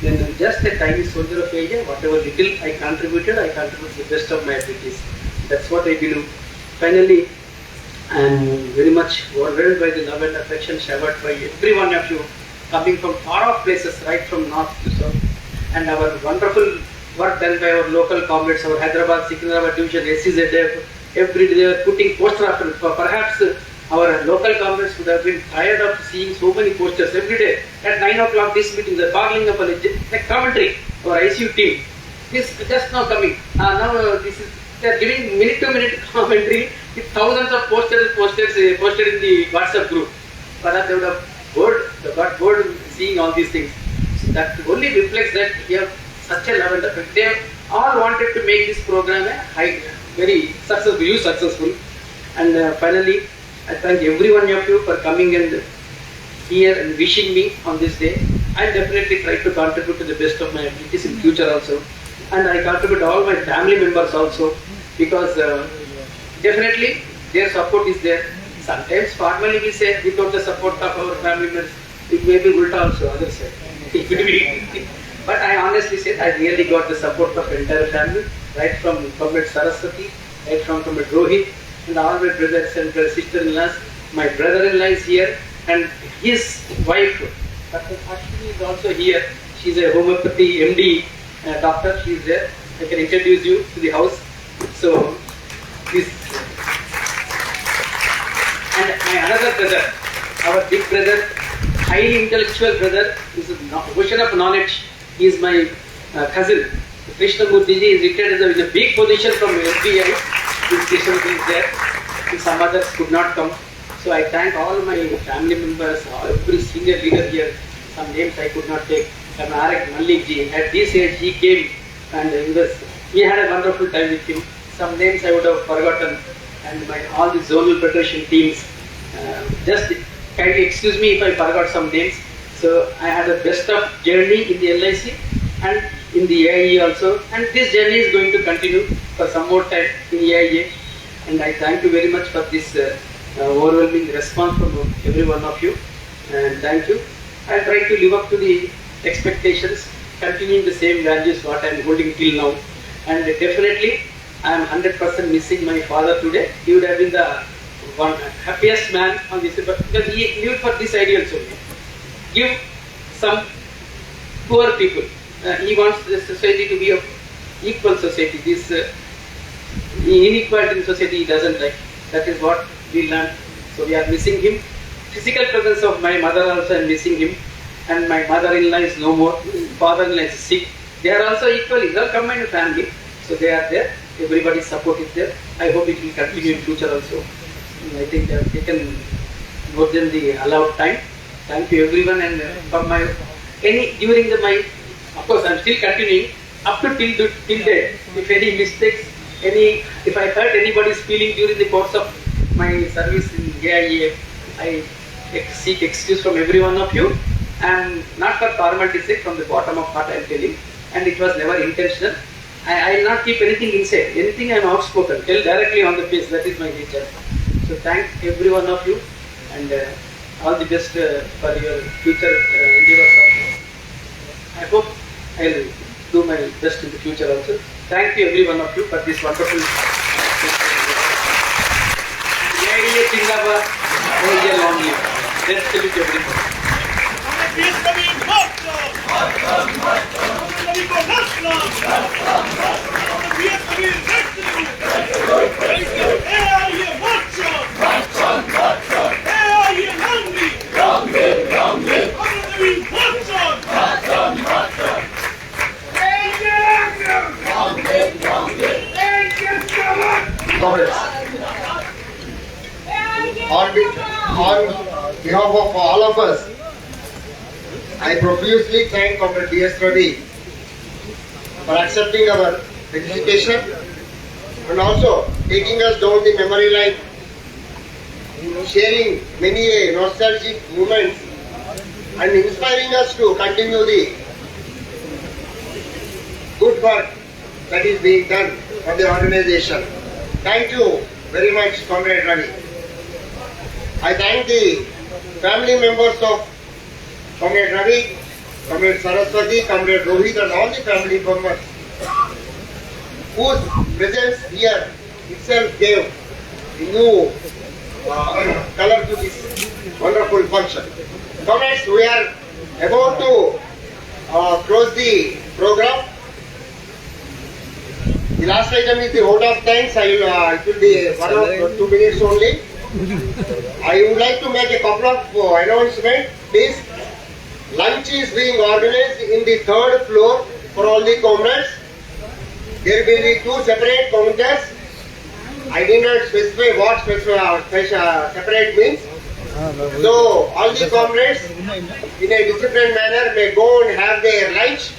Then just a tiny soldier of AIIEA, whatever little I contributed the best of my abilities. That's what I believe. Finally, I am very much overwhelmed by the love and affection showered by every one of you, coming from far off places, right from north to south, and our wonderful work done by our local comrades, our Hyderabad, Secunderabad division, SVK. Every day they are putting poster after. Perhaps our local comrades would have been tired of seeing so many posters every day. At 9 o'clock, this meeting, the boggling of a commentary, our ICU team is just now coming. Now this is, they are giving minute to minute commentary with thousands of posters posted in the WhatsApp group. Perhaps they would have got bored seeing all these things. So that only reflects that we have such a love and affection. They all wanted to make this program very successful. And finally, I thank every one of you for coming and here and wishing me on this day. I definitely try to contribute to the best of my abilities in future also. And I contribute all my family members also, because definitely their support is there. Sometimes formally we say without the support of our family members, it may be ulta also, other side. It will be. But I honestly say I really got the support of entire family, right from Com.B.S.Ravi, right from Rohit, and all my brothers and sister-in-laws. My brother-in-law is here, and his wife, Dr. Ashwini, is also here. She's a homeopathy MD doctor. She is there. I can introduce you to the house. So, this. And my another brother, our big brother, highly intellectual brother, is a ocean of knowledge. He is my cousin. Krishnamurthy ji is retired in a big position from SVK. This Krishnamurthy is there. And some others could not come. So I thank all my family members, every senior leader here. Some names I could not take. And Arak Malik ji, at this age he came and we had a wonderful time with him. Some names I would have forgotten. And all the zonal federation teams. Just kindly excuse me if I forgot some names. So I had the best of journey in the LIC and in the AIIEA also. And this journey is going to continue for some more time in AIIEA. And I thank you very much for this overwhelming response from every one of you. And thank you. I try to live up to the expectations, continuing the same values what I am holding till now. And definitely I am 100% missing my father today. He would have been the one happiest man on this, because he lived for this ideal only. Give some poor people. He wants the society to be an equal society. This inequality in society he doesn't like. That is what we learned. So we are missing him. Physical presence of my mother also I am missing him. And my mother-in-law is no more. Father-in-law is sick. They are also equally. They are combined family. So they are there. Everybody's support is there. I hope it will continue in future also. And I think they have taken more than the allowed time. Thank you everyone, and for my during of course I am still continuing up to till date. If any mistakes, if I hurt anybody's feeling during the course of my service in AIIEA, I seek excuse from every one of you, and not for formality's sake, from the bottom of heart I am telling, and it was never intentional. I will not keep anything inside. Anything I am outspoken, tell directly on the face. That is my nature. So thank every one of you, and all the best for your future endeavors. I hope I will do my best in the future also. Thank you every one of you for this wonderful. AIIEA Zindabad, AIIEA long live. Let's salute everyone. On behalf of all of us, I profusely thank Com.B.S.Ravi for accepting our felicitation and also taking us down the memory line, sharing many nostalgic moments and inspiring us to continue the good work that is being done for the organization. Thank you very much, Comrade Ravi. I thank the family members of Comrade Ravi, Comrade Saraswati, Comrade Rohit, and all the family members whose presence here itself gave a new color to this wonderful function. Comrades, we are about to close the program. The last item is the vote of thanks. It will be 1 or 2 minutes only. I would like to make a couple of announcements. Please, lunch is being organized in the 3rd floor for all the comrades. There will be 2 separate counters. I did not specify what separate means. So, all the comrades in a disciplined manner may go and have their lunch.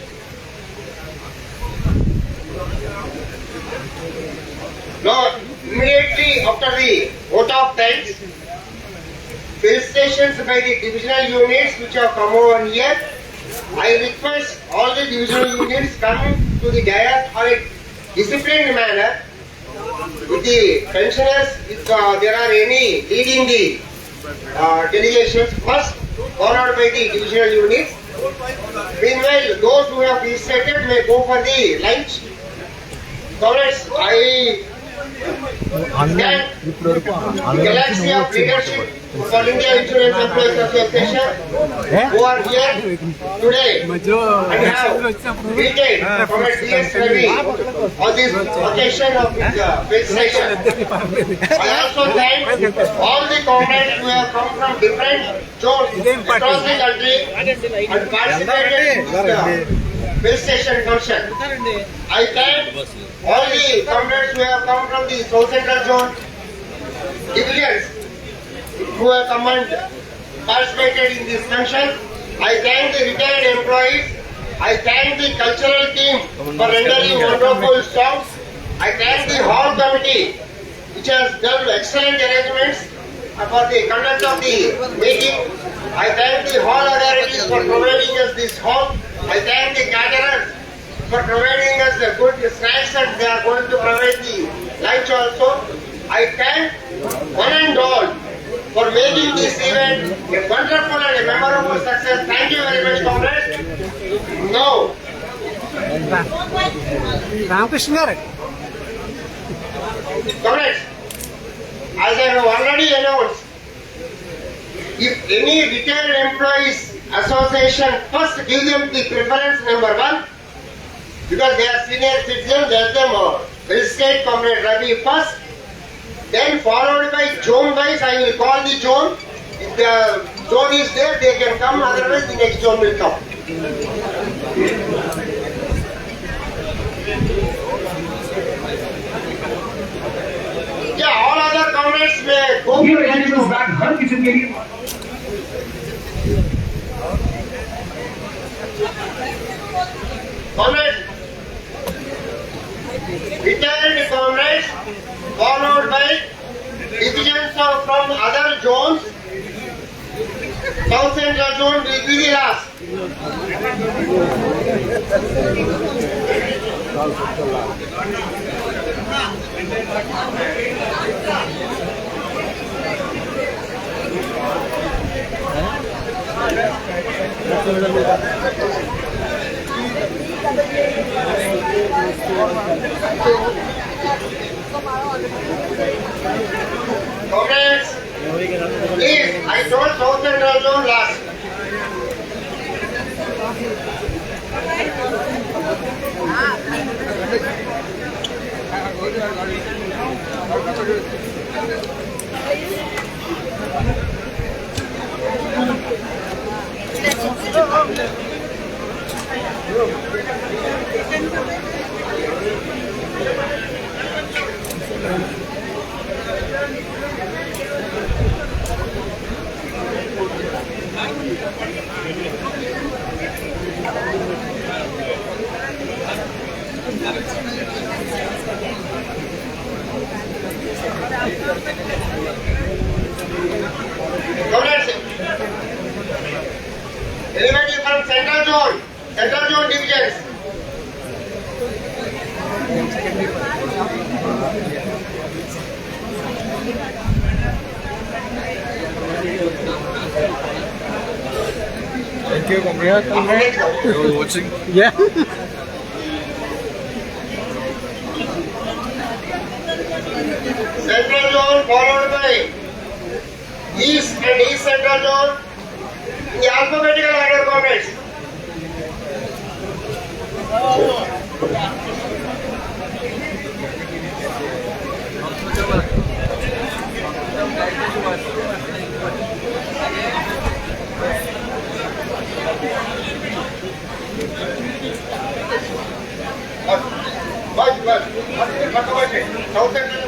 Now, immediately after the vote of thanks, felicitations by the divisional units which have come over here. I request all the divisional units come to the dais on a disciplined manner. With the pensioners, if there are any leading the delegations, first followed by the divisional units. Meanwhile, those who have felicitated may go for the lunch. Comrades, I thank the galaxy of leadership for India Insurance Employees Association who are here today and have greeted Comrade B.S.Ravi on this occasion of his felicitation. I also thank all the comrades who have come from different zones across the country and participated in this felicitation function. I thank all the comrades who have come from the South Central Zone divisions who have come and participated in this function. I thank the retired employees. I thank the cultural team for rendering wonderful songs. I thank the hall committee which has done excellent arrangements for the conduct of the meeting. I thank the hall authorities for providing us this hall. I thank the caterers for providing us the good snacks and they are going to provide the lunch also. I thank one and all for making this event a wonderful and a memorable success. Thank you very much, comrades. Now, comrades, as I have already announced, if any retired employees association first give them the preference number 1 because they are senior citizens, let them felicitate Comrade Ravi first, then followed by zone wise. I will call the zone. If the zone is there, they can come, otherwise the next zone will come. Yeah, all other comrades may go. Comrades, retired comrades, followed by divisions from other zones. South Central Zone will be the last. Comrades, please, I told South Central Zone last. Comrades, anybody from Central Zone divisions? Thank you, comrade. You're watching? Yeah. Central Zone followed by East and East Central Zone in the alphabetical order, comrades. South Central.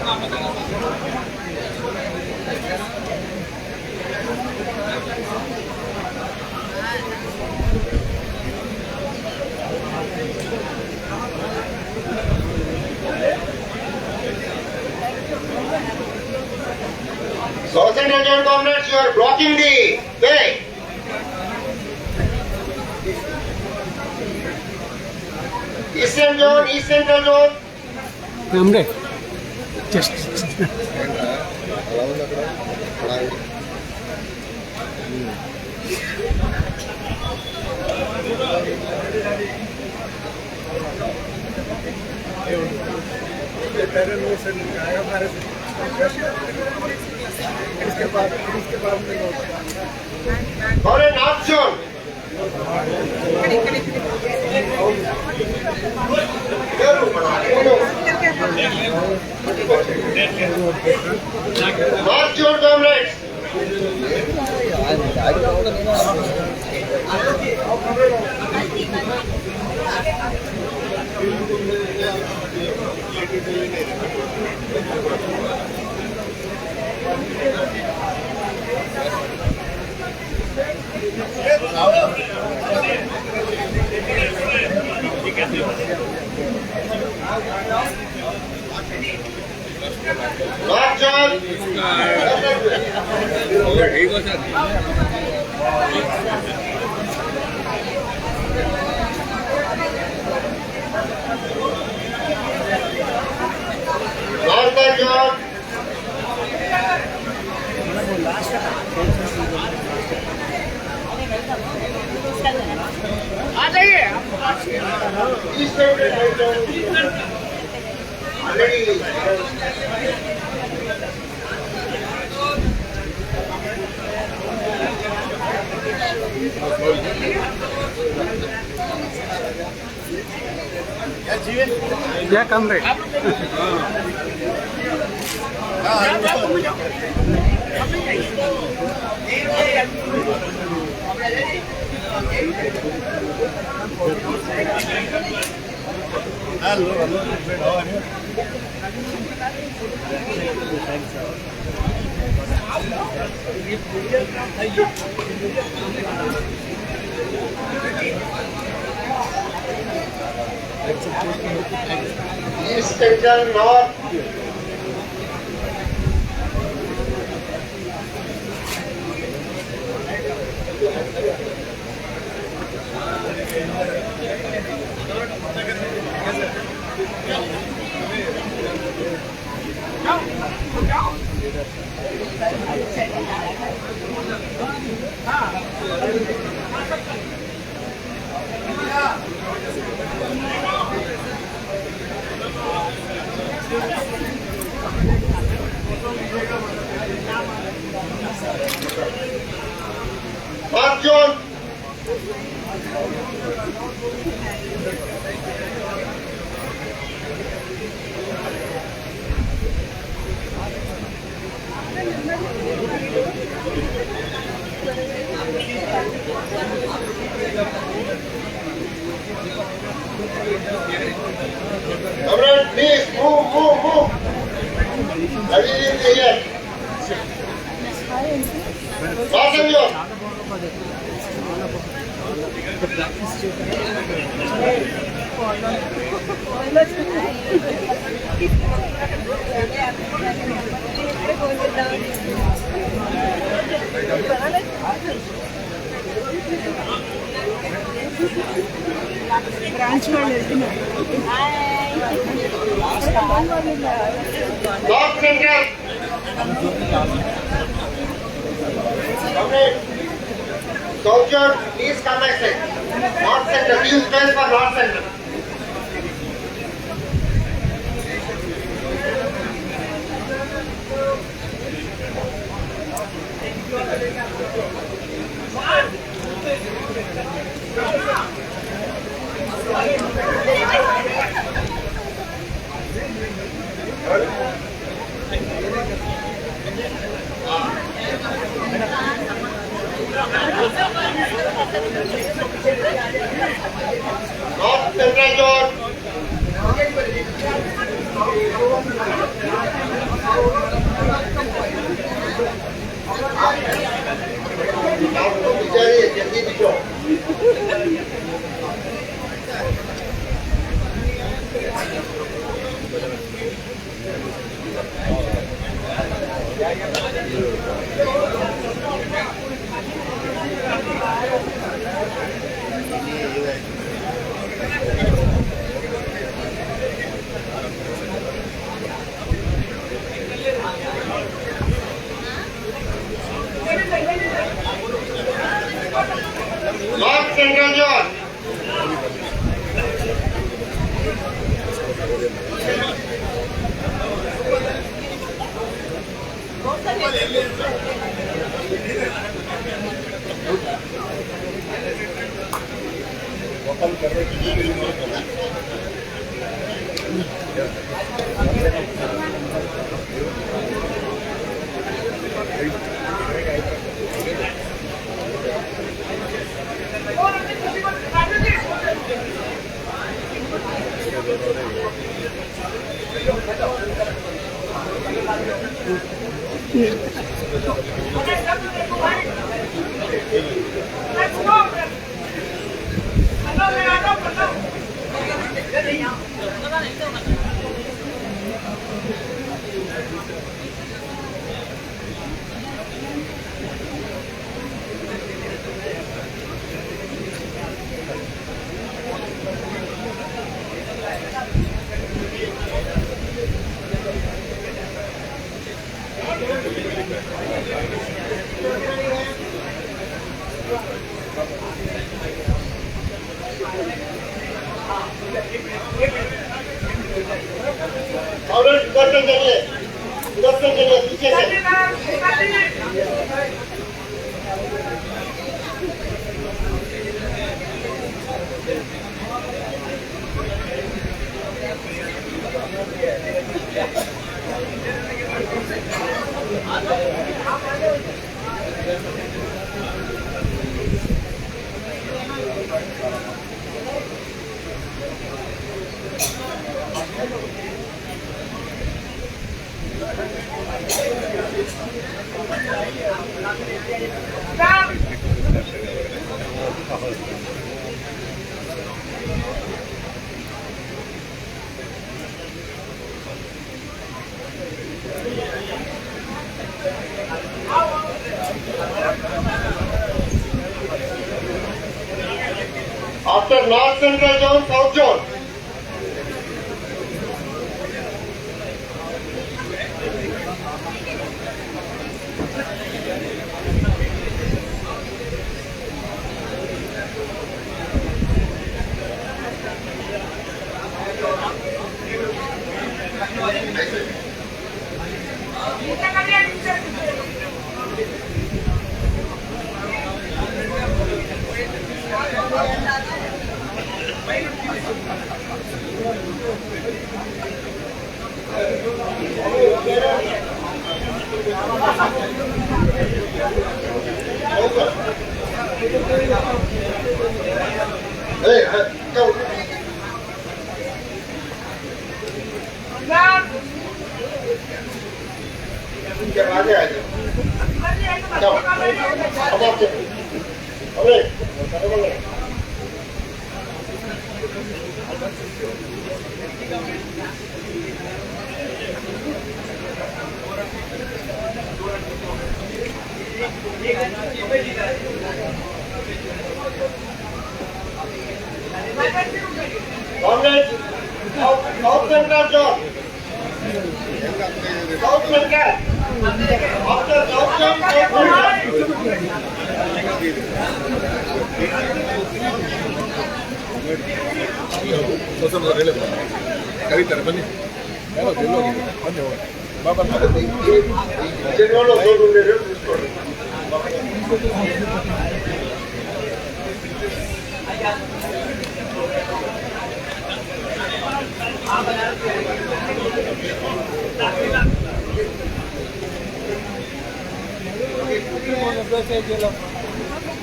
South Central Zone comrades, you are blocking the way. Eastern Zone, East Central Zone. Comrade, just. Comrade North Zone. North Zone comrades. North Zone. Northern Zone. आ जाइए Yeah, comrade. East Central North. North Zone. Comrade, please move. I will leave here. Northern Zone. Branch వాళ్ళు వెళ్తున్నారు North Central. Comrade. South Zone, please come back side. North Central, use space for North Central. North Central Zone. see the show. North Central Zone. पीछे से After North Central Zone, South Zone. Comrades, South Central Zone. South Central. After South Zone, ಕರೀತಾರೆ ಬನ್ನಿ ಬನ್ನಿ ಬಾಬಾ ಅಭ್ಯಾಸ ಇದೆಯಲ್ಲ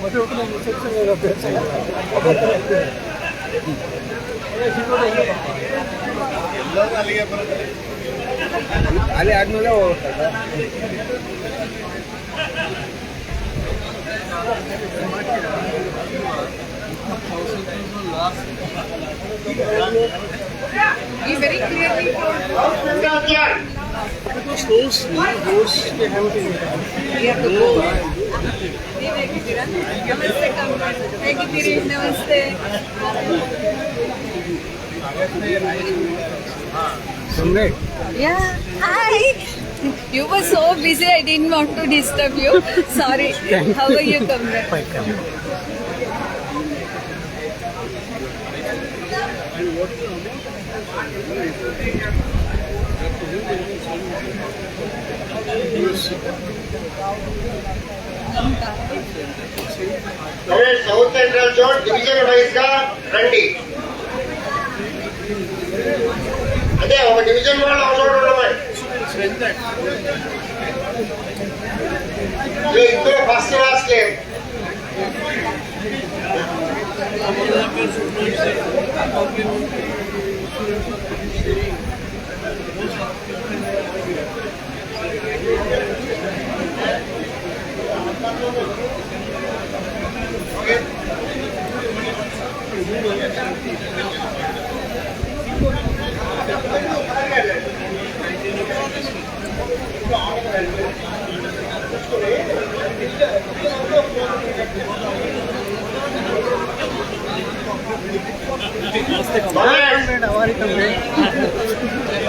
ಮದುವೆ reception ಅಭ್ಯಾಸ ಅಲ್ಲಿ ಆದ್ಮೇಲೆ ಹೋಗ್ತದ He very clearly told. Those they have to We have to go. Namaste, comrade. ಹೇಗಿದ್ದೀರಿ? ನಮಸ್ತೆ. Comrade. Yeah. Hi. You were so busy. I didn't want to disturb you. Sorry. How are you, comrade? अरे south central zone division wise గా రండి అదే ఒక division వాళ్ళు అవసరం ఉండమని ये इतने फर्स्ट क्लास के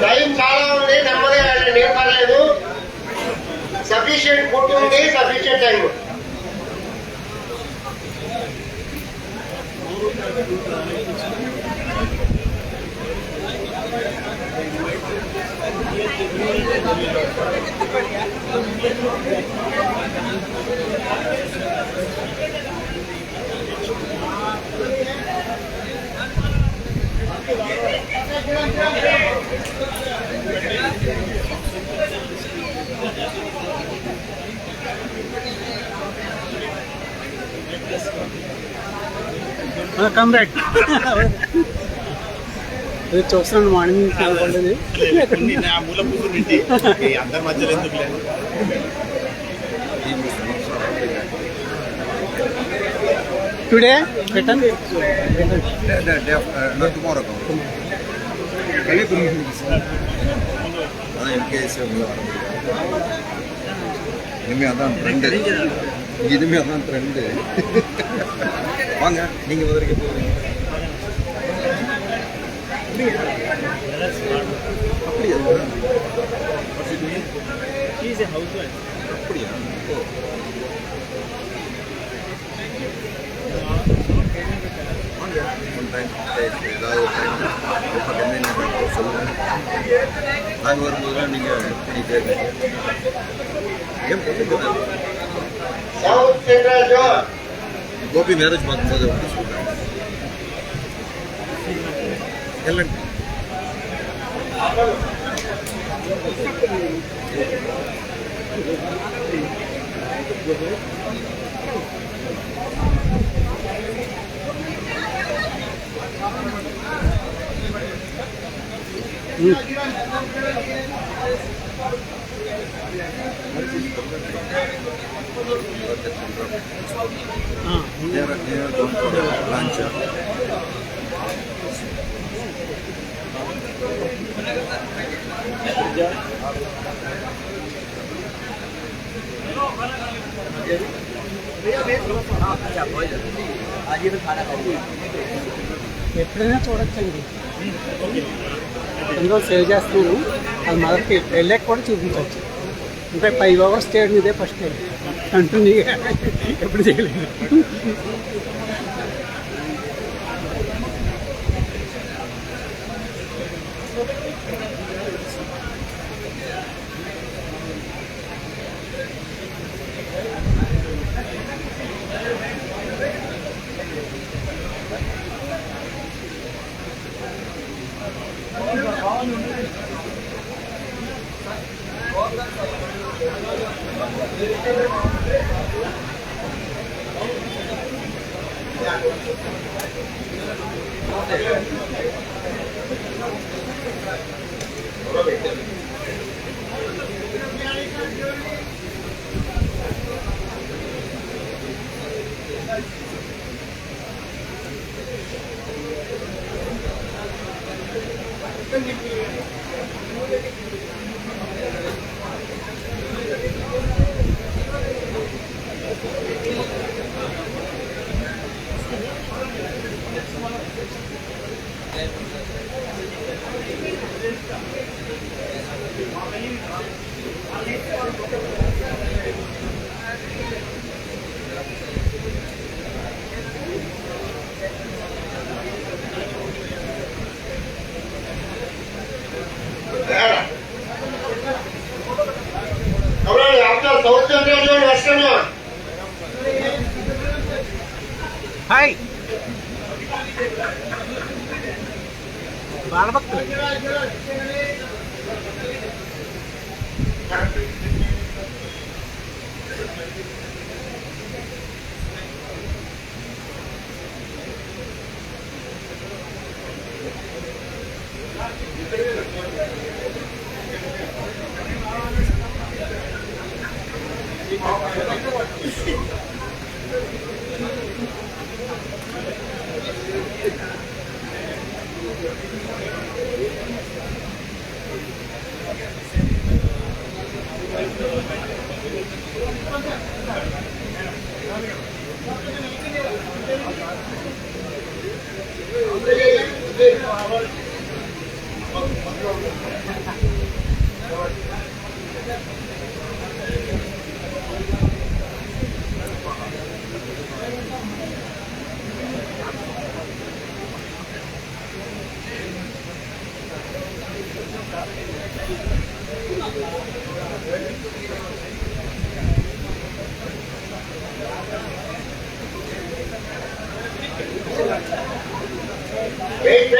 టైం చాలా ఉంది నెమ్మదిగా వెళ్ళండి ఏం పర్లేదు సఫిషియెంట్ ఫుడ్ ఉంది సఫిషియెంట్ టైం Comrade. చూస్తున్నాను మార్నింగ్ కనపడలేదు మూల కూర్చుండి అందరి మధ్యలో ఎందుకు లేదు టుడే రిటర్న్ not tomorrow இனிமே அதான் ட்ரெண்டு இனிமே அதான் ட்ரெண்டு வாங்க நீங்க வரைக்கும் போறீங்க அப்படியா அப்படியா ஏதாவது சொல்லுங்கள் நாங்கள் வரும்போதுலாம் நீங்கள் பண்ணிட்டே இருக்கீங்க ஏன் பண்ணுங்க கோபி மேரேஜ் பார்க்கும்போது எப்படி சொல்கிறாங்க எல்லாம் lunch. ఎప్పుడైనా చూడొచ్చండి అందులో సేవ్ చేస్తున్నాను అది మదర్కి వెళ్ళాక కూడా చూపించవచ్చు అంటే 5 hours చేయడం ఇదే ఫస్ట్ టైం కంటిన్యూగా ఎప్పుడు చేయలేదు After South Central Zone, Western Zone. Hi. Barbecue. Wait.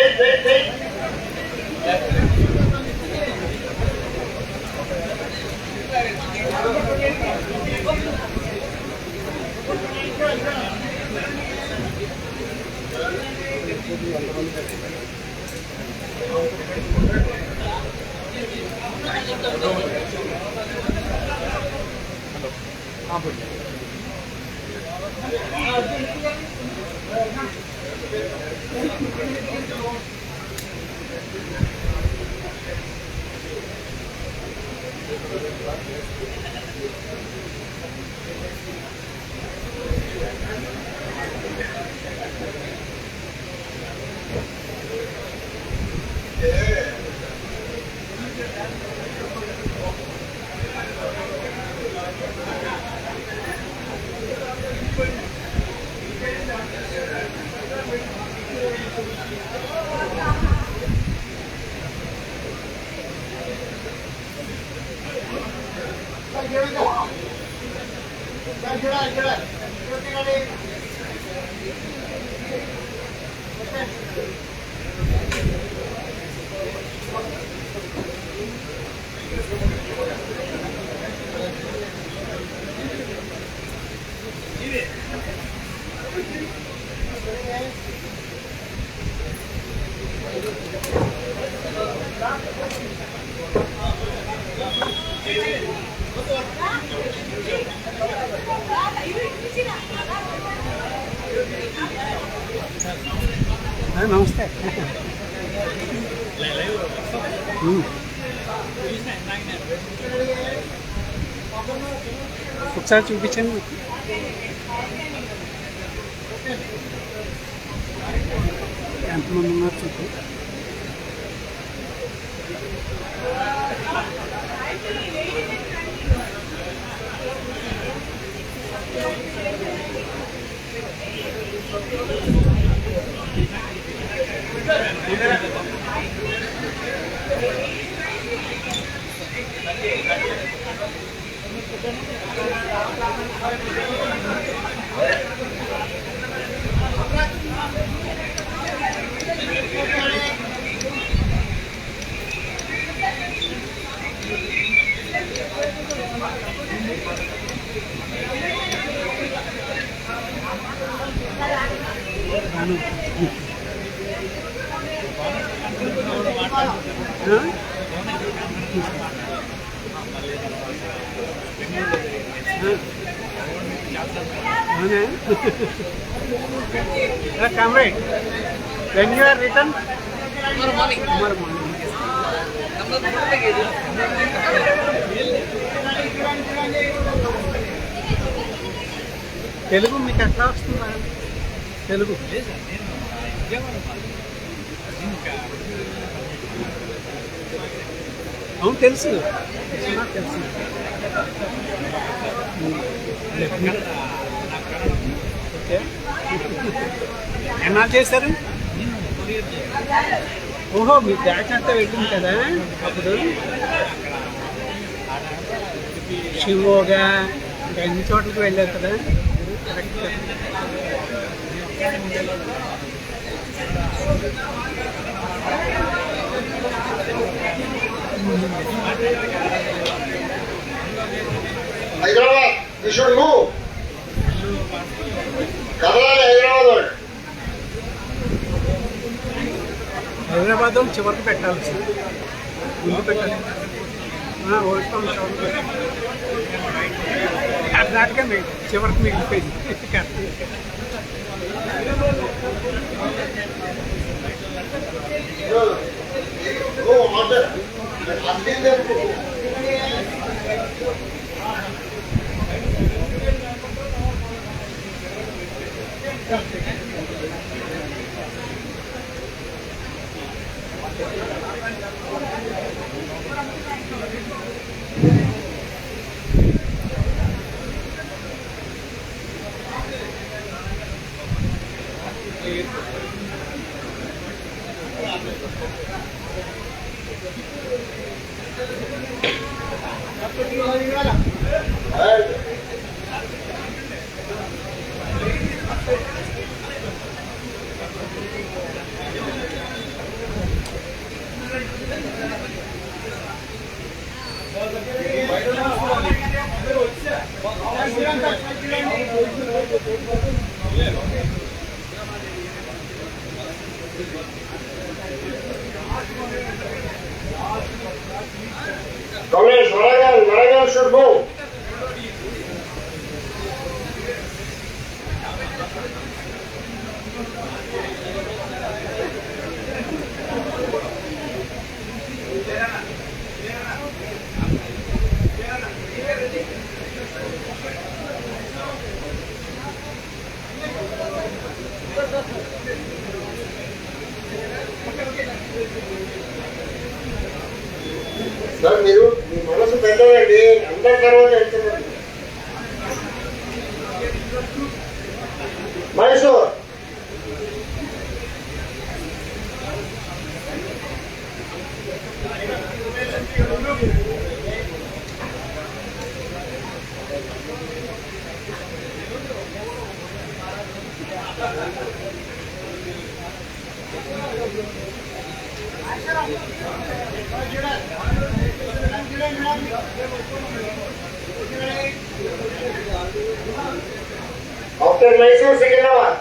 నమస్తే ఒకసారి చూపించండి ఎంతమంది ఉన్నారు చూపు Comrade, when you are written, tomorrow morning. Telugu మీకు ఎట్లా వస్తుందా తెలుగు అవును తెలుసు తెలుసు. ఓకే ఎన్నాళ్ళు చేశారు? ఓహో మీ బ్యాచ్ అంతా వెళ్ళింది కదా అప్పుడు. షిమోగా ఇంకా అన్ని చోట్లకి వెళ్ళారు కదా. Correct. Hyderabad, you should move. కదలాలి హైదరాబాద్. హైదరాబాద్ చివరికి పెట్టాల్సి ముందు పెట్టాలి. ఓడిపోయి చివరికి పెట్టాలి. కర్ణాటక చివరికి మిగిలిపోయింది. Com.B.S.Ravi, Narayan should move. Sir మీరు మీ మనసు పెద్దదండి, అందరి తర్వాత వెళ్తున్నారు. Mysore After Mysore, Secondawad.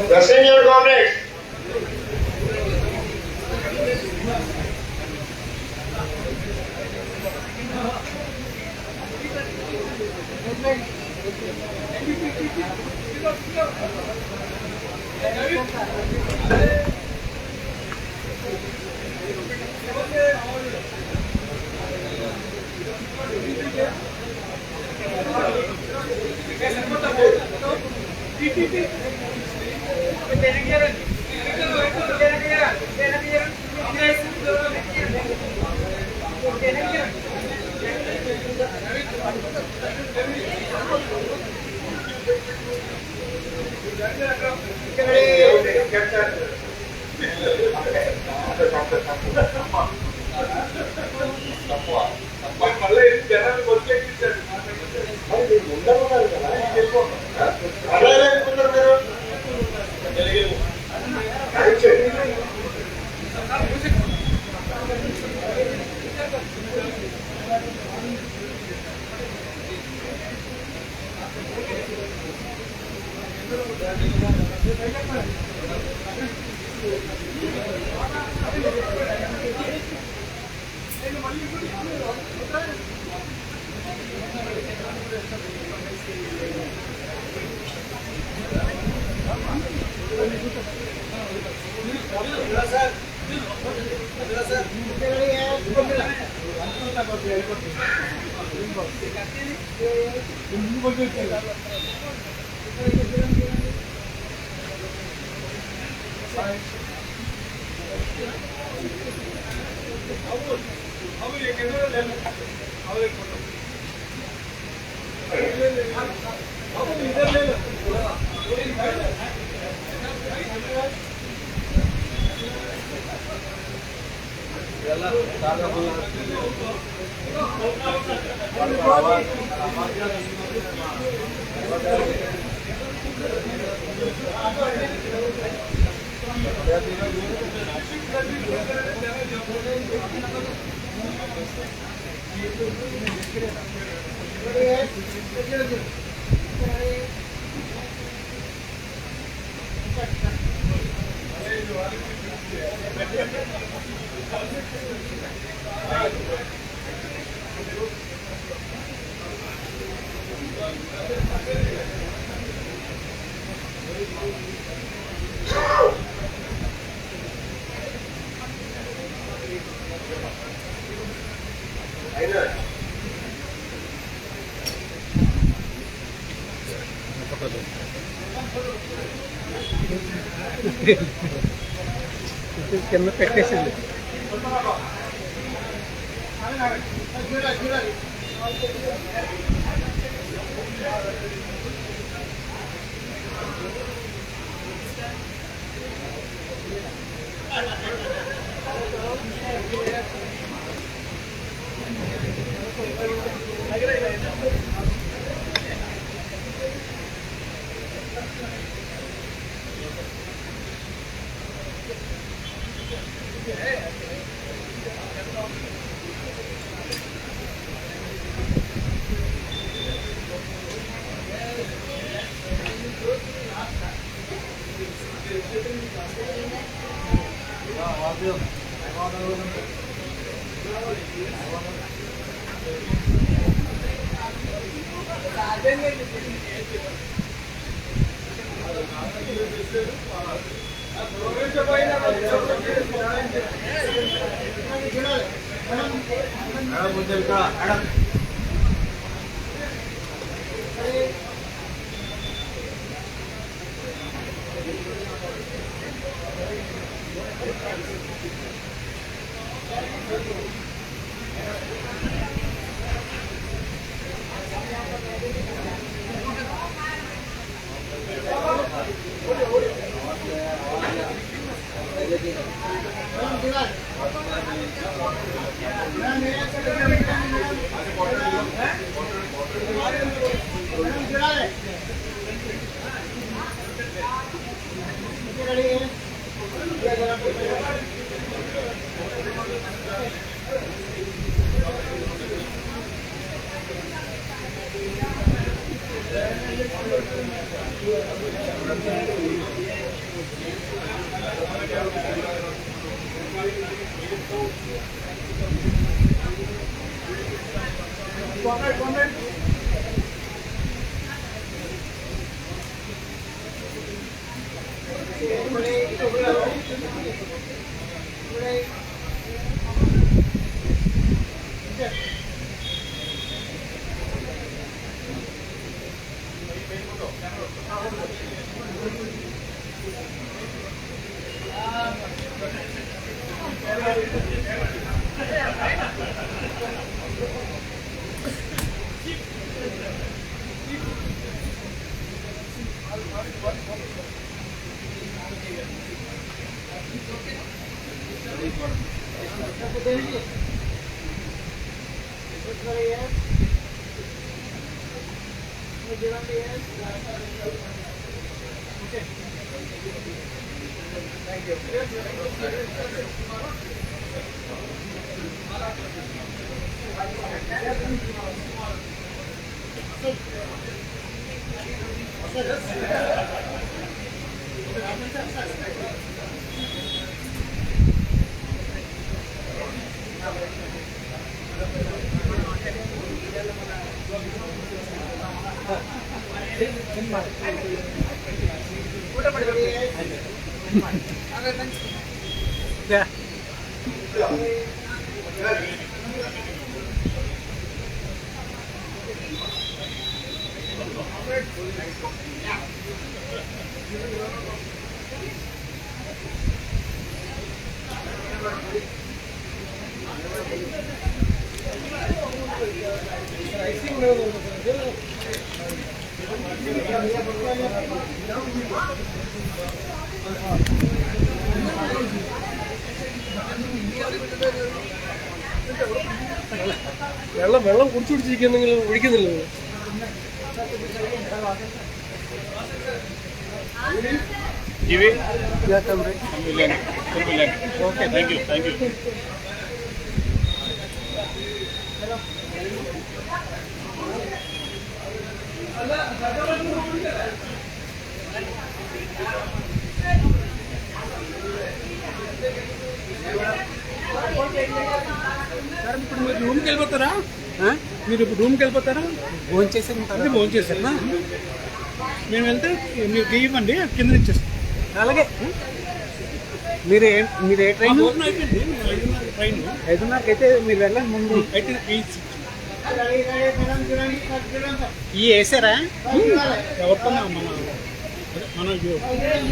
Present your comrades. కింద పెట్టేసింది. വെള്ളം വെള്ളം കുടിച്ചുപിടിച്ചിരിക്കുന്നെങ്കിൽ ഒഴിക്കുന്നില്ല. Okay, thank you. ఇప్పుడు మీరు రూమ్కి వెళ్ళిపోతారా? మీరు ఇప్పుడు రూమ్కి వెళ్ళిపోతారా? ఫోన్ చేసాను. అంటే ఫోన్ చేశారా? మేము వెళ్తే మీరు తీయమండి, కింద ఇచ్చేస్తాం. అలాగే. మీరు ఏ ట్రైన్? అయిపోయింది. 5:30 ట్రైన్. 5:30కి అయితే మీరు వెళ్ళండి ముందు. అయితే ఈ వేసారా? ఎవరితో మన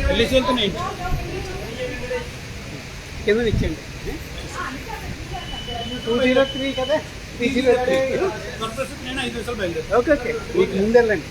వెళ్ళేసి వెళ్తూనే కింద ఇచ్చండి. 203 కదా, 303. నేను 5 నిమిషాలు బయలుదేరు. ఓకే ఓకే, మీకు ముందు వెళ్ళండి.